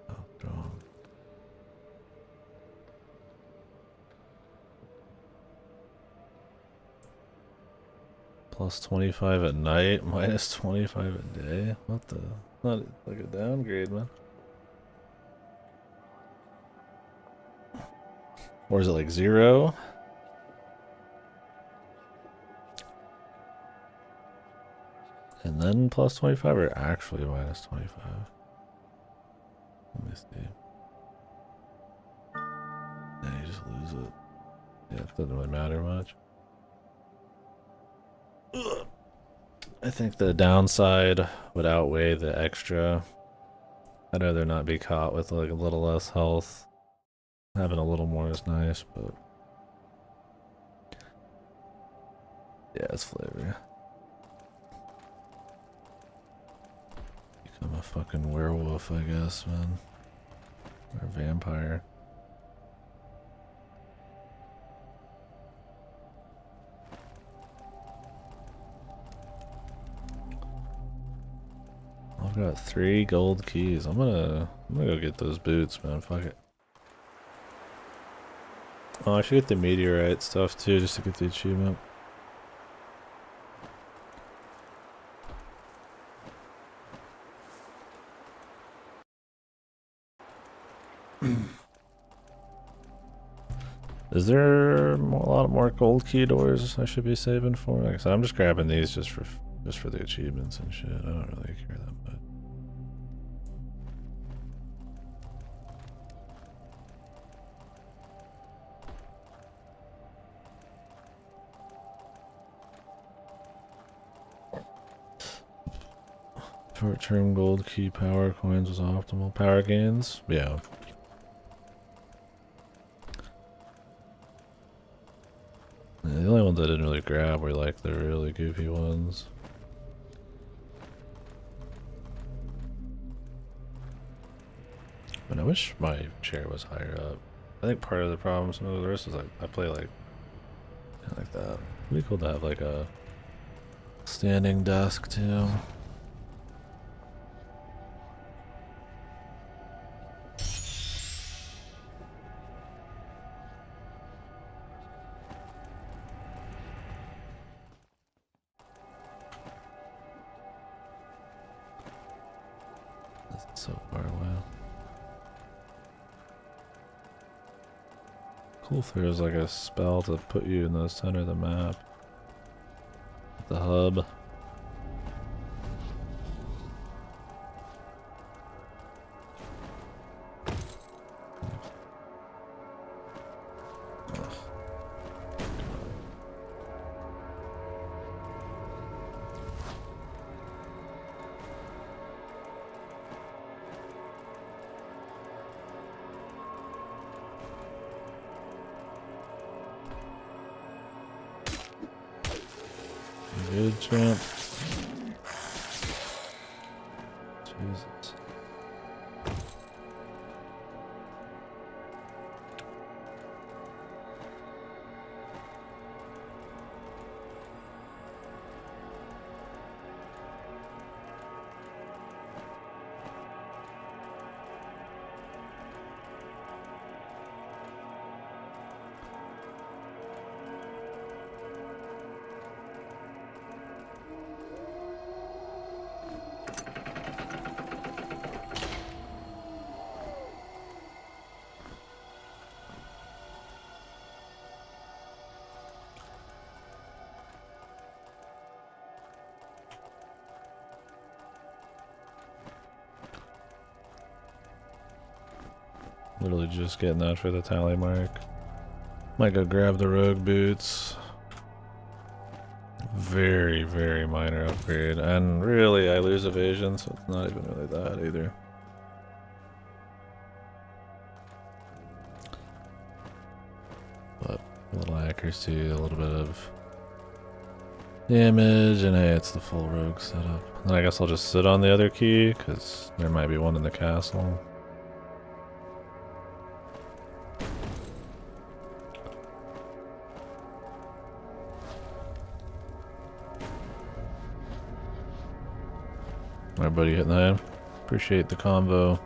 How strong? Plus 25 at night, minus 25 a day? What the? Not like a downgrade, man. Or is it like 0? And then plus 25 or actually minus 25? Let me see. Yeah, you just lose it. Yeah, it doesn't really matter much. I think the downside would outweigh the extra I'd rather not be caught with like a little less health. Having a little more is nice, but yeah, it's flavor. Become a fucking werewolf, I guess, man. Or a vampire. I've got 3 gold keys. I'm gonna go get those boots, man. Fuck it. Oh, I should get the meteorite stuff too, just to get the achievement. Is there a lot more gold key doors I should be saving for? Like I said, I'm just grabbing these just for the achievements and shit. I don't really care that much. Short-term gold key power coins was optimal. Power gains? Yeah. The only ones I didn't really grab were like the really goofy ones. But I wish my chair was higher up. I think part of the problem some of the rest is like I play like kind of like that. It'd be cool to have like a standing desk too. That's so far away. Cool if there was like a spell to put you in the center of the map. The hub. Good jump. Jesus. Literally just getting that for the tally mark. Might go grab the rogue boots. Very, very minor upgrade. And really, I lose evasion, so it's not even really that either. But a little accuracy, a little bit of damage, and hey, it's the full rogue setup. And I guess I'll just sit on the other key, because there might be one in the castle. Alright, buddy, hitting that. Appreciate the convo.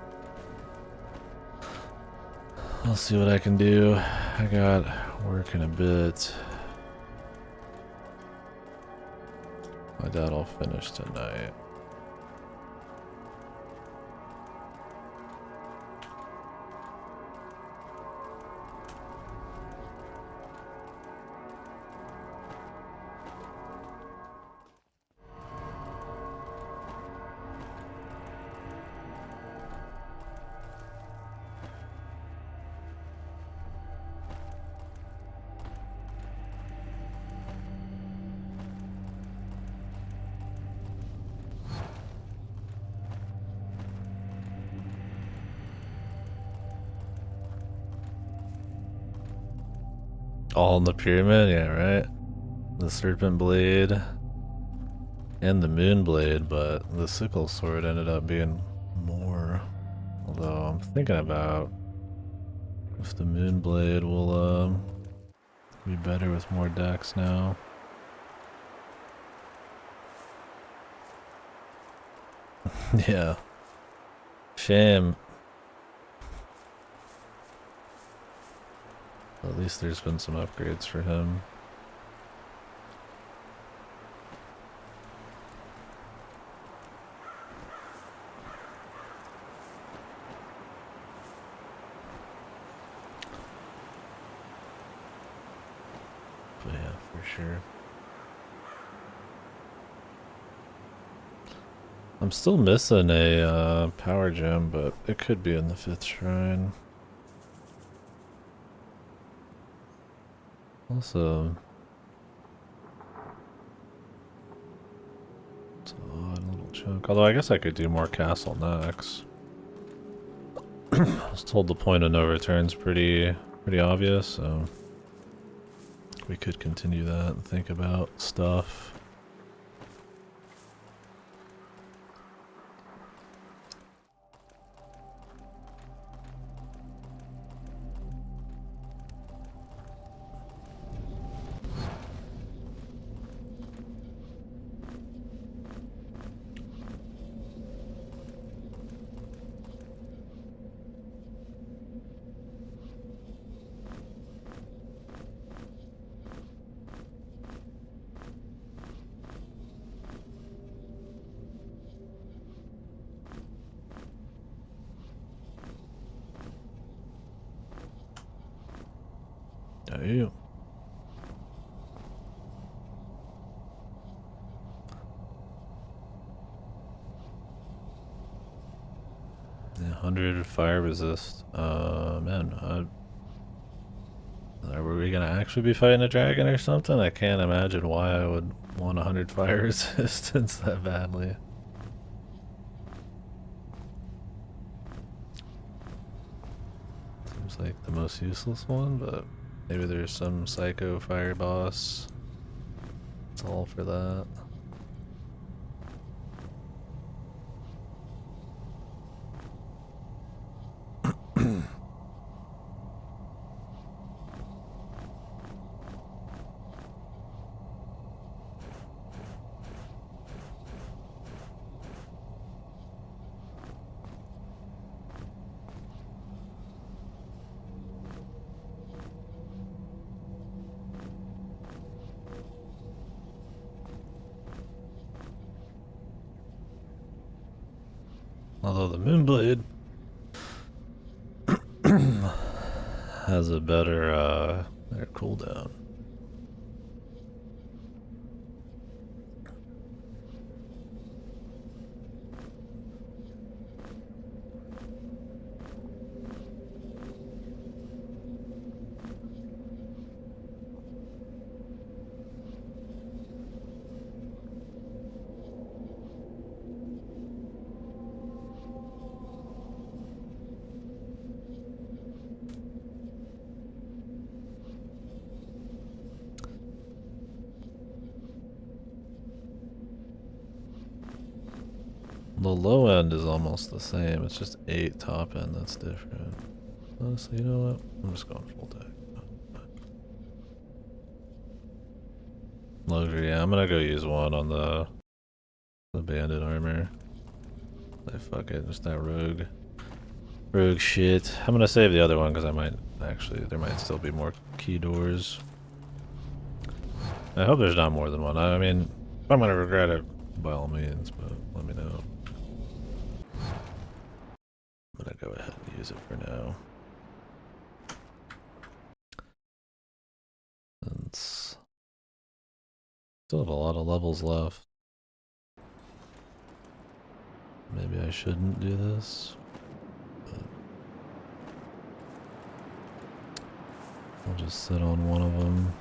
I'll see what I can do. I got work in a bit. My dad will finish tonight. All in the pyramid? Yeah, right? The serpent blade and the moon blade, but the sickle sword ended up being more. Although I'm thinking about if the moon blade will be better with more decks now. Yeah. Shame. At least there's been some upgrades for him. But yeah, for sure. I'm still missing a power gem, but it could be in the 5th shrine. Also, it's an odd little chunk. Although I guess I could do more castle next. I was told the point of no return's pretty obvious, so we could continue that and think about stuff. Damn. Yeah, 100 fire resist. Man, were we gonna actually be fighting a dragon or something? I can't imagine why I would want 100 fire resistance that badly. Seems like the most useless one, but maybe there's some psycho fire boss. It's all for that. Although the Moonblade has a better cooldown. The low end is almost the same, it's just 8 top end that's different. Honestly, you know what? I'm just going full deck. Luxury, yeah, I'm gonna go use one on the bandit armor. Like, fuck it, just that rogue shit. I'm gonna save the other one because I might actually, there might still be more key doors. I hope there's not more than one. I mean, if I'm gonna regret it, by all means, but let me know. I'm gonna go ahead and use it for now. Since still have a lot of levels left. Maybe I shouldn't do this, but I'll just sit on one of them.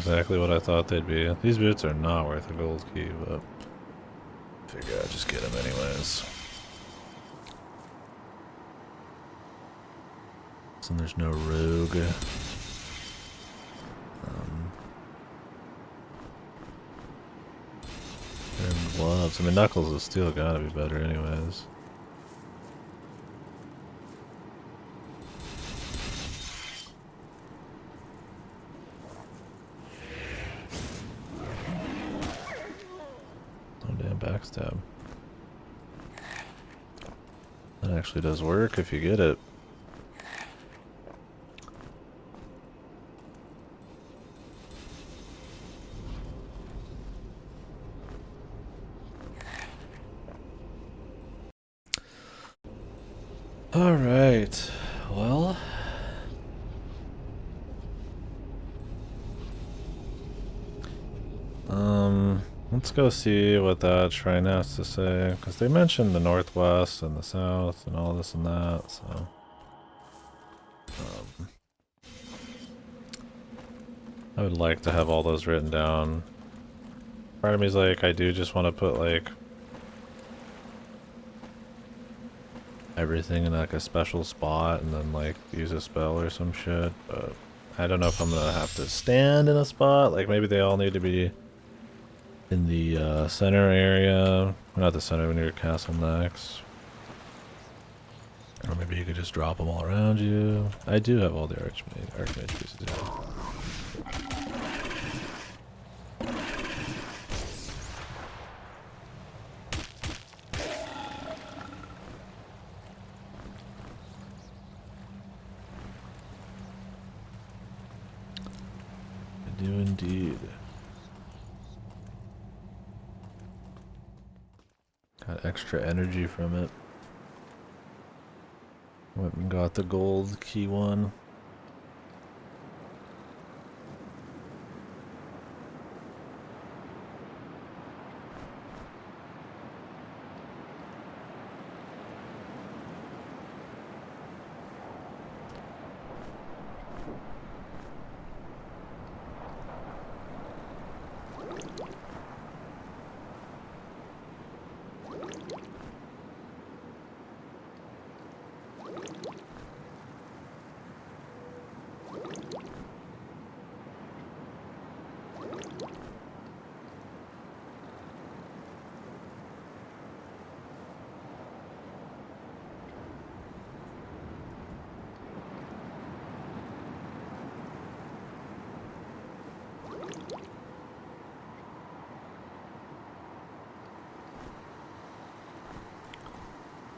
exactly what I thought they'd be. These boots are not worth a gold key, but figure I'd just get them anyways. So there's no rogue. And gloves. I mean, Knuckles is still gotta be better anyways. Oh damn, backstab. That actually does work if you get it. Alright, well... let's go see what that shrine has to say, because they mentioned the northwest and the south and all this and that, so... I would like to have all those written down. Part of me's like, I do just want to put, like... everything in, like, a special spot and then, like, use a spell or some shit, but... I don't know if I'm gonna have to stand in a spot, like, maybe they all need to be... in the center area, not the center, near Castle next. Or maybe you could just drop them all around you. I do have all the Archmage pieces. Yeah. I do indeed. Got extra energy from it. Went and got the gold key one.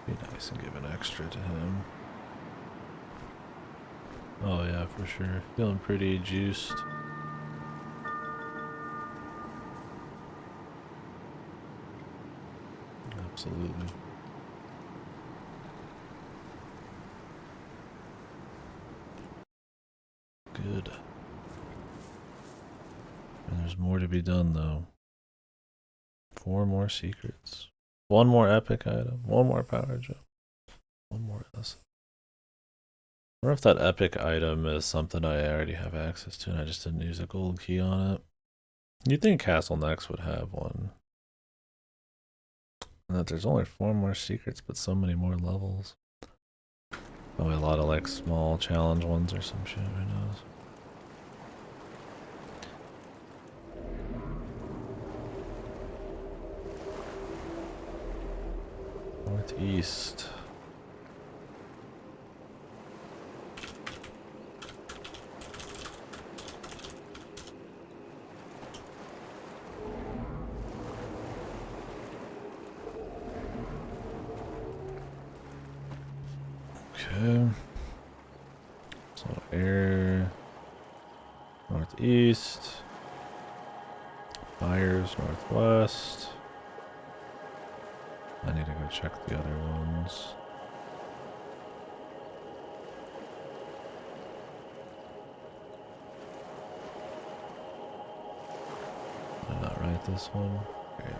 Be nice and give an extra to him. Oh yeah, for sure. Feeling pretty juiced. Absolutely. Good. And there's more to be done though. 4 more secrets. 1 more epic item. 1 more power gem. 1 more of this. I wonder if that epic item is something I already have access to and I just didn't use a gold key on it. You'd think Castle Next would have one. And that there's only 4 more secrets, but so many more levels. Probably a lot of like small challenge ones or some shit, who knows. Northeast. Okay. So air. Northeast. Fires northwest. I need to go check the other ones. Did I not write this one? Okay.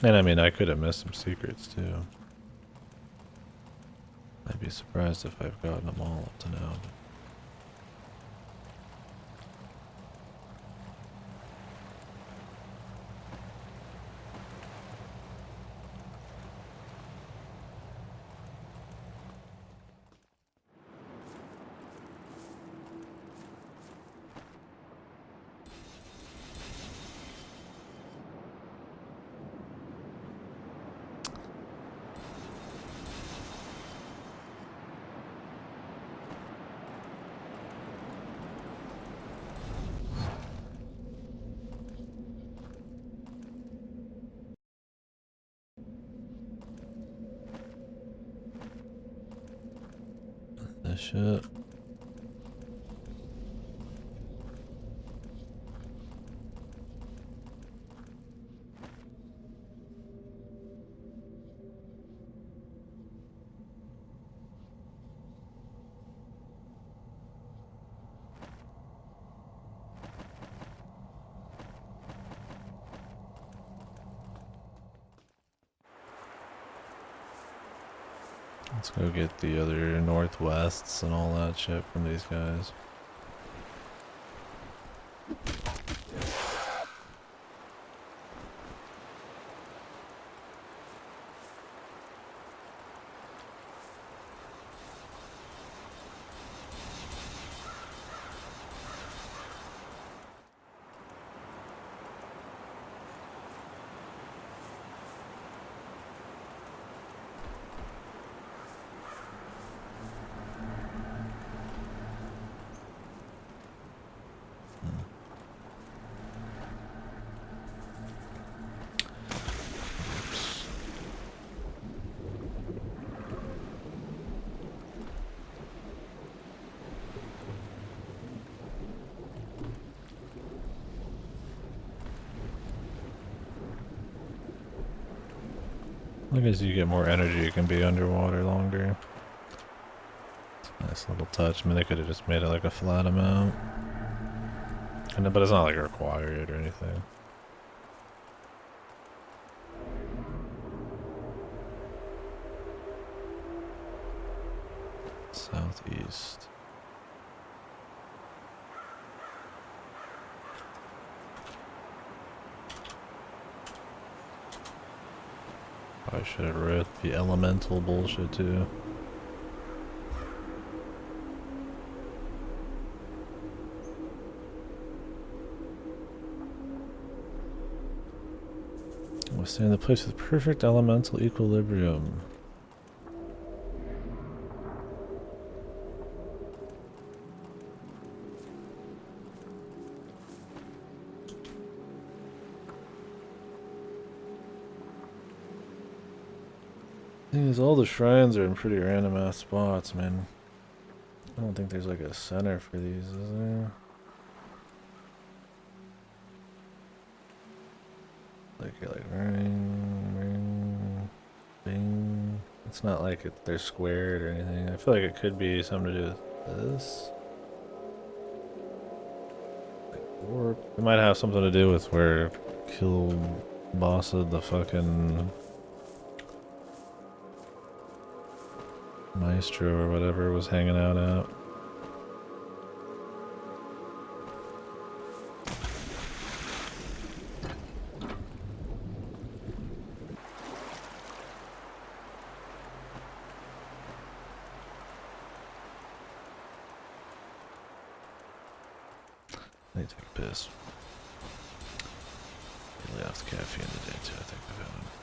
And I mean, I could have missed some secrets too. I'd be surprised if I've gotten them all up to now. This shit. Let's go get the other northwests and all that shit from these guys. I guess you get more energy, you can be underwater longer. Nice little touch. I mean, they could have just made it like a flat amount. But it's not like required or anything. Southeast. I should have read the elemental bullshit too. We'll stay in the place with perfect elemental equilibrium. Thing is, all the shrines are in pretty random ass spots, man. I don't think there's like a center for these, is there? Like ring, bing. It's not like they're squared or anything. I feel like it could be something to do with this. Or it might have something to do with where Kilbossa the fucking Maestro or whatever was hanging out at. I need to take a piss. Lay off the caffeine today too, I think I've had enough.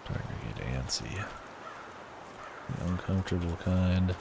Starting to get antsy. The uncomfortable kind.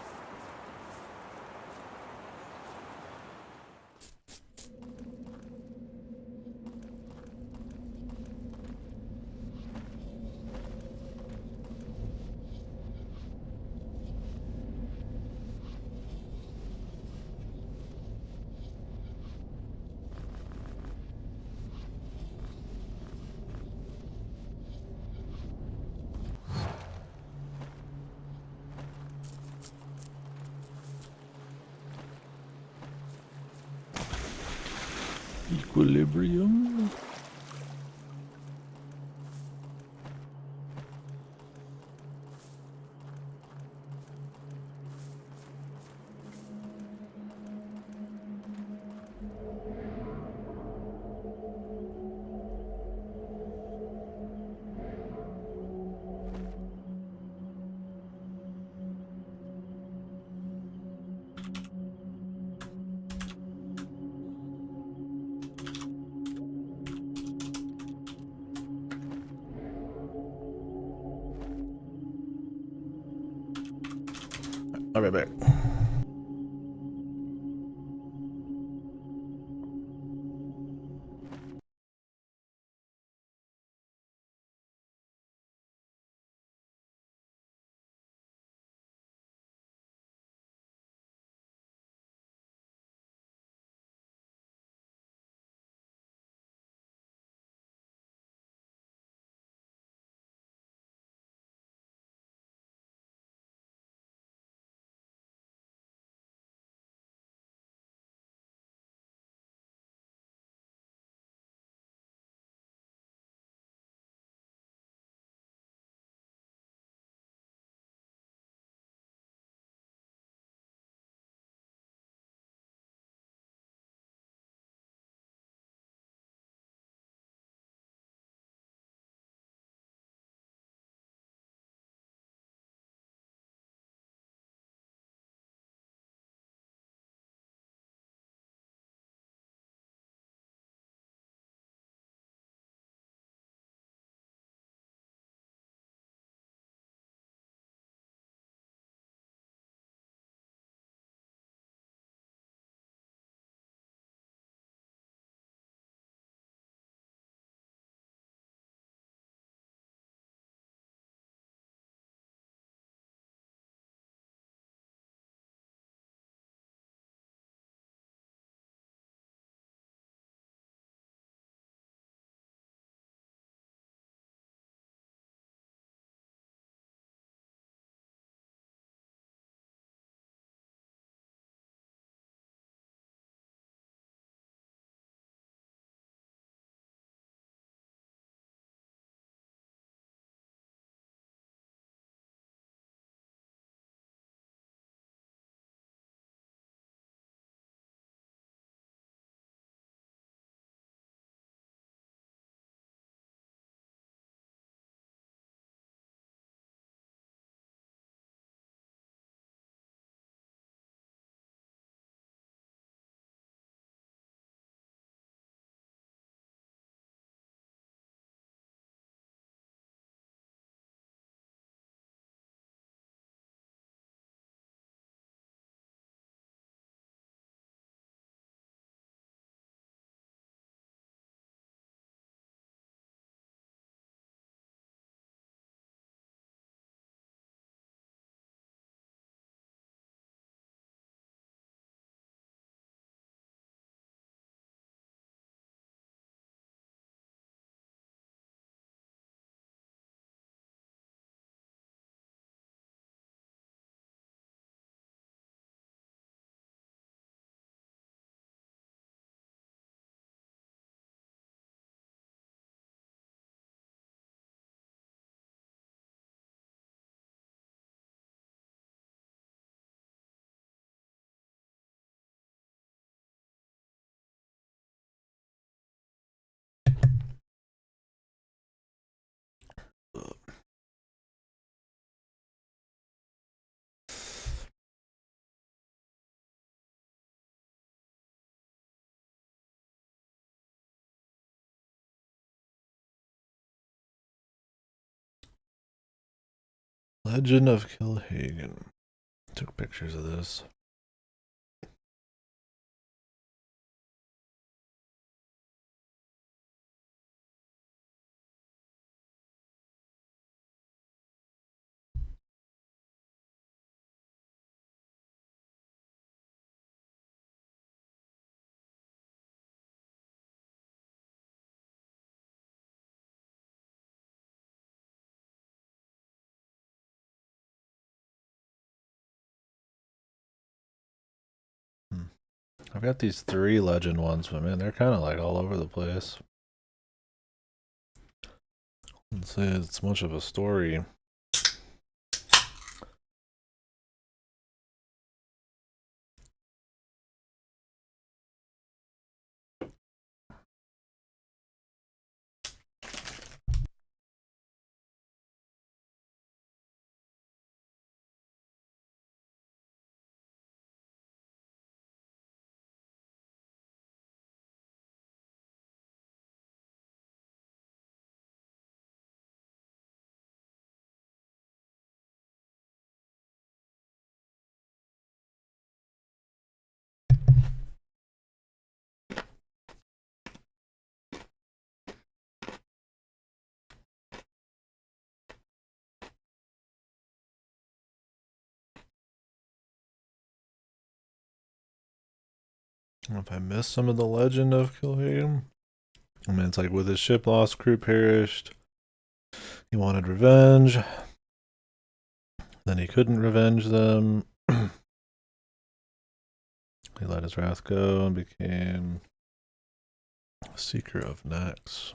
Equilibrium. I'll be right back. Legend of Kilhagen. Took pictures of this. I've got these 3 legend ones, but man, they're kind of like all over the place. Let's say it's much of a story. If I missed some of the legend of Kilhagen, I mean, it's like with his ship lost, crew perished. He wanted revenge. Then he couldn't revenge them. He let his wrath go and became a seeker of necks.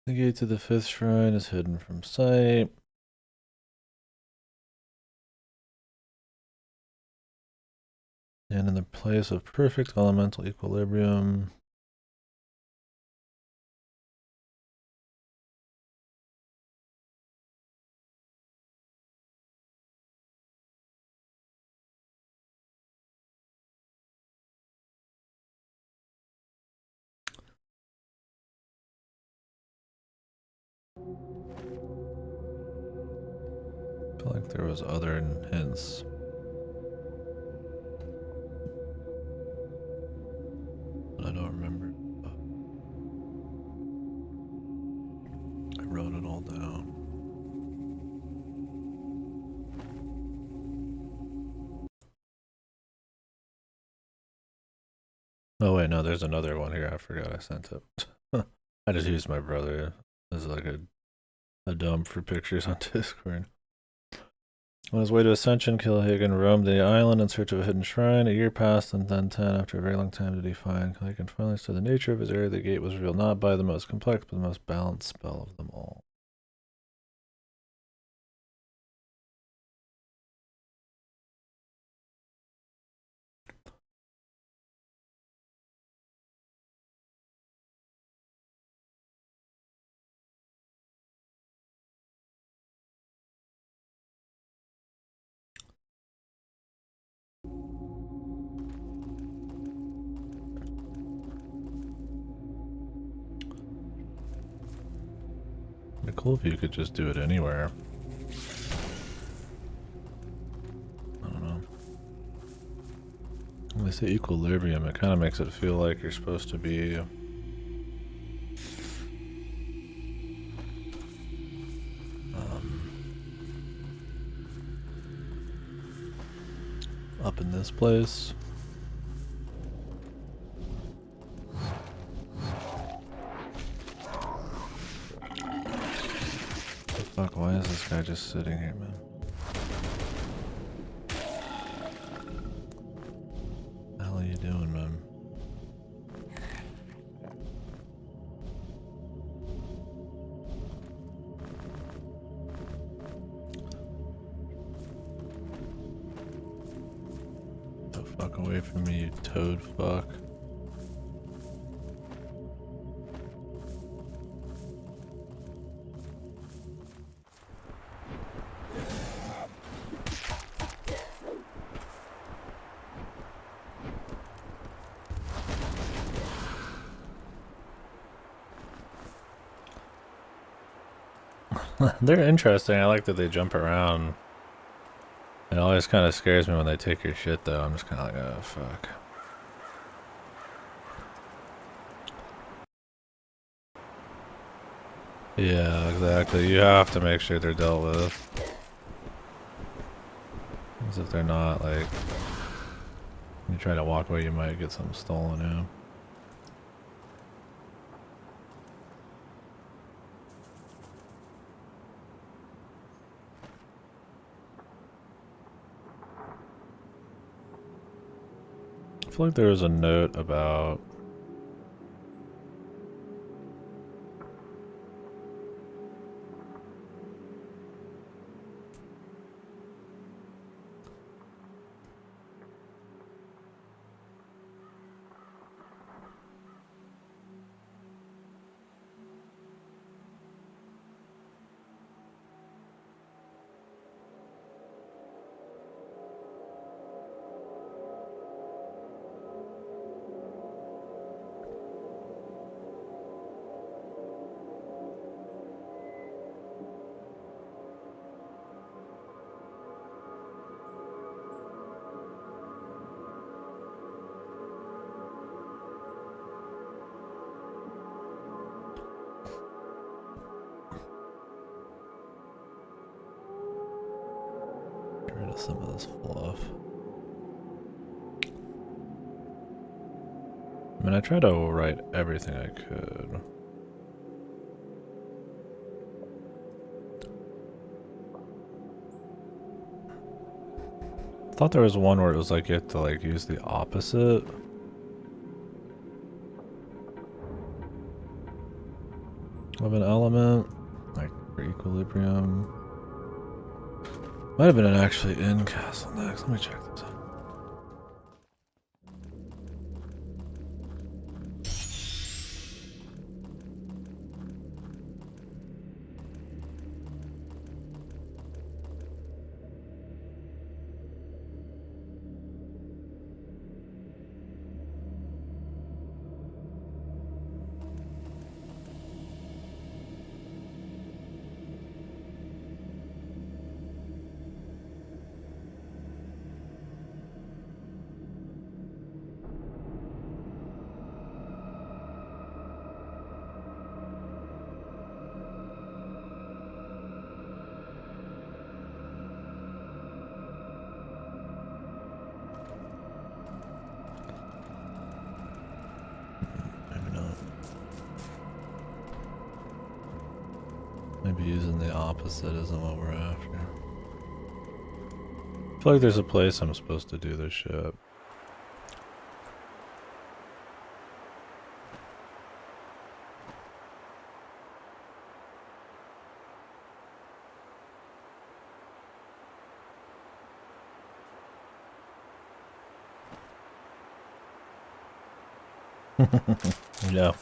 The gate to the 5th shrine is hidden from sight. And in the place of perfect elemental equilibrium. I feel like there was other hints. I don't remember. I wrote it all down. Oh wait, no, there's another one here. I forgot I sent it. I just used my brother as like a dump for pictures on Discord. On his way to Ascension, Kilhagen roamed the island in search of a hidden shrine. A year passed, and then 10, after a very long time, did he find. Kilhagen finally understood the nature of his area. The gate was revealed not by the most complex, but the most balanced spell of them all. It'd be cool if you could just do it anywhere. I don't know. When they say equilibrium, it kind of makes it feel like you're supposed to be up in this place. Fuck, why is this guy just sitting here, man? What the hell are you doing, man? The fuck away from me, you toad fuck. They're interesting. I like that they jump around It always kind of scares me when they take your shit, though. I'm just kind of like, oh, fuck. Yeah, exactly. You have to make sure they're dealt with. As if they're not, like... You try to walk away, you might get something stolen, yeah. I feel like there was a note about... Get rid of some of this fluff. I mean, I tried to write everything I could. I thought there was one where it was like you have to like use the opposite. Of an element. Like for equilibrium. Might have been actually in Castle Next. Let me check this out. Maybe not. Maybe using the opposite isn't what we're after. I feel like there's a place I'm supposed to do this shit. Yeah.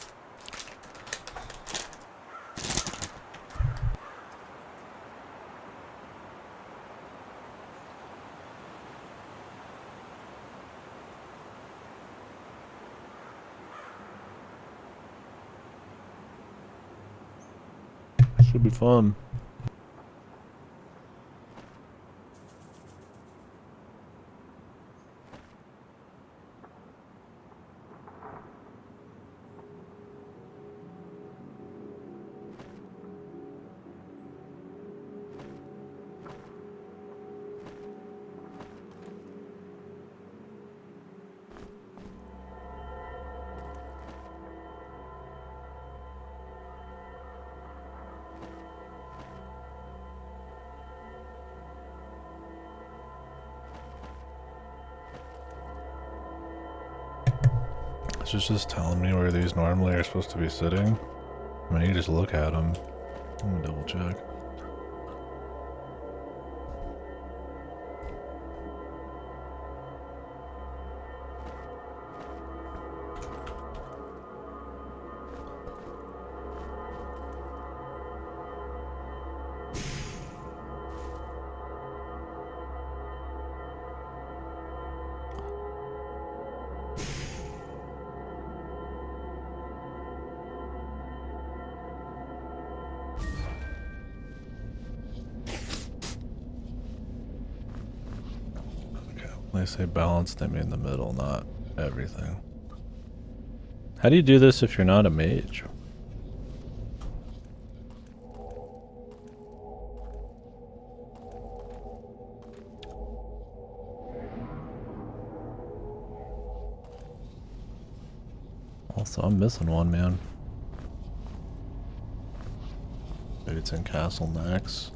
Should be fun. It's just telling me where these normally are supposed to be sitting. I mean, you just look at them. I'm gonna double check. When they say balanced, they mean the middle, not everything. How do you do this if you're not a mage? Also, I'm missing one, man. Maybe it's in Castle next.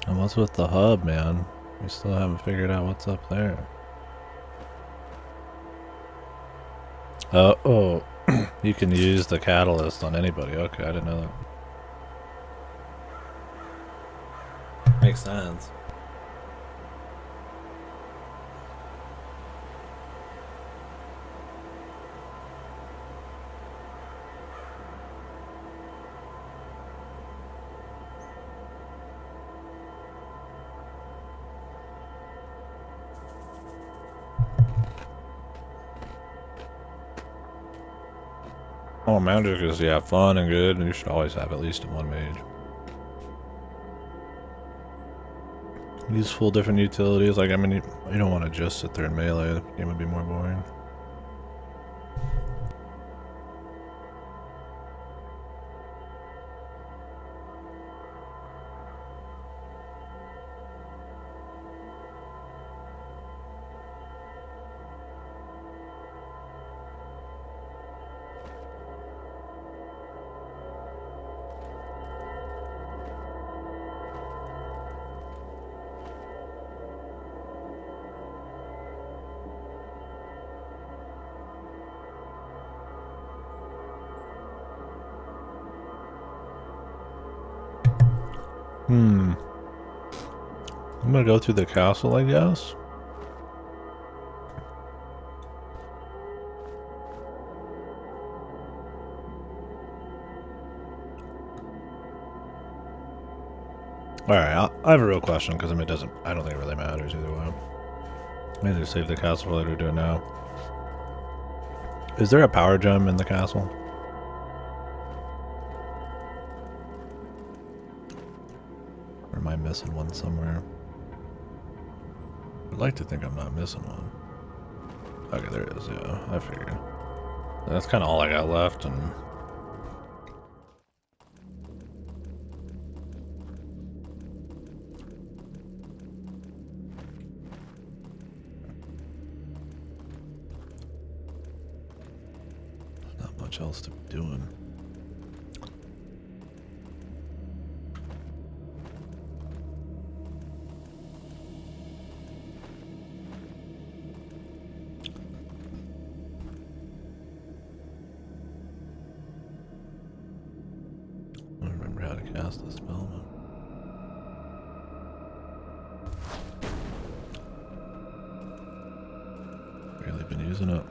And what's with the hub, man? We still haven't figured out what's up there. Oh, you can use the catalyst on anybody. Okay, I didn't know that. Makes sense. Oh, magic is, yeah, fun and good, and you should always have at least one mage. Useful different utilities, like, I mean, you don't want to just sit there and melee, the game would be more boring. I'm gonna go through the castle, I guess. Alright, I have a real question, because I mean, I don't think it really matters either way. Maybe just save the castle for later, do it now. Is there a power gem in the castle? Or am I missing one somewhere? I'd like to think I'm not missing one. Okay, there it is, yeah, I figured. That's kind of all I got left, and... not much else to be doing. I don't remember how to cast this spell, man. Barely been using it.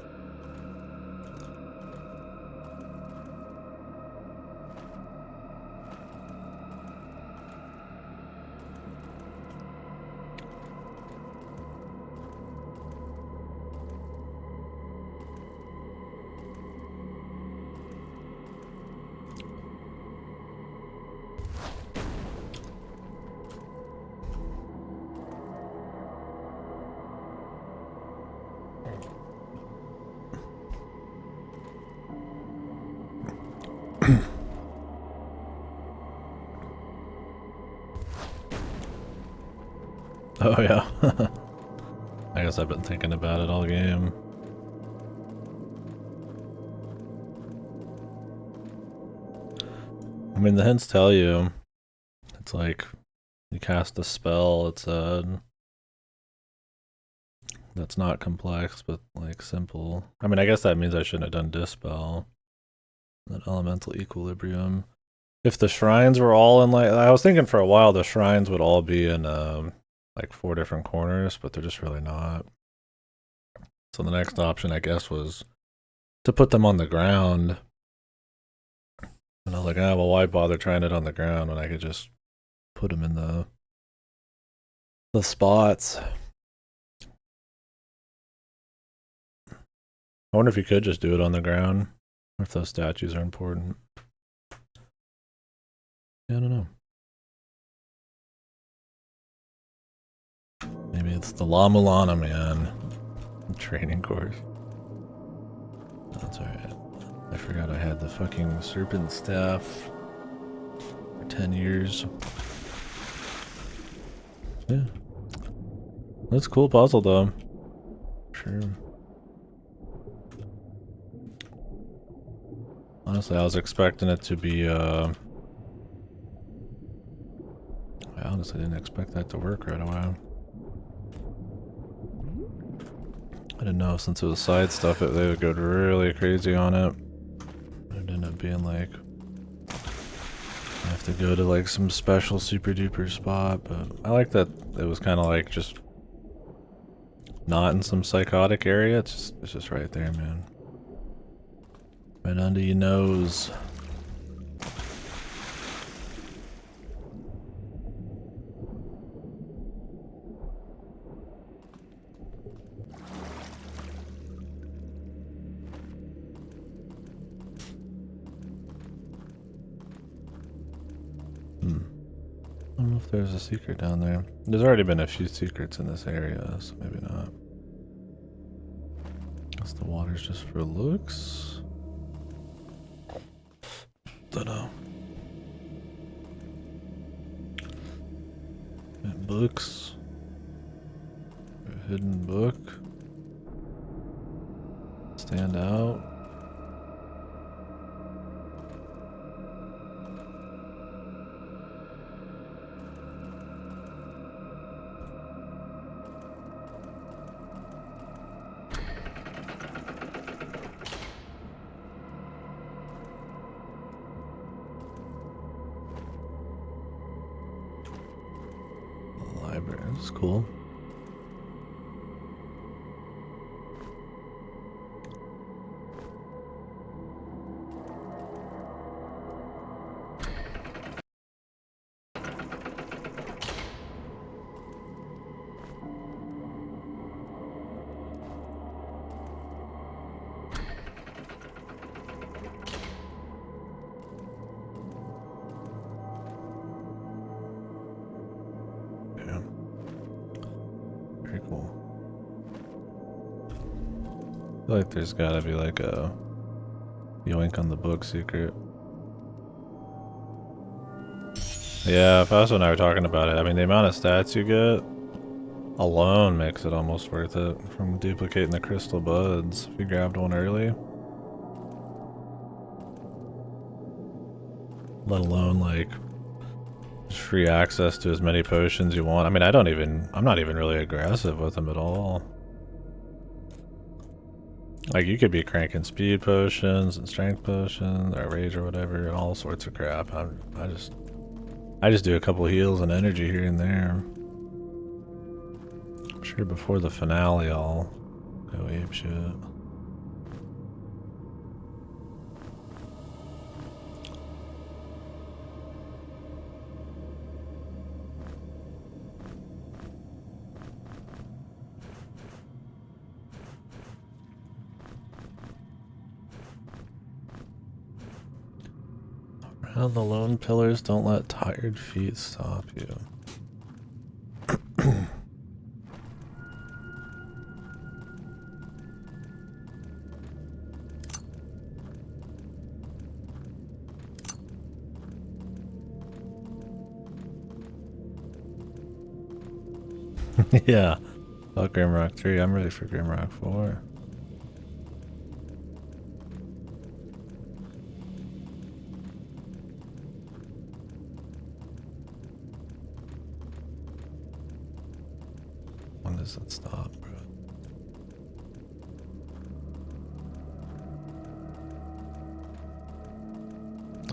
Oh yeah. I guess I've been thinking about it all game. I mean, the hints tell you. It's like, you cast a spell, it's that's not complex, but like simple. I mean, I guess that means I shouldn't have done Dispel. Then Elemental Equilibrium. If the shrines were all in, like, I was thinking for a while the shrines would all be in like 4 different corners, but they're just really not. So the next option, I guess, was to put them on the ground. And was like, ah, well, why bother trying it on the ground when I could just put them in the spots? I wonder if you could just do it on the ground, or if those statues are important. Yeah, I don't know. Maybe it's the La Mulana, man. Training course. That's alright. I forgot I had the fucking serpent staff for 10 years. Yeah. That's a cool puzzle, though. Sure. Honestly, I was expecting it to be, I honestly didn't expect that to work right away. I didn't know since it was side stuff, they would go really crazy on it. It ended up being like, I have to go to like some special super duper spot, but I like that it was kind of like just not in some psychotic area. It's just right there, man. Right under your nose. I don't know if there's a secret down there. There's already been a few secrets in this area, so maybe not. Guess the water's just for looks. Dunno. Books. A hidden book. Stand out. Library. This is cool. Yeah. Very cool. I feel like there's gotta be like a yoink on the book secret. Yeah, Fausto and I were talking about it. I mean, the amount of stats you get alone makes it almost worth it from duplicating the crystal buds if you grabbed one early. Let alone like just free access to as many potions you want. I mean, I'm not even really aggressive with them at all. Like, you could be cranking speed potions and strength potions or rage or whatever and all sorts of crap. I just do a couple heals and energy here and there. I'm sure before the finale I'll go apeshit. Around the lone pillars, don't let tired feet stop you. Yeah. Fuck Grimrock 3, I'm ready for Grimrock 4. When does it stop, bro?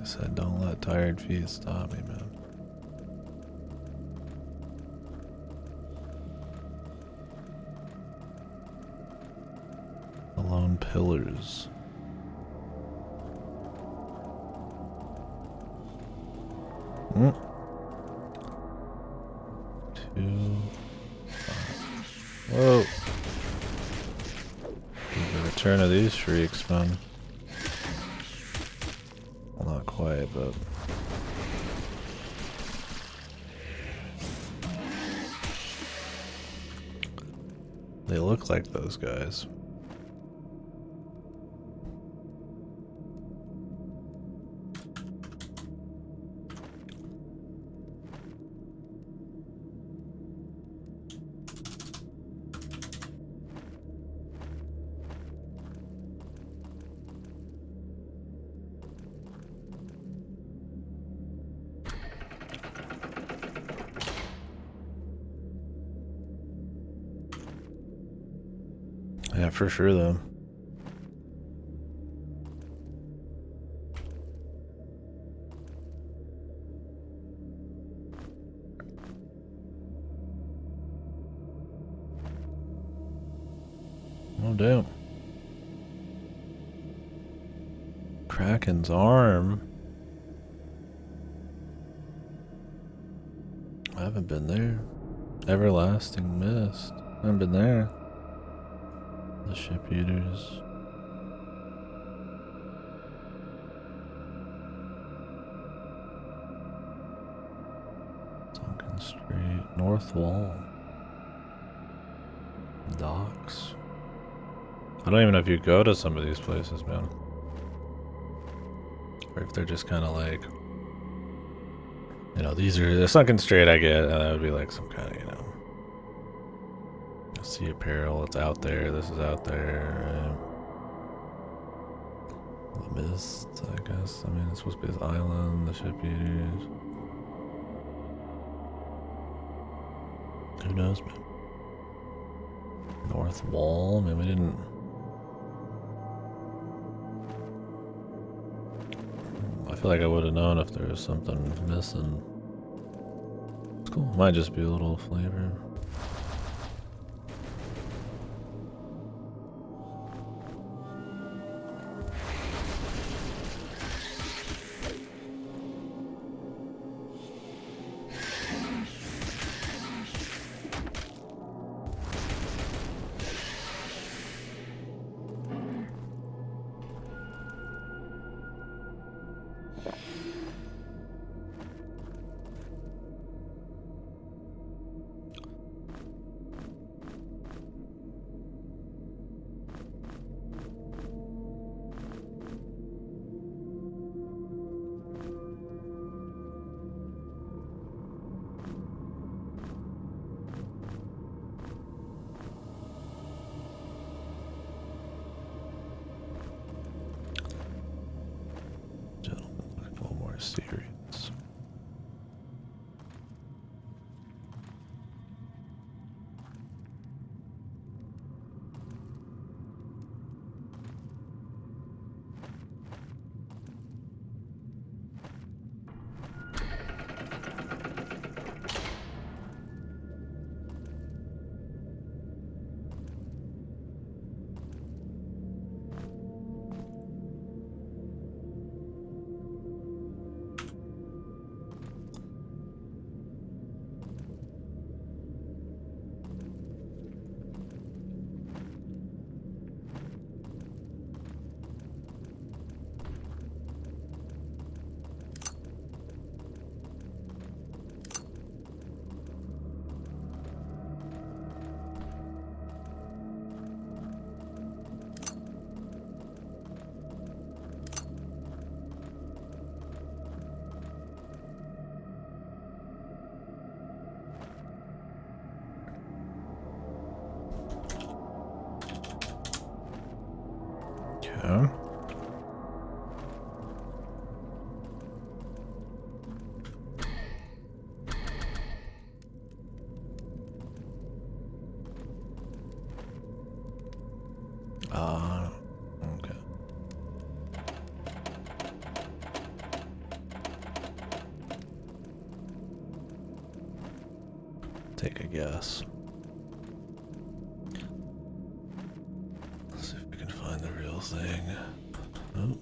I said don't let tired feet stop me, man. The lone pillars. Mm. 2. Whoa. The return of these freaks, man. Well, not quite, but... They look like those guys. Yeah, for sure, though. Oh, damn. Kraken's arm. I haven't been there. Everlasting Mist. I haven't been there. The ship eaters. Sunken Street. North Wall. Docks. I don't even know if you go to some of these places, man. Or if they're just kind of like, you know, these are the Sunken Street I get, and that would be like some kind of, you know, sea apparel, it's out there, this is out there. The Mist, I guess. I mean, it's supposed to be this island, the ship eaters. Who knows, man? North Wall? I mean, we didn't... I feel like I would have known if there was something missing. It's cool. Might just be a little flavor. Gentlemen, looking a little more serious. Okay. Okay. Take a guess. Let's see if we can find the real thing. Oh.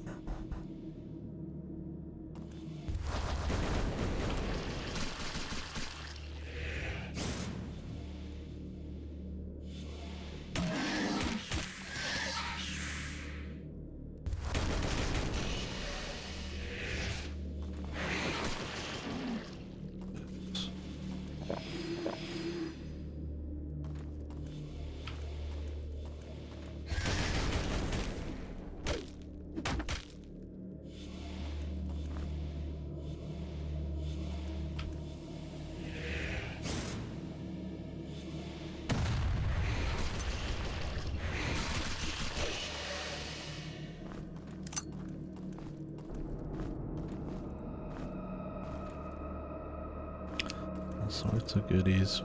All sorts of goodies.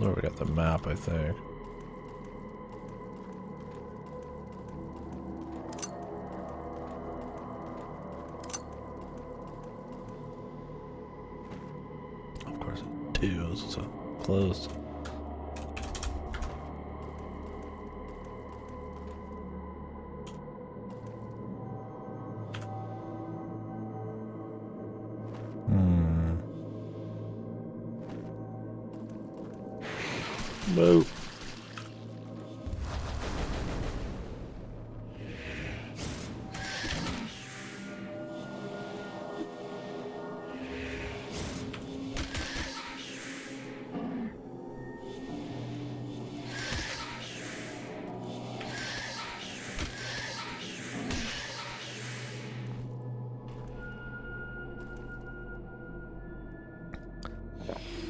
Oh, we got the map, I think. Of course, it's 2, so close. Whoa.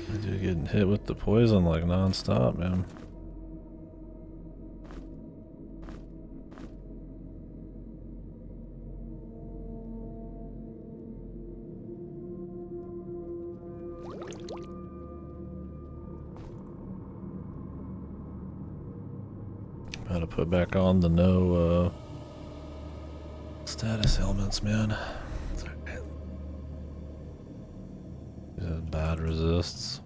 I do getting hit with the poison like non-stop, man. Gotta put back on the no status elements, man. These are bad resists.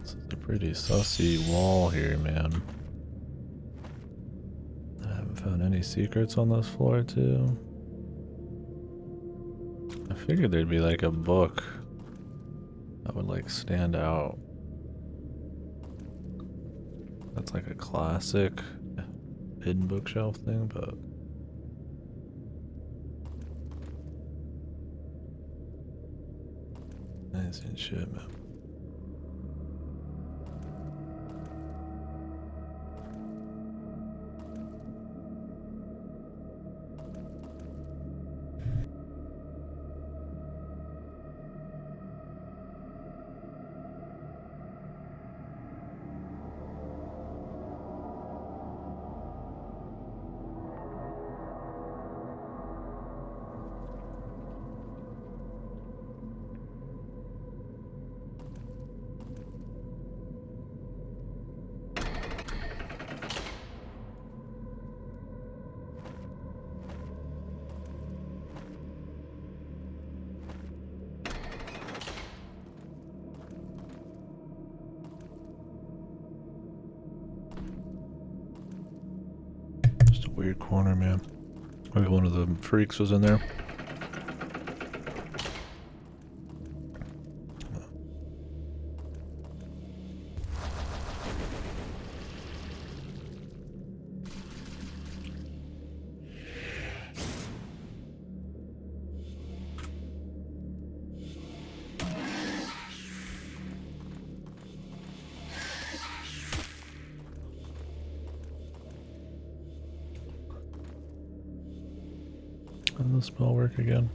This is a pretty sussy wall here, man. I haven't found any secrets on this floor, too. I figured there'd be like a book that would like stand out. That's like a classic hidden bookshelf thing, but I ain't seen shit, man. Weird corner, man. Maybe one of the freaks was in there. Does the spell work again?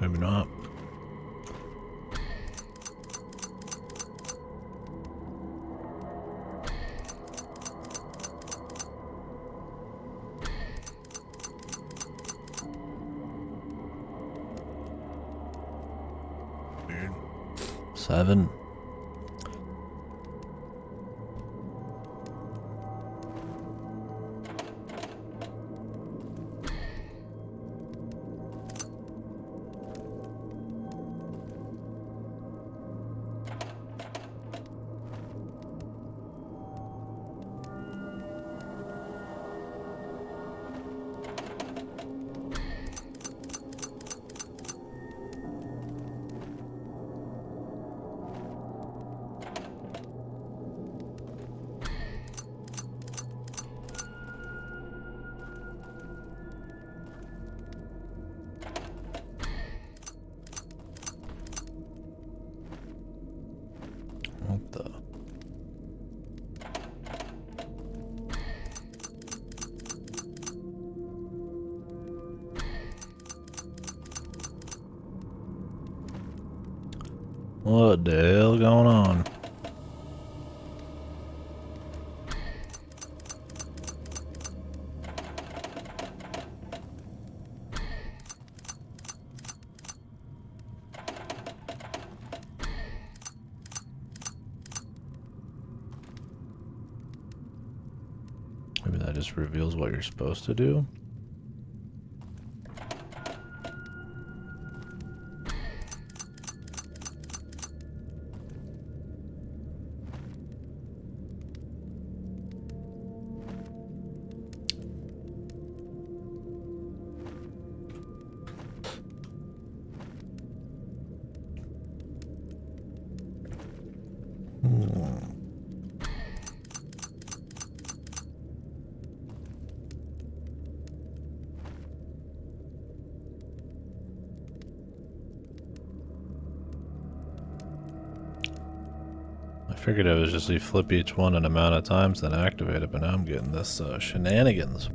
Maybe not. 7. What the? What the hell going on? Maybe that just reveals what you're supposed to do. I figured it was just you flip each one an amount of times, then activate it, but now I'm getting this shenanigans.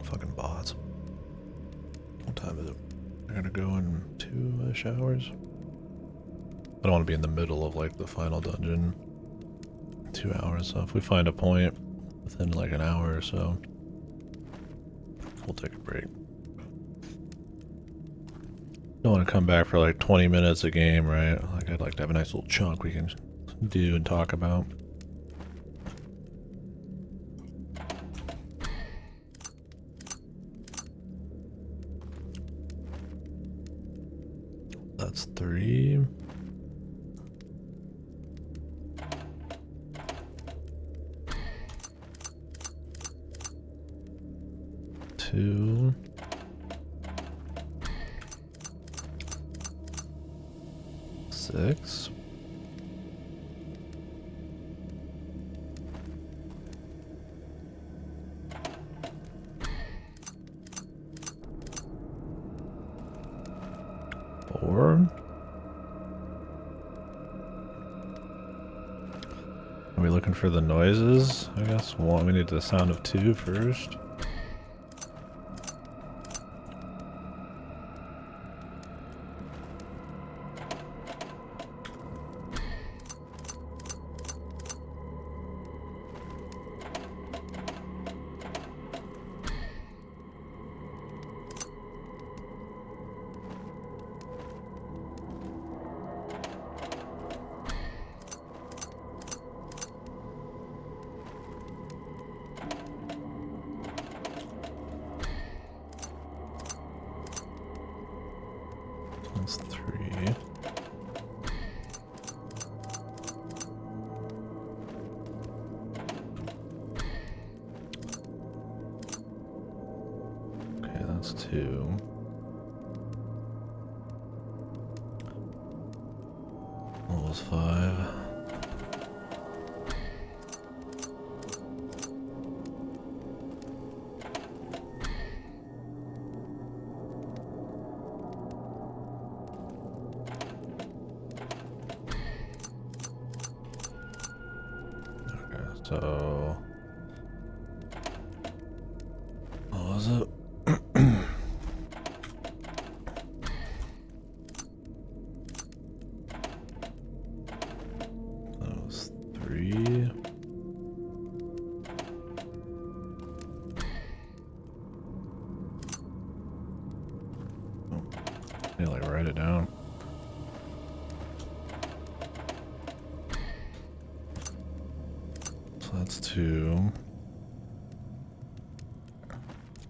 Fucking bots. What time is it? I gotta go in 2 showers. I don't want to be in the middle of like the final dungeon. 2 hours, so if we find a point within like an hour or so, we'll take a break. Don't want to come back for like 20 minutes a game, right? Like I'd like to have a nice little chunk we can do and talk about. That's 3. Two. 6. 4. Are we looking for the noises? I guess one. We need the sound of 2 first. That's 3. Okay, that's 2. What was 5? So what was it? That was 3. Oh, I need to like write it down. So that's 2.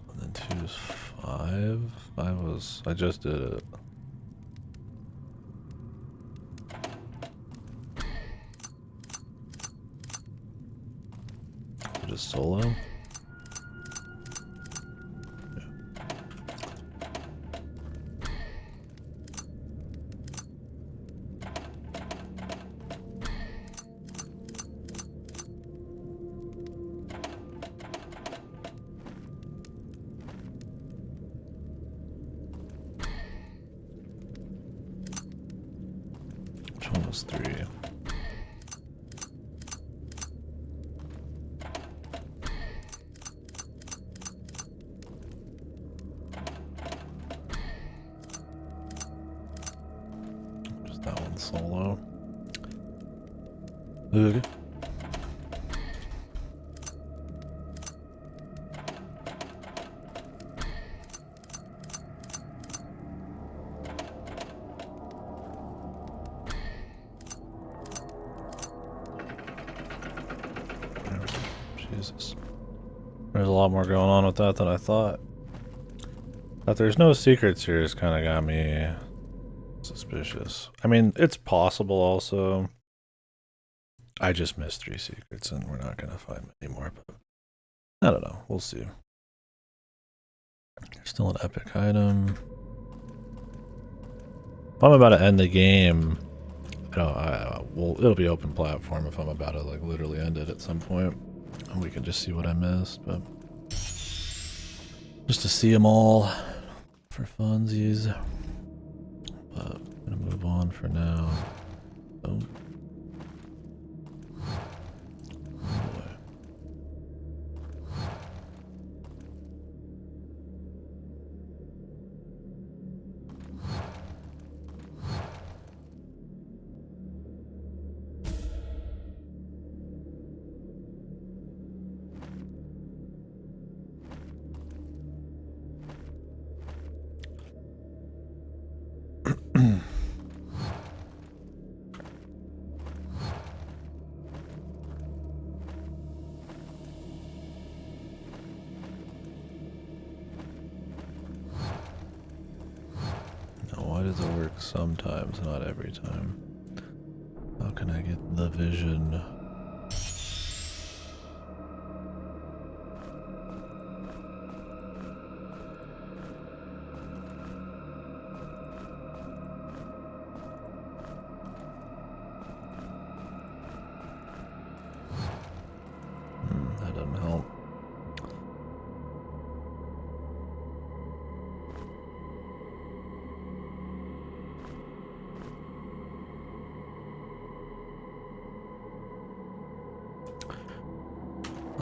And then 2 is 5. 5 was, I just did it. Just solo? Yeah. Which one was 3? Just that one solo. Okay. Jesus. There's a lot more going on with that than I thought. But there's no secrets here has kind of got me suspicious. I mean, it's possible also. I just missed 3 secrets and we're not going to find many more, but I don't know. We'll see. There's still an epic item. If I'm about to end the game, it'll be open platform if I'm about to like literally end it at some point. And we can just see what I missed, but just to see them all for funsies. But I'm gonna move on for now. Oh. Boy. Why does it work sometimes, not every time? How can I get the vision? That doesn't help.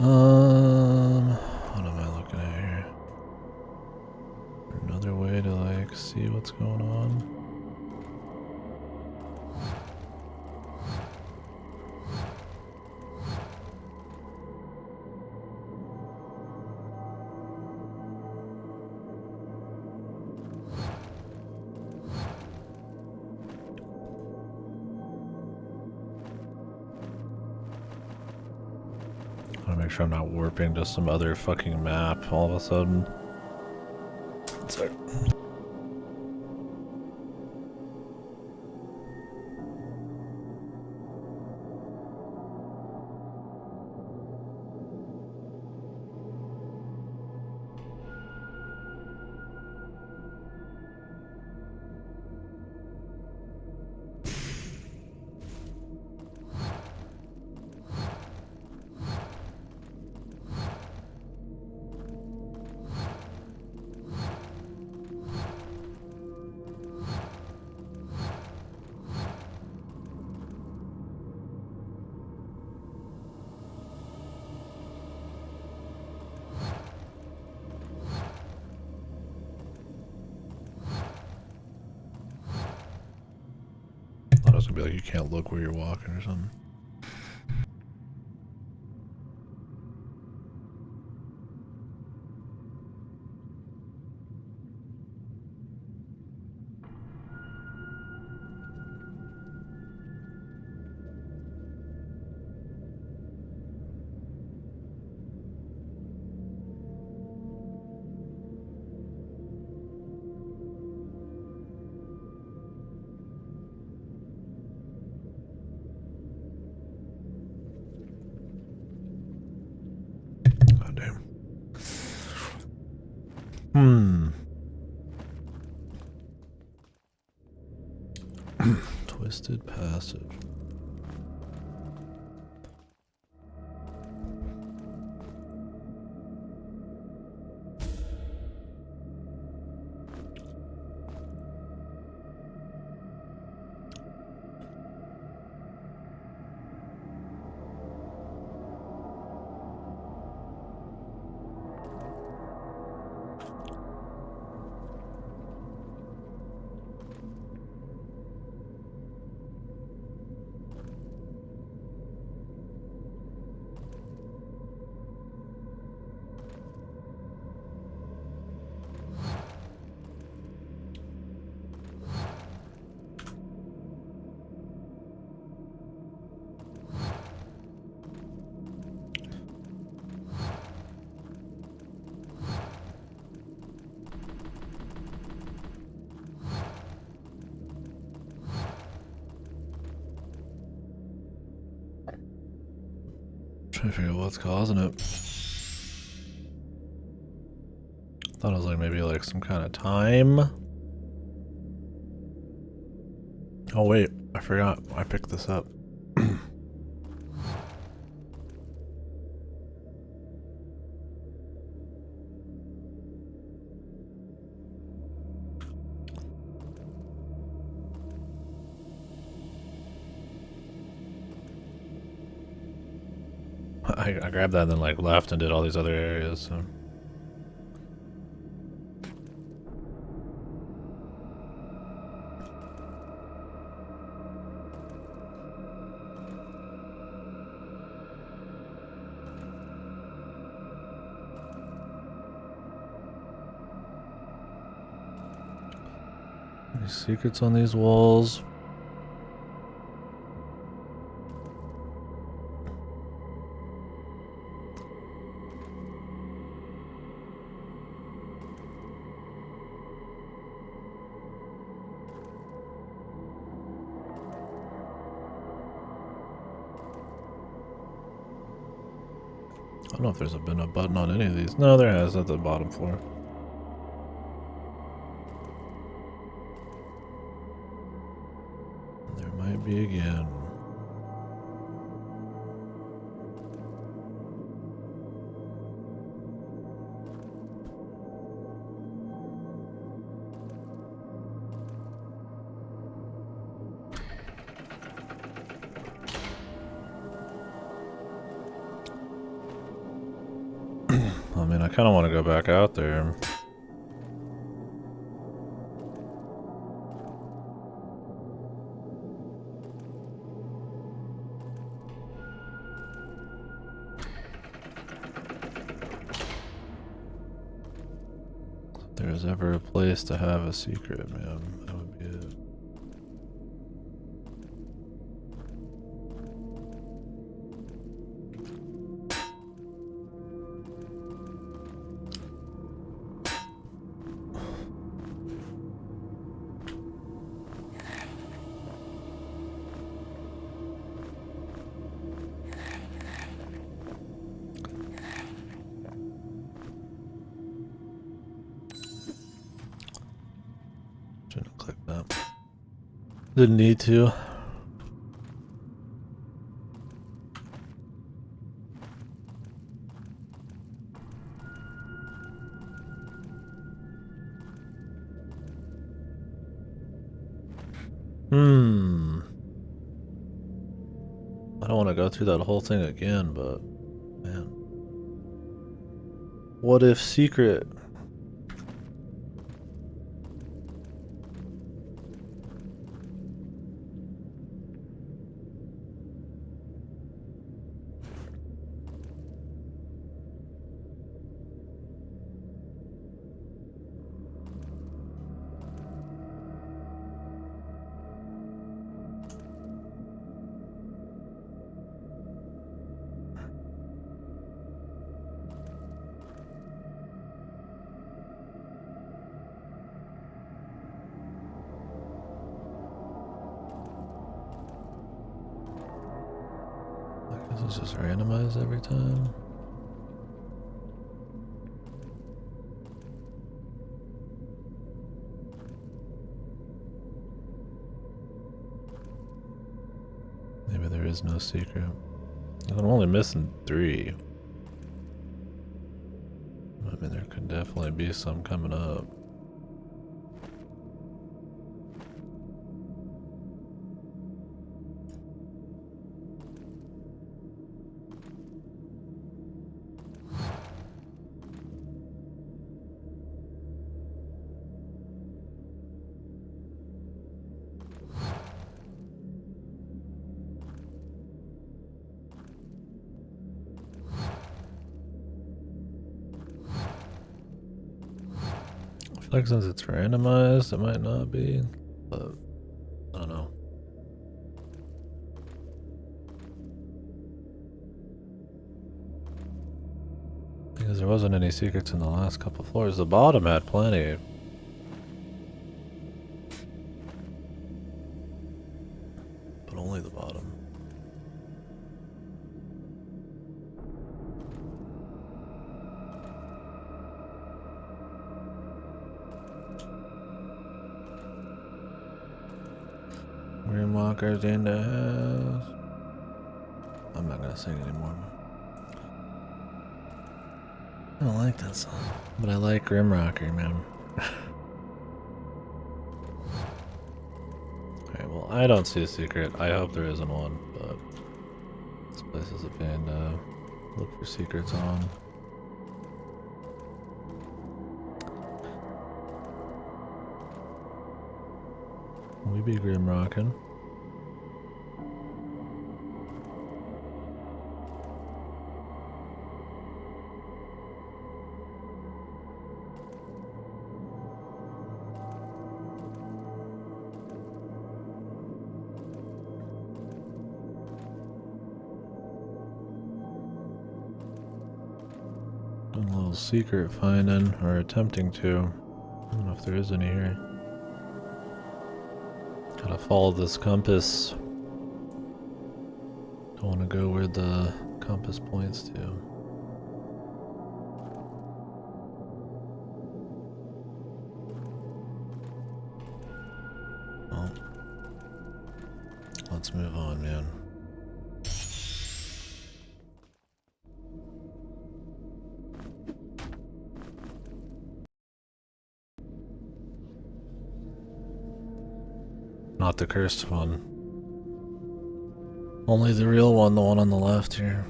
What am I looking at here? Another way to like see what's going on? I wanna make sure I'm not warping to some other fucking map all of a sudden. Sorry. was gonna be like, you can't look where you're walking or something. God damn. Twisted Passage. Trying to figure out what's causing it. Thought it was like maybe like some kind of time. Oh wait, I forgot. I picked this up. I grabbed that and then like left and did all these other areas, so. Any secrets on these walls? I don't know if there's been a button on any of these. No, there has at the bottom floor. There might be again. I mean, I kind of want to go back out there. If there's ever a place to have a secret, man, that would be it. Shouldn't have clicked that. Didn't need to. I don't want to go through that whole thing again, but man. What if secret? is just randomized every time? Maybe there is no secret. I'm only missing 3. I mean, there could definitely be some coming up. I feel like since it's randomized, it might not be, but I don't know. Because there wasn't any secrets in the last couple floors. The bottom had plenty. But only the bottom. Grimrockers in the house. I'm not gonna sing anymore. I don't like that song, but I like Grimrocker, man. Alright, well, I don't see a secret. I hope there isn't one, but this place is a pain to look for secrets on. We be Grimrocking. A little secret finding, or attempting to. I don't know if there is any here. Gotta follow this compass. Don't want to go where the compass points to. Well, let's move on, man. Not the cursed one. Only the real one, the one on the left here.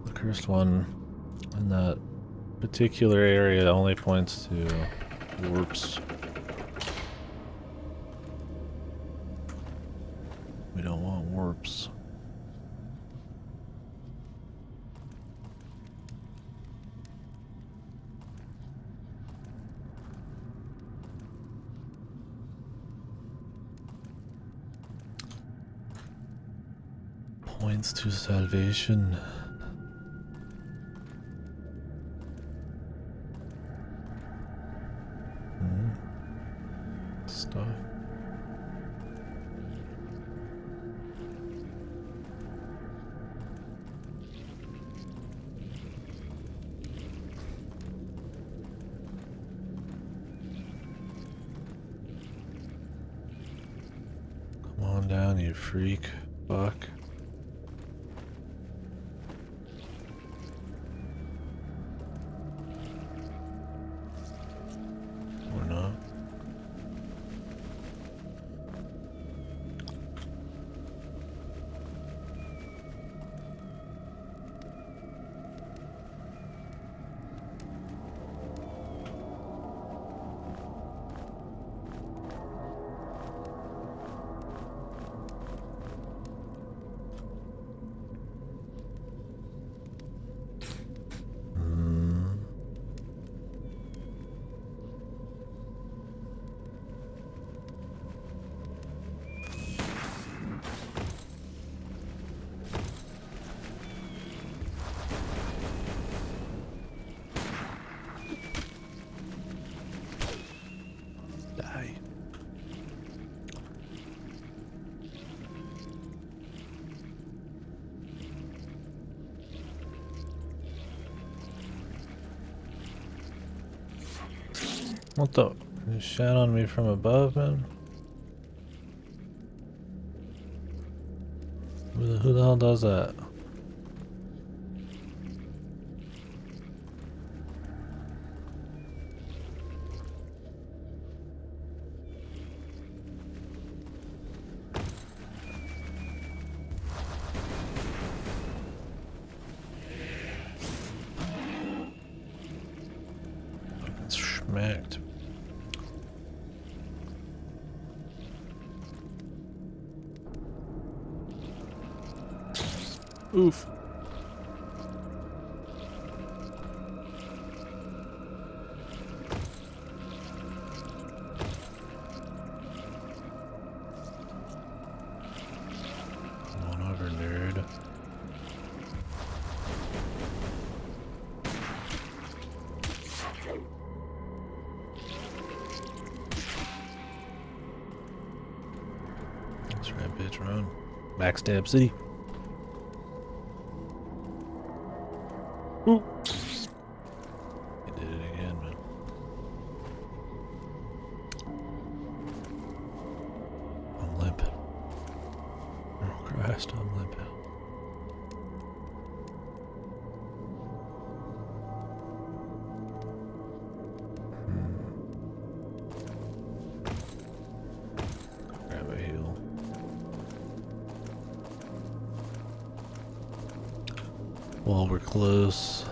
The cursed one in that particular area only points to warps. We don't want warps. Points to salvation. Stuff. Come on down, you freak. Fuck. Or not. What the? You shot on me from above, man? Who the hell does that? Fucking smacked. Oof. Come on over, nerd. That's right, bitch, run. Backstab City. Ooh. You did it again, man. I'm limp. Oh Christ, I'm limp. Grab a heal. While we're close.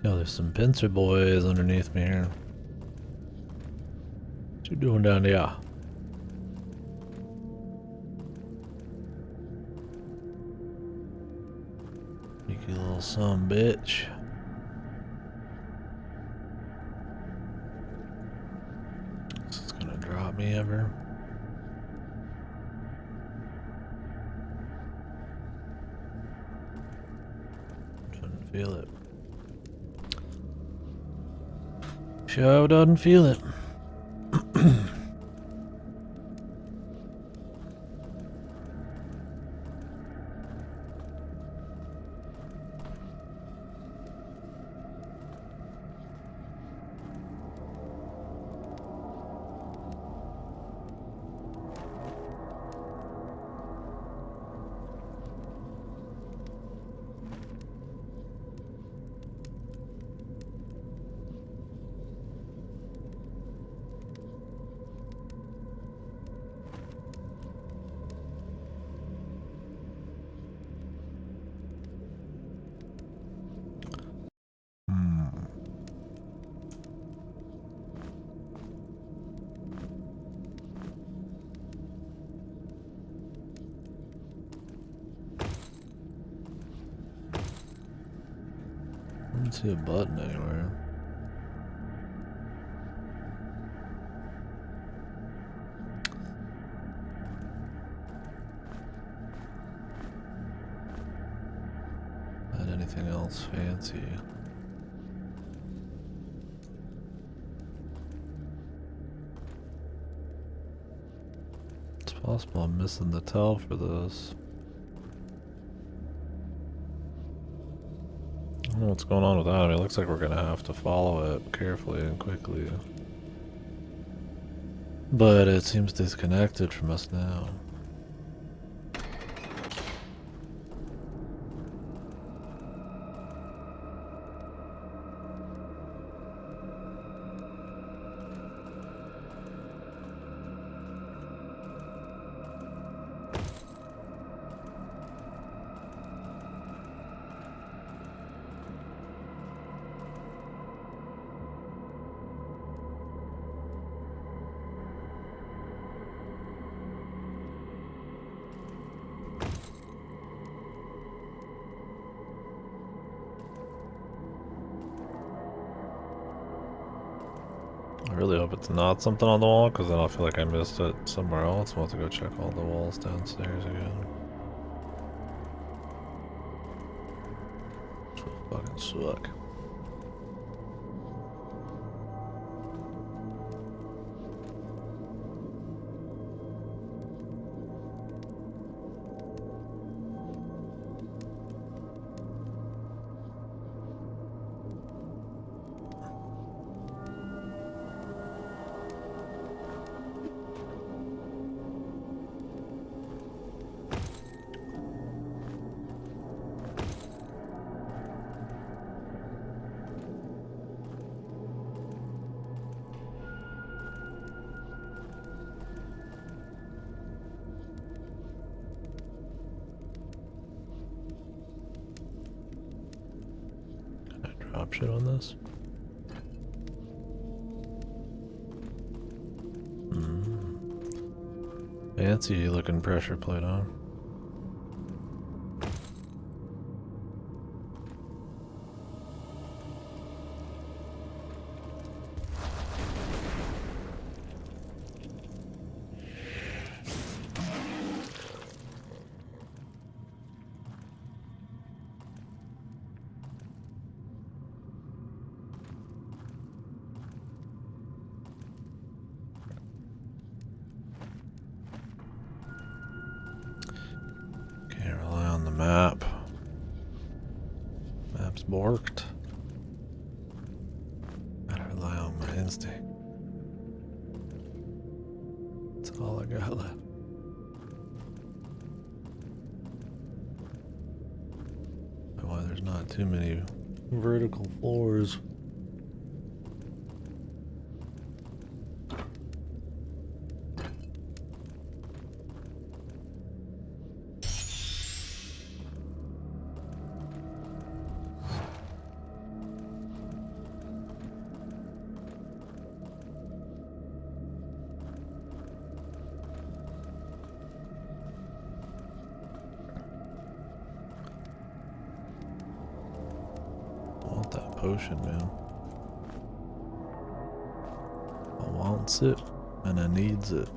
Yo, there's some pincer boys underneath me here. What you doing down there? Sneaky little son bitch. Is this gonna drop me ever? Couldn't feel it. Sure doesn't feel it. I don't see a button anywhere. Not anything else fancy. It's possible I'm missing the tell for this. I don't know what's going on with that. I mean, it looks like we're gonna have to follow it carefully and quickly. But it seems disconnected from us now. really hope it's not something on the wall, because then I'll feel like I missed it somewhere else. We'll have to go check all the walls downstairs again. Which will fucking suck. Drop shit on this. Fancy looking pressure plate on. Map. Map's borked. Gotta rely on my instinct. That's all I got left. Why there's not too many vertical floors. That potion, man. I wants it and I needs it.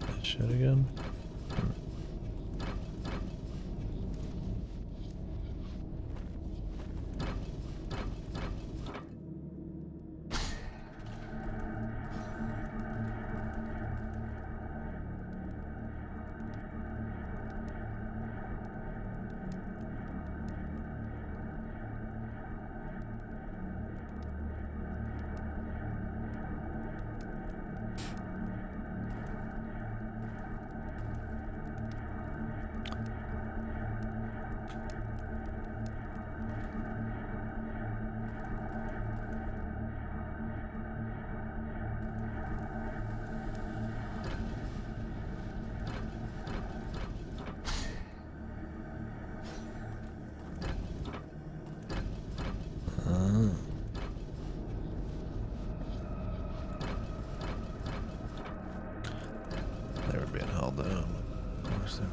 That shit again? They were being held down. Of course they were.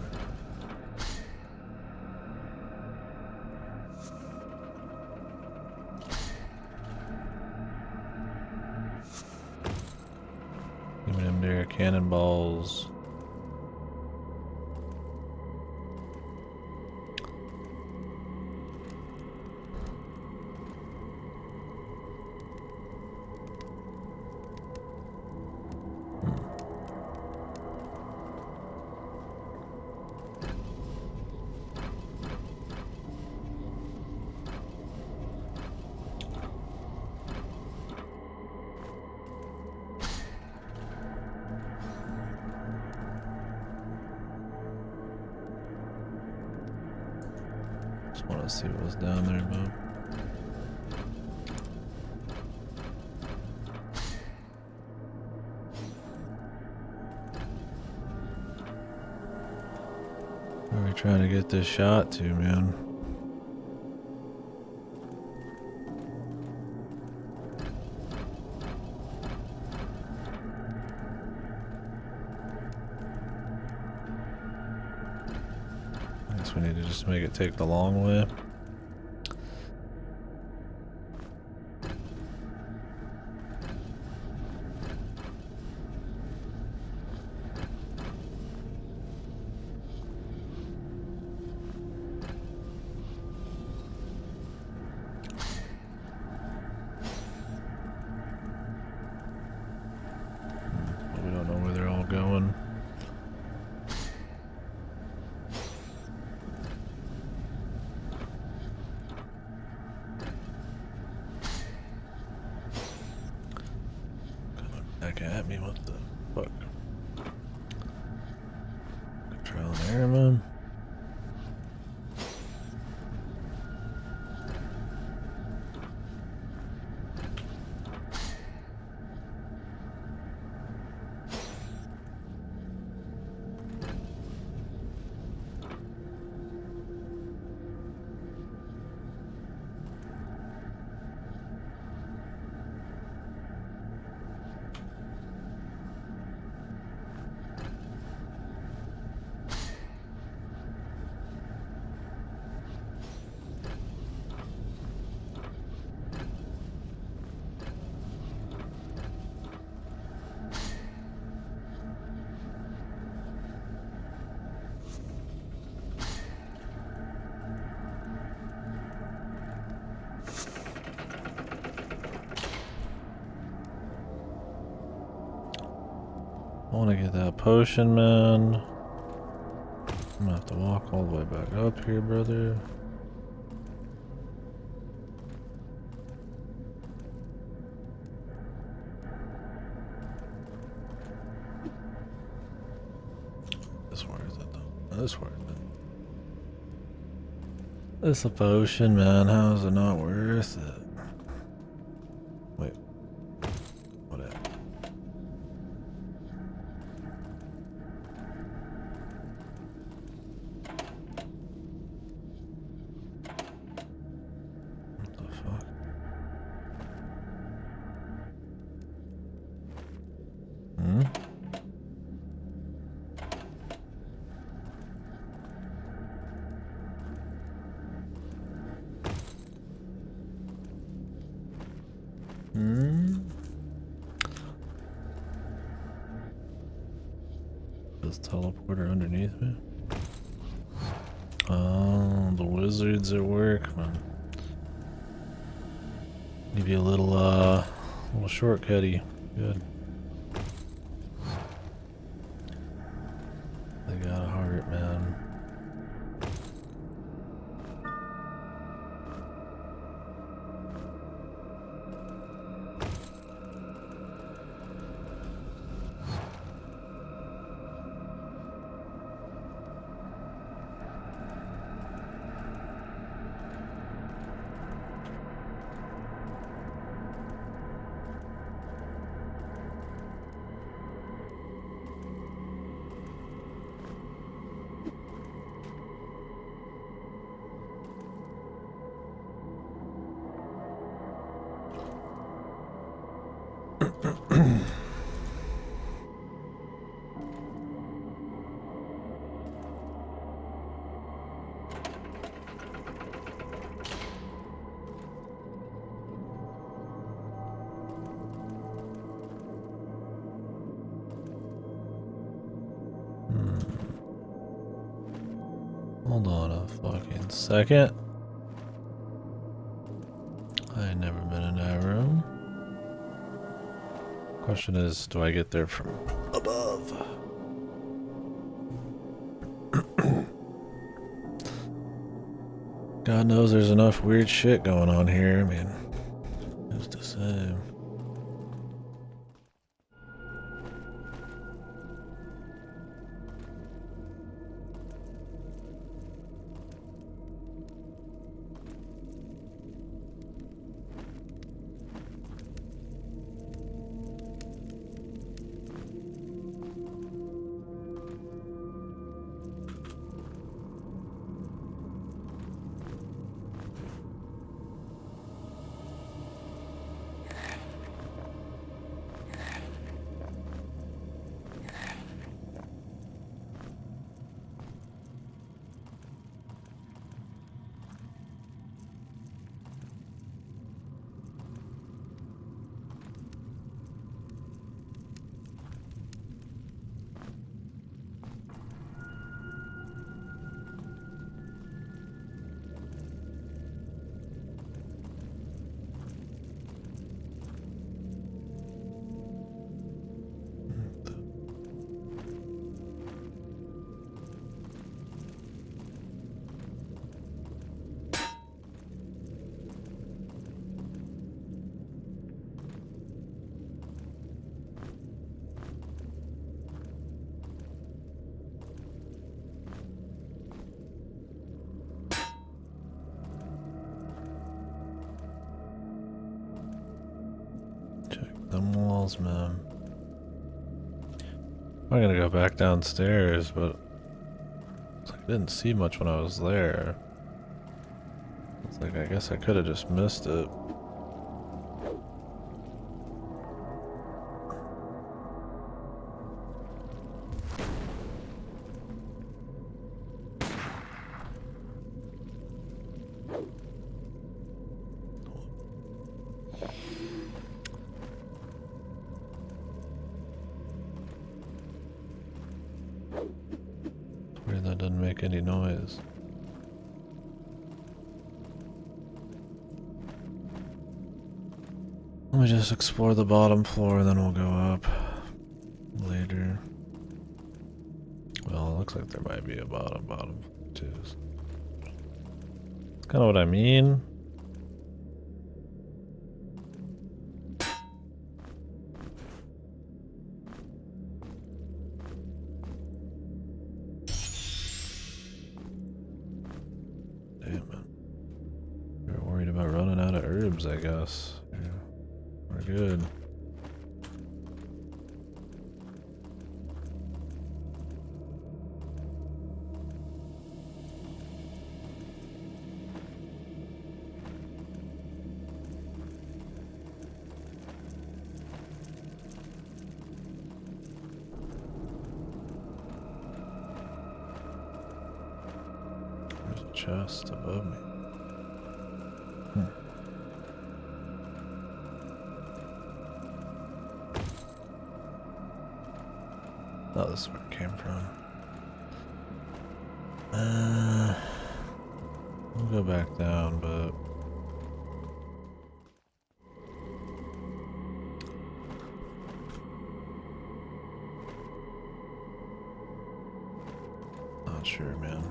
Give me them there cannonballs. Just want to see what was down there, Bob. Where are we trying to get this shot to, man? guess we need to just make it take the long way. We don't know where they're all going. Back at me, what the fuck? Control an airman. I want to get that potion, man. I'm gonna have to walk all the way back up here, brother. This where is it though? This where is it? This a potion, man. How is it not worth it? Wait. What at? What the fuck? Hmm? This teleporter underneath me? Oh, the wizards at work, man. Give you a little shortcutty. Good. They got a heart, man. Hold on a fucking second. I ain't never been in that room. Question is, do I get there from above? God knows there's enough weird shit going on here. I mean, who's to say? balls, man. I'm gonna go back downstairs, but it's like I didn't see much when I was there. It's like I guess I could have just missed it. Weird that doesn't make any noise. Let me just explore the bottom floor and then we'll go up later. Well, it looks like there might be a bottom floor too. That's kind of what I mean. Damn, man. We're worried about running out of herbs, I guess. Yeah, we're good. There's a chest above me. Oh, this is where it came from. We'll go back down, but not sure, man.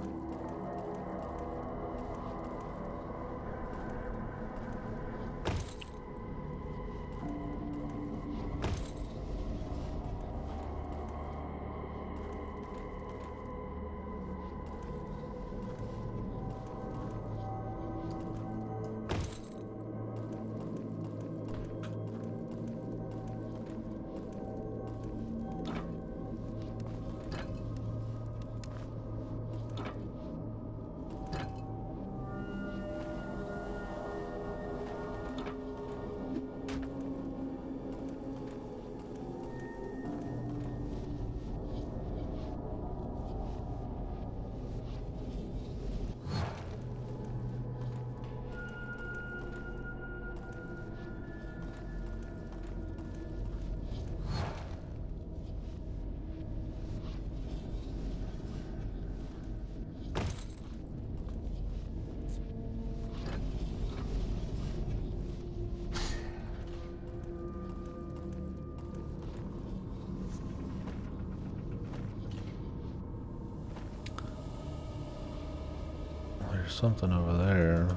There's something over there.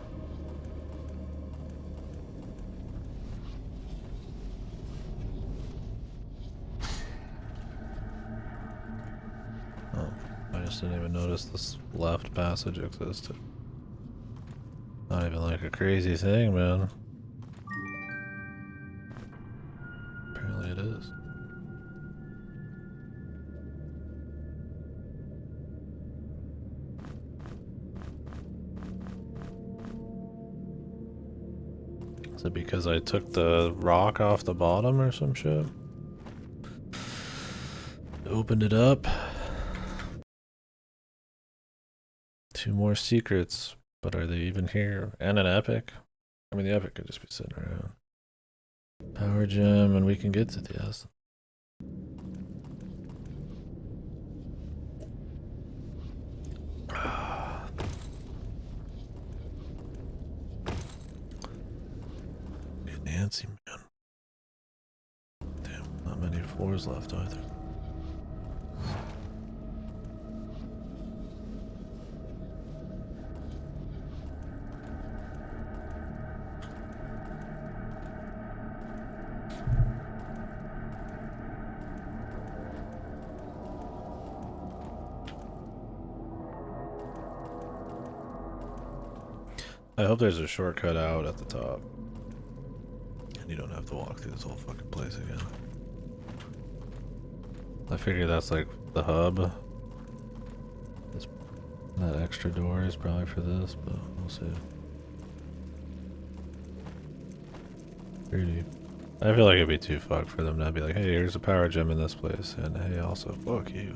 Oh, I just didn't even notice this left passage existed. Not even like a crazy thing, man. Apparently it is. Is it because I took the rock off the bottom or some shit? Opened it up. 2 more secrets, but are they even here? And an epic? I mean, the epic could just be sitting around. Power gem, and we can get to the S. Nancy, man. Damn, not many floors left either. I hope there's a shortcut out at the top. And you don't have to walk through this whole fucking place again. I figure that's like the hub. This, that extra door is probably for this, but we'll see. Pretty. I feel like it'd be too fucked for them to be like, hey, here's a power gem in this place, and hey, also, fuck you.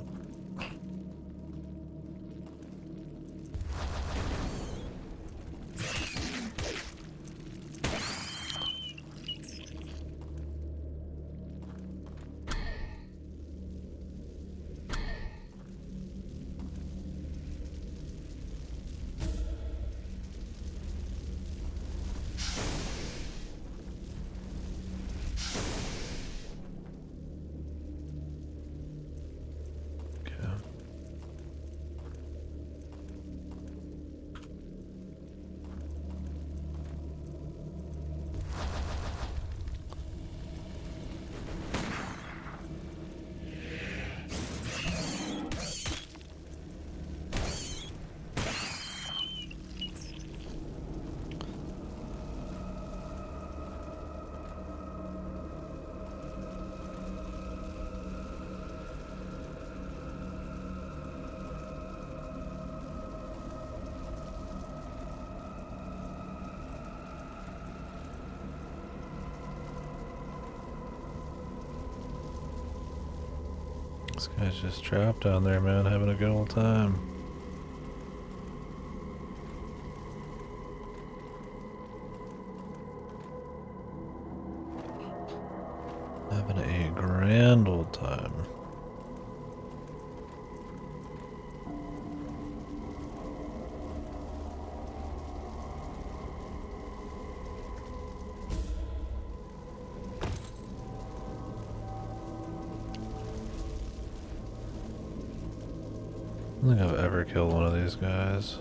This guy's just trapped down there, man, having a good old time. Having a grand old time. I don't think I've ever killed one of these guys.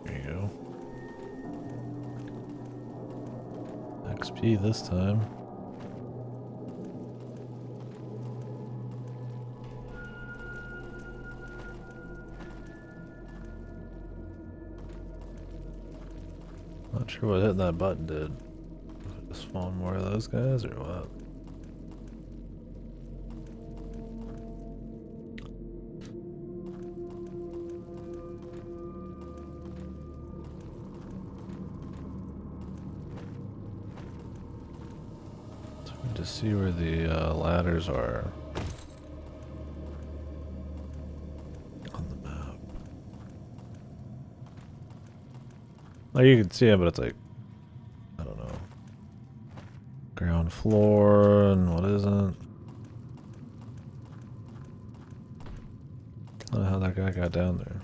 There you go. XP this time. Not sure what hitting that button did. Just spawn more of those guys or what? It's hard to see where the ladders are on the map. Like you can see them, but it's like, I don't know. Ground floor and what isn't. I don't know how that guy got down there.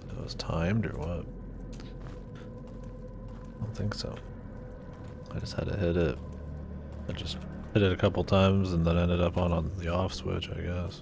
That was timed or what? I don't think so. I just had to hit it. I just hit it a couple times and then ended up on the off switch, I guess.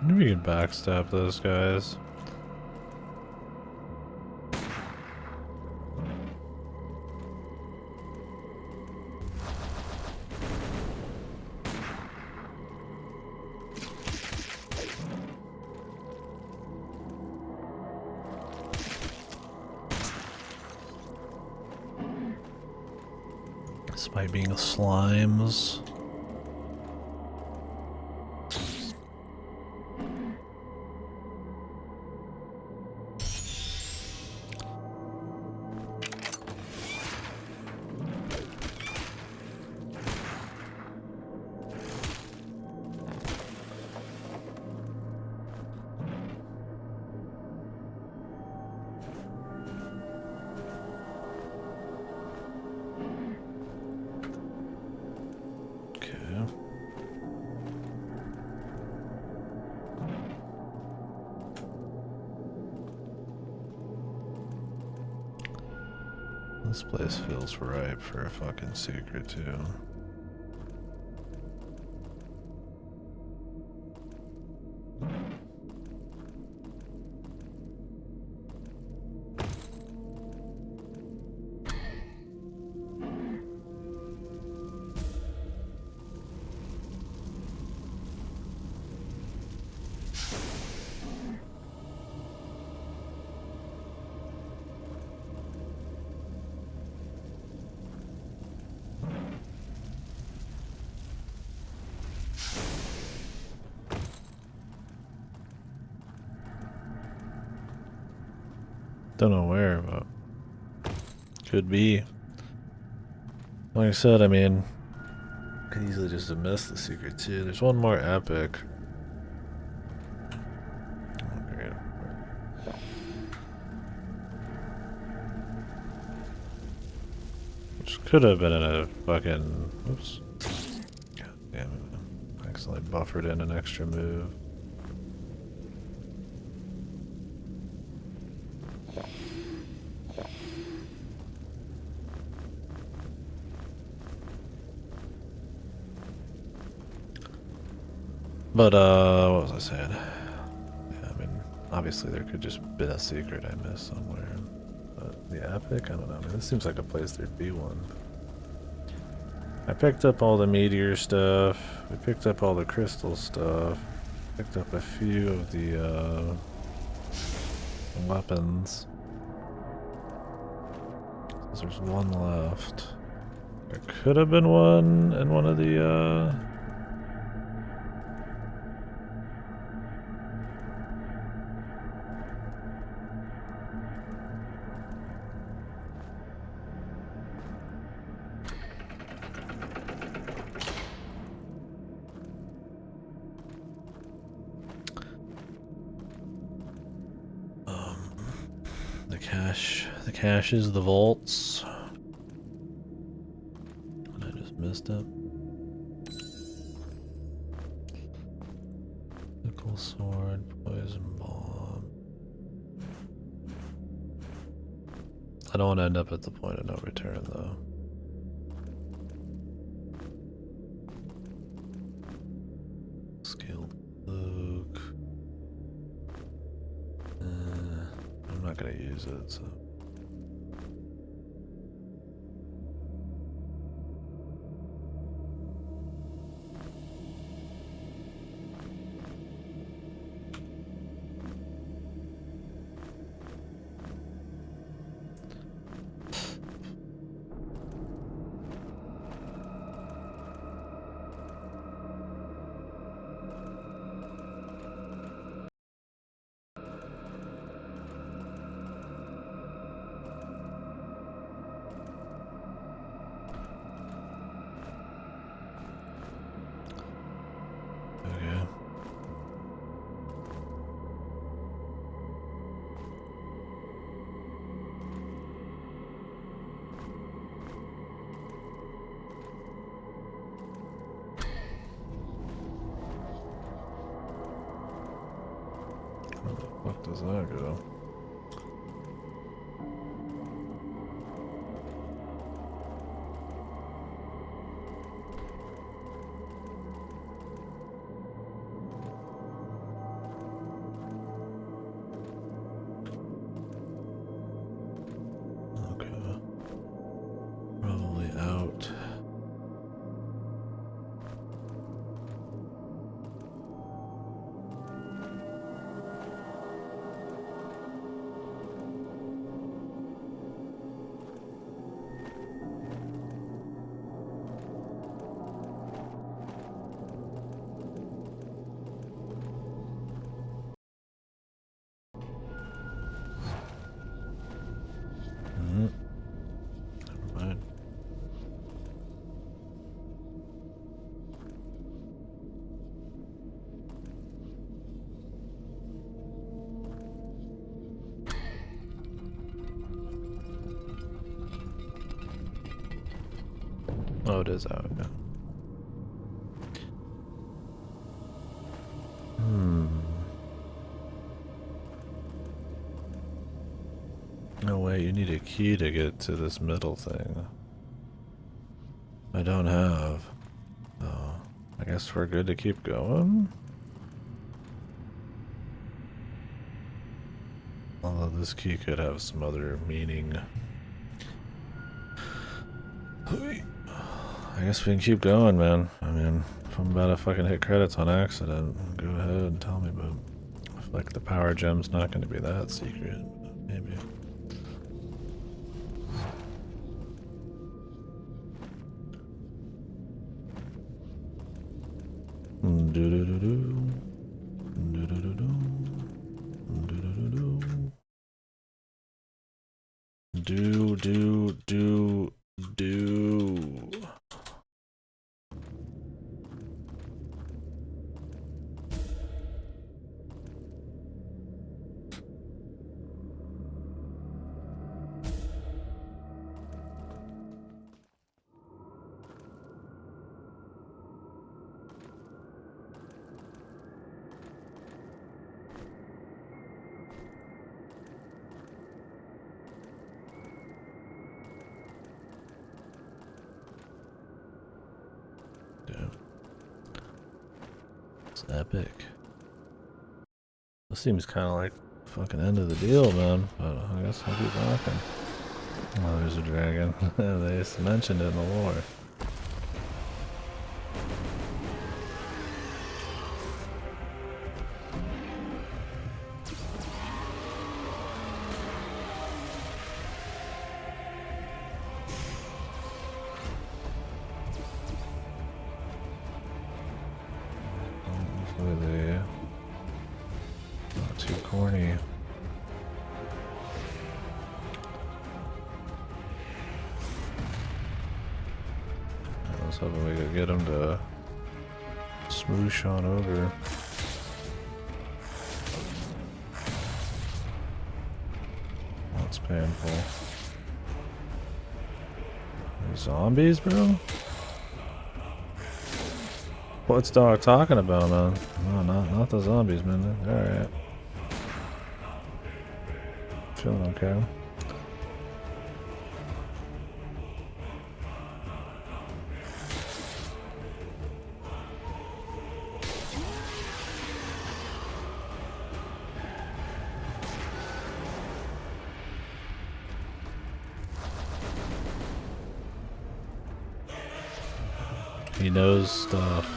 Maybe we can backstab those guys. Despite being slimes. This place feels ripe for a fucking secret too. Don't know where, but could be. Like I said, I mean, could easily just have missed the secret too. There's one more epic. Which could have been in a fucking. Oops. God damn it. I accidentally buffered in an extra move. But, what was I saying? Yeah, I mean, obviously there could just been a secret I missed somewhere. But the epic? I don't know. I mean, this seems like a place there'd be one. I picked up all the meteor stuff. We picked up all the crystal stuff. Picked up a few of the, weapons. So there's one left. There could have been one in one of the, the caches, the vaults. And I just missed it. Nickel sword, poison bomb. I don't want to end up at the point of no return though. Scaled cloak. I'm not gonna use it, so. Where the fuck does that go? it is out. Yeah. No way, you need a key to get to this middle thing. I don't have. Oh, I guess we're good to keep going. Although this key could have some other meaning. I guess we can keep going, man. I mean, if I'm about to fucking hit credits on accident, go ahead and tell me, but I feel like the power gem's not going to be that secret. Maybe. Do-do-do-do. Do-do-do-do. Do-do-do-do. Do. It's epic. This seems kind of like the fucking end of the deal, man. But I guess I'll keep walking. Oh, there's a dragon. They just mentioned it in the lore. Not too corny. I was hoping we could get him to smoosh on over. That's painful. Zombies, bro? What's Dog talking about, man? No, not the zombies, man. They're alright. Feeling okay. He knows stuff.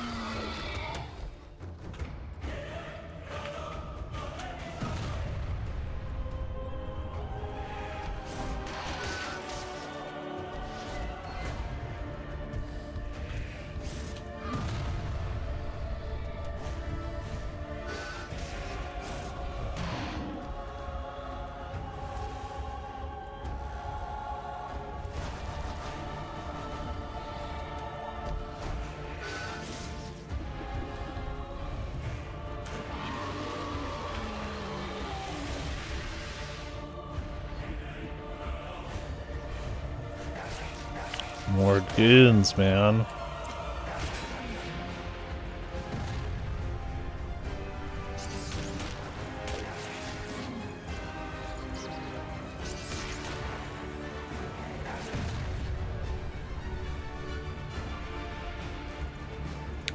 More goons, man.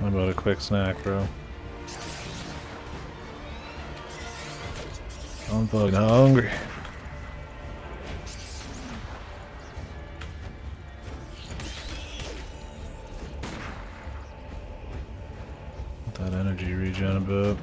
How about a quick snack, bro? I'm fucking hungry. That energy regen a bit.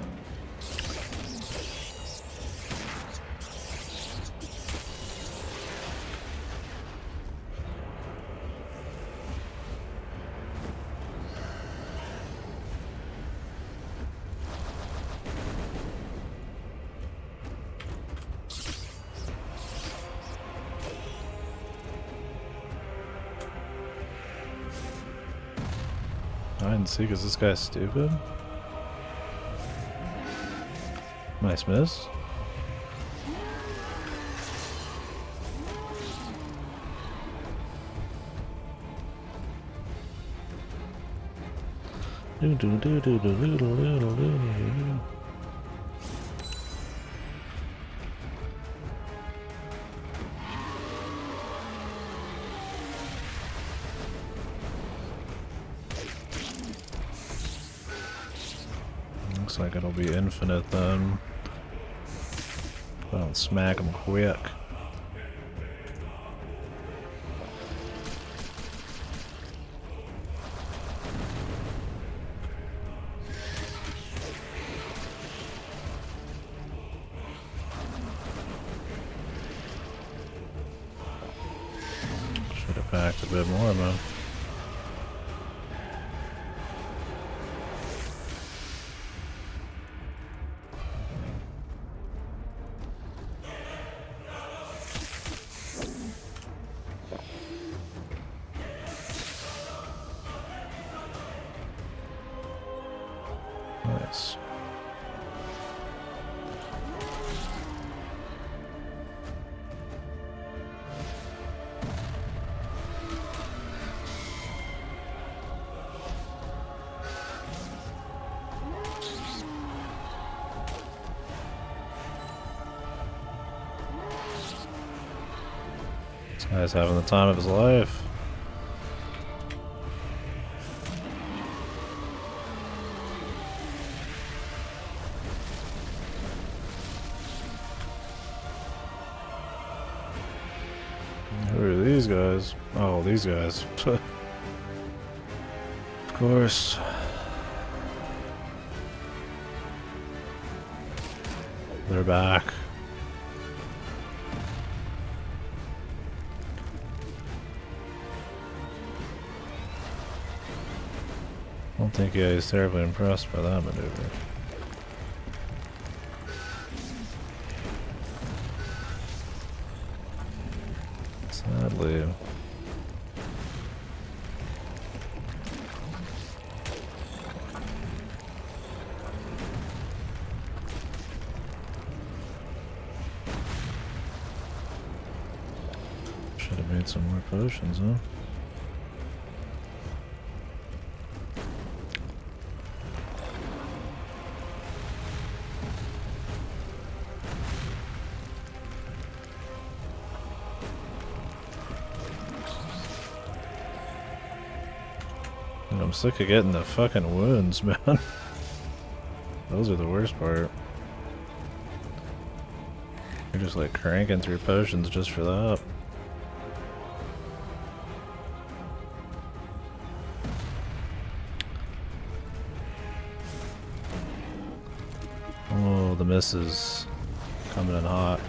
I didn't see because this guy's stupid. Nice miss. Do do do do do do do do do do. Looks like it'll be infinite then. I don't smack them quick. Should have packed a bit more, man. Nice. This guy's having the time of his life. Who are these guys? Oh, these guys. Of course. They're back. I don't think he's terribly impressed by that maneuver. Sadly. Should have made some more potions, huh? I'm sick of getting the fucking wounds, man. Those are the worst part. You're just like cranking through potions just for that. Oh, the misses coming in hot.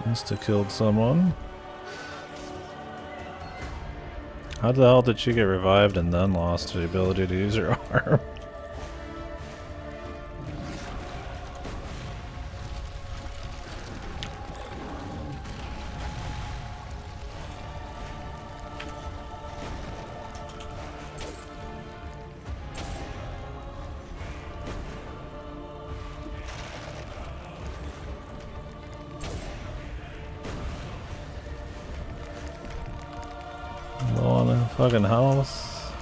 Insta-killed someone. How the hell did she get revived and then lost the ability to use her arm? Low on a fucking health.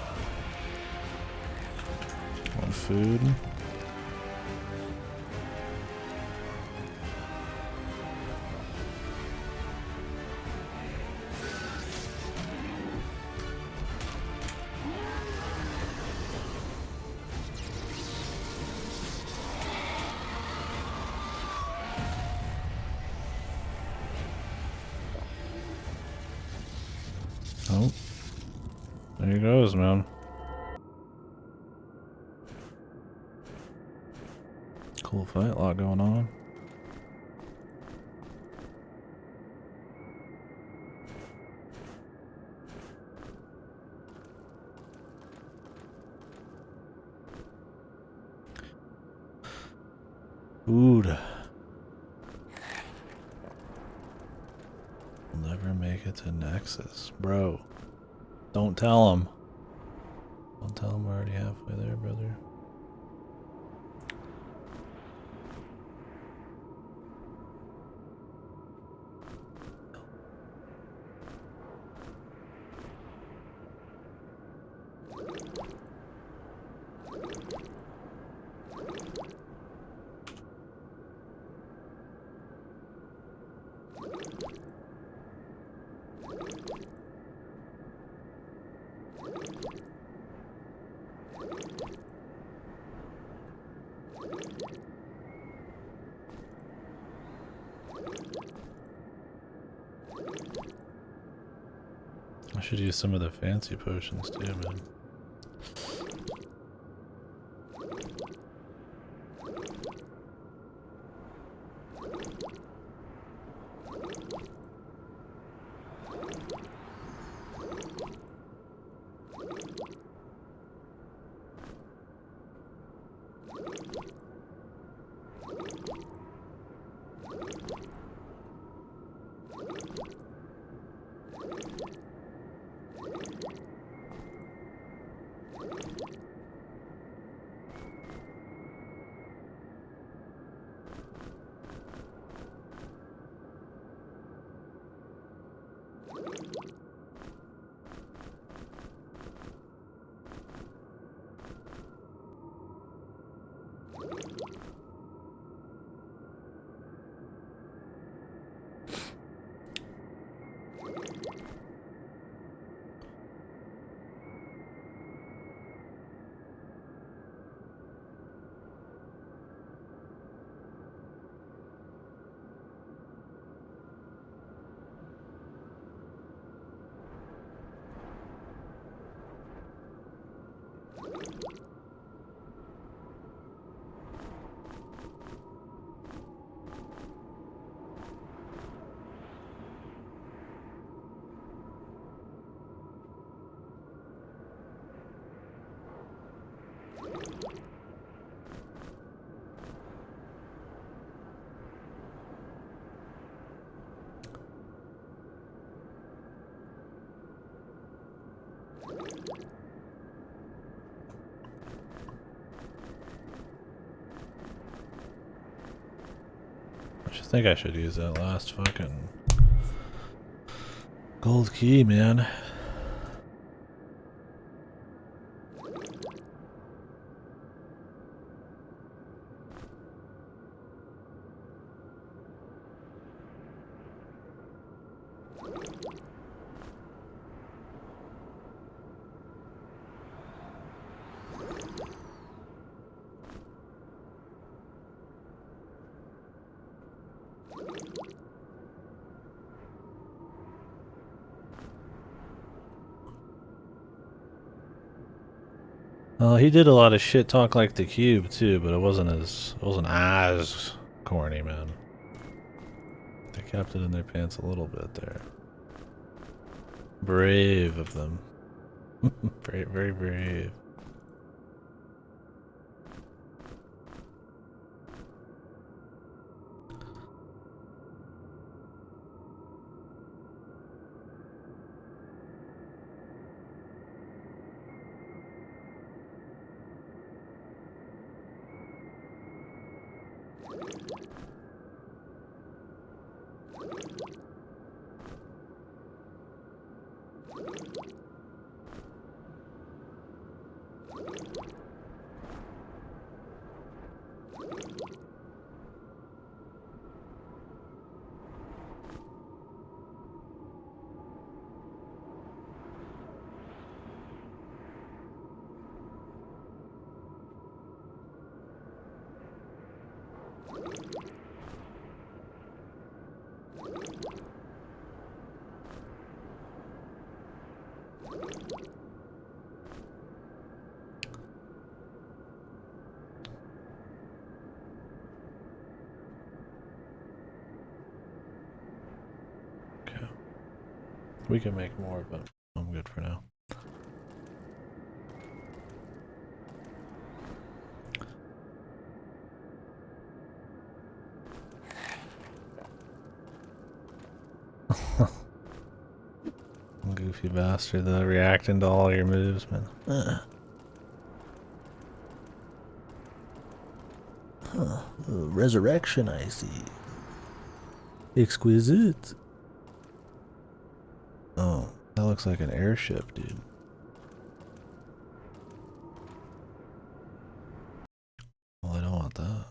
On food. Oh. There he goes, man. Cool fight, a lot going on. Food. We'll never make it to Nexus. Bro, don't tell him. Don't tell him we're already halfway there, brother. I should use some of the fancy potions too, man. I think I should use that last fucking gold key, man. Well, he did a lot of shit talk like the cube too, but it wasn't as corny, man. They kept it in their pants a little bit there. Brave of them. Very, very brave. We can make more, but I'm good for now. Goofy bastard, reacting to all your moves, man. Huh. Resurrection, I see. Exquisite. Oh, that looks like an airship, dude. Well, I don't want that.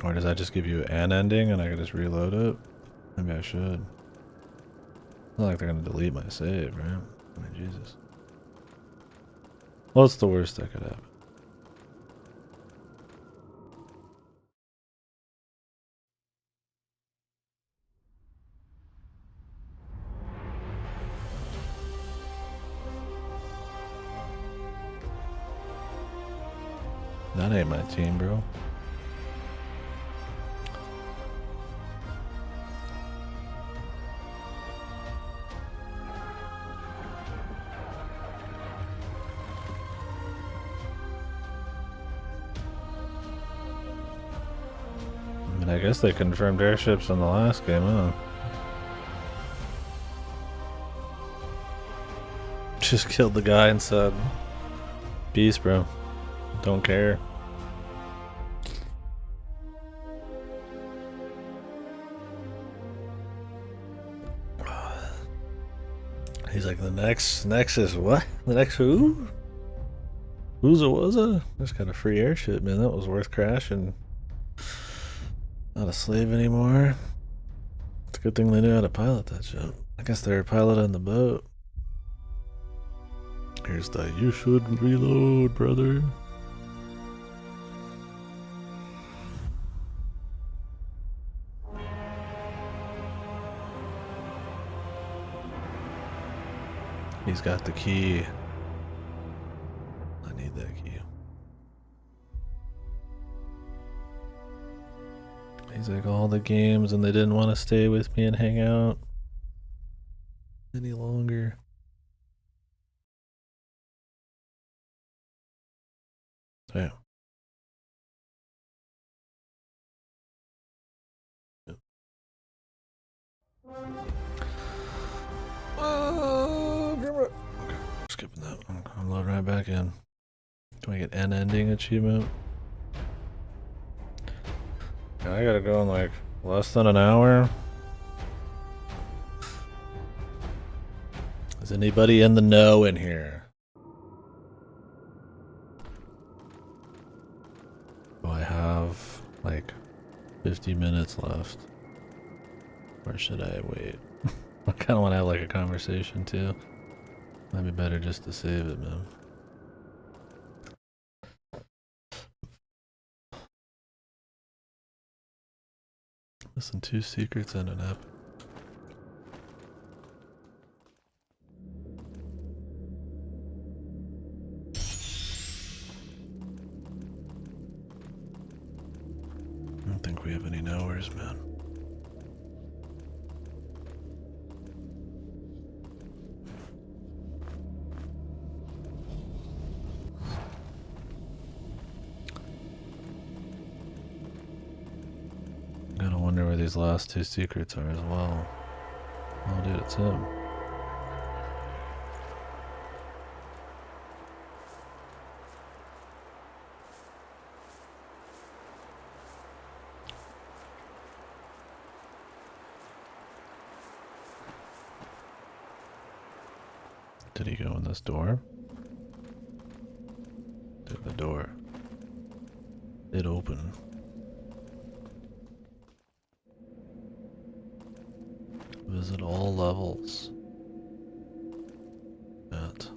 Or does that just give you an ending and I can just reload it? Maybe I should. It's not like they're gonna delete my save, right? I mean, Jesus. What's the worst that could happen? That ain't my team, bro. I mean, I guess they confirmed airships in the last game, huh? Just killed the guy and said, peace, bro. Don't care. He's like, the next is what? The next who? Who's it was it? Just got a free airship, man. That was worth crashing. Not a slave anymore. It's a good thing they knew how to pilot that ship. I guess they were piloting the boat. Here's the you should reload, brother. He's got the key. I need that key. He's like, all the games, and they didn't want to stay with me and hang out any longer. Yeah. Yep. Grimrock. Okay, skipping that. I'm loading right back in. Can I get an ending achievement? I gotta go in like less than an hour. Is anybody in the know in here? Do I have like 50 minutes left? Or should I wait? I kind of want to have like a conversation too. Might be better just to save it, man. Listen, 2 secrets and an app. I don't think we have any knowers, man. I gotta wonder where these last 2 secrets are as well. Oh, dude, it's him. Did he go in this door? Did the door? It open? Visit all levels. At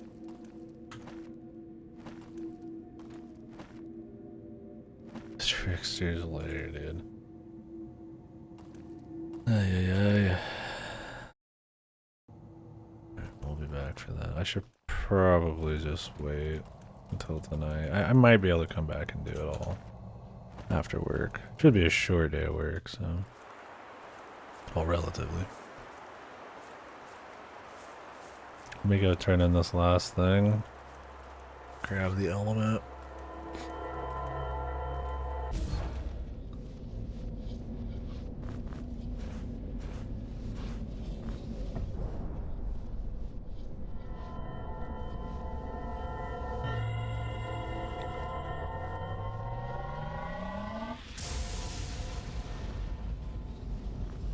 Trickster's Lair, dude. Ay, ay, ay. We'll be back for probably just wait until tonight. I might be able to come back and do it all after work. Should be a short day of work, so. Well, relatively. Let me go turn in this last thing. Grab the element.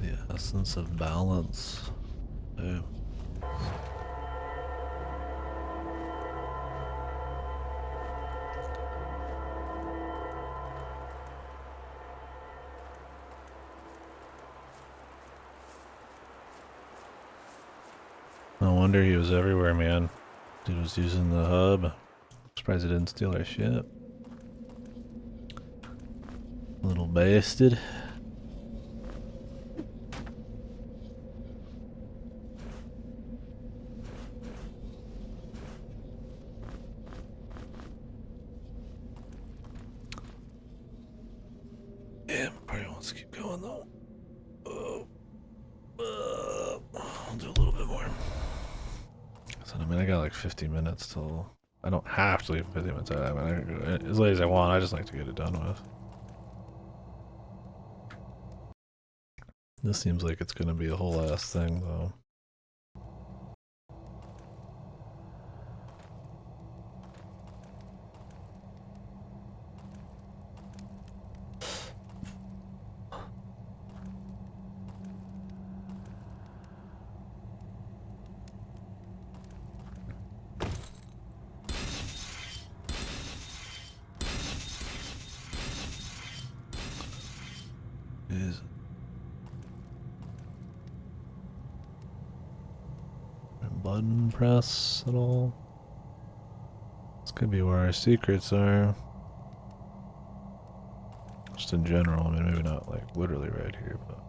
The essence of balance. Yeah. No wonder he was everywhere, man. Dude was using the hub. Surprised he didn't steal our shit. Little bastard. Yeah, probably wants to keep going though. I'll do a little bit more. So, I mean, I got like 50 minutes till. I don't have to leave 50 minutes. I mean, I can go as late as I want. I just like to get it done with. This seems like it's gonna be a whole ass thing though. Is button press at all? This could be where our secrets are. Just in general, I mean, maybe not like literally right here, but.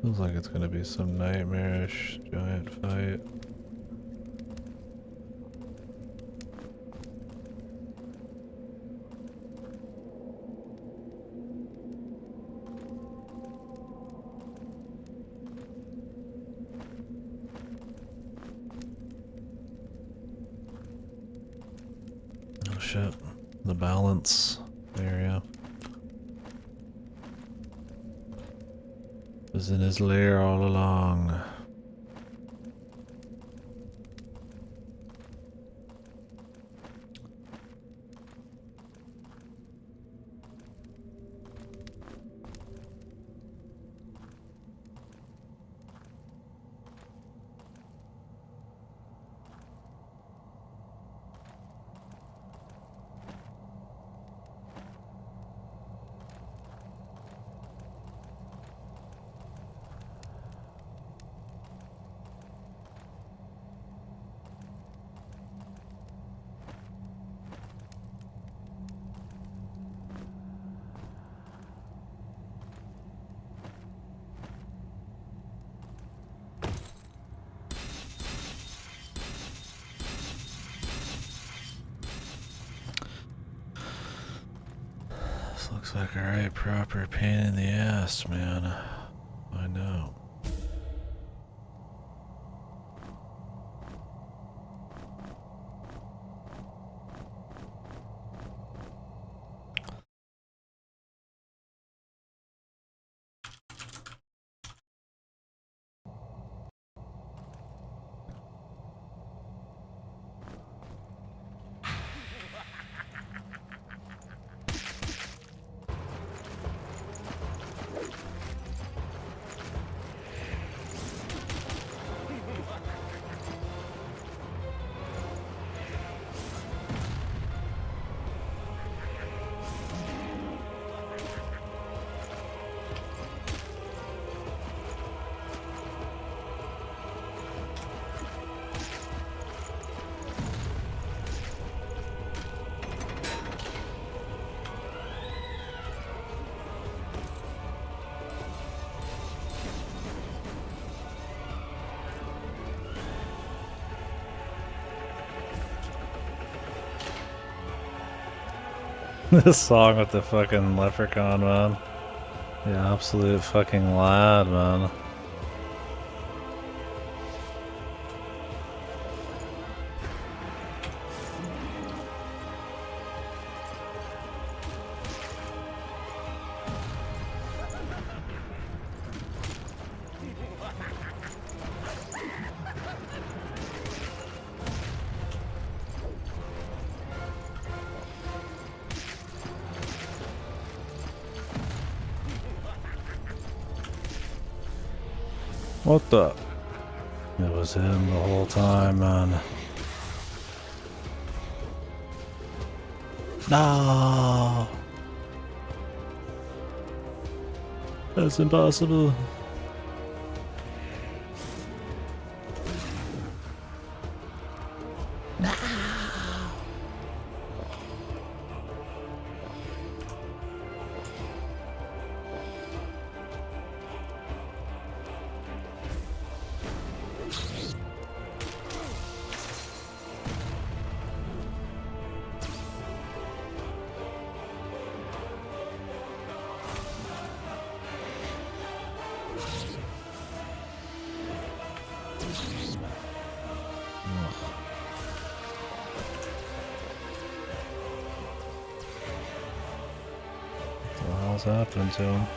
Feels like it's gonna be some nightmarish giant fight. Oh shit. The balance area. Was in his lair all along. This looks like a right proper pain in the ass, man. I know. This song with the fucking leprechaun, man. The absolute fucking lad, man. What the? It was him the whole time, man. No! That's impossible. What the hell's happening to him?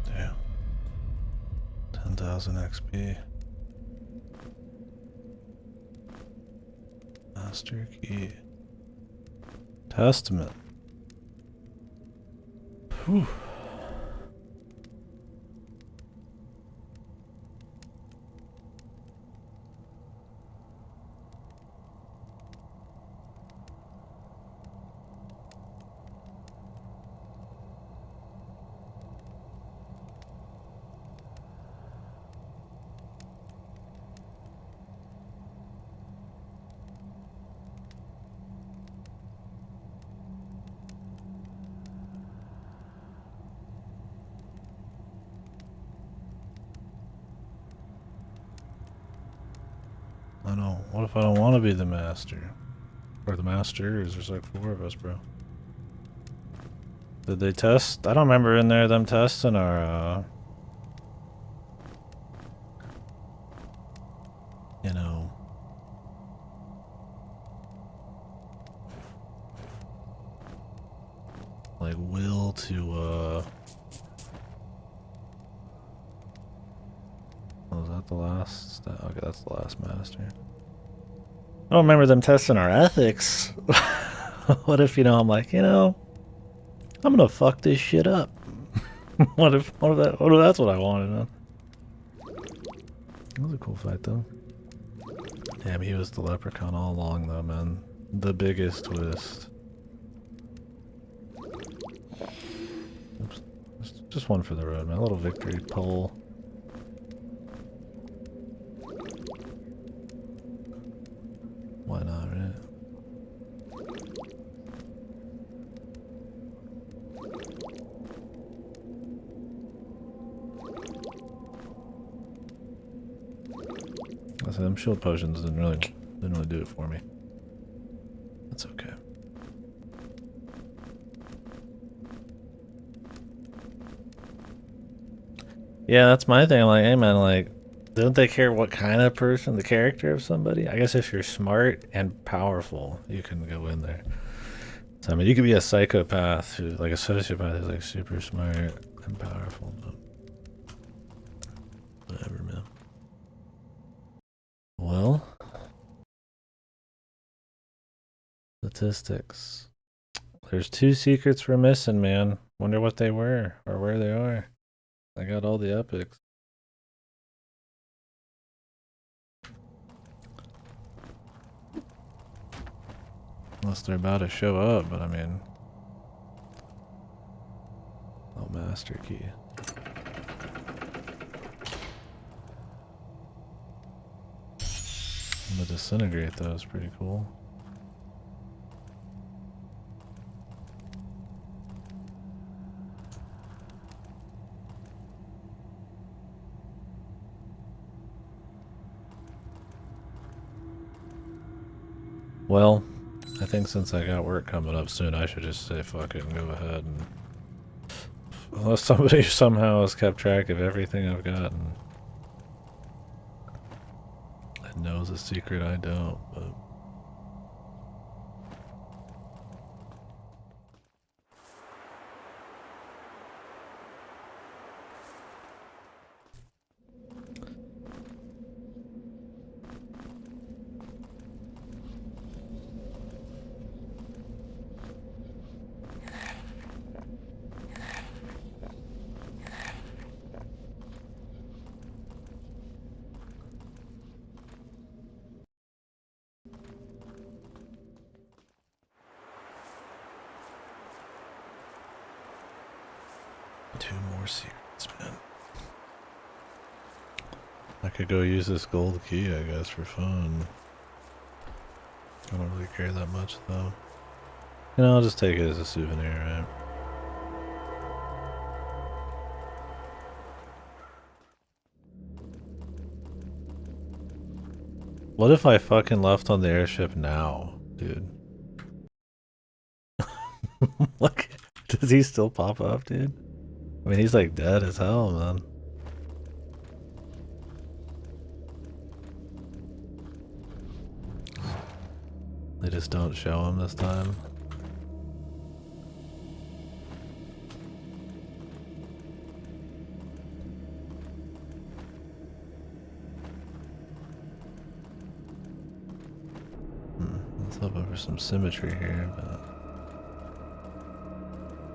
Damn. 10,000 XP. Master key. Testament. Whew. I know. What if I don't want to be the master? Or the masters? There's like 4 of us, bro. Did they test? I don't remember in there them testing our, you know, like will to, oh, was that the last? Okay, that's the last master. I don't remember them testing our ethics. What if, you know, I'm like, you know, I'm gonna fuck this shit up. What if that's what I wanted, man? That was a cool fight, though. Damn, he was the leprechaun all along, though, man. The biggest twist. Oops. Just one for the road, man. A little victory pole. Why not, right? them shield potions didn't really do it for me. That's okay. Yeah, that's my thing. I'm like, hey man, like, don't they care what kind of person, the character of somebody? I guess if you're smart and powerful, you can go in there. So, I mean, you could be a psychopath, who's like a sociopath who's like super smart and powerful, but whatever, man. Well, statistics. There's 2 secrets we're missing, man. Wonder what they were or where they are. I got all the epics. Unless they're about to show up, but I mean... Oh, master key. I'm gonna disintegrate those, pretty cool. Well, I think since I got work coming up soon, I should just say fuck it and go ahead and... Unless somebody somehow has kept track of everything I've gotten. And knows a secret I don't, but... 2 more secrets, man. I could go use this gold key, I guess, for fun. I don't really care that much, though. You know, I'll just take it as a souvenir, right? What if I fucking left on the airship now, dude? Like, does he still pop up, dude? I mean, he's like dead as hell, man. They just don't show him this time. Let's hope for some symmetry here, but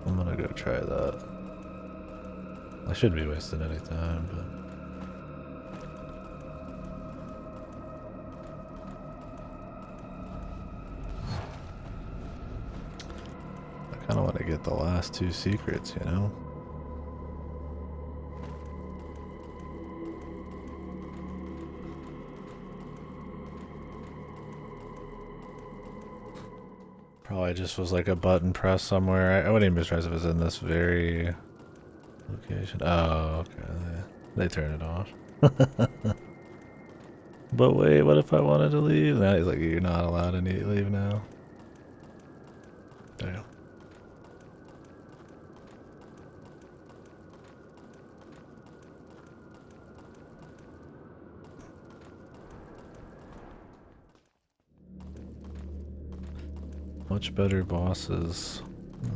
I'm gonna go try that. I shouldn't be wasting any time, but... I kinda wanna get the last 2 secrets, you know? Probably just was like a button press somewhere. I wouldn't even be surprised if it was in this very location. Oh, okay. They turn it off. But wait, what if I wanted to leave? Now he's like, you're not allowed to leave now. Damn. Much better bosses.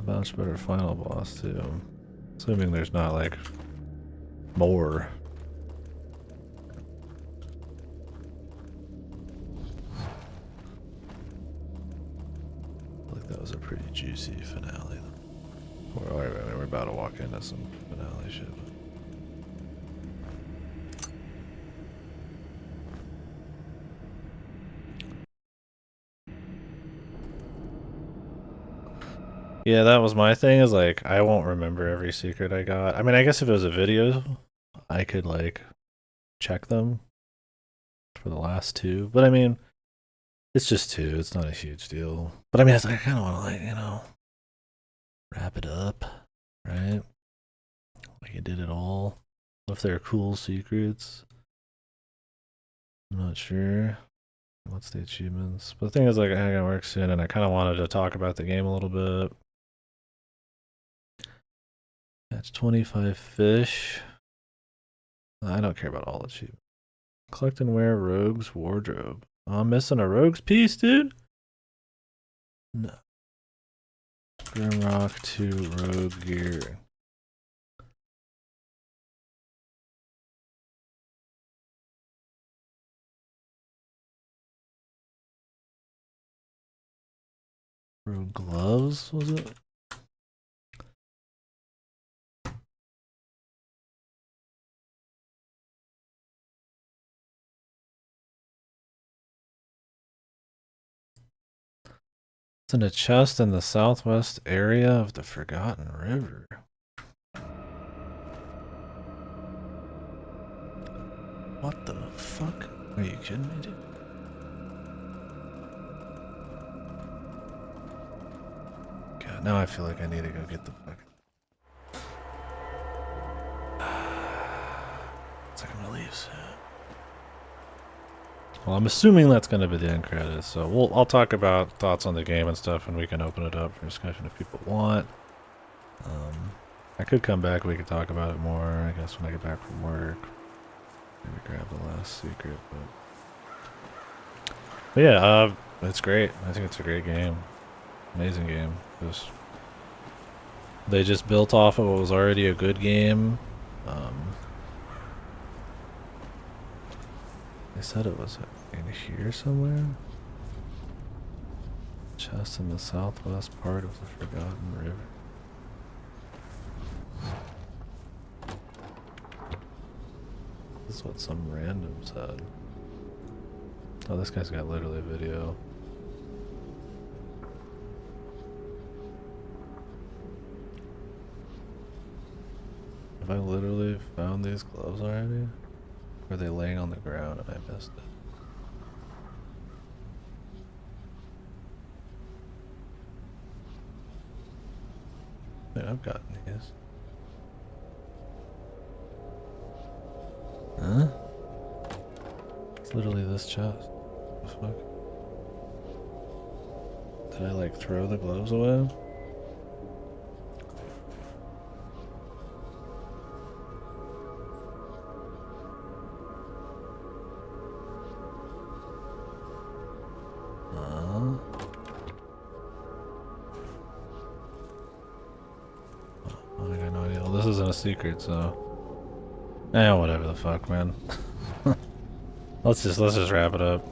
Much better final boss, too. Assuming there's not, like, more. Like, that was a pretty juicy finale. We're about to walk into some finale shit. Yeah, that was my thing, is like, I won't remember every secret I got. I mean, I guess if it was a video, I could, like, check them for the last 2. But I mean, it's just 2. It's not a huge deal. But I mean, I kind of want to, like, you know, wrap it up, right? Like, you did it all. What if they're cool secrets? I'm not sure. What's the achievements? But the thing is, like, I gotta work soon, and I kind of wanted to talk about the game a little bit. Catch 25 fish. I don't care about all achievements. Collect and wear rogue's wardrobe. Oh, I'm missing a rogue's piece, dude? No. Grimrock to rogue gear. Rogue gloves, was it? It's in a chest in the southwest area of the Forgotten River. What the fuck? Are you kidding me, dude? God, now I feel like I need to go get the fuck. It's like I'm gonna leave soon. Well, I'm assuming that's gonna be the end credits, so I'll talk about thoughts on the game and stuff, and we can open it up for discussion if people want. I could come back. We could talk about it more. I guess when I get back from work, maybe grab the last secret. But yeah, it's great. I think it's a great game, amazing game. They just built off of what was already a good game. They said it was in here somewhere. Chest in the southwest part of the Forgotten River. This is what some random said. Oh, this guy's got literally a video. Have I literally found these gloves already? Or are they laying on the ground and I missed it? Wait, I've gotten these. Huh? It's literally this chest. What the fuck? Did I like throw the gloves away? I got no idea. Well, this isn't a secret, so. Whatever the fuck, man. let's just wrap it up.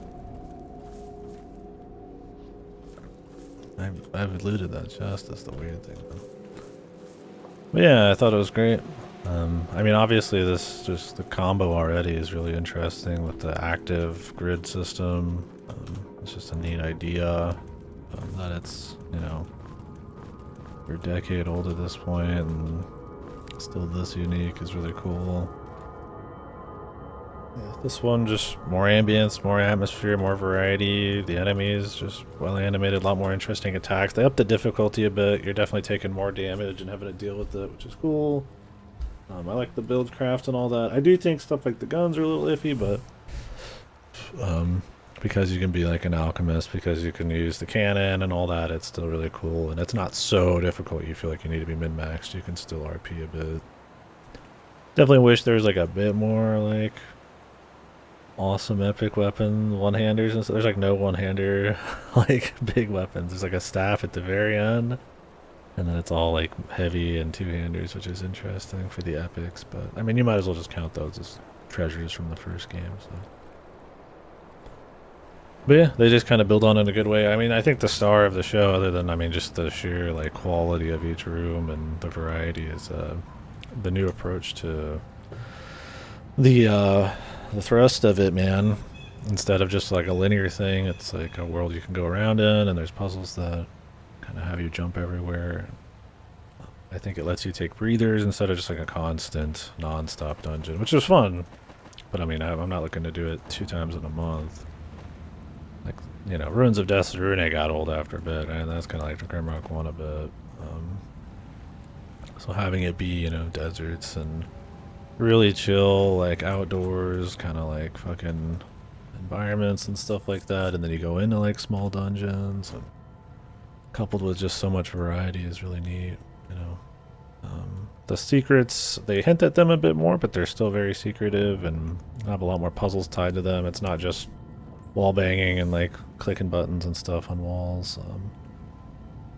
I've looted that chest. That's the weird thing, though. But yeah, I thought it was great. I mean, obviously, the combo already is really interesting with the active grid system. It's just a neat idea that it's, you know, you're a decade old at this point and still this unique is really cool. Yeah, this one just more ambience, more atmosphere, more variety. The enemies just well animated, a lot more interesting attacks. They upped the difficulty a bit. You're definitely taking more damage and having to deal with it, which is cool. I like the build craft and all that. I do think stuff like the guns are a little iffy, but because you can be like an alchemist, because you can use the cannon and all that, it's still really cool. And it's not so difficult you feel like you need to be min-maxed. You can still RP a bit. Definitely wish there was like a bit more like awesome epic weapon one-handers and stuff. There's like no one-hander like big weapons. There's like a staff at the very end. And then it's all like heavy and two-handers, which is interesting for the epics. But I mean, you might as well just count those as treasures from the first game. So, but yeah, they just kind of build on it in a good way. I mean, I think the star of the show, other than I mean, just the sheer like quality of each room and the variety, is the new approach to the thrust of it, man. Instead of just like a linear thing, it's like a world you can go around in, and there's puzzles that kind of have you jump everywhere. I think it lets you take breathers instead of just like a constant, non-stop dungeon, which is fun. But I mean, I'm not looking to do it 2 times in a month. Like, you know, Ruins of Desarune got old after a bit, and that's kind of like the Grimrock 1 a bit. So having it be, you know, deserts and really chill, like outdoors, kind of like fucking environments and stuff like that, and then you go into like small dungeons, and coupled with just so much variety is really neat, you know. The secrets, they hint at them a bit more, but they're still very secretive and have a lot more puzzles tied to them. It's not just wall banging and like clicking buttons and stuff on walls.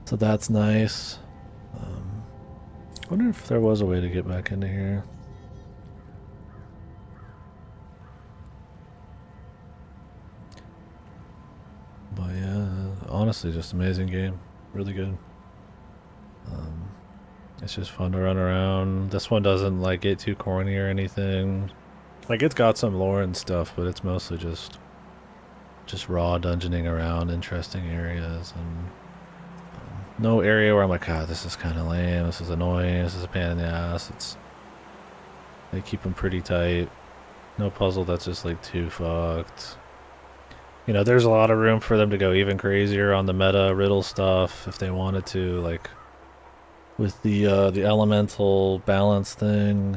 So that's nice. I wonder if there was a way to get back into here. But yeah, honestly, just amazing game. Really good. It's just fun to run around. This one doesn't like get too corny or anything. Like it's got some lore and stuff, but it's mostly just raw dungeoning around interesting areas, and no area where I'm like, ah, this is kind of lame, this is annoying, this is a pain in the ass. They keep them pretty tight. No puzzle that's just like too fucked. You know, there's a lot of room for them to go even crazier on the meta riddle stuff if they wanted to, like with the elemental balance thing.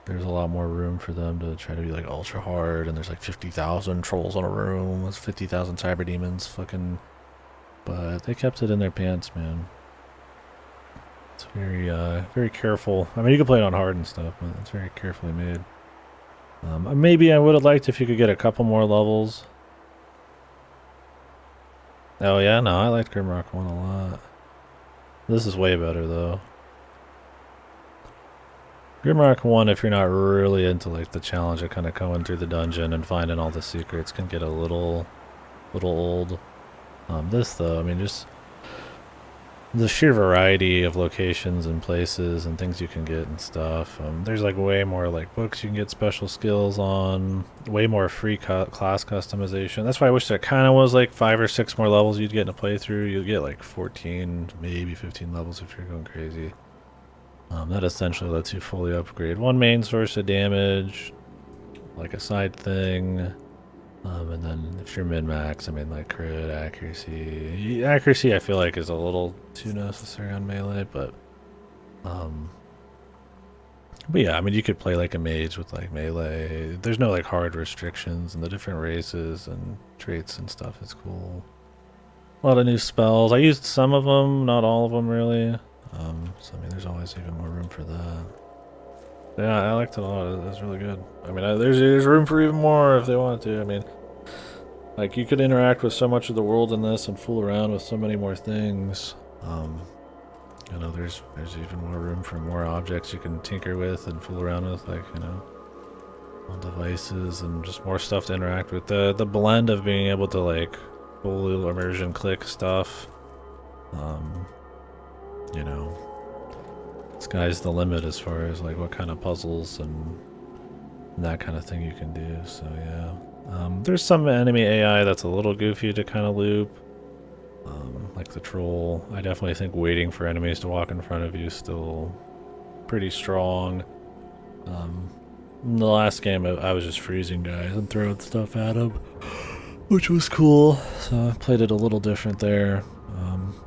There's a lot more room for them to try to be like ultra hard, and there's like 50,000 trolls in a room with 50,000 cyber demons, fucking. But they kept it in their pants, man. It's very very careful. I mean, you can play it on hard and stuff, but it's very carefully made. Maybe I would have liked if you could get a couple more levels. Oh yeah, no, I liked Grimrock 1 a lot. This is way better though. Grimrock 1, if you're not really into like the challenge of kind of going through the dungeon and finding all the secrets, can get a little old. This though, I mean, just the sheer variety of locations and places and things you can get and stuff. There's like way more like books you can get special skills on, way more free class customization. That's why I wish there kind of was like 5 or 6 more levels you'd get in a playthrough. You'd get like 14, maybe 15 levels if you're going crazy. That essentially lets you fully upgrade one main source of damage, like a side thing. And then if you're mid-max, I mean like crit, accuracy. Accuracy I feel like is a little too necessary on melee, but yeah, I mean you could play like a mage with like melee. There's no like hard restrictions, and the different races and traits and stuff is cool. A lot of new spells. I used some of them, not all of them really. So I mean there's always even more room for that. Yeah, I liked it a lot. It's really good. I mean, there's room for even more if they wanted to. I mean, like you could interact with so much of the world in this and fool around with so many more things. You know, there's even more room for more objects you can tinker with and fool around with, like you know, all devices and just more stuff to interact with. The blend of being able to like full immersion click stuff. You know. Sky's the limit as far as like what kind of puzzles and that kind of thing you can do. So yeah, there's some enemy AI that's a little goofy to kind of loop, like the troll. I definitely think waiting for enemies to walk in front of you is still pretty strong. In the last game, I was just freezing guys and throwing stuff at them, which was cool. So I played it a little different there,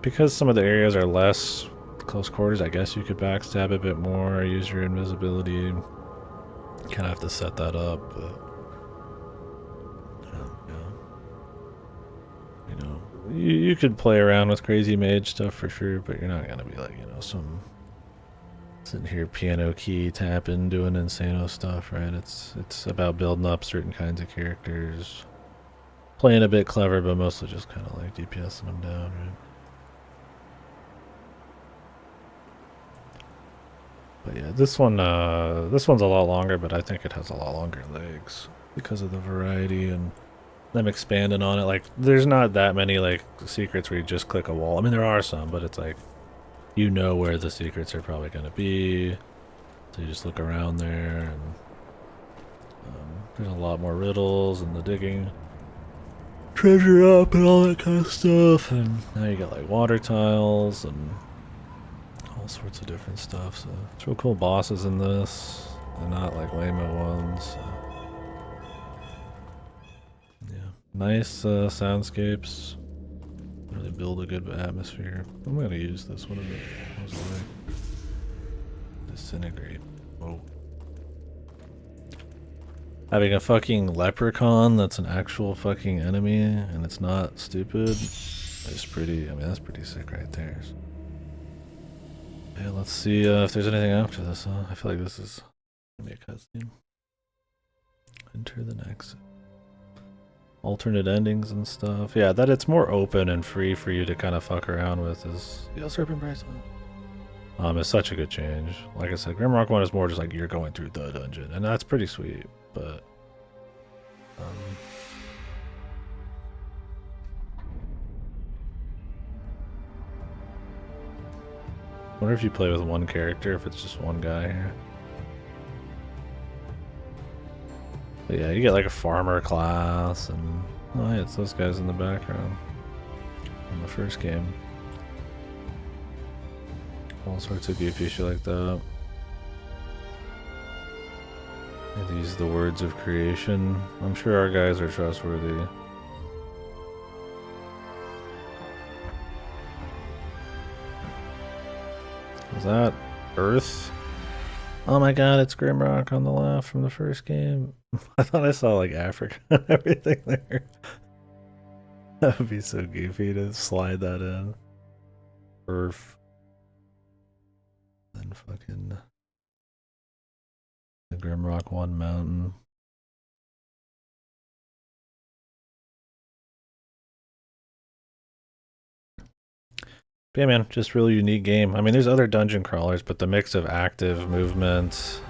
because some of the areas are less close quarters. I guess you could backstab a bit more, use your invisibility. Kind of have to set that up, but you know, you could play around with crazy mage stuff for sure, but you're not gonna be like, you know, some sitting here piano key tapping, doing insano stuff, right? It's about building up certain kinds of characters, playing a bit clever, but mostly just kind of like DPSing them down, right? But yeah, this one's a lot longer, but I think it has a lot longer legs because of the variety and them expanding on it. Like, there's not that many like secrets where you just click a wall. I mean, there are some, but it's like you know where the secrets are probably gonna be, so you just look around there. And there's a lot more riddles and the digging treasure up and all that kind of stuff. And now you got like water tiles and all sorts of different stuff. So it's real cool bosses in this. They're not like lame-o ones. So. Yeah, nice soundscapes. Really build a good atmosphere. I'm gonna use this one a bit. Disintegrate. Whoa. Having a fucking leprechaun that's an actual fucking enemy and it's not stupid is pretty, I mean, that's pretty sick right there. Yeah, let's see if there's anything after this. I feel like this is gonna be a cutscene. Enter the next. Alternate endings and stuff. Yeah, that it's more open and free for you to kind of fuck around with is Serpent Bracelet. It's such a good change. Like I said, Grimrock 1 is more just like you're going through the dungeon, and that's pretty sweet, but I wonder if you play with one character, if it's just one guy here. But yeah, you get like a farmer class, and oh yeah, it's those guys in the background in the first game. All sorts of goofy shit like that. These are the words of creation. I'm sure our guys are trustworthy. Is that Earth? Oh my god, it's Grimrock on the left from the first game. I thought I saw like Africa and everything there. That would be so goofy to slide that in. Earth. Then fucking the Grimrock 1 mountain. But yeah, man, just really unique game. I mean, there's other dungeon crawlers, but the mix of active movement.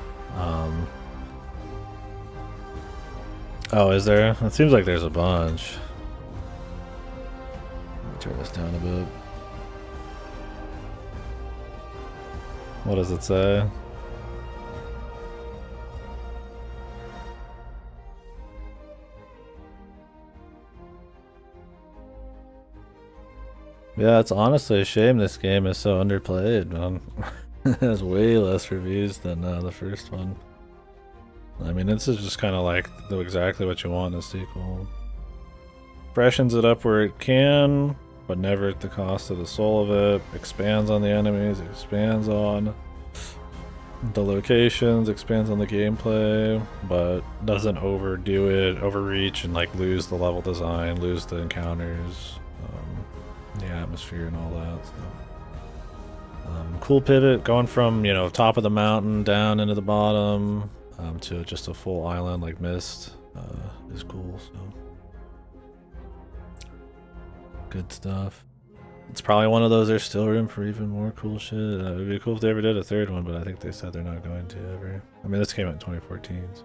Oh, is there? It seems like there's a bunch. Let me turn this down a bit. What does it say? Yeah, it's honestly a shame this game is so underplayed, man. It has way less reviews than the first one. I mean, this is just kind of like exactly what you want in a sequel. Freshens it up where it can, but never at the cost of the soul of it. Expands on the enemies, expands on the locations, expands on the gameplay, but doesn't overdo it, overreach, and like lose the level design, lose the encounters, the atmosphere, and all that. So. Cool pivot, going from top of the mountain down into the bottom to just a full island like Mist is cool. So good stuff. It's probably one of those. There's still room for even more cool shit. It'd be cool if they ever did a third one, but I think they said they're not going to ever. I mean, this came out in 2014, so.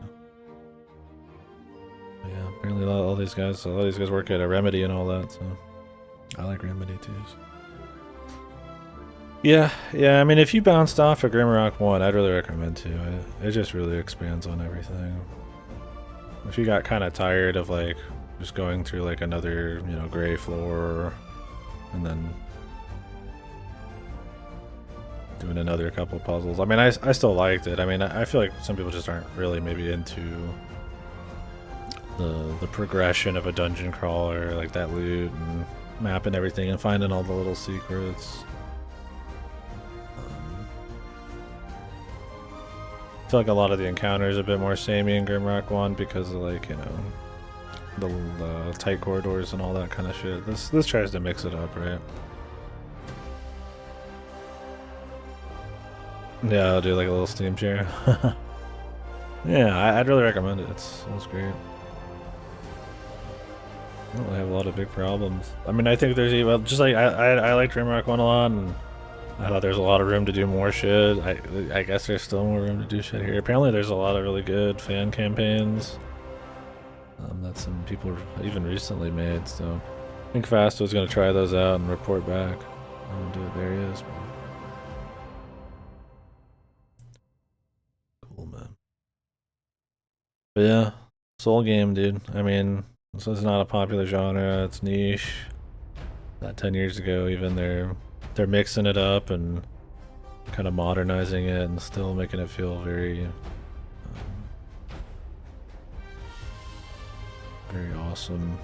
But yeah, apparently a lot of these guys work at a Remedy and all that, so I like Remedy too. So. Yeah. I mean, if you bounced off of Grimrock 1, I'd really recommend 2. It just really expands on everything. If you got kind of tired of like just going through like another gray floor. And then doing another couple puzzles. I mean, I still liked it. I mean, I feel like some people just aren't really maybe into the progression of a dungeon crawler, like that loot and mapping everything and finding all the little secrets. I feel like a lot of the encounters are a bit more samey in Grimrock 1 because of like, the tight corridors and all that kind of shit. This tries to mix it up, right? Yeah, I'll do like a little steam chair. Yeah, I'd really recommend it. It's great. I don't really have a lot of big problems. I mean, I think there's even just like I liked Grimrock 1 a lot, and I thought there's a lot of room to do more shit. I guess there's still more room to do shit here. Apparently, there's a lot of really good fan campaigns. That some people even recently made, so I think Fast was going to try those out and report back. There he is. Cool, man. But yeah, soul game, dude. I mean, this is not a popular genre. It's niche. Not 10 years ago, even they're mixing it up and kind of modernizing it and still making it feel very awesome.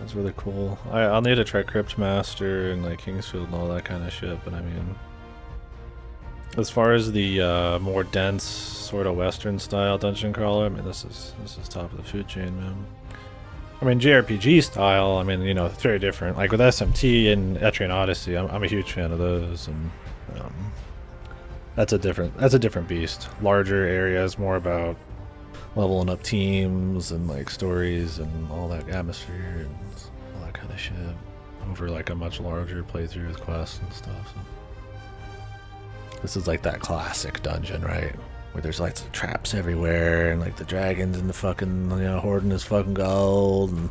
It's really cool. I'll need to try Crypt Master and like Kingsfield and all that kind of shit, but I mean, As far as the more dense, sort of Western style dungeon crawler, I mean, this is top of the food chain, man. I mean, JRPG style, I mean, you know, it's very different. Like with SMT and Etrian Odyssey, I'm a huge fan of those, and that's a different beast. Larger areas, more about leveling up teams and like stories and all that atmosphere and all that kind of shit over like a much larger playthrough with quests and stuff. So. This is like that classic dungeon, right? Where there's like the traps everywhere and like the dragons and the fucking, you know, hoarding his fucking gold and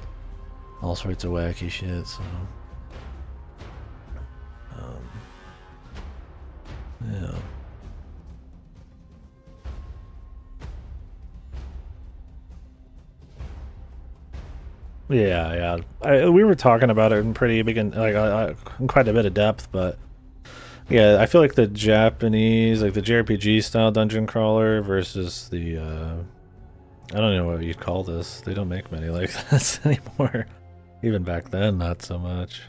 all sorts of wacky shit, so. Yeah. Yeah. We were talking about it in pretty big, in quite a bit of depth, but yeah, I feel like the Japanese, like the JRPG style dungeon crawler versus the, I don't know what you'd call this. They don't make many like this anymore. Even back then, not so much.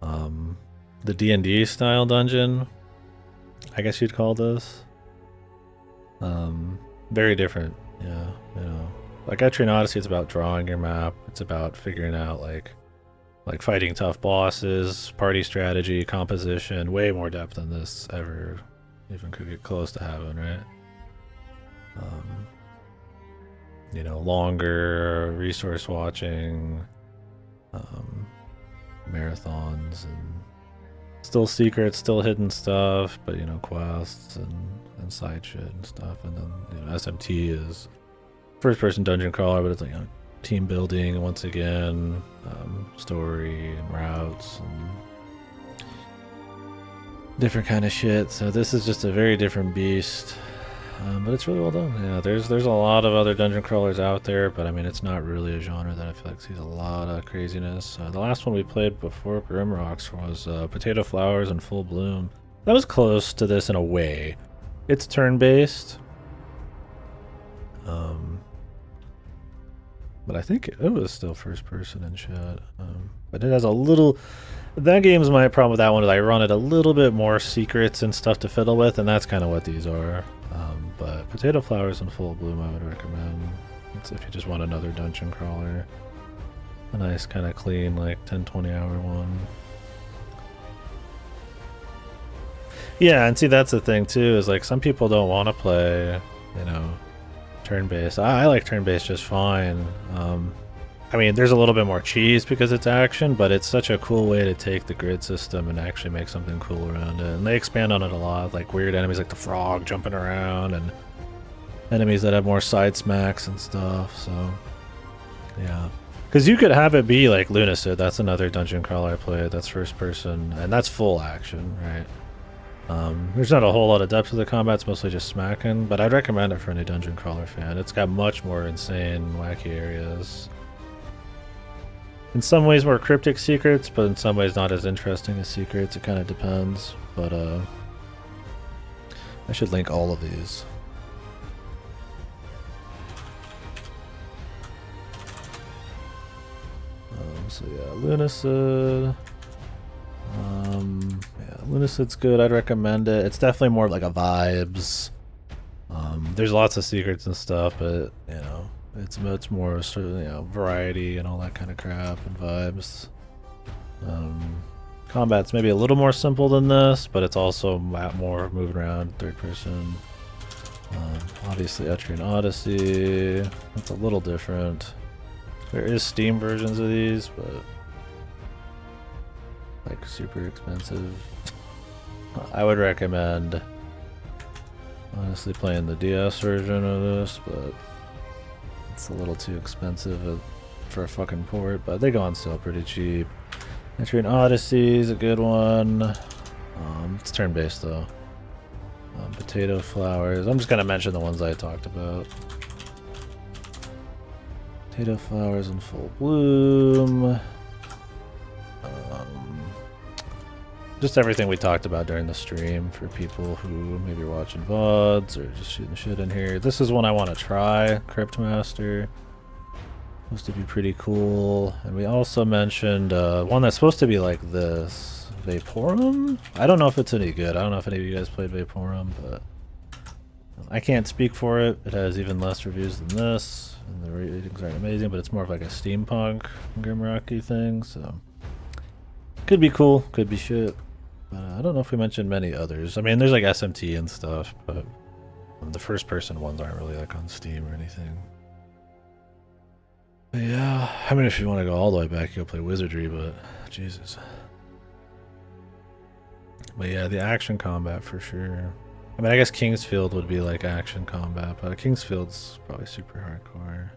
The D&D style dungeon, I guess you'd call this. Very different, yeah, you know. Like Etrian Odyssey, it's about drawing your map. It's about figuring out like fighting tough bosses, party strategy, composition, way more depth than this ever even could get close to having, right? You know, longer resource watching, marathons, and still secrets, still hidden stuff, but you know, quests and side shit and stuff. And then, you know, SMT is first person dungeon crawler, but it's like, you know, team building once again, story and routes and different kind of shit. So this is just a very different beast, but it's really well done. Yeah, there's a lot of other dungeon crawlers out there, but I mean, it's not really a genre that I feel like sees a lot of craziness. The last one we played before Grimrocks was Potato Flowers in Full Bloom. That was close to this in a way. It's turn-based. But I think it was still first person and shit. But it has a little... That game's my problem with that one is I run it a little bit more secrets and stuff to fiddle with, and that's kind of what these are. But Potato Flowers in Full Bloom I would recommend. It's if you just want another dungeon crawler. A nice kind of clean, like 10-20 hour one. Yeah, and see that's the thing too, is like some people don't want to play, you know, turn-based. I like turn-based just fine. I mean, there's a little bit more cheese because it's action, but it's such a cool way to take the grid system and actually make something cool around it. And they expand on it a lot, like weird enemies like the frog jumping around and enemies that have more side smacks and stuff, so yeah. Because you could have it be like Lunacid, that's another dungeon crawler I played, that's first person, and that's full action, right? There's not a whole lot of depth to the combat, it's mostly just smacking, but I'd recommend it for any dungeon crawler fan. It's got much more insane, wacky areas. In some ways more cryptic secrets, but in some ways not as interesting as secrets. It kind of depends, but I should link all of these. So yeah, Lunacid. Yeah, Lunacid's good. I'd recommend it. It's definitely more like a vibes. There's lots of secrets and stuff, but you know, it's much more sort of, you know, variety and all that kind of crap and vibes. Combat's maybe a little more simple than this, but it's also more moving around third person. Obviously, Etrian Odyssey. It's a little different. There is Steam versions of these, but like super expensive. I would recommend honestly playing the DS version of this, but it's a little too expensive for a fucking port, but they go on sale pretty cheap. Etrian Odyssey is a good one. It's turn-based though. Potato Flowers. I'm just gonna mention the ones I talked about. Potato Flowers in Full Bloom. Just everything we talked about during the stream for people who maybe are watching VODs or just shooting shit in here. This is one I want to try, Cryptmaster. Supposed to be pretty cool. And we also mentioned one that's supposed to be like this, Vaporum? I don't know if it's any good. I don't know if any of you guys played Vaporum, but I can't speak for it. It has even less reviews than this, and the ratings aren't amazing, but it's more of like a steampunk Grimrocky thing, so could be cool, could be shit. I don't know if we mentioned many others. I mean, there's like SMT and stuff, but the first person ones aren't really like on Steam or anything. But yeah, I mean, if you want to go all the way back, you'll play Wizardry, but Jesus. But yeah, the action combat for sure. I mean, I guess Kingsfield would be like action combat, but Kingsfield's probably super hardcore.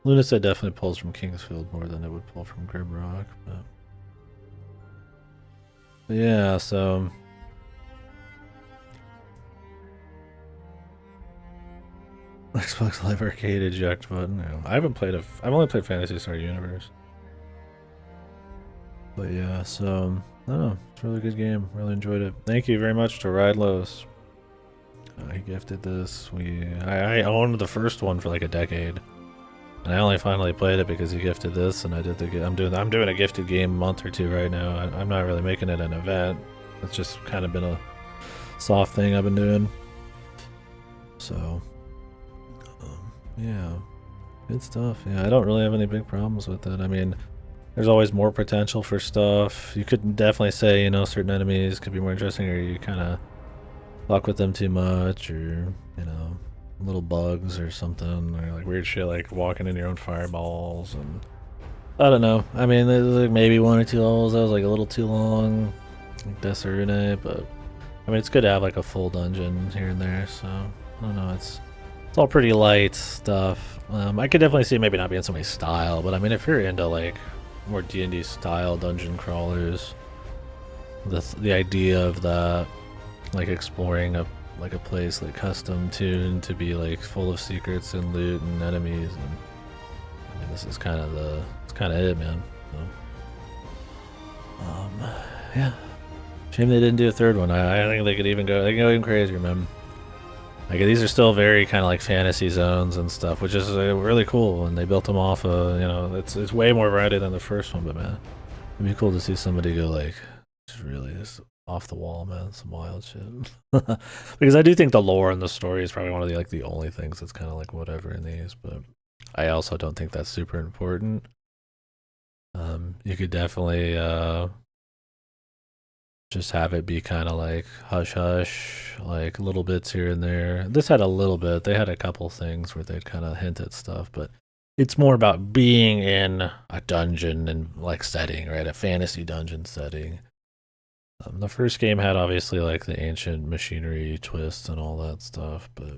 Lunacid definitely pulls from Kingsfield more than it would pull from Grimrock, but yeah, so Xbox Live Arcade eject button. No. I haven't played I've only played Phantasy Star Universe. But yeah, so I don't know. It's a really good game. Really enjoyed it. Thank you very much to Ridelos. He gifted this. I owned the first one for like a decade, and I only finally played it because he gifted this. And I did I'm doing a gifted game a month or two right now. I'm not really making it an event. It's just kind of been a soft thing I've been doing. So yeah, good stuff. Yeah, I don't really have any big problems with it. I mean, there's always more potential for stuff. You could definitely say, you know, certain enemies could be more interesting, or you kind of fuck with them too much, or, you know, little bugs or something, or like weird shit like walking in your own fireballs. And I don't know. I mean, there's like maybe one or two levels that was like a little too long, like Desirune, but I mean, it's good to have like a full dungeon here and there. So I don't know. It's all pretty light stuff. I could definitely see maybe not being somebody's style, but I mean, if you're into like more D&D style dungeon crawlers, the idea of that, like exploring a place like custom tuned to be like full of secrets and loot and enemies, and I mean, this is kind of it, man. So, yeah. Shame they didn't do a third one. I think they can go even crazier, man. Like, these are still very kind of like fantasy zones and stuff, which is really cool. And they built them off of, you know, it's way more variety than the first one. But man, it'd be cool to see somebody go like just off the wall, man, some wild shit. Because I do think the lore and the story is probably one of the only things that's kind of like whatever in these. But I also don't think that's super important. You could definitely just have it be kind of like hush hush, like little bits here and there. This had a little bit. They had a couple things where they'd kind of hint at stuff, but it's more about being in a dungeon and like setting, right? A fantasy dungeon setting. The first game had obviously like the ancient machinery twists and all that stuff, but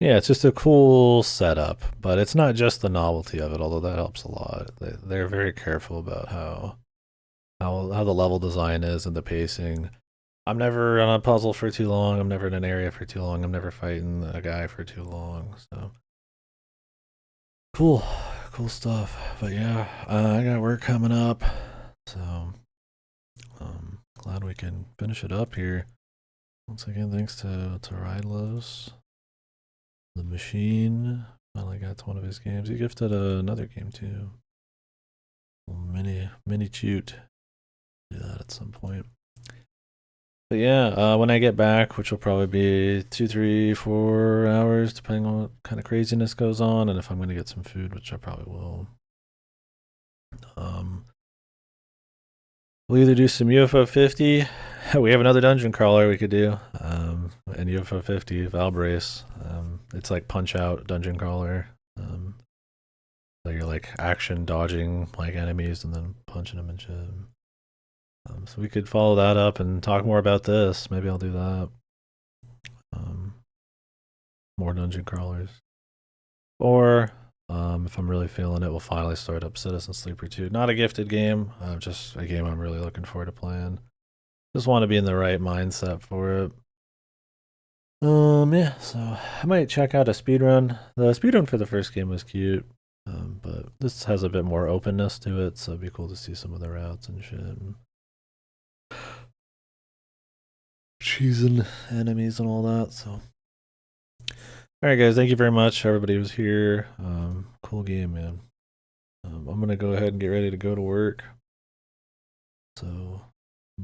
yeah, it's just a cool setup. But it's not just the novelty of it, although that helps a lot. They're very careful about how the level design is and the pacing. I'm never on a puzzle for too long. I'm never in an area for too long. I'm never fighting a guy for too long. So cool stuff. But yeah, I got work coming up, so glad we can finish it up here. Once again, thanks to Rylos, the machine. Finally got to one of his games. He gifted another game too. Mini shoot. Do that at some point. But yeah, when I get back, which will probably be 2, 3, 4 hours, depending on what kind of craziness goes on, and if I'm gonna get some food, which I probably will. We'll either do some UFO 50. We have another dungeon crawler we could do, and UFO 50 Valbrace. It's like Punch Out dungeon crawler. So you're like action dodging like enemies and then punching them and shit. So we could follow that up and talk more about this. Maybe I'll do that. More dungeon crawlers. Or if I'm really feeling it, we'll finally start up Citizen Sleeper 2. Not a gifted game, just a game I'm really looking forward to playing. Just want to be in the right mindset for it. Yeah, so I might check out a speedrun. The speedrun for the first game was cute. But this has a bit more openness to it, so it'd be cool to see some of the routes and shit. Cheesing enemies and all that, so. Alright guys, thank you very much. Everybody was here. Cool game, man. I'm gonna go ahead and get ready to go to work. So